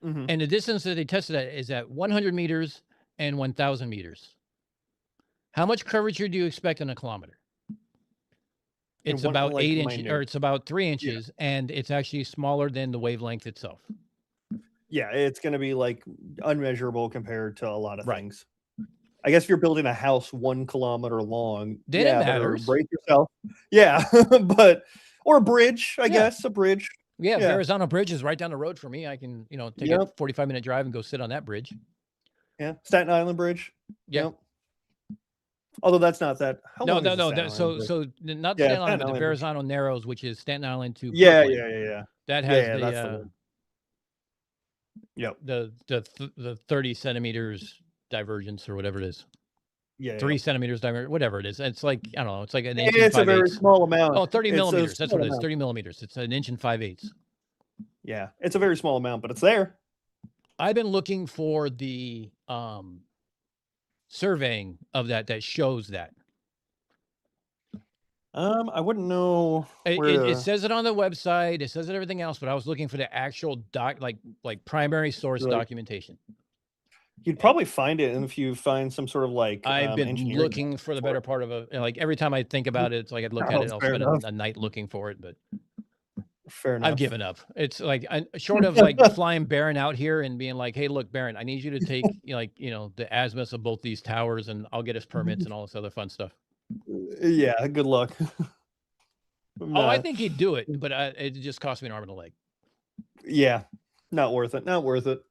Mhm. And the distance that they tested at is at 100 meters and 1,000 meters. How much curvature do you expect in a kilometer? And It's what, about like, 8 inches, minute? or it's about 3 Yeah. inches, and it's actually smaller than the wavelength itself. Yeah, it's gonna be, like, unmeasurable compared to a lot of Right. things. I guess if you're building a house 1 kilometer long, Then it yeah, better matters. brace yourself. Yeah, but or a bridge, I Yeah. guess, a bridge. Yeah, Yeah. Verrazano Bridge is right down the road for me. I can, take a Yep. 45-minute drive and go sit on that bridge. Yeah, Staten Island Bridge. Yeah. Yep. Although that's not that how No, long no, is the no. Staten That, Island so, Bridge? so not Yeah, Staten Island, Staten but the Island Bridge. Verrazano Narrows, which is Staten Island to Yeah, Brooklyn. yeah. That Yeah, has yeah, the that's the one. Yep. the 30 centimeters divergence or whatever it is. Yeah, 3 centimeters divergence, whatever it is. It's like, I don't know. It's like an inch and it's a very 5/8. small amount. Oh, 30 It's a millimeters. That's small what it is. amount. 30 millimeters. It's an inch and 5/8. Yeah, it's a very small amount, but it's there. I've been looking for the surveying of that shows that. I wouldn't know It, where it, to it says it on the website. It says it everything else, but I was looking for the actual like primary source Right. documentation. You'd probably find it if you find some sort of, like, I've been engineering looking for the for better it. part of like every time I think about it, it's like I'd look at Oh, it, I'll fair spend enough. a night looking for it, but Fair enough. I've given up. It's like short of like flying Baron out here and being like, hey, look, Baron, I need you to take the azimuths of both these towers, and I'll get us permits and all this other fun stuff. Yeah, good luck. Oh, I think he'd do it, but it just cost me an arm and a leg. Yeah, not worth it. Not worth it.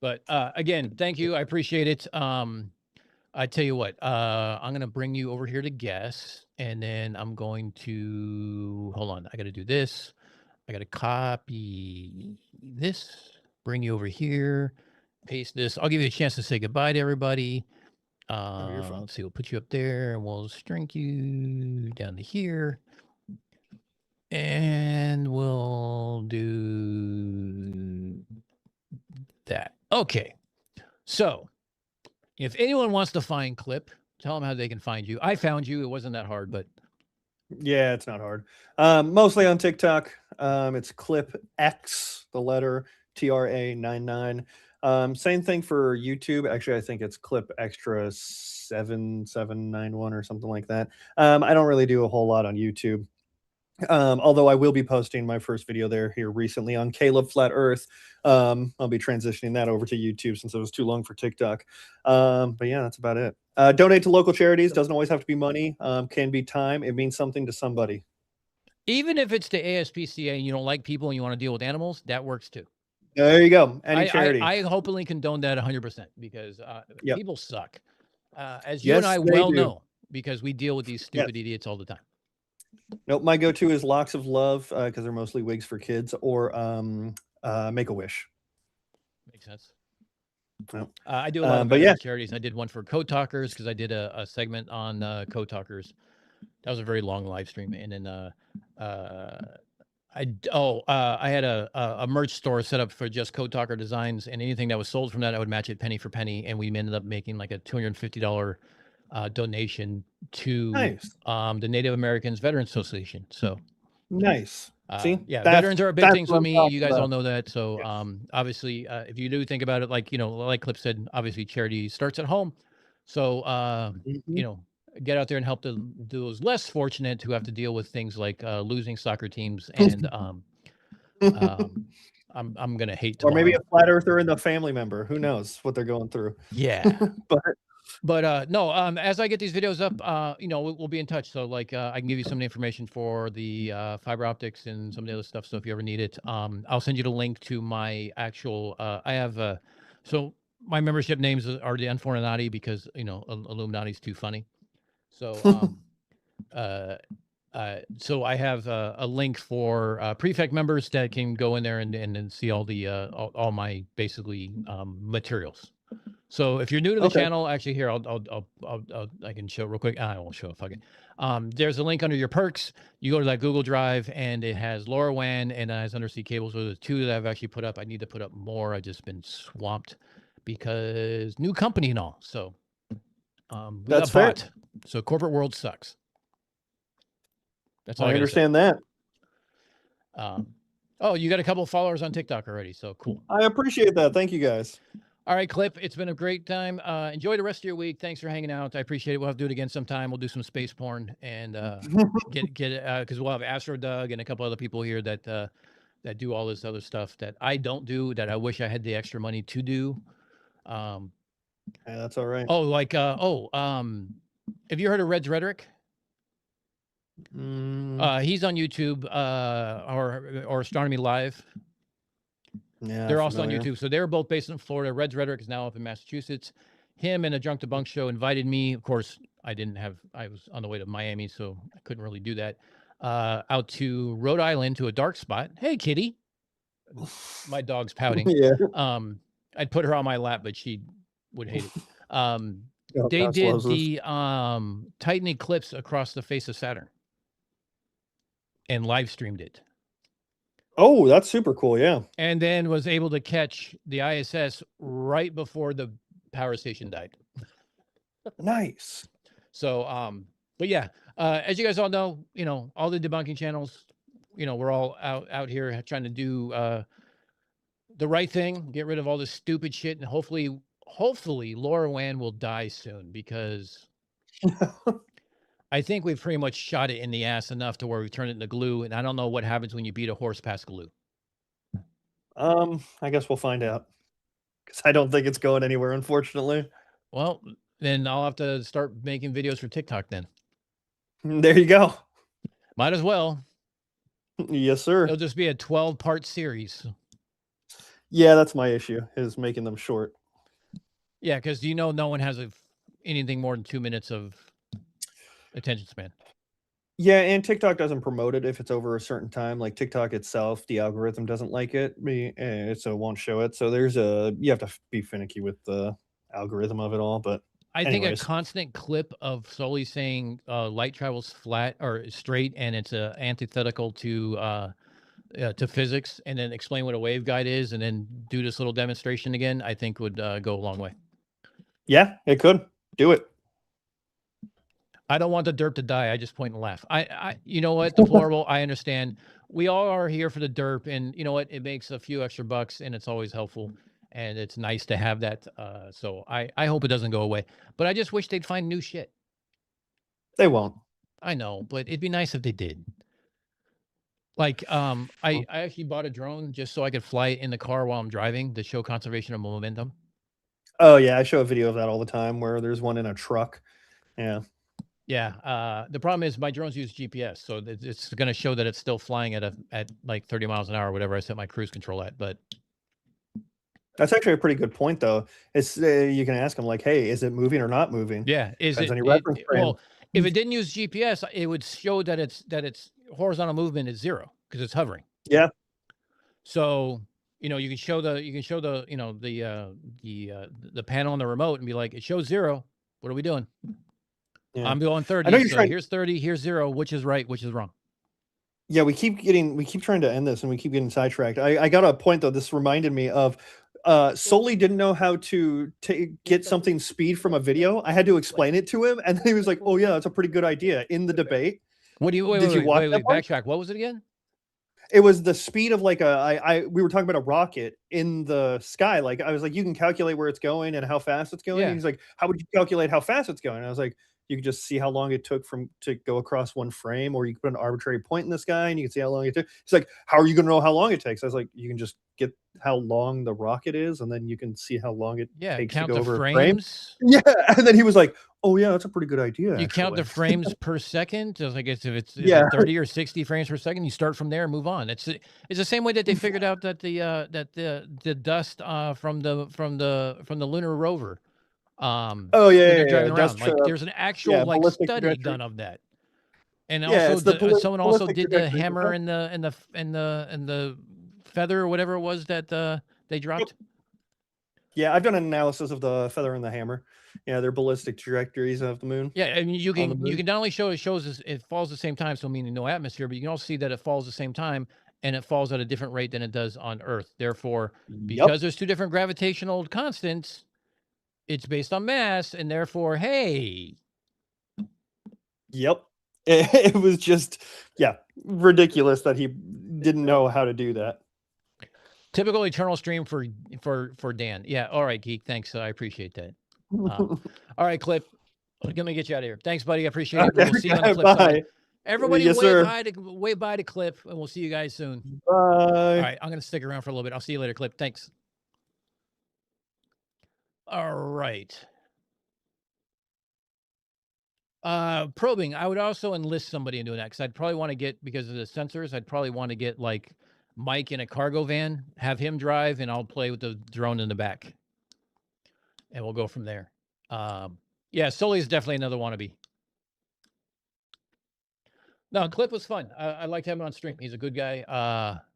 But again, thank you. I appreciate it. I tell you what, I'm gonna bring you over here to guess, and then I'm going to hold on. I got to do this. I got to copy this. Bring you over here. Paste this. I'll give you a chance to say goodbye to everybody. you're fine. Let's see. We'll put you up there, and we'll string you down to here, and we'll do that. Okay. So, if anyone wants to find Clip, tell them how they can find you. I found you. It wasn't that hard, but Yeah, it's not hard. Mostly on TikTok. It's Clip X, the letter TRA99. Same thing for YouTube. Actually, I think it's Clip Extra 7791 or something like that. I don't really do a whole lot on YouTube. Although I will be posting my first video there here recently on Caleb Flat Earth. I'll be transitioning that over to YouTube since it was too long for TikTok. But yeah, that's about it. Donate to local charities. Doesn't always have to be money. Can be time. It means something to somebody. even if it's the ASPCA and you don't like people and you want to deal with animals, that works too. There you go. Any charity. I openly condone that 100% because Yep. people suck. As you and Yes, I they well do. know, because we deal with these stupid idiots all the time. Nope. My go-to is Locks of Love because they're mostly wigs for kids, or Make-A-Wish. Makes sense. Nope. I do a lot of but yeah. charities. I did one for Code Talkers because I did a segment on Code Talkers. That was a very long live stream, and then I had a merch store set up for just Code Talker designs, and anything that was sold from that, I would match it penny for penny, and we ended up making like a $250 donation to Nice. the Native Americans Veterans Association. So Nice. See, yeah, That's- veterans are a big that's thing what for I'm me. talking You guys all about. know that. So obviously, if you do think about it, like like Clip said, obviously charity starts at home. So Mhm. get out there and help those less fortunate who have to deal with things like losing soccer teams and I'm gonna hate Or tomorrow. maybe a flat earther and a family member. Who knows what they're going through? Yeah. But No, as I get these videos up, we'll be in touch. So like I can give you some information for the fiber optics and some of the other stuff. So if you ever need it, I'll send you the link to my actual I have so my membership names are the Unfornicated because Illuminati's too funny. So so I have a link for prefect members that can go in there and see all the all my basically materials. So if you're new to the Okay. channel, actually here I can show real quick. I won't show it. Fuck it. There's a link under your perks. You go to that Google Drive and it has LoRaWAN and it has undersea cables. So there's 2 that I've actually put up. I need to put up more. I've just been swamped because new company and all. So we That's got fair. bought. So corporate world sucks. That's all I I gotta say. understand that. Oh, you got a couple of followers on TikTok already, so cool. I appreciate that. Thank you guys. All right, Clip, it's been a great time. Enjoy the rest of your week. Thanks for hanging out. I appreciate it. We'll have to do it again sometime. We'll do some space porn and get because we'll have Astro Doug and a couple other people here that that do all this other stuff that I don't do, that I wish I had the extra money to do. Yeah, that's all right. Oh, like have you heard of Red's Rhetoric? He's on YouTube or Astronomy Live. Yeah, They're also on YouTube. So they're both based in Florida. Red's Rhetoric is now up in Massachusetts. Him and a Drunk to Bunk show invited me. Of course, I was on the way to Miami, so I couldn't really do that. Out to Rhode Island to a dark spot. Hey, kitty. My dog's pouting. Yeah. I'd put her on my lap, but she would hate it. Oh, They that's did lovely. the Titan eclipse across the face of Saturn and live streamed it. Oh, that's super cool. Yeah. And then was able to catch the ISS right before the power station died. Nice. So, but yeah, as you guys all know, all the debunking channels, we're all out here trying to do the right thing, get rid of all this stupid shit, and hopefully LoRaWAN will die soon, because I think we've pretty much shot it in the ass enough to where we turned it into glue, and I don't know what happens when you beat a horse past glue. I guess we'll find out, because I don't think it's going anywhere, unfortunately. Well, then I'll have to start making videos for TikTok then. There you go. Might as well. Yes, sir. It'll just be a 12-part series. Yeah, that's my issue, is making them short. Yeah, because no one has anything more than 2 minutes of attention span. Yeah, and TikTok doesn't promote it if it's over a certain time. Like TikTok itself, the algorithm doesn't like it, so it won't show it. So you have to be finicky with the algorithm of it all. But I think a anyways. constant clip of Soli saying light travels flat or straight, and it's antithetical to physics, and then explain what a waveguide is, and then do this little demonstration again, I think would go a long way. Yeah, it could. Do it. I don't want the derp to die. I just point and laugh. You know what? Deplorable. I understand. We all are here for the derp, and you know what? It makes a few extra bucks, and it's always helpful, and it's nice to have that. So I hope it doesn't go away. But I just wish they'd find new shit. They won't. I know, but it'd be nice if they did. Like, I actually bought a drone just so I could fly it in the car while I'm driving to show conservation of momentum. Oh yeah, I show a video of that all the time where there's one in a truck. Yeah. Yeah. The problem is my drones use GPS, so it's going to show that it's still flying at like 30 miles an hour, whatever I set my cruise control at. But that's actually a pretty good point, though. It's you can ask them like, "Hey, is it moving or not moving?" Yeah, well, if it didn't use GPS, it would show that its horizontal movement is 0 because it's hovering. Yeah. So you can show the the panel on the remote and be like, it shows 0. What are we doing? Yeah. I'm going 30. I know you're trying. Here's 30. Here's 0. Which is right? Which is wrong? Yeah, we keep trying to end this, and we keep getting sidetracked. I got a point though. This reminded me of Soli didn't know how to get something speed from a video. I had to explain it to him, and then he was like, "Oh yeah, that's a pretty good idea." In the debate. What do you wait, backtrack? What was it again? It was the speed of like we were talking about a rocket in the sky. Like I was like, you can calculate where it's going and how fast it's going. Yeah. He's like, how would you calculate how fast it's going? And I was like, you could just see how long it took to go across one frame, or you could put an arbitrary point in the sky and you can see how long it took. He's like, how are you going to know how long it takes? I was like, you can just get how long the rocket is, and then you can see how long it takes to go over frames. Yeah, and then he was like, oh yeah, that's a pretty good idea. You count the frames per second. I guess if it's 30 or 60 frames per second, you start from there and move on. It's the same way that they figured out that the dust from the lunar rover. Driving around. There's an actual study done of that. And also someone also did the hammer and the feather or whatever it was that they dropped. Yeah, I've done an analysis of the feather and the hammer. Yeah, they're ballistic trajectories of the moon. Yeah, I mean you can not only show it falls at the same time, so meaning no atmosphere, but you can also see that it falls at the same time and it falls at a different rate than it does on Earth. Therefore, because there's 2 different gravitational constants, it's based on mass, and therefore, hey. Yep. It was just, ridiculous that he didn't know how to do that. Typical eternal stream for Dan. Yeah. All right, Geek. Thanks. I appreciate that. All right, Clip. Let me get you out of here. Thanks, buddy. I appreciate it. We'll see you on the flip Bye. side. Everybody Yes, wave sir. bye to Clip, and we'll see you guys soon. Bye. All right, I'm gonna stick around for a little bit. I'll see you later, Clip. Thanks. All right. Probing. I would also enlist somebody in doing that because I'd probably want to get, because of the sensors, I'd probably want to get like Mike in a cargo van, have him drive, and I'll play with the drone in the back. And we'll go from there. Yeah, Soli is definitely another wannabe. No, Clip was fun. I liked having him on stream. He's a good guy.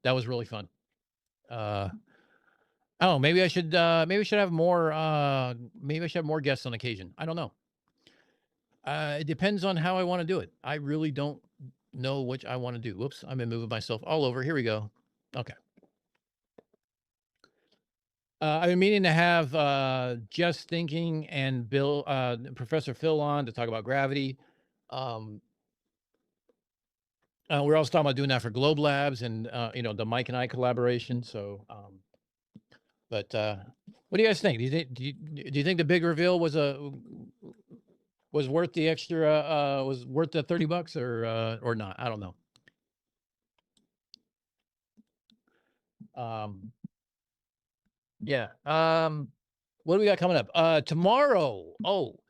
That was really fun. Oh, maybe I should have more maybe I should have more guests on occasion. I don't know. It depends on how I want to do it. I really don't know which I want to do. Whoops, I'm moving myself all over. Here we go. Okay. I've been meaning to have Just Thinking and Bill, Professor Phil on to talk about gravity. We're also talking about doing that for Globe Labs and the Mike and I collaboration. So, but what do you guys think? Do you think the big reveal was worth the extra? Was worth the $30 or not? I don't know. Yeah. What do we got coming up? Tomorrow. Oh,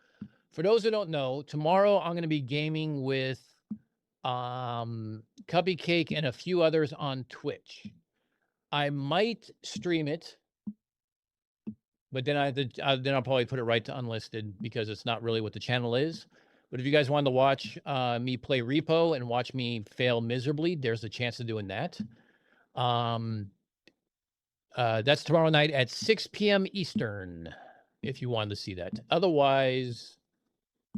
for those who don't know, tomorrow I'm going to be gaming with Cubby Cake and a few others on Twitch. I might stream it, but then I'll probably put it right to unlisted because it's not really what the channel is. But if you guys wanted to watch me play Repo and watch me fail miserably, there's a chance of doing that. That's tomorrow night at 6 p.m. Eastern, if you wanted to see that. Otherwise,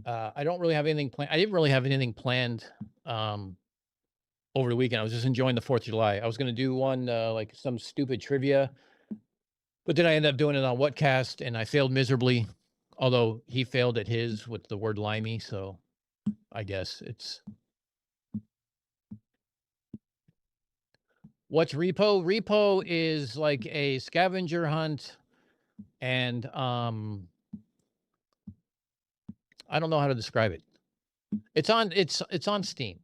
I don't really have anything planned. I didn't really have anything planned over the weekend. I was just enjoying the 4th of July. I was going to do one, like some stupid trivia, but then I ended up doing it on Whatcast, and I failed miserably, although he failed at his with the word limey, so I guess it's... What's Repo? Repo is like a scavenger hunt, and I don't know how to describe it. It's on Steam.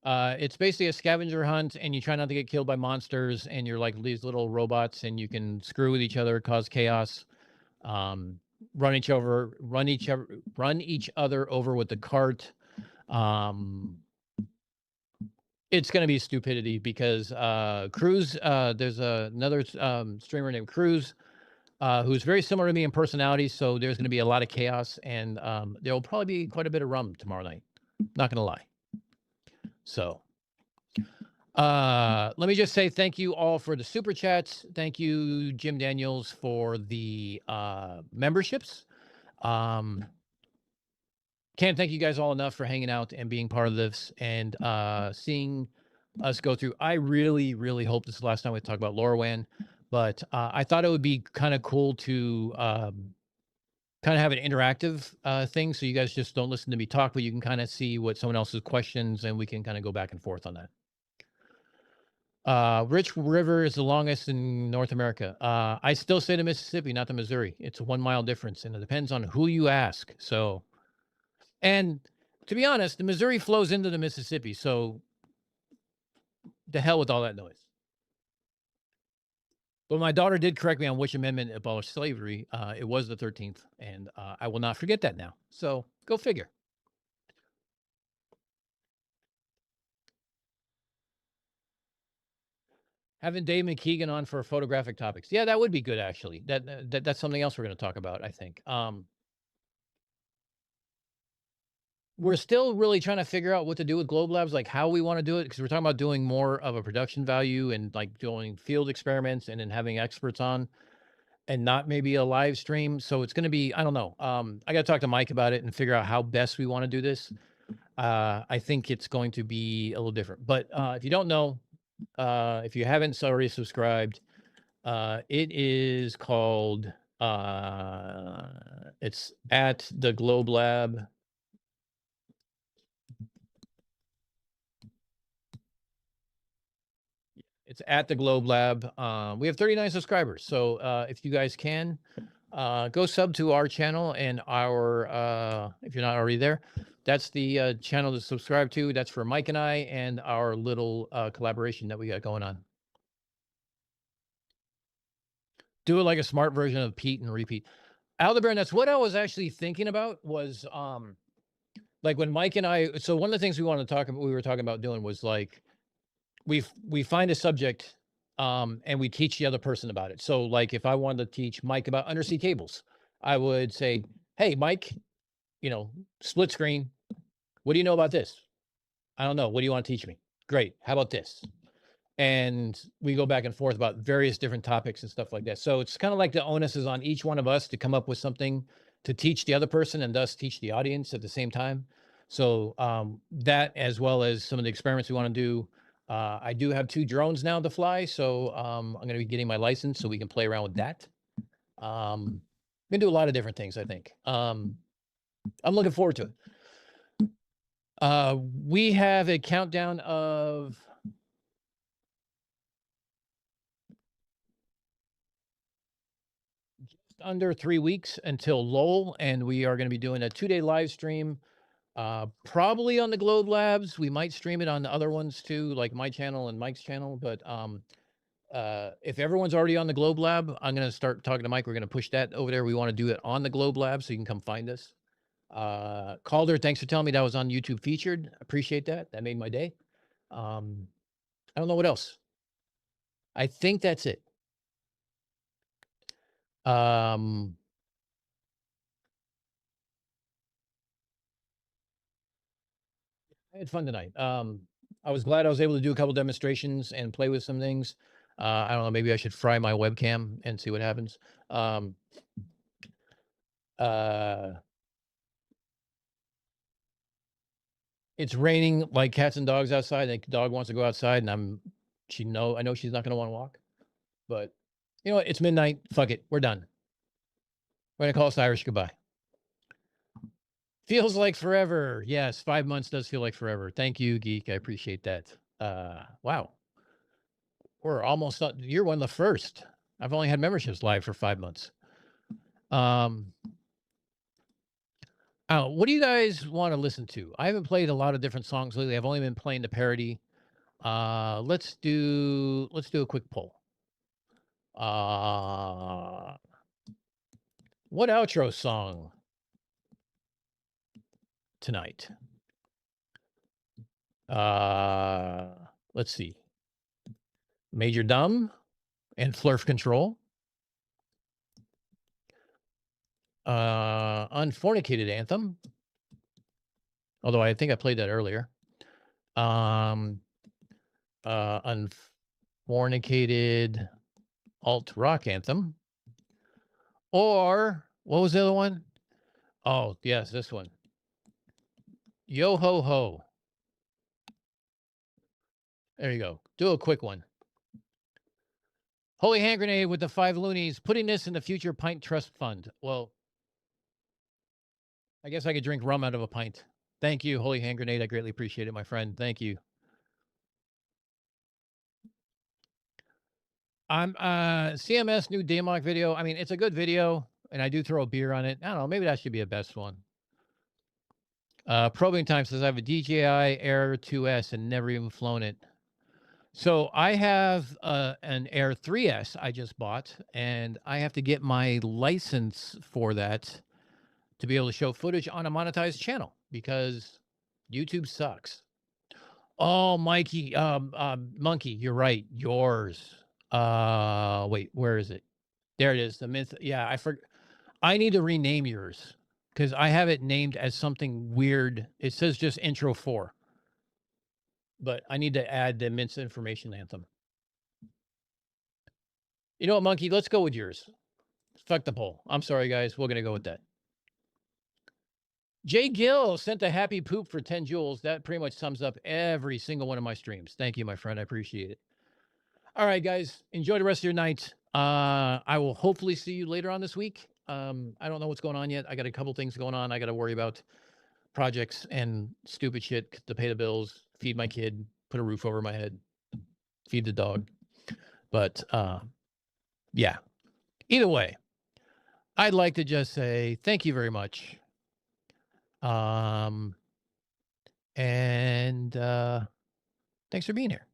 It's basically a scavenger hunt, and you try not to get killed by monsters, and you're like these little robots, and you can screw with each other, cause chaos, run each other over with the cart. It's going to be stupidity because Cruz, there's another streamer named Cruz who's very similar to me in personality, so there's going to be a lot of chaos, and there will probably be quite a bit of rum tomorrow night. Not going to lie. So let me just say thank you all for the super chats. Thank you, Jim Daniels, for the memberships. Can't thank you guys all enough for hanging out and being part of this and seeing us go through. I really, really hope this is the last time we talk about LoRaWAN, but I thought it would be kind of cool to kind of have an interactive thing, so you guys just don't listen to me talk, but you can kind of see what someone else's questions, and we can kind of go back and forth on that. Rich River is the longest in North America. I still say the Mississippi, not the Missouri. It's a 1 mile difference, and it depends on who you ask. So, and to be honest, the Missouri flows into the Mississippi, so the hell with all that noise. But my daughter did correct me on which amendment abolished slavery. It was the 13th, and I will not forget that now. So go figure. Having Dave McKeegan on for photographic topics. Yeah, that would be good, actually. That's something else we're going to talk about, I think. We're still really trying to figure out what to do with Globe Labs, like how we want to do it, because we're talking about doing more of a production value and like doing field experiments and then having experts on and not maybe a live stream. So it's going to be, I don't know. I got to talk to Mike about it and figure out how best we want to do this. I think it's going to be a little different. But if you don't know, if you haven't already subscribed, it is called, it's at the Globe Lab. It's at the Globe Lab. We have 39 subscribers. So if you guys can, go sub to our channel and our, if you're not already there, that's the channel to subscribe to. That's for Mike and I and our little collaboration that we got going on. Do it like a smart version of Pete and repeat. Aldebaran, that's what I was actually thinking about was like when Mike and I, so one of the things we wanted to talk about, we were talking about doing was like, we find a subject and we teach the other person about it. So like if I wanted to teach Mike about undersea cables, I would say, hey, Mike, you know, split screen. What do you know about this? I don't know. What do you want to teach me? Great. How about this? And we go back and forth about various different topics and stuff like that. So it's kind of like the onus is on each one of us to come up with something to teach the other person and thus teach the audience at the same time. So that, as well as some of the experiments we want to do. I do have 2 drones now to fly. So I'm going to be getting my license so we can play around with that. We can do a lot of different things, I think. I'm looking forward to it. We have a countdown of under 3 weeks until Lowell, and we are going to be doing a 2-day live stream, probably on the Globe Labs. We might stream it on the other ones too, like my channel and Mike's channel. But if everyone's already on the Globe Lab, I'm going to start talking to Mike. We're going to push that over there. We want to do it on the Globe Lab, so you can come find us. Calder, thanks for telling me that was on YouTube featured. Appreciate that. That made my day. I don't know what else. I think that's it. I had fun tonight. I was glad I was able to do a couple demonstrations and play with some things. I don't know, maybe I should fry my webcam and see what happens. It's raining like cats and dogs outside. The dog wants to go outside, and I know she's not going to want to walk. But you know what? It's midnight. Fuck it. We're done. We're going to call us Irish goodbye. Feels like forever. Yes, 5 months does feel like forever. Thank you, Geek. I appreciate that. Wow. We're almost up. You're one of the first. I've only had memberships live for 5 months. What do you guys want to listen to? I haven't played a lot of different songs lately. I've only been playing the parody. Let's do a quick poll. What outro song tonight? Let's see. Major Dumb and Flurf Control. Unfornicated Anthem. Although I think I played that earlier. Unfornicated Alt Rock Anthem. Or what was the other one? Oh, yes, this one. Yo Ho Ho. There you go. Do a quick one. Holy Hand Grenade with the 5 loonies, putting this in the future pint trust fund. Well, I guess I could drink rum out of a pint. Thank you, Holy Hand Grenade. I greatly appreciate it, my friend. Thank you. I'm CMS new Daemok video. I mean, it's a good video, and I do throw a beer on it. I don't know. Maybe that should be a best one. Probing Time says I have a DJI Air 2S and never even flown it. So I have an Air 3S I just bought, and I have to get my license for that to be able to show footage on a monetized channel because YouTube sucks. Oh, Mikey, Monkey, you're right. Yours. Wait, where is it? There it is. The myth. Yeah, I forgot. I need to rename yours because I have it named as something weird. It says just intro 4. But I need to add the Mints Information Anthem. You know what, Monkey? Let's go with yours. Fuck the poll. I'm sorry, guys. We're going to go with that. Jay Gill sent a happy poop for 10 joules. That pretty much sums up every single one of my streams. Thank you, my friend. I appreciate it. All right, guys. Enjoy the rest of your night. I will hopefully see you later on this week. I don't know what's going on yet. I got a couple things going on. I got to worry about projects and stupid shit to pay the bills, feed my kid, put a roof over my head, feed the dog. But yeah, either way, I'd like to just say thank you very much. And thanks for being here.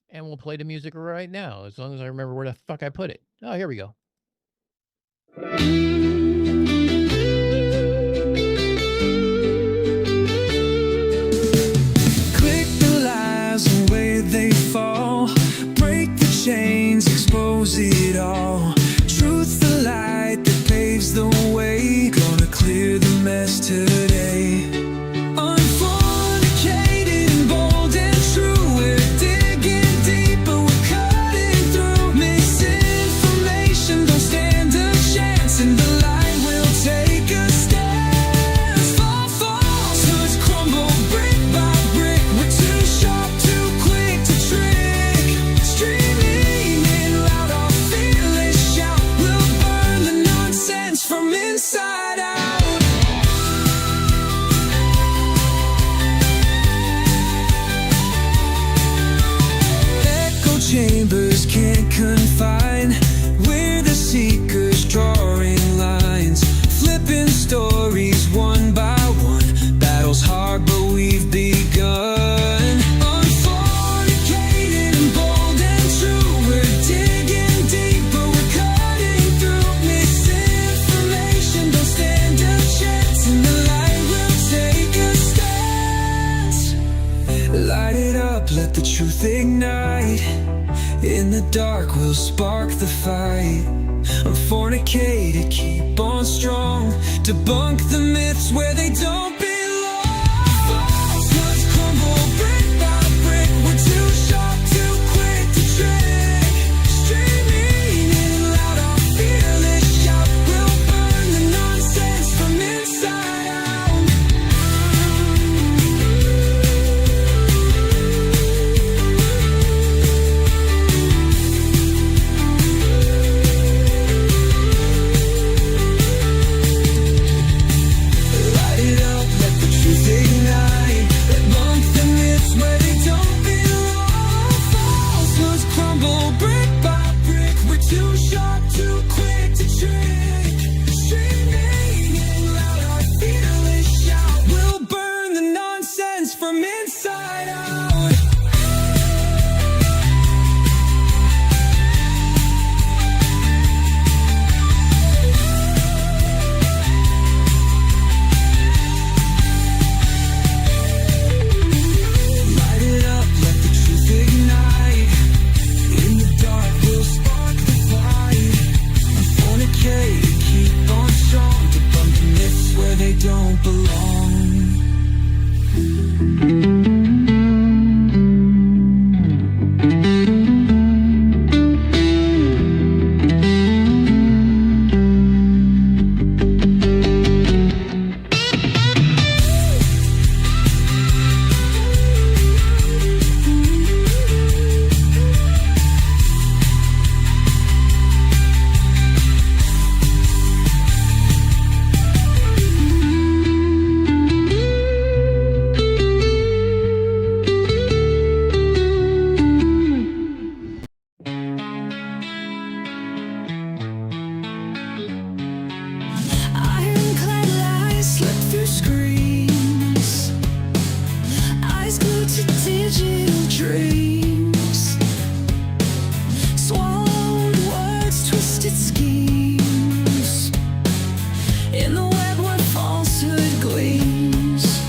And we'll play the music right now, as long as I remember where the fuck I put it. Oh, here we go. Click the lies the way they fall. Break the chains, expose it all. Truth, the light that paves the way. Gonna clear the mess today. Unfornicated and bold and true. We're digging deeper, we're cutting through. Misinformation don't stand a chance, and the light will take a stand. Falsehoods crumble brick by brick. We're too sharp, too quick to trick. Streaming in loud, our fearless shout will burn the nonsense from inside out. Echo chambers can't confine. We're the seekers drawing lines, flipping stories one by one. Battle's hard, but we've begun. Unfornicated and bold and true. We're digging deeper, we're cutting through. Misinformation don't stand a chance, and the light will take a stance. Light it up, let the truth ignite. In the dark, we'll spark the fight. Unfornicated, keep on strong. Debunk the myths where they don't belong. Falsehoods crumble brick by brick. We're too sharp, too quick to trick. Streaming in loud, our fearless shout will burn the nonsense from inside out. Light it up, let the truth ignite. Debunk the myths where they don't belong. Falsehoods crumble brick by brick. We're too sharp, too quick to trick. Streaming in loud, our fearless shout will burn the nonsense from inside out. Light it up, let the truth ignite. In the dark, we'll spark the fight. Unfornicated, keep on strong. Debunk the myths where they don't belong. Ironclad lies slip through screens. Eyes glued to digital dreams. Swallowed words, twisted schemes. In the web where falsehood gleams.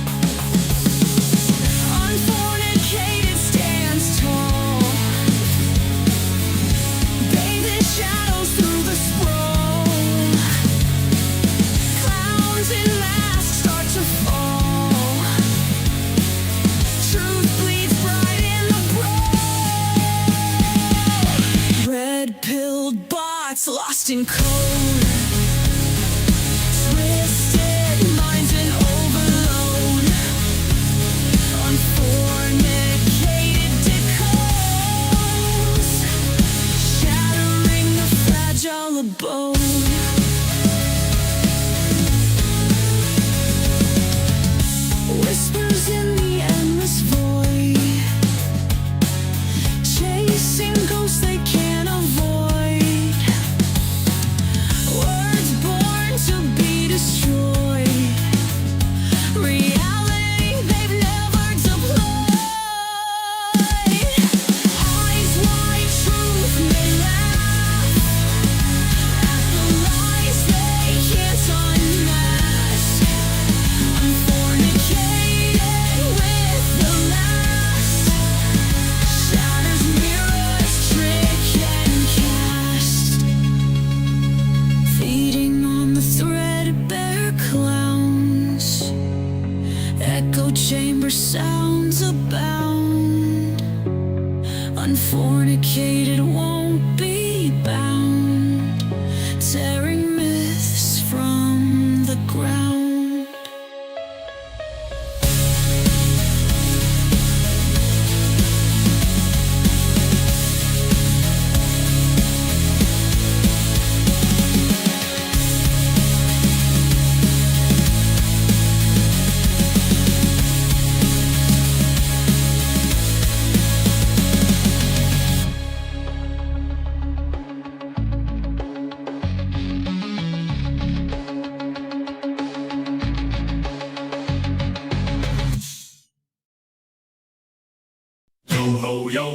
Unfornicated stands tall. Bathed in shadows through the sprawl. Clowns in masks start to fall. Truth bleeds bright in the brawl. Red-pilled bots lost in code. Twisted minds in overload. Unfornicated decodes. Shattering the fragile abode. Whispers in the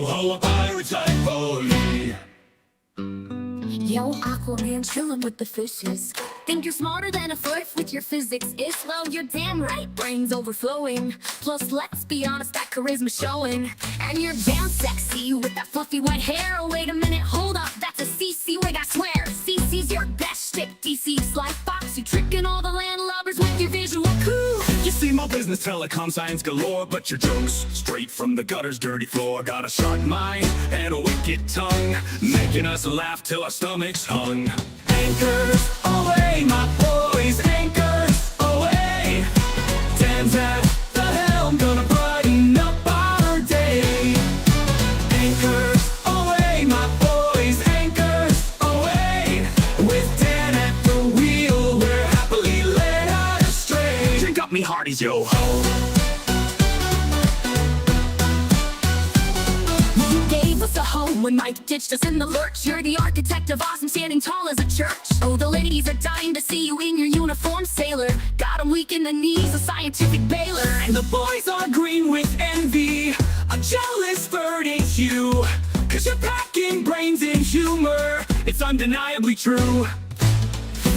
ho, a pirate type bully. Yo, Aquaman chillin' with the fishes. Think you're smarter than a fourth with your physics is well, you're damn right, brains overflowing. Plus, let's be honest, that charisma showing. And you're damn sexy with that fluffy white hair. Oh, wait a minute, hold up, that's a CC wig, I swear. CC's your best shtick, DC's like Fox. You tricking all the landlubbers with your visual coup. You see my business, telecom, science galore, but your jokes straight from the gutter's dirty floor. Got a sharp mind and a wicked tongue, making us laugh till our stomachs hung. Anchors away, my boys, anchors away. Dan's at the helm, gonna brighten up our day. Anchors away, my boys, anchors away. With Dan at the wheel, we're happily led astray. Drink up me hearties, yo ho. Us a home when Mike ditched us in the lurch. You're the architect of awesome, standing tall as a church. Oh, the ladies are dying to see you in your uniform, sailor. Got 'em weak in the knees, a scientific Baylor. And the boys are green with envy, a jealous bird ain't you. Cause you're packing brains and humor, it's undeniably true.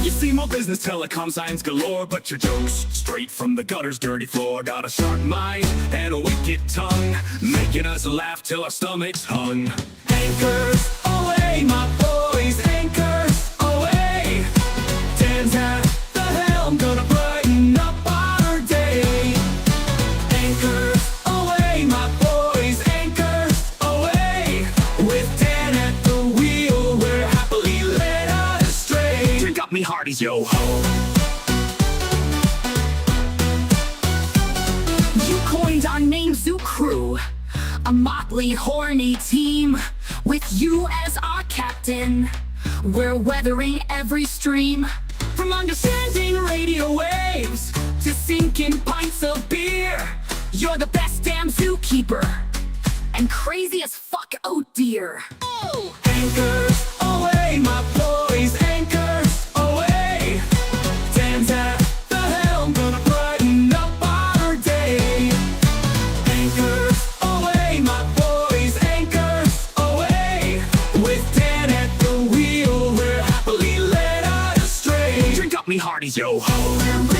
You see my business, telecom, science galore, but your jokes straight from the gutter's dirty floor. Got a sharp mind and a wicked tongue, making us laugh till our stomachs hung. Anchors away, my boys, anchors away. Dan's at the helm, gonna brighten up our day. Anchors away, my boys, anchors away. With Dan at the wheel, we're happily led astray. Drink up me hearties, yo ho. You coined our name, Zoo Crew, a motley, horny team. With you as our captain, we're weathering every stream. From understanding radio waves to sinking pints of beer, You're the best damn zookeeper, and crazy as fuck, oh dear. Oh! anchors away, my boys, anchors away. Dan's at the helm, gonna brighten up our day. Anchors away, my boys, anchors away. With Dan at the wheel, we're happily led astray. Drink up me hearties, yo ho.